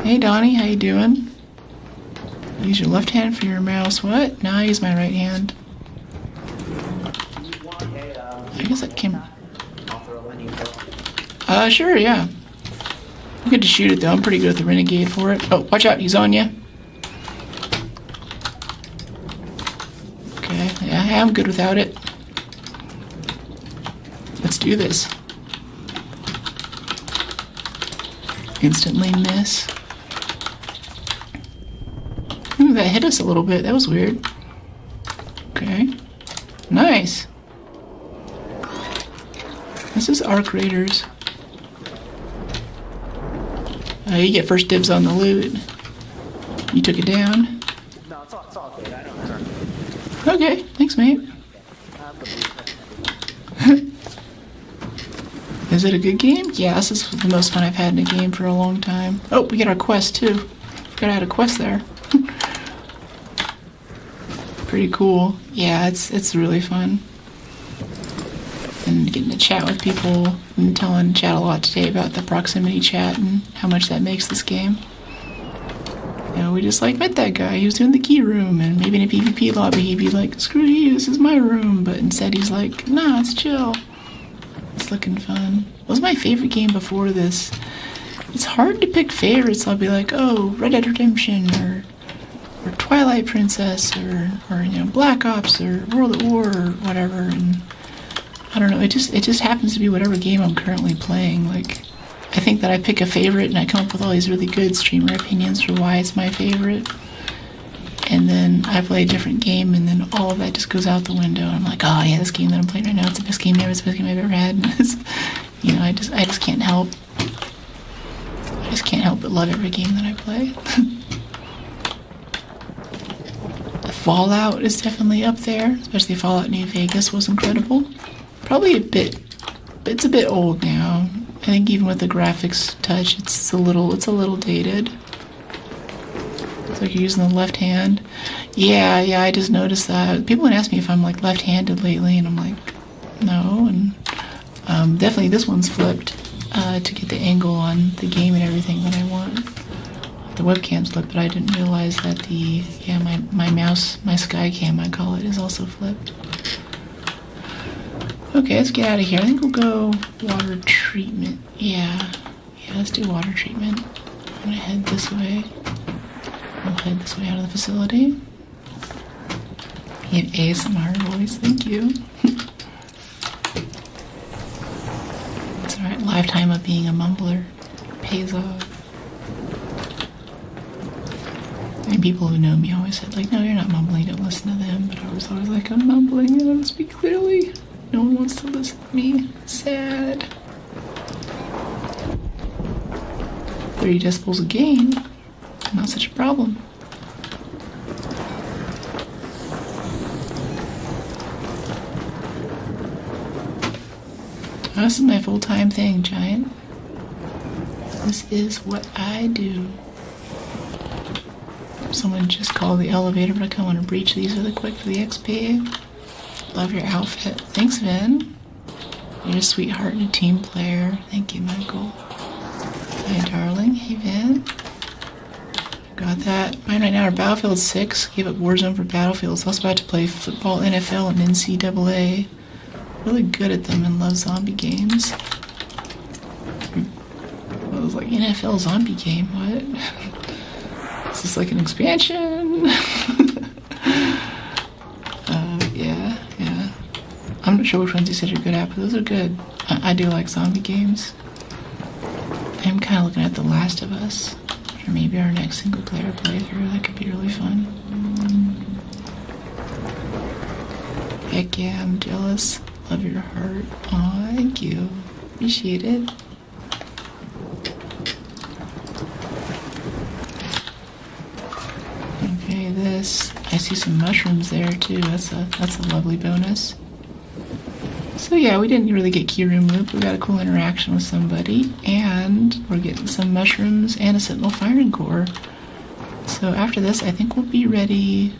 Hey Donnie, how you doing? Use your left hand for your mouse. What? No, I use my right hand. I guess that came... Sure, yeah. I'm good to shoot it though. I'm pretty good with the Renegade for it. Oh, watch out, he's on you. Okay, yeah, I'm good without it. Let's do this. Instantly miss. Ooh, that hit us a little bit. That was weird. Okay. Nice. This is Arc Raiders. You get first dibs on the loot. You took it down. No, it's all good. I don't hurt. Okay, thanks, mate. Is it a good game? Yeah, this is the most fun I've had in a game for a long time. Oh, we get our quest too. Gotta add a quest there. Pretty cool. Yeah, it's really fun. And getting to chat with people and telling chat a lot today about the proximity chat and how much that makes this game. You know, we just like met that guy. He was doing the key room, and maybe in a PvP lobby he'd be like, "Screw you, this is my room." But instead he's like, "Nah, it's chill." It's looking fun. What was my favorite game before this? It's hard to pick favorites. I'll be like, oh, Red Dead Redemption, or Twilight Princess, or you know, Black Ops, or World at War, or whatever. And I don't know. It just happens to be whatever game I'm currently playing. Like, I think that I pick a favorite and I come up with all these really good streamer opinions for why it's my favorite. And then I play a different game, and then all of that just goes out the window. And I'm like, oh yeah, this game that I'm playing right now, it's the best game ever. It's the best game I've ever had. And you know, I just can't help. I just can't help but love every game that I play. Fallout is definitely up there, especially Fallout New Vegas was incredible. Probably it's a bit old now. I think even with the graphics touch, it's a little dated. It's like you're using the left hand. Yeah, I just noticed that. People would ask me if I'm like left-handed lately, and I'm like, no. And definitely this one's flipped to get the angle on the game and everything that I want. The webcam's flipped, but I didn't realize that my mouse, my sky cam I call it, is also flipped. Okay, let's get out of here. I think we'll go water treatment. Yeah, let's do water treatment. I'm gonna head this way. We'll head this way out of the facility. You have ASMR voice, thank you. That's alright, lifetime of being a mumbler pays off. And people who know me always said, like, no, you're not mumbling, don't listen to them. But I was always like, I'm mumbling, I don't speak clearly. No one wants to listen to me. Sad. 30 decibels a gain. Not such a problem. This is my full-time thing, Giant. This is what I do. Someone just called the elevator, but I kind of want to breach these really quick for the XP. Love your outfit. Thanks, Vin. You're a sweetheart and a team player. Thank you, Michael. Hi, darling. Hey, Vin. Got that. Mine right now are Battlefield 6. Gave up Warzone for Battlefield. Also about to play football, NFL, and NCAA. Really good at them and love zombie games. I was like, NFL zombie game? What? Is this like an expansion? Yeah. I'm not sure which ones you said you're good at, but those are good. I do like zombie games. I'm kind of looking at The Last of Us, or maybe our next single-player playthrough. That could be really fun. Heck yeah, I'm jealous. Love your heart. Aw, thank you. Appreciate it. Okay, this. I see some mushrooms there too. That's a lovely bonus. So yeah, we didn't really get key room loop. We got a cool interaction with somebody, and we're getting some mushrooms and a sentinel firing core. So after this, I think we'll be ready.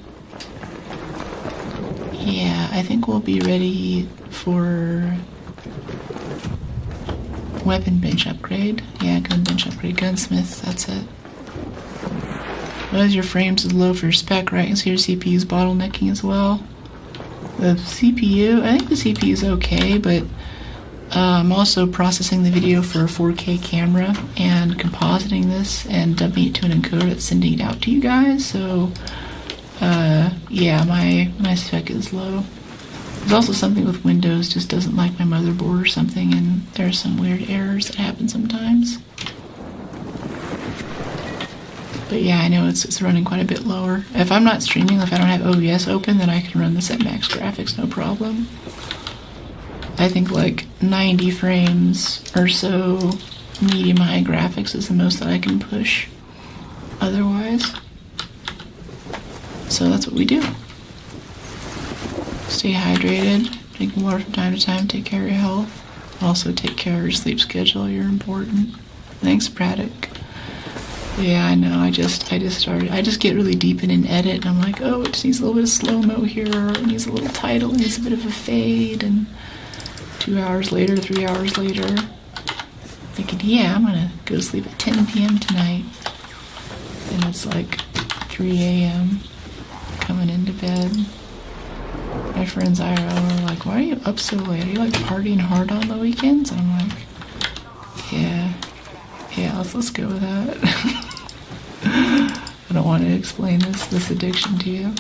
Yeah, I think we'll be ready for weapon bench upgrade. Yeah, gun bench upgrade. Gunsmith, that's it. What is your frames is low for your spec, right? And so your CPU's bottlenecking as well. The CPU, I think the CPU is okay, but I'm also processing the video for a 4K camera and compositing this and dumping it to an encoder that's sending it out to you guys. So, yeah, my spec is low. There's also something with Windows just doesn't like my motherboard or something, and there's some weird errors that happen sometimes. But yeah, I know it's running quite a bit lower. If I'm not streaming, if I don't have OBS open, then I can run this at max graphics, no problem. I think like 90 frames or so medium high graphics is the most that I can push otherwise. So that's what we do. Stay hydrated, drink water from time to time, take care of your health. Also take care of your sleep schedule. You're important. Thanks, Braddock. Yeah, I know. I just get really deep in an edit, and I'm like, oh, it just needs a little bit of slow-mo here, or it needs a little title, it needs a bit of a fade, and 2 hours later, 3 hours later, thinking, yeah, I'm gonna go to sleep at 10 p.m. tonight. And it's like 3 a.m. coming into bed. My friends IRL are like, why are you up so late? Are you like partying hard on the weekends? And I'm like, yeah, let's go with that. I don't want to explain this addiction to you.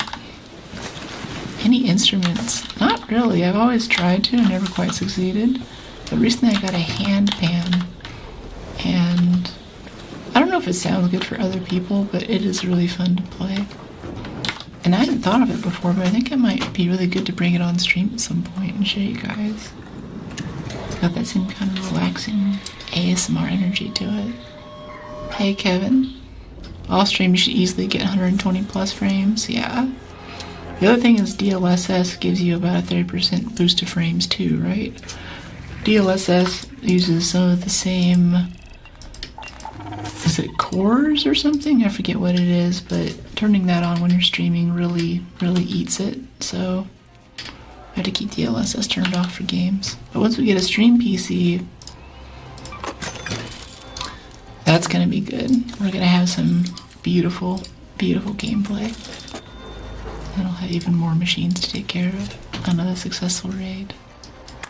Any instruments? Not really. I've always tried to and never quite succeeded. But recently I got a hand pan, and I don't know if it sounds good for other people, but it is really fun to play. And I hadn't thought of it before, but I think it might be really good to bring it on stream at some point and show you guys. It's got that same kind of relaxing ASMR energy to it. Hey, Kevin. Off stream, you should easily get 120 plus frames. Yeah. The other thing is DLSS gives you about a 30% boost to frames too, right? DLSS uses some of the same, is it cores or something? I forget what it is, but turning that on when you're streaming really eats it. So I have to keep DLSS turned off for games. But once we get a stream PC, that's gonna be good. We're gonna have some beautiful gameplay. And I'll have even more machines to take care of. Another successful raid.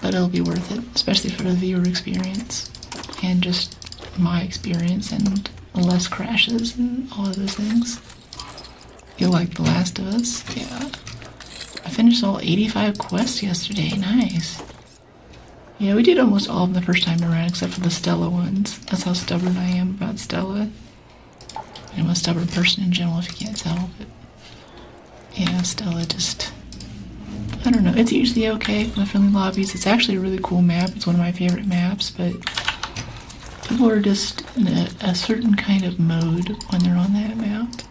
But it'll be worth it, especially for the viewer experience. And just my experience and less crashes and all of those things. You like The Last of Us? Yeah. I finished all 85 quests yesterday. Nice. Yeah, we did almost all of them the first time around, except for the Stella ones. That's how stubborn I am about Stella. I'm a stubborn person in general, if you can't tell, but yeah, Stella just, I don't know. It's usually okay in the friendly lobbies. It's actually a really cool map. It's one of my favorite maps, but people are just in a certain kind of mode when they're on that map.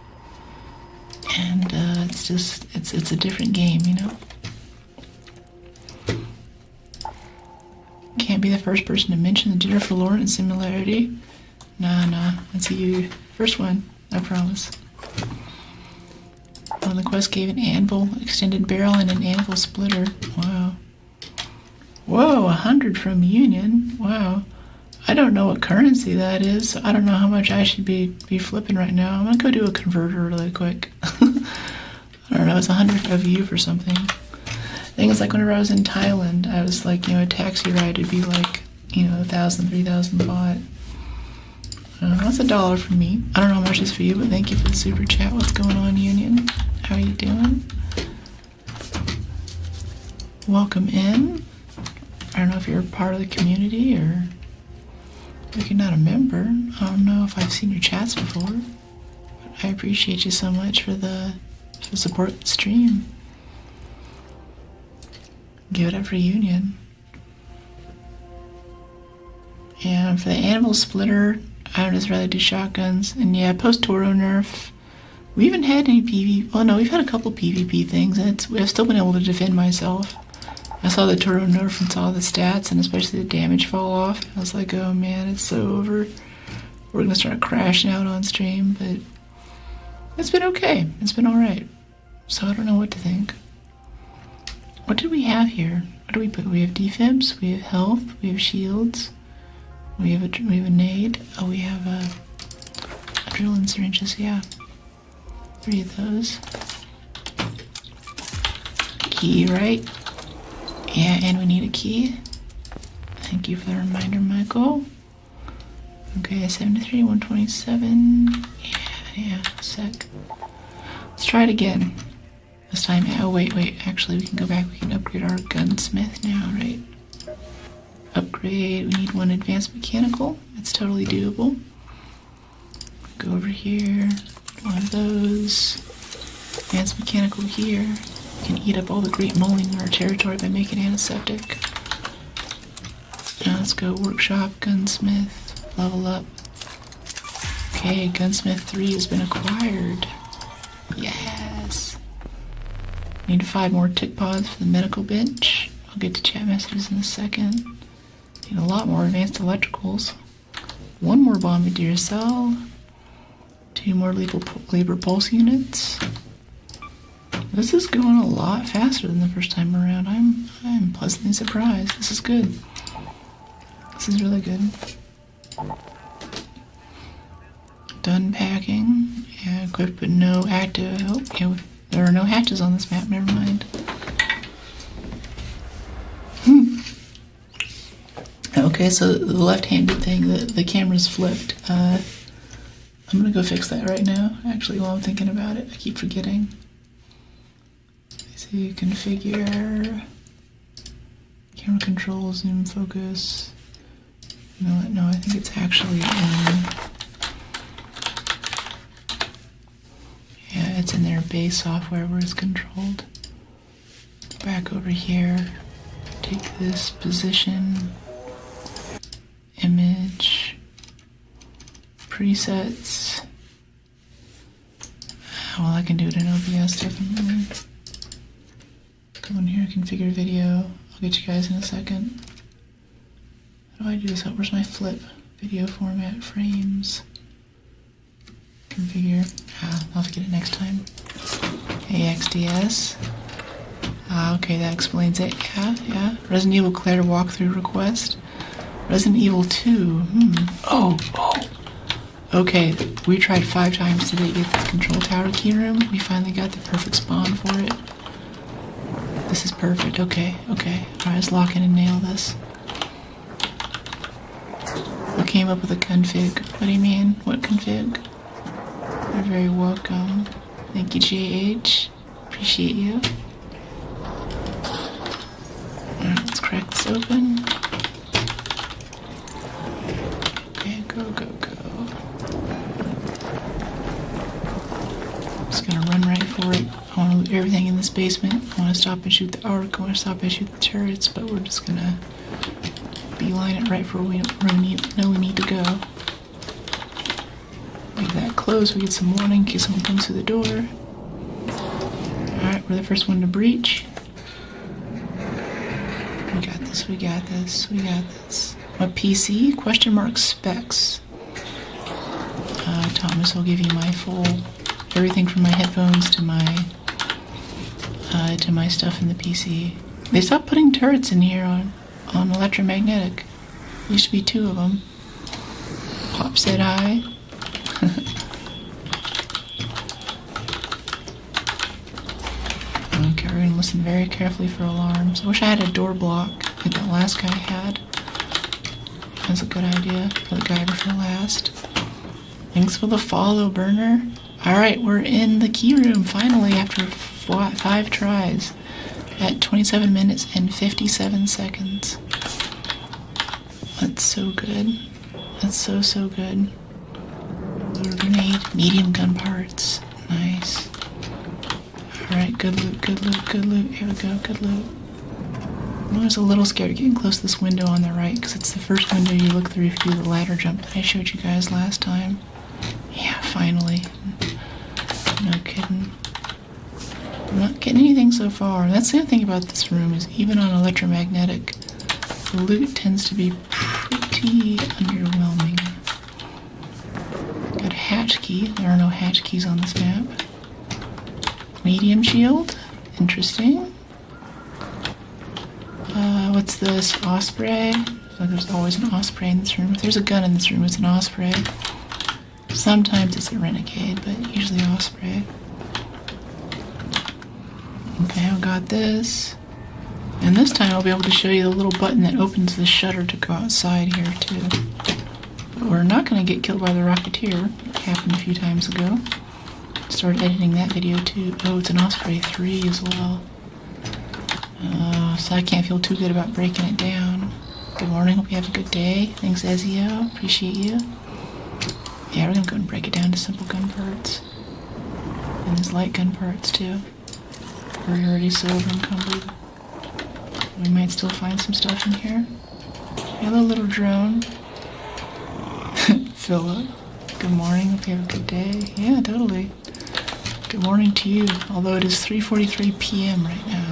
And it's just, it's a different game, you know? Can't be the first person to mention the Jennifer Lawrence similarity. Nah, that's you. First one, I promise. Oh, the quest gave an anvil, extended barrel, and an anvil splitter. Wow. Whoa, 100 from Union. Wow. I don't know what currency that is, so I don't know how much I should be flipping right now. I'm gonna go do a converter really quick. I don't know, it's 100 of you for something. The thing is, like, whenever I was in Thailand, I was like, you know, a taxi ride would be like, you know, 1,000, 3,000 baht. That's $1 from me. I don't know how much is for you, but thank you for the super chat. What's going on, Union? How are you doing? Welcome in. I don't know if you're a part of the community or if you're not a member. I don't know if I've seen your chats before, but I appreciate you so much for the support of the stream. Give it up for Union. And for the anvil splitter, I would just rather do shotguns. And yeah, post Toro nerf, we haven't had any PvP. Well, no, we've had a couple PvP things, and I've still been able to defend myself. I saw the Toro nerf and saw the stats, and especially the damage fall off. I was like, oh man, it's so over. We're gonna start crashing out on stream, but it's been okay. It's been alright. So I don't know what to think. What did we have here? What do we put? We have defibs, we have health, we have shields, we have a nade. Oh, we have a drill and syringes, yeah. 3 of those. Key, right? Yeah, and we need a key. Thank you for the reminder, Michael. Okay, 73, 127. Yeah, sec. Let's try it again. This time, oh wait, actually we can go back, we can upgrade our gunsmith now, right? Upgrade, we need 1 advanced mechanical. It's totally doable. Go over here, 1 of those. Advanced mechanical here. We can eat up all the great molding in our territory by making antiseptic. Now let's go workshop, gunsmith, level up. Okay, gunsmith 3 has been acquired. Yes. Need 5 more tick pods for the medical bench. I'll get to chat messages in a second. Need a lot more advanced electricals. 1 more bombardier cell. 2 more labor pulse units. This is going a lot faster than the first time around. I'm pleasantly surprised. This is good. This is really good. Done packing. Yeah, equipped but no active. Oh, yeah, there are no hatches on this map. Never mind. Okay, so the left-handed thing, the camera's flipped. I'm gonna go fix that right now. Actually, while I'm thinking about it, I keep forgetting. So you configure camera control, zoom, focus. You know what? No, I think it's actually in. Yeah, it's in their base software where it's controlled. Back over here. Take this position, image, presets. Well, I can do it in OBS definitely. Go in here, configure video. I'll get you guys in a second. How do I do this? Where's my flip? Video format, frames. Configure. I'll have to get it next time. AXDS. Okay, that explains it. Yeah. Resident Evil Claire walkthrough request. Resident Evil 2. Oh. Okay, we tried 5 times today to get this control tower key room. We finally got the perfect spawn for it. This is perfect. Okay. Alright, let's lock in and nail this. We came up with a config. What do you mean? What config? You're very welcome. Thank you, JH. Appreciate you. Alright, let's crack this open. Okay, go. Just gonna run right for it. I want to loot everything in this basement. I want to stop and shoot the arc. I want to stop and shoot the turrets, but we're just gonna beeline it right for where we know we need to go. Leave that closed. We get some warning in case someone comes through the door. Alright, we're the first one to breach. We got this. What PC? Question mark specs. Thomas will give you my full everything from my headphones to my stuff in the PC. They stopped putting turrets in here on electromagnetic. Used to be 2 of them. Pop said hi. Okay, we're gonna listen very carefully for alarms. I wish I had a door block like that last guy had. That's a good idea for the guy before last. Thanks for the follow, burner. Alright, we're in the key room finally after 5 tries at 27 minutes and 57 seconds. That's so good. That's so good. Loader grenade, medium gun parts. Nice. Alright, good loot. Here we go, good loot. I was a little scared getting close to this window on the right because it's the first window you look through if you do the ladder jump that I showed you guys last time. Yeah, finally. No kidding. I'm not getting anything so far. That's the other thing about this room is even on electromagnetic, the loot tends to be pretty underwhelming. Got a hatch key. There are no hatch keys on this map. Medium shield. Interesting. What's this? Osprey? So there's always an Osprey in this room. If there's a gun in this room, it's an Osprey. Sometimes it's a Renegade, but usually Osprey. Okay, I got this. And this time I'll be able to show you the little button that opens the shutter to go outside here, too. But we're not going to get killed by the Rocketeer. It happened a few times ago. Started editing that video, too. Oh, it's an Osprey 3 as well. So I can't feel too good about breaking it down. Good morning, hope you have a good day. Thanks, Ezio. Appreciate you. Yeah, we're gonna go and break it down to simple gun parts. And there's light gun parts, too. We're already so over-encumbered. We might still find some stuff in here. Hello, little drone. Philip. Good morning, hope you have a good day. Yeah, totally. Good morning to you, although it is 3:43 p.m. right now.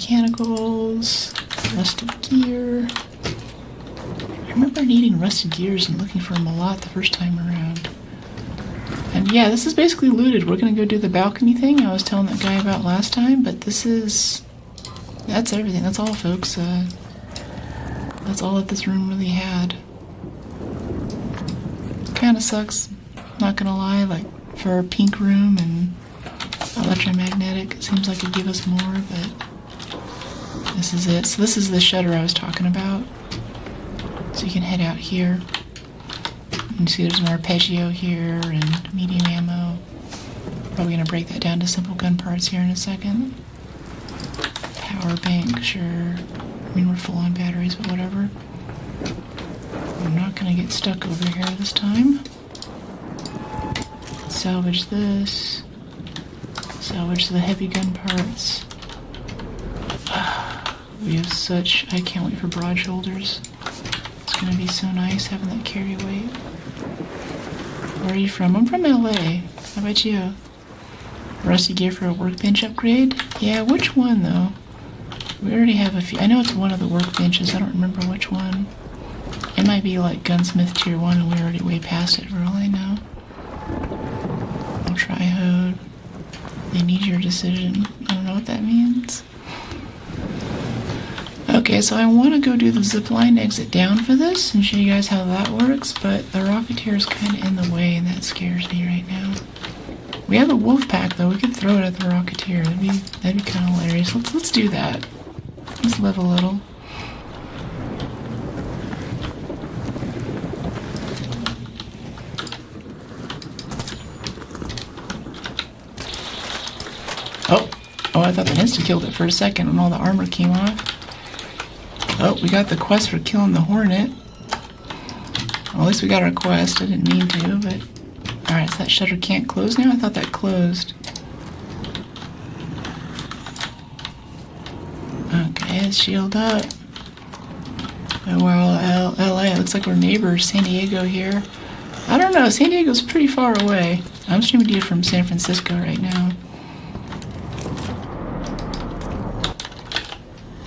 mechanicals, rusted gear. I remember needing rusted gears and looking for them a lot the first time around. And yeah, this is basically looted. We're gonna go do the balcony thing I was telling that guy about last time, but that's everything. That's all, folks. That's all that this room really had. Kinda sucks, not gonna lie, like for our pink room and electromagnetic, it seems like it'd give us more, but this is it. So this is the shutter I was talking about. So you can head out here. You see there's an arpeggio here and medium ammo. Probably gonna break that down to simple gun parts here in a second. Power bank, sure. I mean, we're full on batteries, but whatever. I'm not gonna get stuck over here this time. Salvage this. Salvage the heavy gun parts. We have such... I can't wait for broad shoulders. It's gonna be so nice having that carry weight. Where are you from? I'm from LA. How about you? Rusty gear for a workbench upgrade? Yeah, which one though? We already have a few. I know it's one of the workbenches. I don't remember which one. It might be like Gunsmith Tier 1 and we're already way past it for all I know. Tri-hode. They need your decision. I don't know what that means. Okay, so I want to go do the zipline exit down for this and show you guys how that works, but the Rocketeer is kind of in the way and that scares me right now. We have a wolf pack though. We could throw it at the Rocketeer. That'd be kind of hilarious. Let's do that. Let's live a little. Oh, I thought the insta-killed it for a second when all the armor came off. Oh, we got the quest for killing the Hornet. Well, at least we got our quest. I didn't mean to, but... Alright, so that shutter can't close now? I thought that closed. Okay, let's shield up. Oh, well, LA, looks like we're neighbors. San Diego here. I don't know, San Diego's pretty far away. I'm streaming to you from San Francisco right now.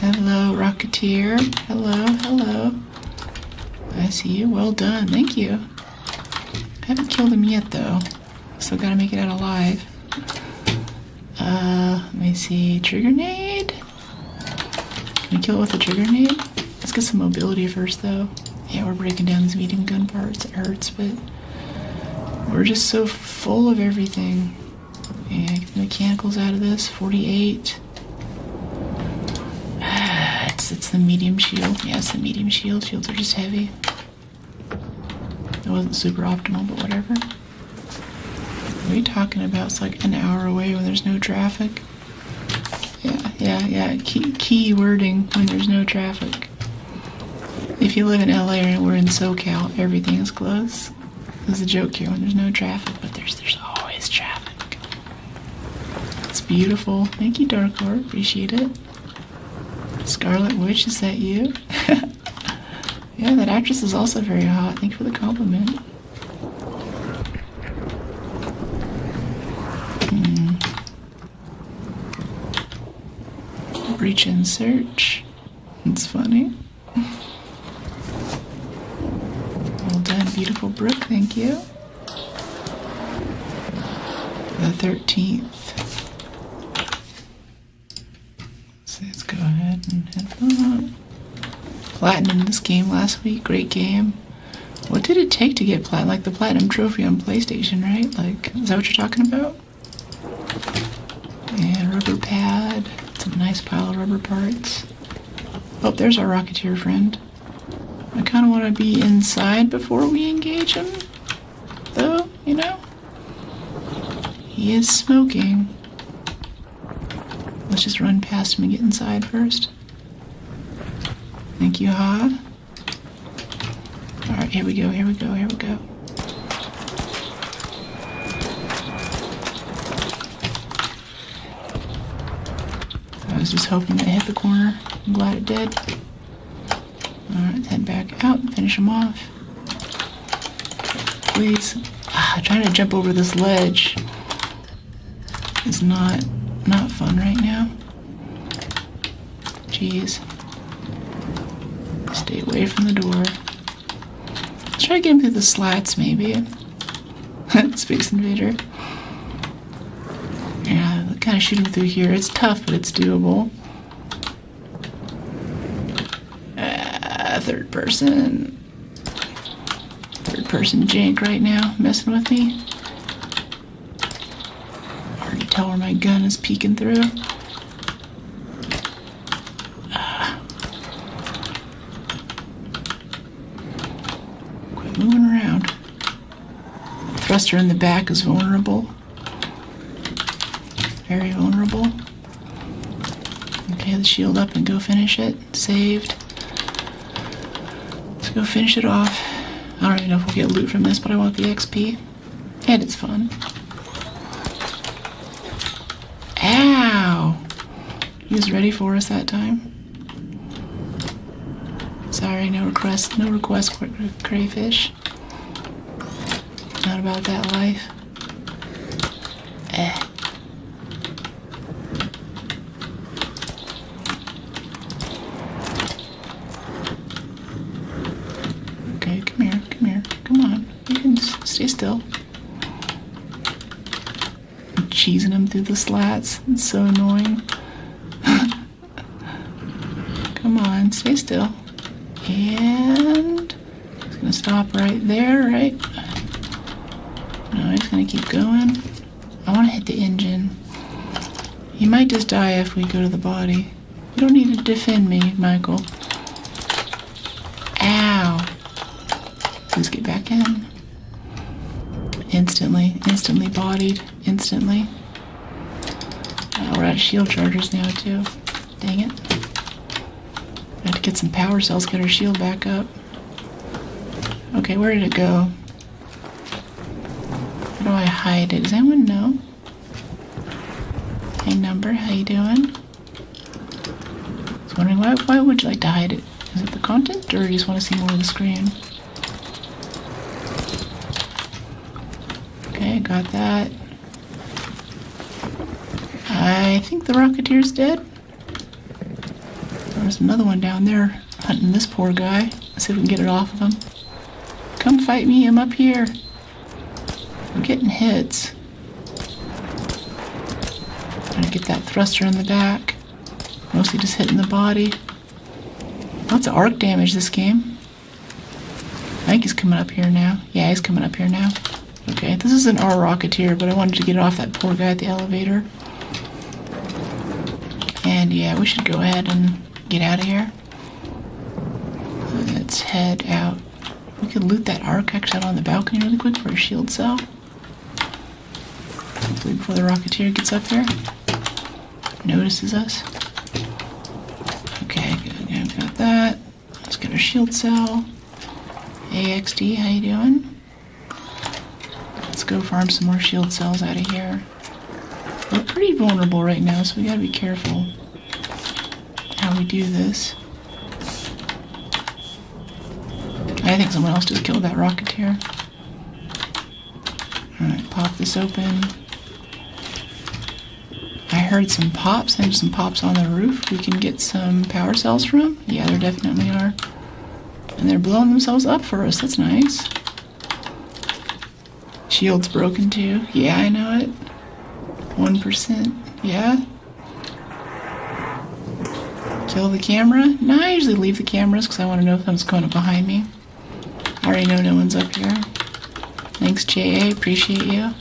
Hello, Rocketeer. Hello, hello. I see you. Well done. Thank you. Haven't killed him yet, though. Still gotta make it out alive. Let me see. Trigger nade? Can we kill it with a trigger nade? Let's get some mobility first, though. Yeah, we're breaking down these medium gun parts. It hurts, but we're just so full of everything. Yeah, get the mechanicals out of this. 48. It's the medium shield. Yeah, it's the medium shield. Shields are just heavy. It wasn't super optimal, but whatever. What are you talking about? It's like an hour away when there's no traffic. Yeah. Key wording when there's no traffic. If you live in LA and we're in SoCal, everything is close. There's a joke here when there's no traffic, but there's always traffic. It's beautiful. Thank you, Dark Lord. Appreciate it. Scarlet Witch, is that you? Yeah, that actress is also very hot. Thank you for the compliment. Breach and search. It's funny. Well done, beautiful Brooke. Thank you. The 13th. Let's go ahead and hit that. Platinum this game last week. Great game. What did it take to get platinum? Like the platinum trophy on PlayStation, right? Like, is that what you're talking about? And rubber pad. It's a nice pile of rubber parts. Oh, there's our Rocketeer friend. I kind of want to be inside before we engage him, though, you know? He is smoking. Let's just run past him and get inside first. Thank you, Ha. Alright, here we go. I was just hoping that it hit the corner. I'm glad it did. Alright, let's head back out and finish him off. Please. Trying to jump over this ledge is not fun right now. Jeez. Stay away from the door. Let's try to get him through the slats, maybe. Space Invader. Yeah, kind of shoot him through here. It's tough, but it's doable. Third person. Third person jank right now, messing with me. Hard to tell where my gun is peeking through. Quit moving around. Thruster in the back is vulnerable. Very vulnerable. Okay, the shield up and go finish it. Saved. Let's go finish it off. I don't even know if we'll get loot from this, but I want the XP. And it's fun. Ow! He was ready for us that time. Sorry, no request, crayfish. Not about that life. Okay, come here, come on. You can stay still. I'm cheesing him through the slats. It's so annoying. Come on, stay still. And he's gonna stop right there, right? No, he's gonna keep going. I wanna hit the engine. He might just die if we go to the body. You don't need to defend me, Michael. Ow. Please get back in. Instantly bodied, instantly. Oh, we're out of shield chargers now too. Dang it. I have to get some power cells, get our shield back up. Okay, where did it go? Where do I hide it? Does anyone know? Hey, number, how you doing? I was wondering, why would you like to hide it? Is it the content, or you just want to see more of the screen? Okay, got that. I think the Rocketeer's dead. There's another one down there hunting this poor guy. Let's see if we can get it off of him. Come fight me, I'm up here. I'm getting hits. Trying to get that thruster in the back. Mostly just hitting the body. Lots of arc damage this game. I think he's coming up here now. Yeah, he's coming up here now. Okay, this isn't our Rocketeer, but I wanted to get off that poor guy at the elevator. And yeah, we should go ahead and get out of here. Let's head out. We could loot that arc actually out on the balcony really quick for a shield cell. Hopefully before the Rocketeer gets up here. Notices us. Okay, good. Yeah, got that. Let's get our shield cell. AXD, how you doing? Let's go farm some more shield cells out of here. We're pretty vulnerable right now, so we gotta be careful how we do this. I think someone else just killed that Rocketeer. Alright, pop this open. I heard some pops. There's some pops on the roof we can get some power cells from. Yeah, there definitely are. And they're blowing themselves up for us. That's nice. Shield's broken too. Yeah, I know it. 1%. Yeah. Kill the camera? No, I usually leave the cameras because I want to know if someone's going up behind me. I already know no one's up here. Thanks, JA. Appreciate you.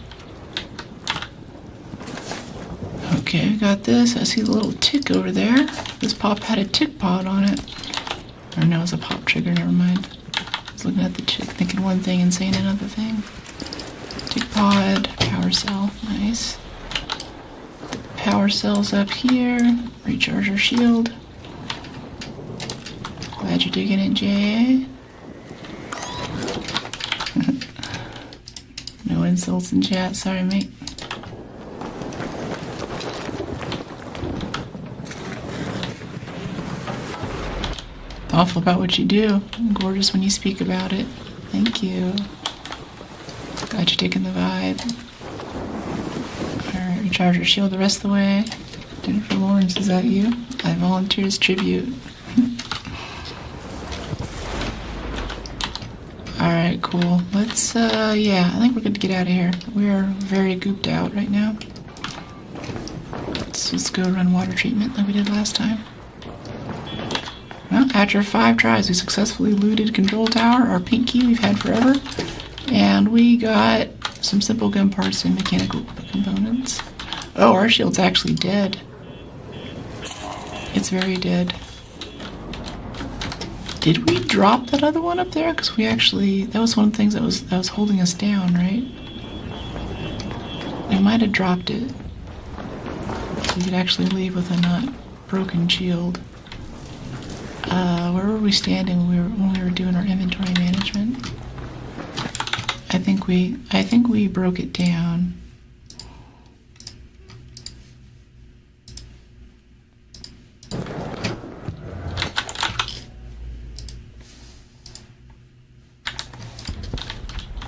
Okay, we got this. I see the little tick over there. This pop had a tick pod on it. Or no, it's a pop trigger. Never mind. I was looking at the chick, thinking one thing and saying another thing. Tick pod, power cell. Nice. Power cells up here. Recharge our shield. Glad you're digging it, JA. No insults in chat. Sorry, mate. Awful about what you do. Gorgeous when you speak about it. Thank you. Glad you're taking the vibe. Alright, recharge your shield the rest of the way. Jennifer Lawrence, is that you? I volunteer as tribute. Alright, cool. Let's, yeah, I think we're good to get out of here. We're very gooped out right now. Let's go run water treatment like we did last time. Well, after 5 tries, we successfully looted Control Tower, our pink key we've had forever, and we got some simple gun parts and mechanical components. Oh, our shield's actually dead. It's very dead. Did we drop that other one up there? Because we actually, that was one of the things that was holding us down, right? We might have dropped it. So we could actually leave with a not broken shield. Where were we standing when we were doing our inventory management? I think we broke it down.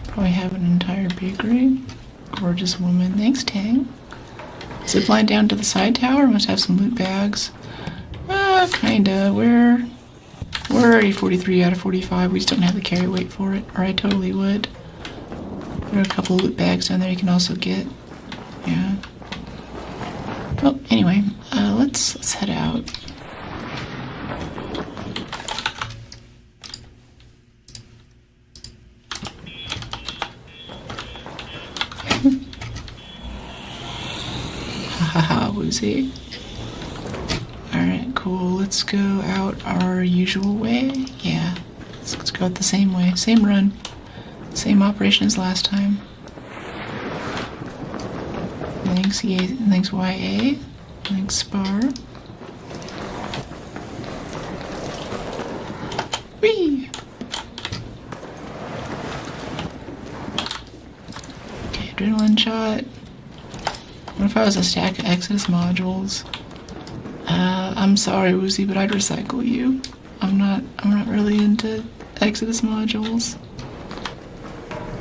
Probably have an entire bakery. Gorgeous woman. Thanks, Tang. Zipline down to the side tower. Must have some loot bags. Kinda. We're already 43 out of 45. We just don't have the carry weight for it, or I totally would. There are a couple of loot bags down there you can also get. Yeah. Well, anyway, let's head out. Haha, woozy. Alright, cool. Let's go out our usual way. Yeah, let's go out the same way. Same run. Same operation as last time. Thanks, EA. Thanks, YA. Thanks, Spar. Whee! Okay, adrenaline shot. What if I was a stack of Exodus modules? I'm sorry, Woozy, but I'd recycle you. I'm not really into Exodus modules.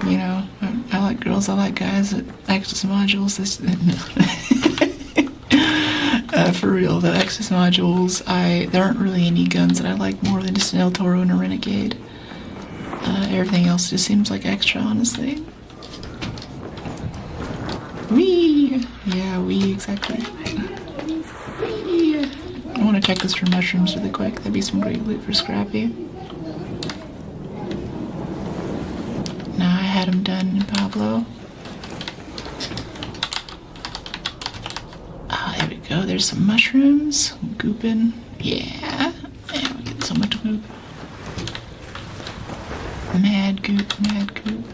You know, I like girls, I like guys at Exodus modules. For real, the Exodus modules, there aren't really any guns that I like more than just an El Toro and a Renegade. Everything else just seems like extra, honestly. Wee! Yeah, wee, exactly. Wee! I want to check this for mushrooms really quick. That'd be some great loot for Scrappy. Nah, I had him done, Pablo. There we go. There's some mushrooms. Gooping. Yeah. Yeah, we're getting so much goop. Mad goop, mad goop.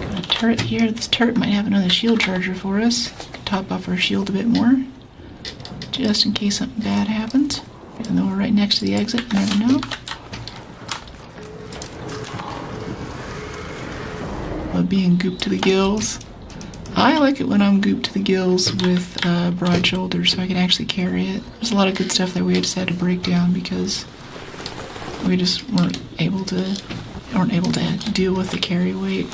Got a turret here. This turret might have another shield charger for us. Can top off our shield a bit more. Just in case something bad happens. Even though we're right next to the exit, you never know. Love being gooped to the gills. I like it when I'm gooped to the gills with broad shoulders so I can actually carry it. There's a lot of good stuff that we just had to break down because we just weren't able to deal with the carry weight.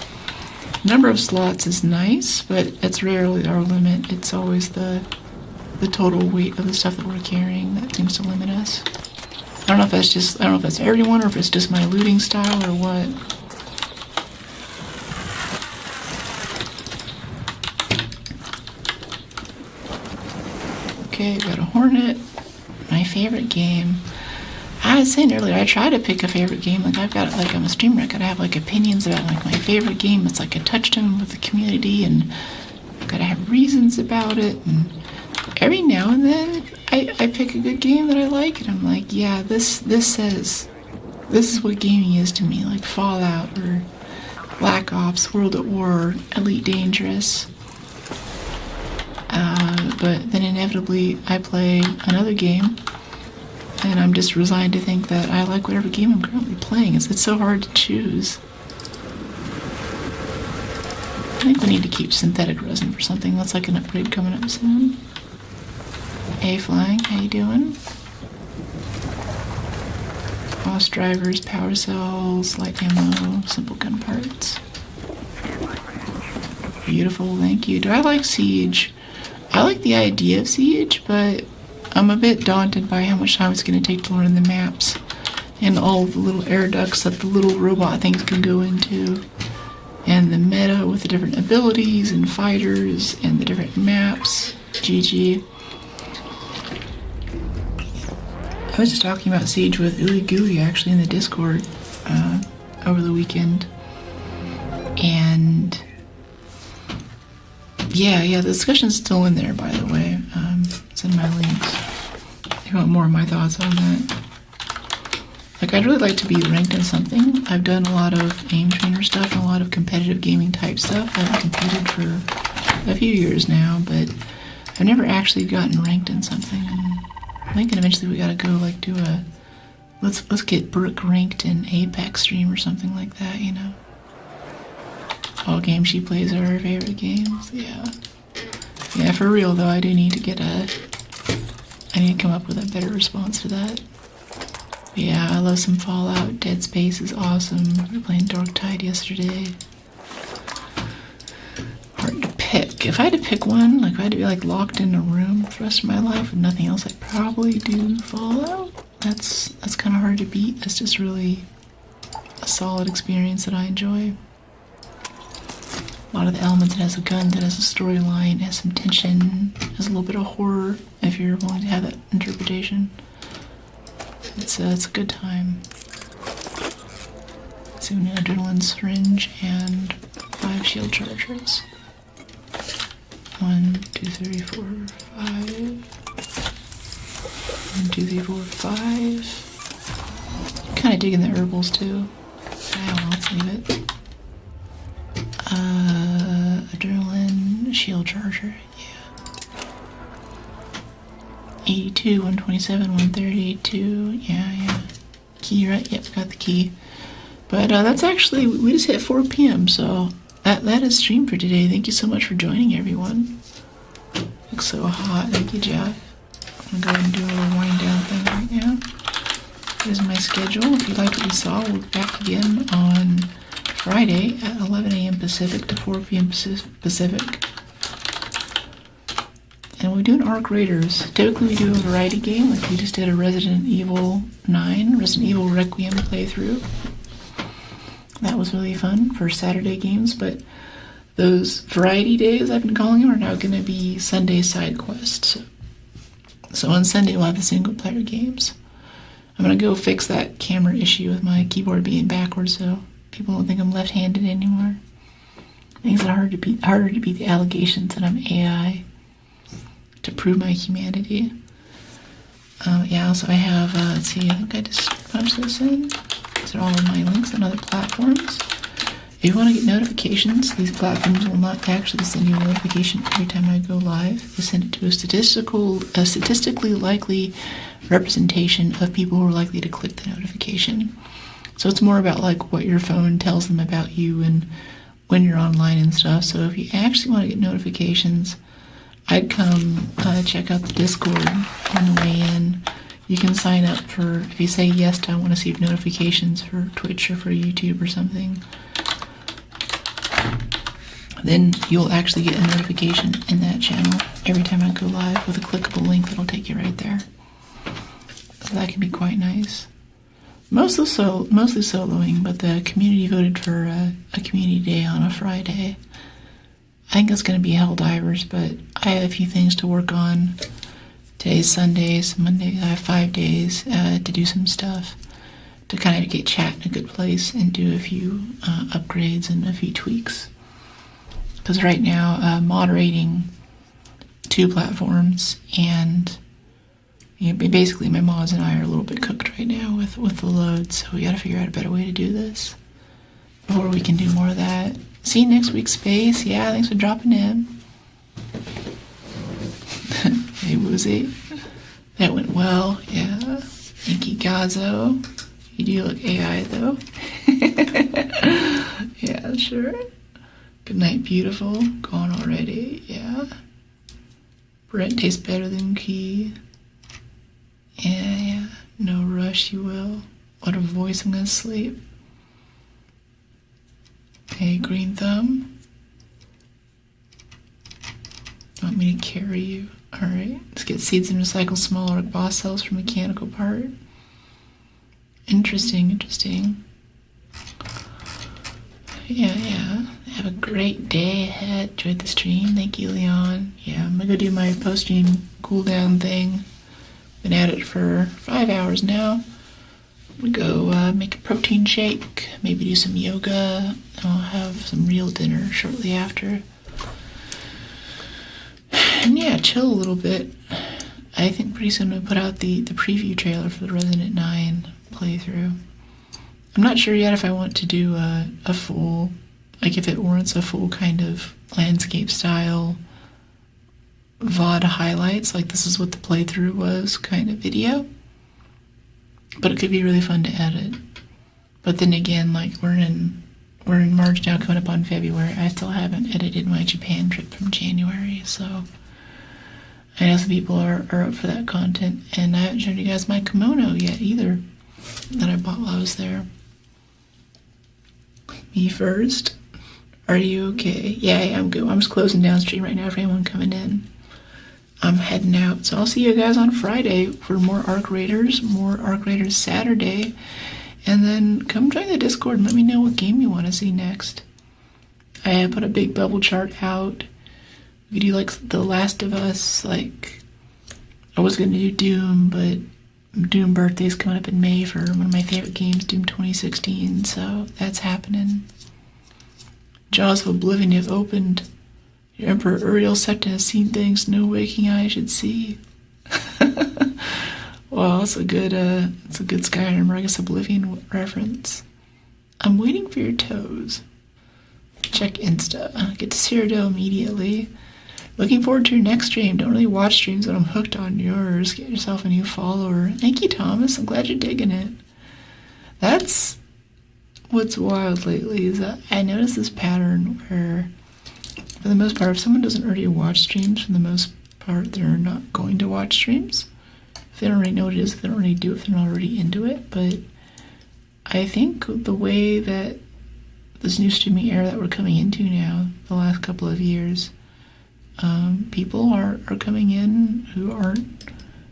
Number of slots is nice, but it's rarely our limit. It's always the total weight of the stuff that we're carrying that seems to limit us. I don't know if that's everyone or if it's just my looting style or what. Okay, got a Hornet. My favorite game. I was saying earlier, I try to pick a favorite game. Like I'm a streamer, I gotta have like opinions about like my favorite game. It's like a touchstone with the community, and I've gotta have reasons about it. And every now and then, I pick a good game that I like, and I'm like, yeah, this is what gaming is to me. Like Fallout or Black Ops, World at War, Elite Dangerous. But then inevitably I play another game and I'm just resigned to think that I like whatever game I'm currently playing. It's so hard to choose. I think we need to keep synthetic resin for something. That's like an upgrade coming up soon. Hey Flying, how you doing? Boss drivers, power cells, light ammo, simple gun parts. Beautiful, thank you. Do I like Siege? I like the idea of Siege, but I'm a bit daunted by how much time it's going to take to learn the maps and all the little air ducts that the little robot things can go into, and the meta with the different abilities and fighters and the different maps. GG. I was just talking about Siege with Ooey Gooey actually in the Discord over the weekend, and yeah, the discussion's still in there, by the way. It's in my links if you want more of my thoughts on that. Like, I'd really like to be ranked in something. I've done a lot of aim trainer stuff and a lot of competitive gaming type stuff. I've competed for a few years now, but I've never actually gotten ranked in something. And I'm thinking eventually we gotta go like do a let's get Brooke ranked in Apex stream or something like that, you know. All games she plays are her favorite games. Yeah, for real though, I need to come up with a better response to that. But yeah, I love some Fallout. Dead Space is awesome. We were playing Dark Tide yesterday. Hard to pick. If I had to pick one, like if I had to be like locked in a room for the rest of my life with nothing else, I'd probably do Fallout. That's kind of hard to beat. That's just really a solid experience that I enjoy. A lot of the elements, it has a gun, that has a storyline, it has some tension, has a little bit of horror if you're willing to have that interpretation. It's a good time. Soon an adrenaline syringe and 5 shield chargers. 1, 2, 3, 4, 5. 1, 2, 3, 4, 5. Kind of digging the herbals too. I don't know, let's leave it. Adrenaline shield charger, yeah. 82, 127, 130, 2, yeah. Key, right? Yep, got the key. But that's actually, we just hit 4 p.m., so that is stream for today. Thank you so much for joining, everyone. Looks so hot. Thank you, Jeff. I'm gonna go ahead and do a little wind down thing right now. Here's my schedule. If you liked what you saw, we'll be back again on Friday at 11 a.m. Pacific to 4 p.m. Pacific. And we do an Arc Raiders. Typically we do a variety game, like we just did a Resident Evil Requiem playthrough. That was really fun for Saturday games, but those variety days, I've been calling them, are now going to be Sunday side quests. So on Sunday we'll have the single player games. I'm going to go fix that camera issue with my keyboard being backwards so people don't think I'm left-handed anymore. Things that are harder to beat the allegations that I'm AI to prove my humanity. Yeah, also I have, let's see, I think I just punched this in. These are all of my links on other platforms. If you want to get notifications, these platforms will not actually send you a notification every time I go live. They send it to a statistically likely representation of people who are likely to click the notification. So it's more about like what your phone tells them about you and when you're online and stuff. So if you actually want to get notifications, I'd come check out the Discord on the way in. You can sign up for, if you say yes to I want to receive notifications for Twitch or for YouTube or something, then you'll actually get a notification in that channel every time I go live with a clickable link that'll take you right there. So that can be quite nice. Mostly soloing, but the community voted for a community day on a Friday. I think it's going to be Helldivers, but I have a few things to work on. Today's Sunday, so Monday I have 5 days to do some stuff to kind of get chat in a good place and do a few upgrades and a few tweaks. Because right now, moderating 2 platforms and basically my mods and I are a little bit cooked right now with the load, so we got to figure out a better way to do this before we can do more of that. See you next week, Space. Yeah, thanks for dropping in. Hey, Woozy. That went well. Yeah. Inky Gazo. You do look AI, though. Yeah, sure. Good night, beautiful. Gone already. Yeah. Brent tastes better than Key. Yeah. No rush, you will. What a voice, I'm gonna sleep. Hey, Green Thumb. Want me to carry you? Alright. Let's get seeds and recycle small orc boss cells for mechanical part. Interesting, interesting. Yeah. Have a great day ahead. Enjoyed the stream. Thank you, Leon. Yeah, I'm gonna go do my post-stream cooldown thing. Been at it for 5 hours now. I'm gonna go make a protein shake, maybe do some yoga, and I'll have some real dinner shortly after. And yeah, chill a little bit. I think pretty soon we'll put out the preview trailer for the Resident 9 playthrough. I'm not sure yet if I want to do a full, like if it warrants a full kind of landscape style VOD highlights, like this is what the playthrough was kind of video. But it could be really fun to edit. But then again, like we're in March now, coming up on February. I still haven't edited my Japan trip from January, so I know some people are up for that content, and I haven't shown you guys my kimono yet either that I bought while I was there. Me first. Are you okay? Yeah, I'm good. I'm just closing down stream right now for anyone coming in. I'm heading out. So I'll see you guys on Friday for more Arc Raiders Saturday. And then come join the Discord and let me know what game you want to see next. I put a big bubble chart out. We could do like The Last of Us. Like, I was going to do Doom, but Doom birthday's coming up in May for one of my favorite games, Doom 2016. So that's happening. Jaws of Oblivion have opened. Your Emperor Uriel Septa has seen things no waking eye should see. Well, it's a good Skyrim, I guess, Oblivion reference. I'm waiting for your toes. Check Insta. Get to Cyrodiil immediately. Looking forward to your next stream. Don't really watch streams, but I'm hooked on yours. Get yourself a new follower. Thank you, Thomas. I'm glad you're digging it. That's what's wild lately, is that I noticed this pattern where, for the most part, if someone doesn't already watch streams, for the most part, they're not going to watch streams. If they don't already know what it is, if they don't already do it, if they're not already into it. But I think the way that this new streaming era that we're coming into now, the last couple of years, people are coming in who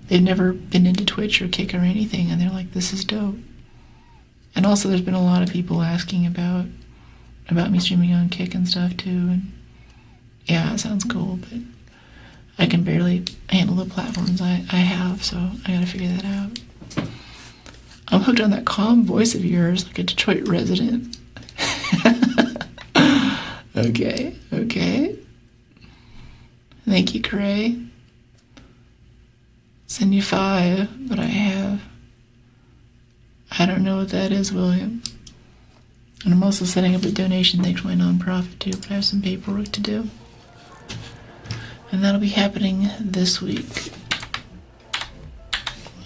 they've never been into Twitch or Kick or anything, and they're like, this is dope. And also there's been a lot of people asking about me streaming on Kick and stuff too, and yeah, it sounds cool, but I can barely handle the platforms I have, so I gotta figure that out. I'm hooked on that calm voice of yours, like a Detroit resident. Okay. Thank you, Cray. Send you 5, but I don't know what that is, William. And I'm also setting up a donation thing for my nonprofit too, but I have some paperwork to do. And that'll be happening this week.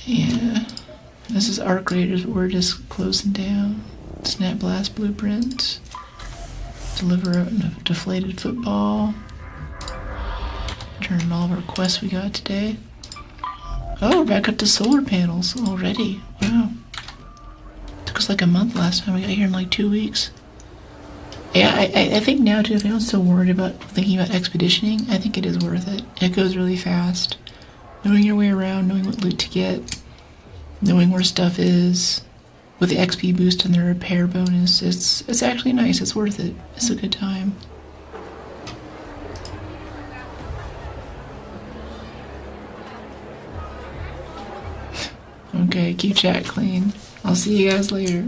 Yeah. This is Arc Raiders, but we're just closing down. Snap Blast Blueprint. Deliver a deflated football. Turn in all of our quests we got today. Oh, we're back up to solar panels already. Wow. Took us like a month last time. We got here in like 2 weeks. Yeah, I think now too, if anyone's so worried about thinking about expeditioning, I think it is worth it. It goes really fast. Knowing your way around, knowing what loot to get, knowing where stuff is, with the XP boost and the repair bonus, it's actually nice. It's worth it. It's a good time. Okay, keep chat clean. I'll see you guys later.